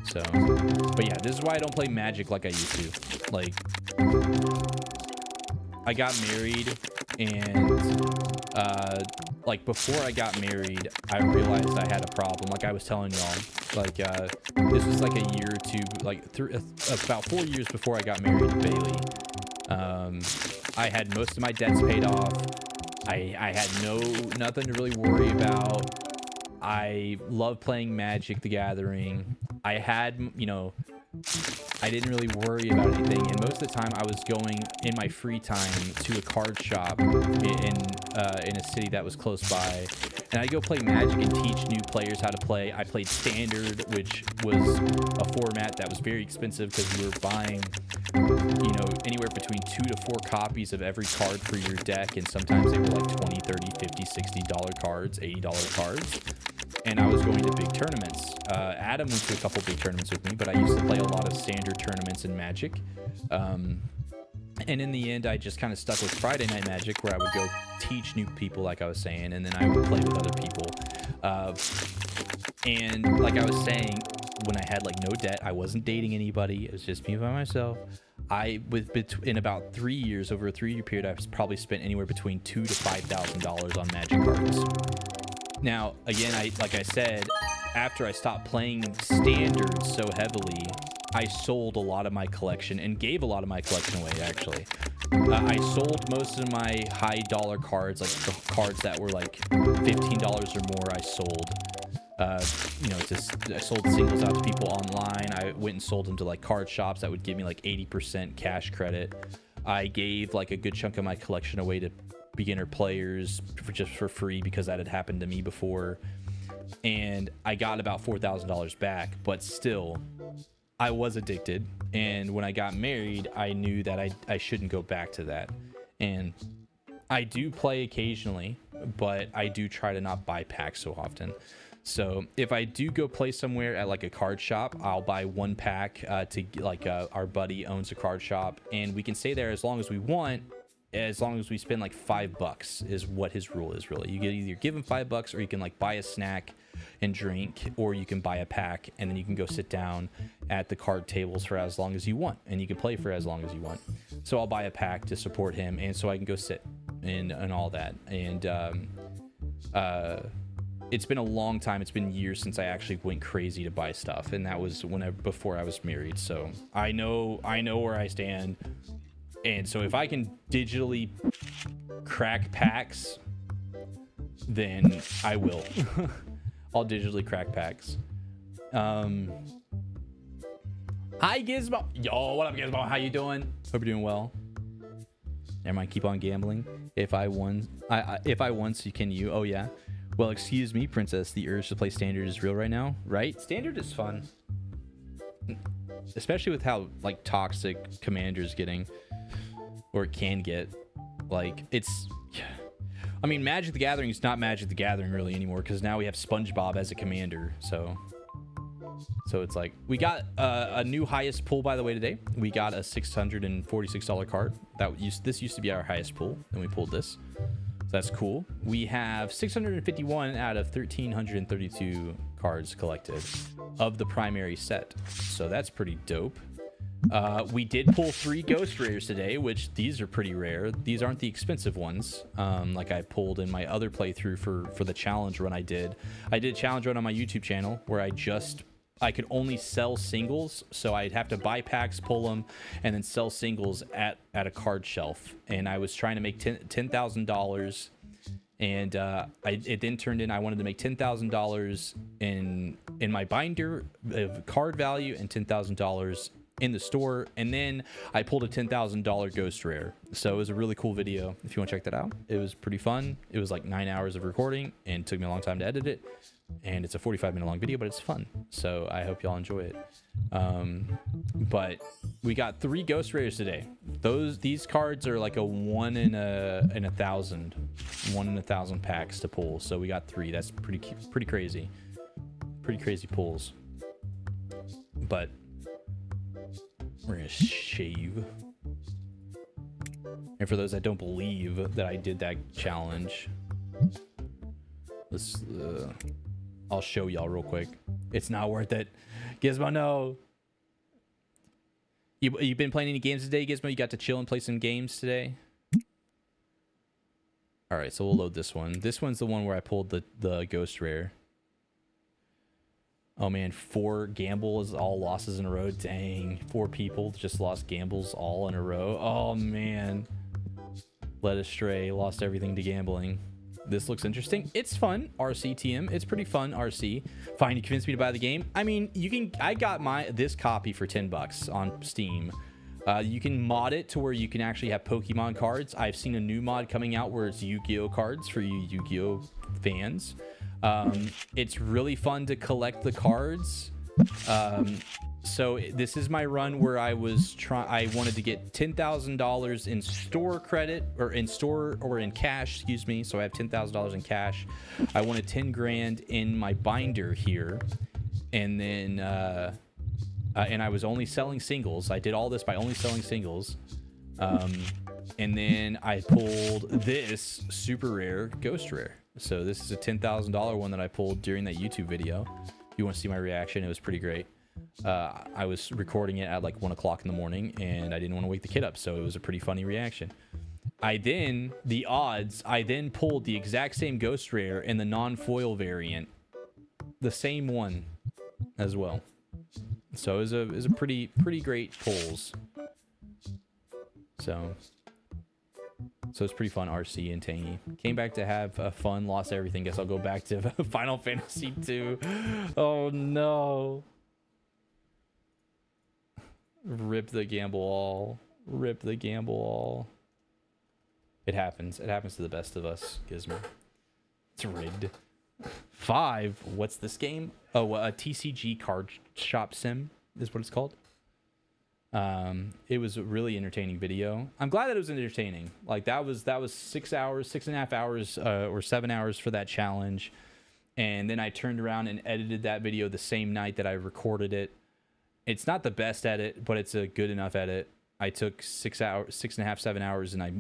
So, but yeah, this is why I don't play Magic like I used to. Like, I got married, and like before I got married, I realized I had a problem. Like I was telling y'all, like this was like a year or two, like about 4 years before I got married to Bailey. I had most of my debts paid off. I had nothing to really worry about. I love playing Magic the Gathering. I had, you know, I didn't really worry about anything, and most of the time I was going in my free time to a card shop in a city that was close by, and I'd go play Magic and teach new players how to play. I played Standard, which was a format that was very expensive because we were buying, you know, anywhere between 2 to 4 copies of every card for your deck, and sometimes they were like $20, $30, $50, $60 cards, $80 cards. And I was going to big tournaments. Adam went to a couple big tournaments with me, but I used to play a lot of Standard tournaments in Magic. And in the end, I just kind of stuck with Friday Night Magic, where I would go teach new people, like I was saying, and then I would play with other people. And like I was saying, when I had like no debt, I wasn't dating anybody. It was just me by myself. In about 3 years, over a 3-year period, I've probably spent anywhere between $2,000 to $5,000 on Magic cards. Now, again, like I said, after I stopped playing Standard so heavily, I sold a lot of my collection and gave a lot of my collection away, actually. I sold most of my high dollar cards, like the cards that were like $15 or more, I sold. You know, I sold singles out to people online. I went and sold them to like card shops that would give me like 80% cash credit. I gave like a good chunk of my collection away to beginner players just for free because that had happened to me before, and I got about $4,000 back, but still I was addicted. And when I got married, I knew that I shouldn't go back to that. And I do play occasionally, but I do try to not buy packs so often. So if I do go play somewhere at like a card shop, I'll buy one pack to like our buddy owns a card shop, and we can stay there as long as we want, as long as we spend like $5 is what his rule is. Really, you get either give him $5 or you can like buy a snack and drink, or you can buy a pack and then you can go sit down at the card tables for as long as you want, and you can play for as long as you want. So I'll buy a pack to support him, and so I can go sit and all that. And it's been a long time. It's been years since I actually went crazy to buy stuff, and that was before I was married. So I know where I stand. And so if I can digitally crack packs, then I will. I'll digitally crack packs. Hi Gizmo. Yo, what up Gizmo? How you doing? Hope you're doing well. Never mind, keep on gambling. If I won, so can you? Oh yeah. Well, excuse me, princess. The urge to play Standard is real right now, right? Standard is fun. Especially with how like toxic Commander's getting. Or it can get. Like, it's... I mean, Magic the Gathering is not Magic the Gathering really anymore, because now we have SpongeBob as a commander, so it's like... We got a new highest pull, by the way, today. We got a $646 card. This used to be our highest pull, and we pulled this. So that's cool. We have 651 out of 1,332 cards collected of the primary set. So that's pretty dope. We did pull 3 ghost rares today, which these are pretty rare. These aren't the expensive ones, like I pulled in my other playthrough for the challenge run I did a challenge run on my YouTube channel where I could only sell singles, so I'd have to buy packs, pull them, and then sell singles at a card shelf. And I was trying to make $10,000 And it then turned in, I wanted to make $10,000 in my binder of card value and $10,000 in the store. And then I pulled a $10,000 ghost rare. So it was a really cool video. If you want to check that out, it was pretty fun. It was like 9 hours of recording and it took me a long time to edit it. And it's a 45-minute long video, but it's fun. So I hope y'all enjoy it. But we got 3 ghost rares today. These cards are like a 1 in a 1,000, 1 in 1,000 packs to pull. So we got 3. That's pretty crazy. Pretty crazy pulls. But we're gonna shave. And for those that don't believe that I did that challenge, let's I'll show y'all real quick. It's not worth it. Gizmo, no. You been playing any games today, Gizmo? You got to chill and play some games today? All right, so we'll load this one. This one's the one where I pulled the ghost rare. Oh man, 4 gambles, all losses in a row. Dang, 4 people just lost gambles all in a row. Oh man. Led astray, lost everything to gambling. This looks interesting. It's fun. RCTM. It's pretty fun. RC. Fine. You convinced me to buy the game. I mean, you can. I got this copy for $10 on Steam. You can mod it to where you can actually have Pokemon cards. I've seen a new mod coming out where it's Yu-Gi-Oh cards for you Yu-Gi-Oh fans. It's really fun to collect the cards. So this is my run where I wanted to get $10,000 in store credit, or in cash, excuse me. So I have $10,000 in cash. I wanted 10 grand in my binder here. And then, and I was only selling singles. I did all this by only selling singles. And then I pulled this super rare ghost rare. So this is a $10,000 one that I pulled during that YouTube video. If you want to see my reaction, it was pretty great. I was recording it at like 1 o'clock in the morning and I didn't want to wake the kid up, so it was a pretty funny reaction. I then pulled the exact same ghost rare in the non-foil variant, the same one as well. So it was a pretty great pulls. So it's pretty fun. RC and Tangy came back to have fun, lost everything. Guess I'll go back to Final Fantasy 2. Oh no. Rip the gamble all. Rip the gamble all. It happens. It happens to the best of us, Gizmo. It's rigged. 5. What's this game? Oh, a TCG card shop sim is what it's called. It was a really entertaining video. I'm glad that it was entertaining. Like that was 6.5 hours, or 7 hours for that challenge. And then I turned around and edited that video the same night that I recorded it. It's not the best edit, but it's a good enough edit. I took 6.5, 7 hours, and I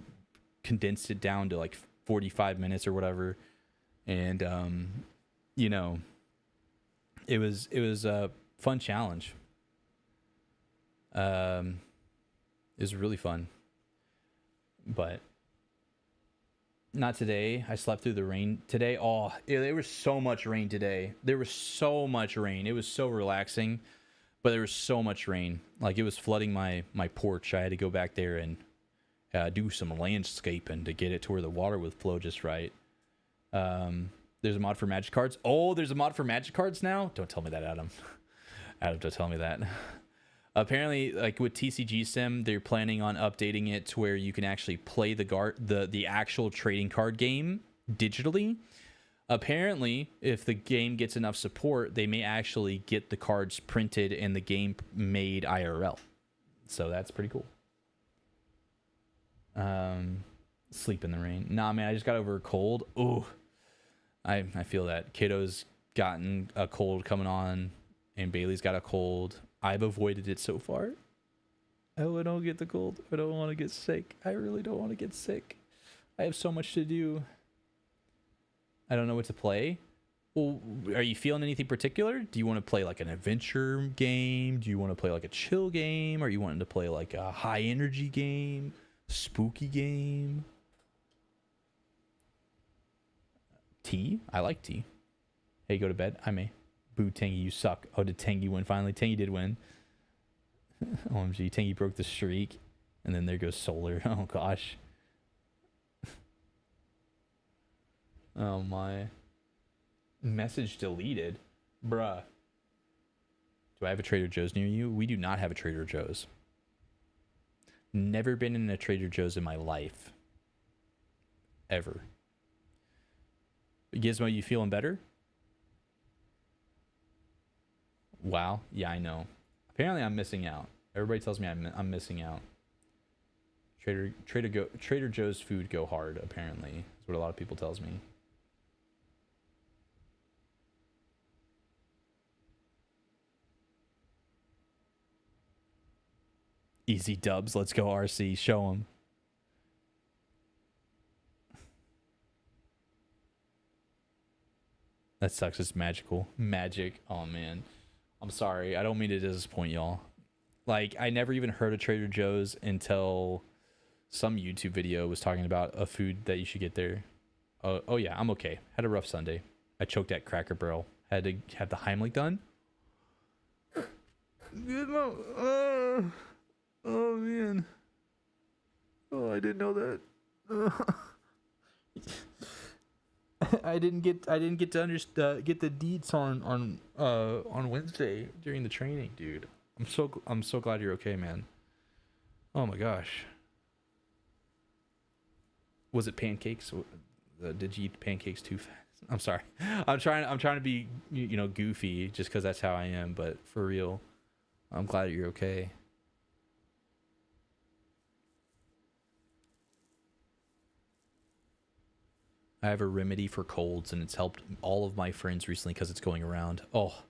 condensed it down to like 45 minutes or whatever. And, you know, it was a fun challenge. It was really fun, but not today. I slept through the rain today. Oh, there was so much rain today. There was so much rain. It was so relaxing. But there was so much rain, like it was flooding my porch. I had to go back there and do some landscaping to get it to where the water would flow just right. There's a mod for magic cards. Oh, there's a mod for magic cards now? Don't tell me that, Adam. Adam, don't tell me that. Apparently, like with TCG Sim, they're planning on updating it to where you can actually play the actual trading card game digitally. Apparently, if the game gets enough support, they may actually get the cards printed and the game made IRL. So that's pretty cool. Sleep in the rain. Nah, man, I just got over a cold. Ooh, I feel that. Kiddo's gotten a cold coming on, and Bailey's got a cold. I've avoided it so far. Oh, I don't get the cold. I don't want to get sick. I really don't want to get sick. I have so much to do. I don't know what to play. Well, are you feeling anything particular? Do you want to play like an adventure game? Do you want to play like a chill game? Are you wanting to play like a high energy game? Spooky game? Tea? I like tea. Hey, go to bed. I may. Boo, Tangy, you suck. Oh, did Tangy win finally? Tangy did win. OMG, Tangy broke the streak. And then there goes Solar. Oh, gosh. Oh my. Message deleted. Bruh. Do I have a Trader Joe's near you? We do not have a Trader Joe's. Never been in a Trader Joe's in my life. Ever. Gizmo, you feeling better? Wow. Yeah, I know. Apparently I'm missing out. Everybody tells me I'm missing out. Trader Joe's food go hard, apparently. That's what a lot of people tells me. Easy dubs. Let's go, RC. Show them. That sucks. It's magical. Magic. Oh, man. I'm sorry. I don't mean to disappoint y'all. Like, I never even heard of Trader Joe's until some YouTube video was talking about a food that you should get there. Oh yeah, I'm okay. Had a rough Sunday. I choked at Cracker Barrel. Had to have the Heimlich done. Oh man. Oh, I didn't know that. I didn't get to get the deets on Wednesday during the training, dude. I'm so glad you're okay, man. Oh my gosh. Was it pancakes? Did you eat pancakes too fast? I'm sorry. I'm trying to be, you know, goofy just because that's how I am. But for real, I'm glad you're okay. I have a remedy for colds, and it's helped all of my friends recently because it's going around. Oh,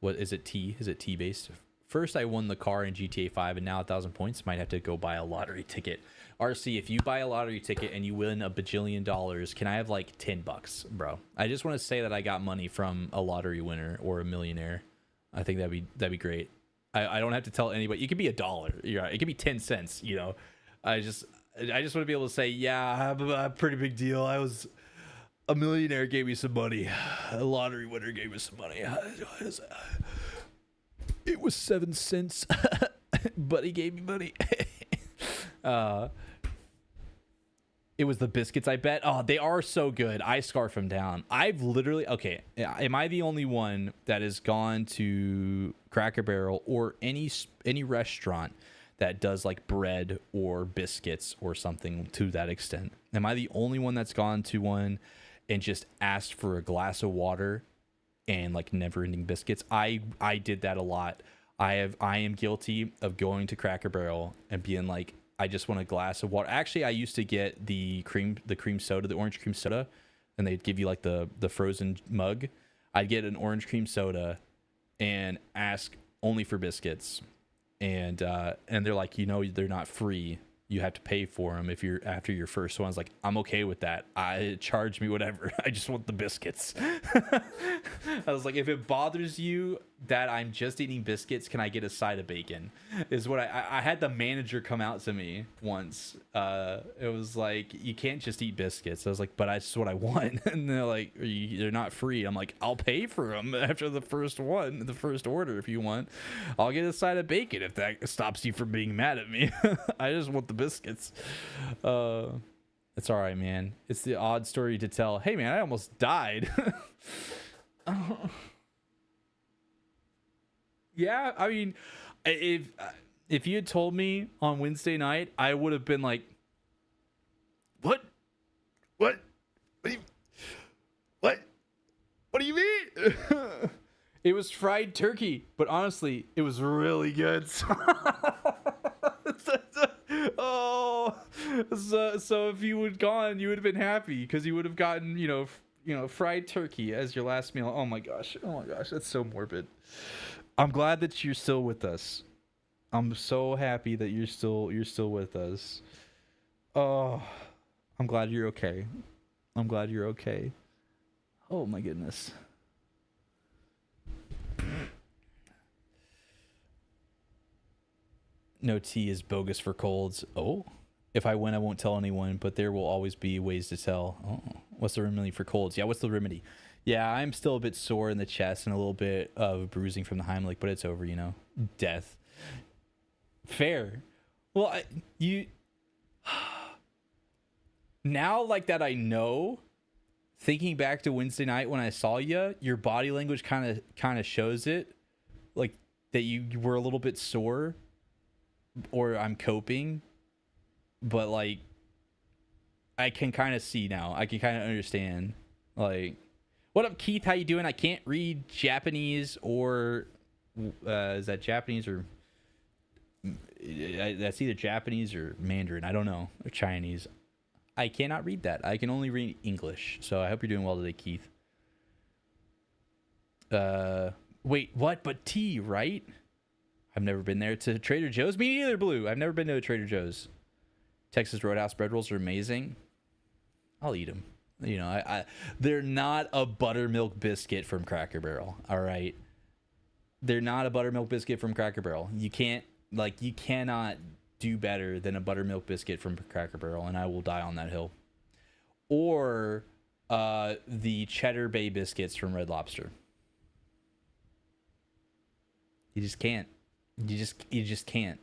what is it? Tea? Is it tea based? First, I won the car in GTA 5, and now 1,000 points. Might have to go buy a lottery ticket. RC, if you buy a lottery ticket and you win $1 bajillion, can I have like $10, bro? I just want to say that I got money from a lottery winner or a millionaire. I think that'd be great. I don't have to tell anybody. It could be $1. You're right. It could be 10 cents. You know, I just want to be able to say, yeah, I have a pretty big deal. A millionaire gave me some money. A lottery winner gave me some money. It was 7 cents, but he gave me money. It was the biscuits, I bet. Oh, they are so good. I scarf them down. I've literally... Okay, am I the only one that has gone to Cracker Barrel or any restaurant that does like bread or biscuits or something to that extent? Am I the only one that's gone to one and just asked for a glass of water and like never-ending biscuits? I did that a lot. I am guilty of going to Cracker Barrel and being like, I just want a glass of water. Actually, I used to get the cream soda, the orange cream soda, and they'd give you like the frozen mug. I'd get an orange cream soda and ask only for biscuits. And they're like, you know, they're not free. You have to pay for them if you're after your first one. I was like, I'm okay with that. Charge me whatever. I just want the biscuits. I was like, if it bothers you that I'm just eating biscuits, can I get a side of bacon? Is what I had the manager come out to me once. It was like, you can't just eat biscuits. I was like, but that's just what I want. And they're like, they're not free. I'm like, I'll pay for them after the first order if you want. I'll get a side of bacon if that stops you from being mad at me. I just want the biscuits. It's all right, man. It's the odd story to tell. Hey, man, I almost died. Yeah, I mean, if you had told me on Wednesday night, I would have been like, what? What? What do you mean? It was fried turkey, but honestly, it was really good. Oh, so if you would gone, you would have been happy because you would have gotten, you know, fried turkey as your last meal. Oh my gosh, that's so morbid. I'm glad that you're still with us. I'm so happy that you're still with us. Oh, I'm glad you're okay. Oh my goodness. No tea is bogus for colds. Oh, if I win, I won't tell anyone, but there will always be ways to tell. Oh, what's the remedy for colds? Yeah, what's the remedy? Yeah, I'm still a bit sore in the chest and a little bit of bruising from the Heimlich, but it's over, you know. Death. Fair. Well, now like that I know, thinking back to Wednesday night when I saw you, your body language kind of shows it, like that you were a little bit sore, or I'm coping, but like I can kind of see now. I can kind of understand. Like, what up, Keith? How you doing? I can't read Japanese or is that Japanese or that's either Japanese or Mandarin. I don't know, or Chinese. I cannot read that. I can only read English. So I hope you're doing well today, Keith. Wait, what? But tea, right? I've never been there to Trader Joe's. Me neither, Blue. I've never been to a Trader Joe's. Texas Roadhouse bread rolls are amazing. I'll eat them. You know, they're not a buttermilk biscuit from Cracker Barrel. All right, they're not a buttermilk biscuit from Cracker Barrel. You cannot do better than a buttermilk biscuit from Cracker Barrel, and I will die on that hill. Or the Cheddar Bay biscuits from Red Lobster. You just can't. You just can't.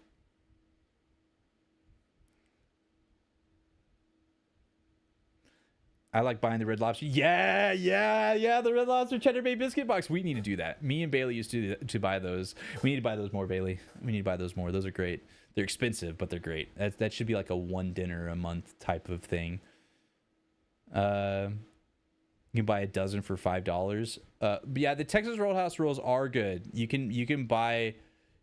I like buying the Red Lobster. Yeah. The Red Lobster Cheddar Bay biscuit box. We need to do that. Me and Bailey used to buy those. We need to buy those more, Bailey. We need to buy those more. Those are great. They're expensive, but they're great. That should be like a one dinner a month type of thing. You can buy a dozen for $5. But yeah, the Texas Roadhouse rolls are good. You can buy.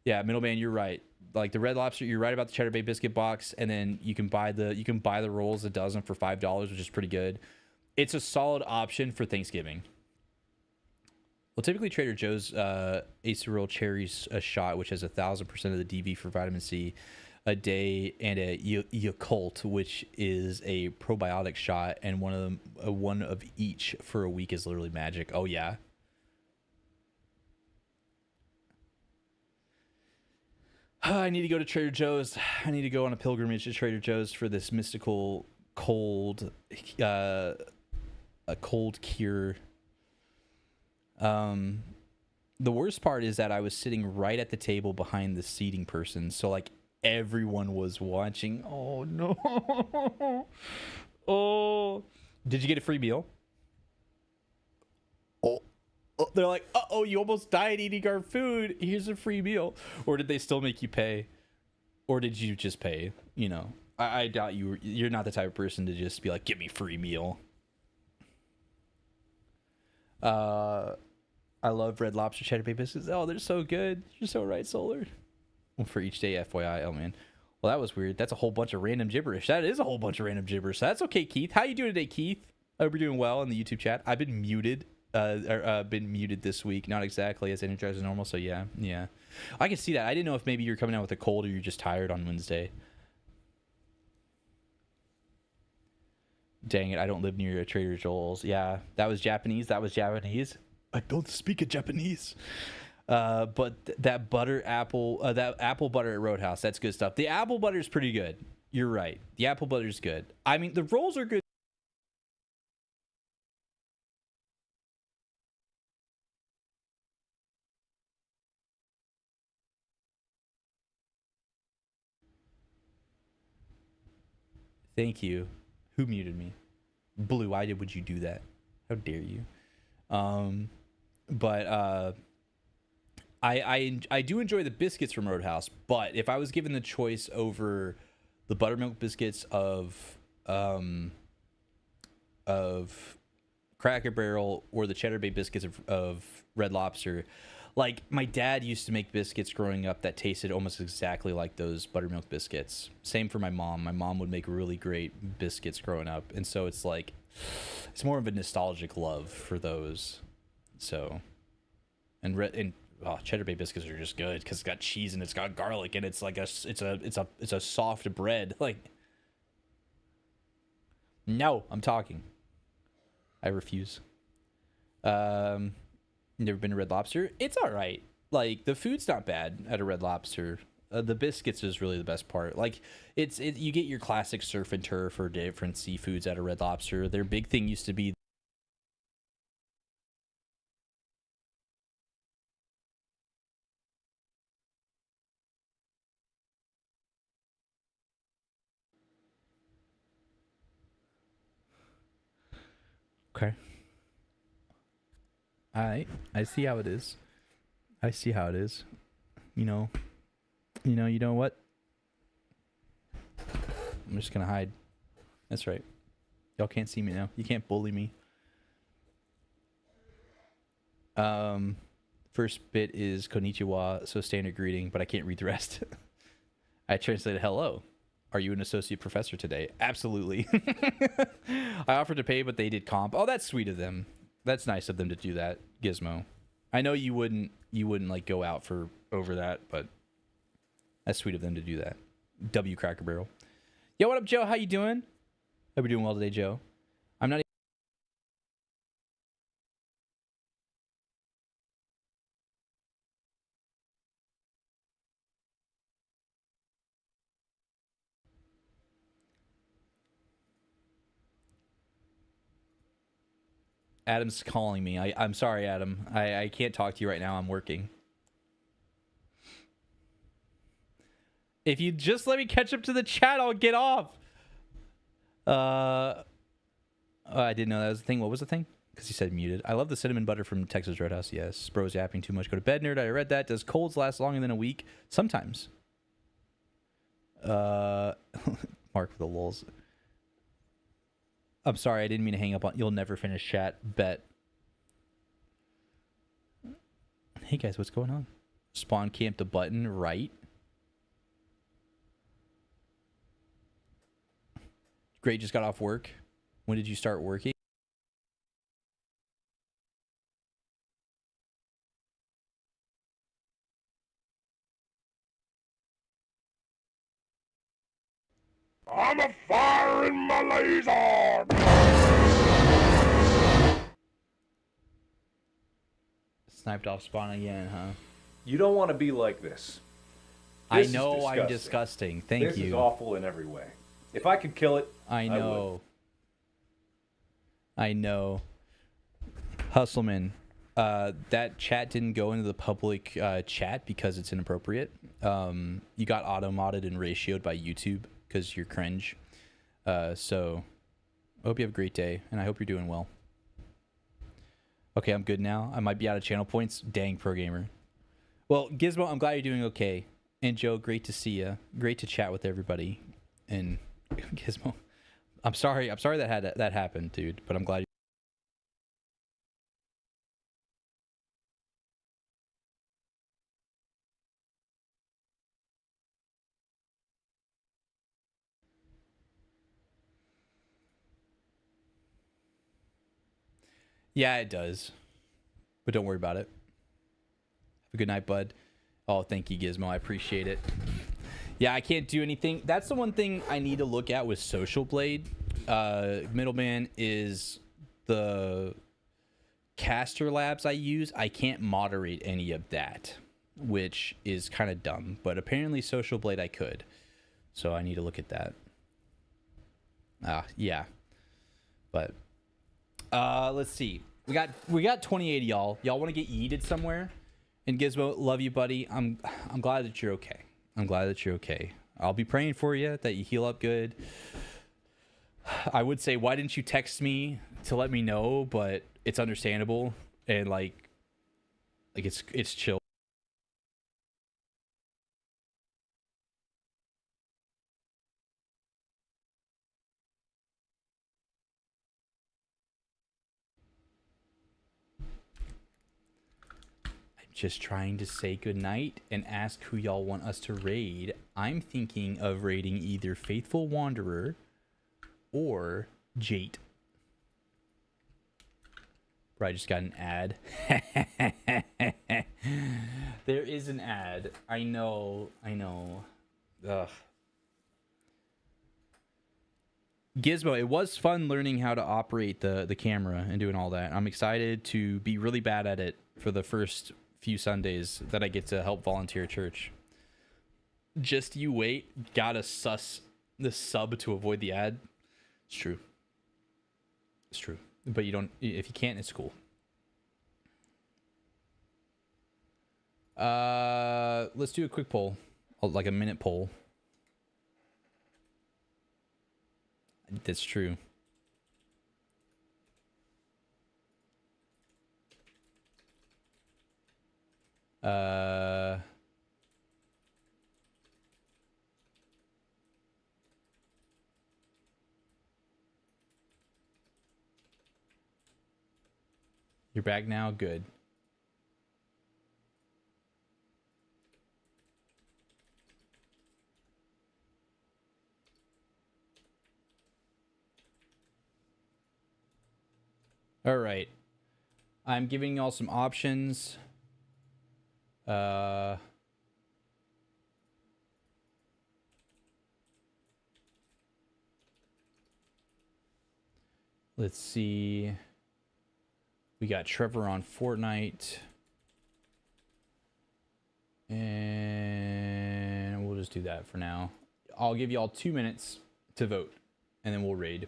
Yeah, Middleman, you're right. Like the Red Lobster, you're right about the Cheddar Bay biscuit box, and then you can buy the rolls a dozen for $5, which is pretty good. It's a solid option for Thanksgiving. Well, typically Trader Joe's Aceroyal Cherries a shot, which has 1,000% of the DV for vitamin C a day, and a Yakult, which is a probiotic shot, and one of each for a week is literally magic. Oh yeah. I need to go to Trader Joe's. I need to go on a pilgrimage to Trader Joe's for this mystical cold, a cold cure. The worst part is that I was sitting right at the table behind the seating person, so like everyone was watching. Oh no! Oh, did you get a free meal? Oh, they're like, uh-oh, you almost died eating our food. Here's a free meal. Or did they still make you pay? Or did you just pay? You know, I doubt you're not the type of person to just be like, give me free meal. I love Red Lobster Cheddar Bay biscuits. Oh, they're so good. You're so right, Solar. For each day, FYI. Oh, man. Well, that was weird. That's a whole bunch of random gibberish. That is a whole bunch of random gibberish. That's okay, Keith. How you doing today, Keith? I hope you're doing well in the YouTube chat. I've been muted. Been muted this week, not exactly as energized as normal, so yeah I can see that. I didn't know if maybe you're coming out with a cold or you're just tired on Wednesday. Dang it, I don't live near a Trader Joe's. Yeah, that was Japanese. I don't speak a Japanese. But that that apple butter at Roadhouse, that's good stuff. The apple butter is pretty good. You're right, the apple butter is good. I mean, the rolls are good. Thank you. Who muted me? Blue, why would you do that? How dare you? But I do enjoy the biscuits from Roadhouse, but if I was given the choice over the buttermilk biscuits of Cracker Barrel or the Cheddar Bay biscuits of Red Lobster, like my dad used to make biscuits growing up that tasted almost exactly like those buttermilk biscuits. Same for my mom. My mom would make really great biscuits growing up, and so it's like it's more of a nostalgic love for those. So, and Cheddar Bay biscuits are just good because it's got cheese and it's got garlic and it's like it's a soft bread. Like, no, I'm talking. I refuse. Never been to Red Lobster. It's all right. Like the food's not bad at a Red Lobster. The biscuits is really the best part. Like you get your classic surf and turf or different seafoods at a Red Lobster. Their big thing used to be Okay. I see how it is. I see how it is. You know what? I'm just gonna hide. That's right. Y'all can't see me now. You can't bully me. First bit is konnichiwa, so standard greeting, but I can't read the rest. I translated hello. Are you an associate professor today? Absolutely. I offered to pay, but they did comp. Oh, that's sweet of them. That's nice of them to do that, Gizmo. I know you wouldn't like go out for over that, but that's sweet of them to do that. W Cracker Barrel. Yo, what up, Joe? How you doing? Hope you're doing well today, Joe. I'm not. Adam's calling me. I'm sorry, Adam. I can't talk to you right now. I'm working. If you just let me catch up to the chat, I'll get off. Oh, I didn't know that was the thing. What was the thing? Because he said muted. I love the cinnamon butter from Texas Roadhouse. Yes. Bro's yapping too much. Go to bed, nerd. I read that. Does colds last longer than a week? Sometimes. Mark for the lulz. I'm sorry. I didn't mean to hang up on. You'll never finish chat. Bet. Hey, guys. What's going on? Spawn camp the button right. Great. Just got off work. When did you start working? I'm a firing my laser! Sniped off spawn again, huh? You don't want to be like this. I This is know I'm disgusting. disgusting. Thank This you. is awful in every way. If I could kill it, I would. know. I know. Hustleman, that chat didn't go into the public chat because it's inappropriate. You got auto-modded and ratioed by YouTube because you're cringe. So I hope you have a great day, and I hope you're doing well. Okay, I'm good now. I might be out of channel points. Dang, pro gamer. Well, Gizmo, I'm glad you're doing okay. And Joe, great to see you. Great to chat with everybody. And Gizmo, I'm sorry that happened, dude. But I'm glad. Yeah, it does. But don't worry about it. Have a good night, bud. Oh, thank you, Gizmo. I appreciate it. Yeah, I can't do anything. That's the one thing I need to look at with Social Blade. Middleman is the caster labs I use. I can't moderate any of that, which is kind of dumb. But apparently Social Blade I could. So I need to look at that. Yeah. But let's see. We got 2080, y'all. Y'all want to get yeeted somewhere? And Gizmo, love you, buddy. I'm glad that you're okay. I'm glad that you're okay. I'll be praying for you that you heal up good. I would say, why didn't you text me to let me know? But it's understandable, and like it's chill. Just trying to say goodnight and ask who y'all want us to raid. I'm thinking of raiding either Faithful Wanderer or Jate. Bro, I just got an ad. There is an ad. I know. Ugh. Gizmo, it was fun learning how to operate the camera and doing all that. I'm excited to be really bad at it for the first few Sundays that I get to help volunteer at church. Just you wait. Gotta suss the sub to avoid the ad. It's true. It's true. But you don't, if you can't, it's cool. Let's do a quick poll. Like a minute poll. That's true. You're back now? Good. All right. I'm giving y'all some options. Let's see. We got Trevor on Fortnite. And we'll just do that for now. I'll give y'all 2 minutes to vote, and then we'll raid.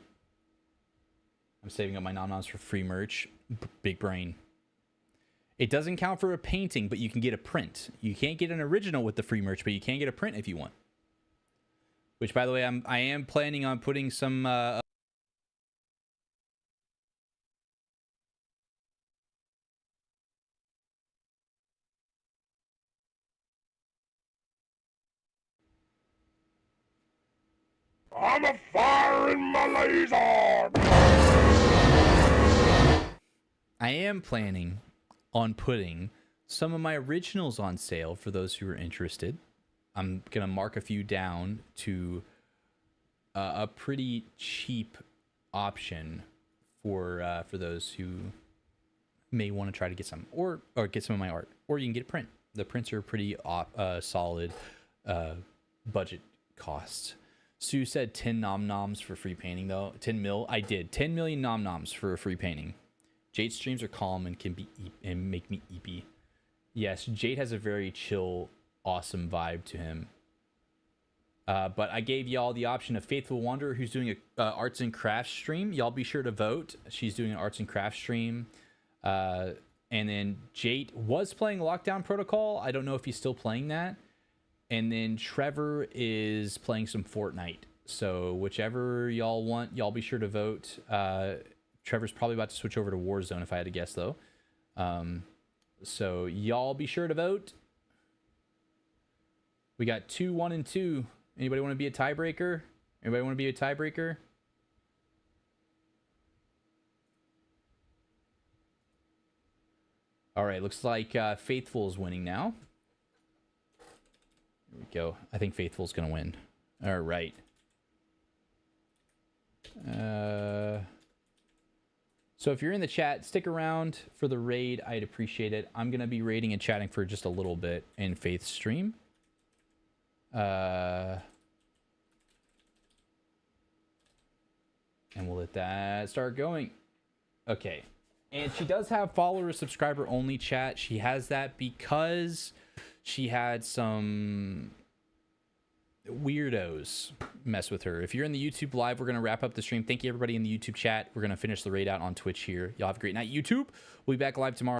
I'm saving up my nom-noms for free merch. Big brain. It doesn't count for a painting, but you can get a print. You can't get an original with the free merch, but you can get a print if you want. Which, by the way, I am planning on putting some... I'm a firing my laser! I am planning on putting some of my originals on sale for those who are interested. I'm gonna mark a few down to a pretty cheap option for those who may want to try to get some or get some of my art, or you can get a print. The prints are pretty solid budget costs. Sue said 10 nom-noms for free painting though. 10 mil. I did 10 million nom-noms for a free painting. Jade's streams are calm and can be and make me eepy. Yes, Jade has a very chill, awesome vibe to him. But I gave y'all the option of Faithful Wanderer, who's doing a arts and crafts stream. Y'all be sure to vote. She's doing an arts and crafts stream. And then Jade was playing Lockdown Protocol. I don't know if he's still playing that. And then Trevor is playing some Fortnite. So whichever y'all want, y'all be sure to vote. Trevor's probably about to switch over to Warzone if I had to guess, though. So y'all be sure to vote. We got 2, 1, and 2. Anybody want to be a tiebreaker? Anybody want to be a tiebreaker? All right, looks like Faithful is winning now. Here we go. I think Faithful's going to win. All right. So if you're in the chat, stick around for the raid. I'd appreciate it. I'm going to be raiding and chatting for just a little bit in Faith's stream. And we'll let that start going. Okay. And she does have follower subscriber only chat. She has that because she had some weirdos mess with her. If you're in the YouTube live, we're going to wrap up the stream. Thank you everybody in the YouTube chat. We're going to finish the raid out on Twitch here. Y'all have a great night, YouTube. We'll be back live tomorrow.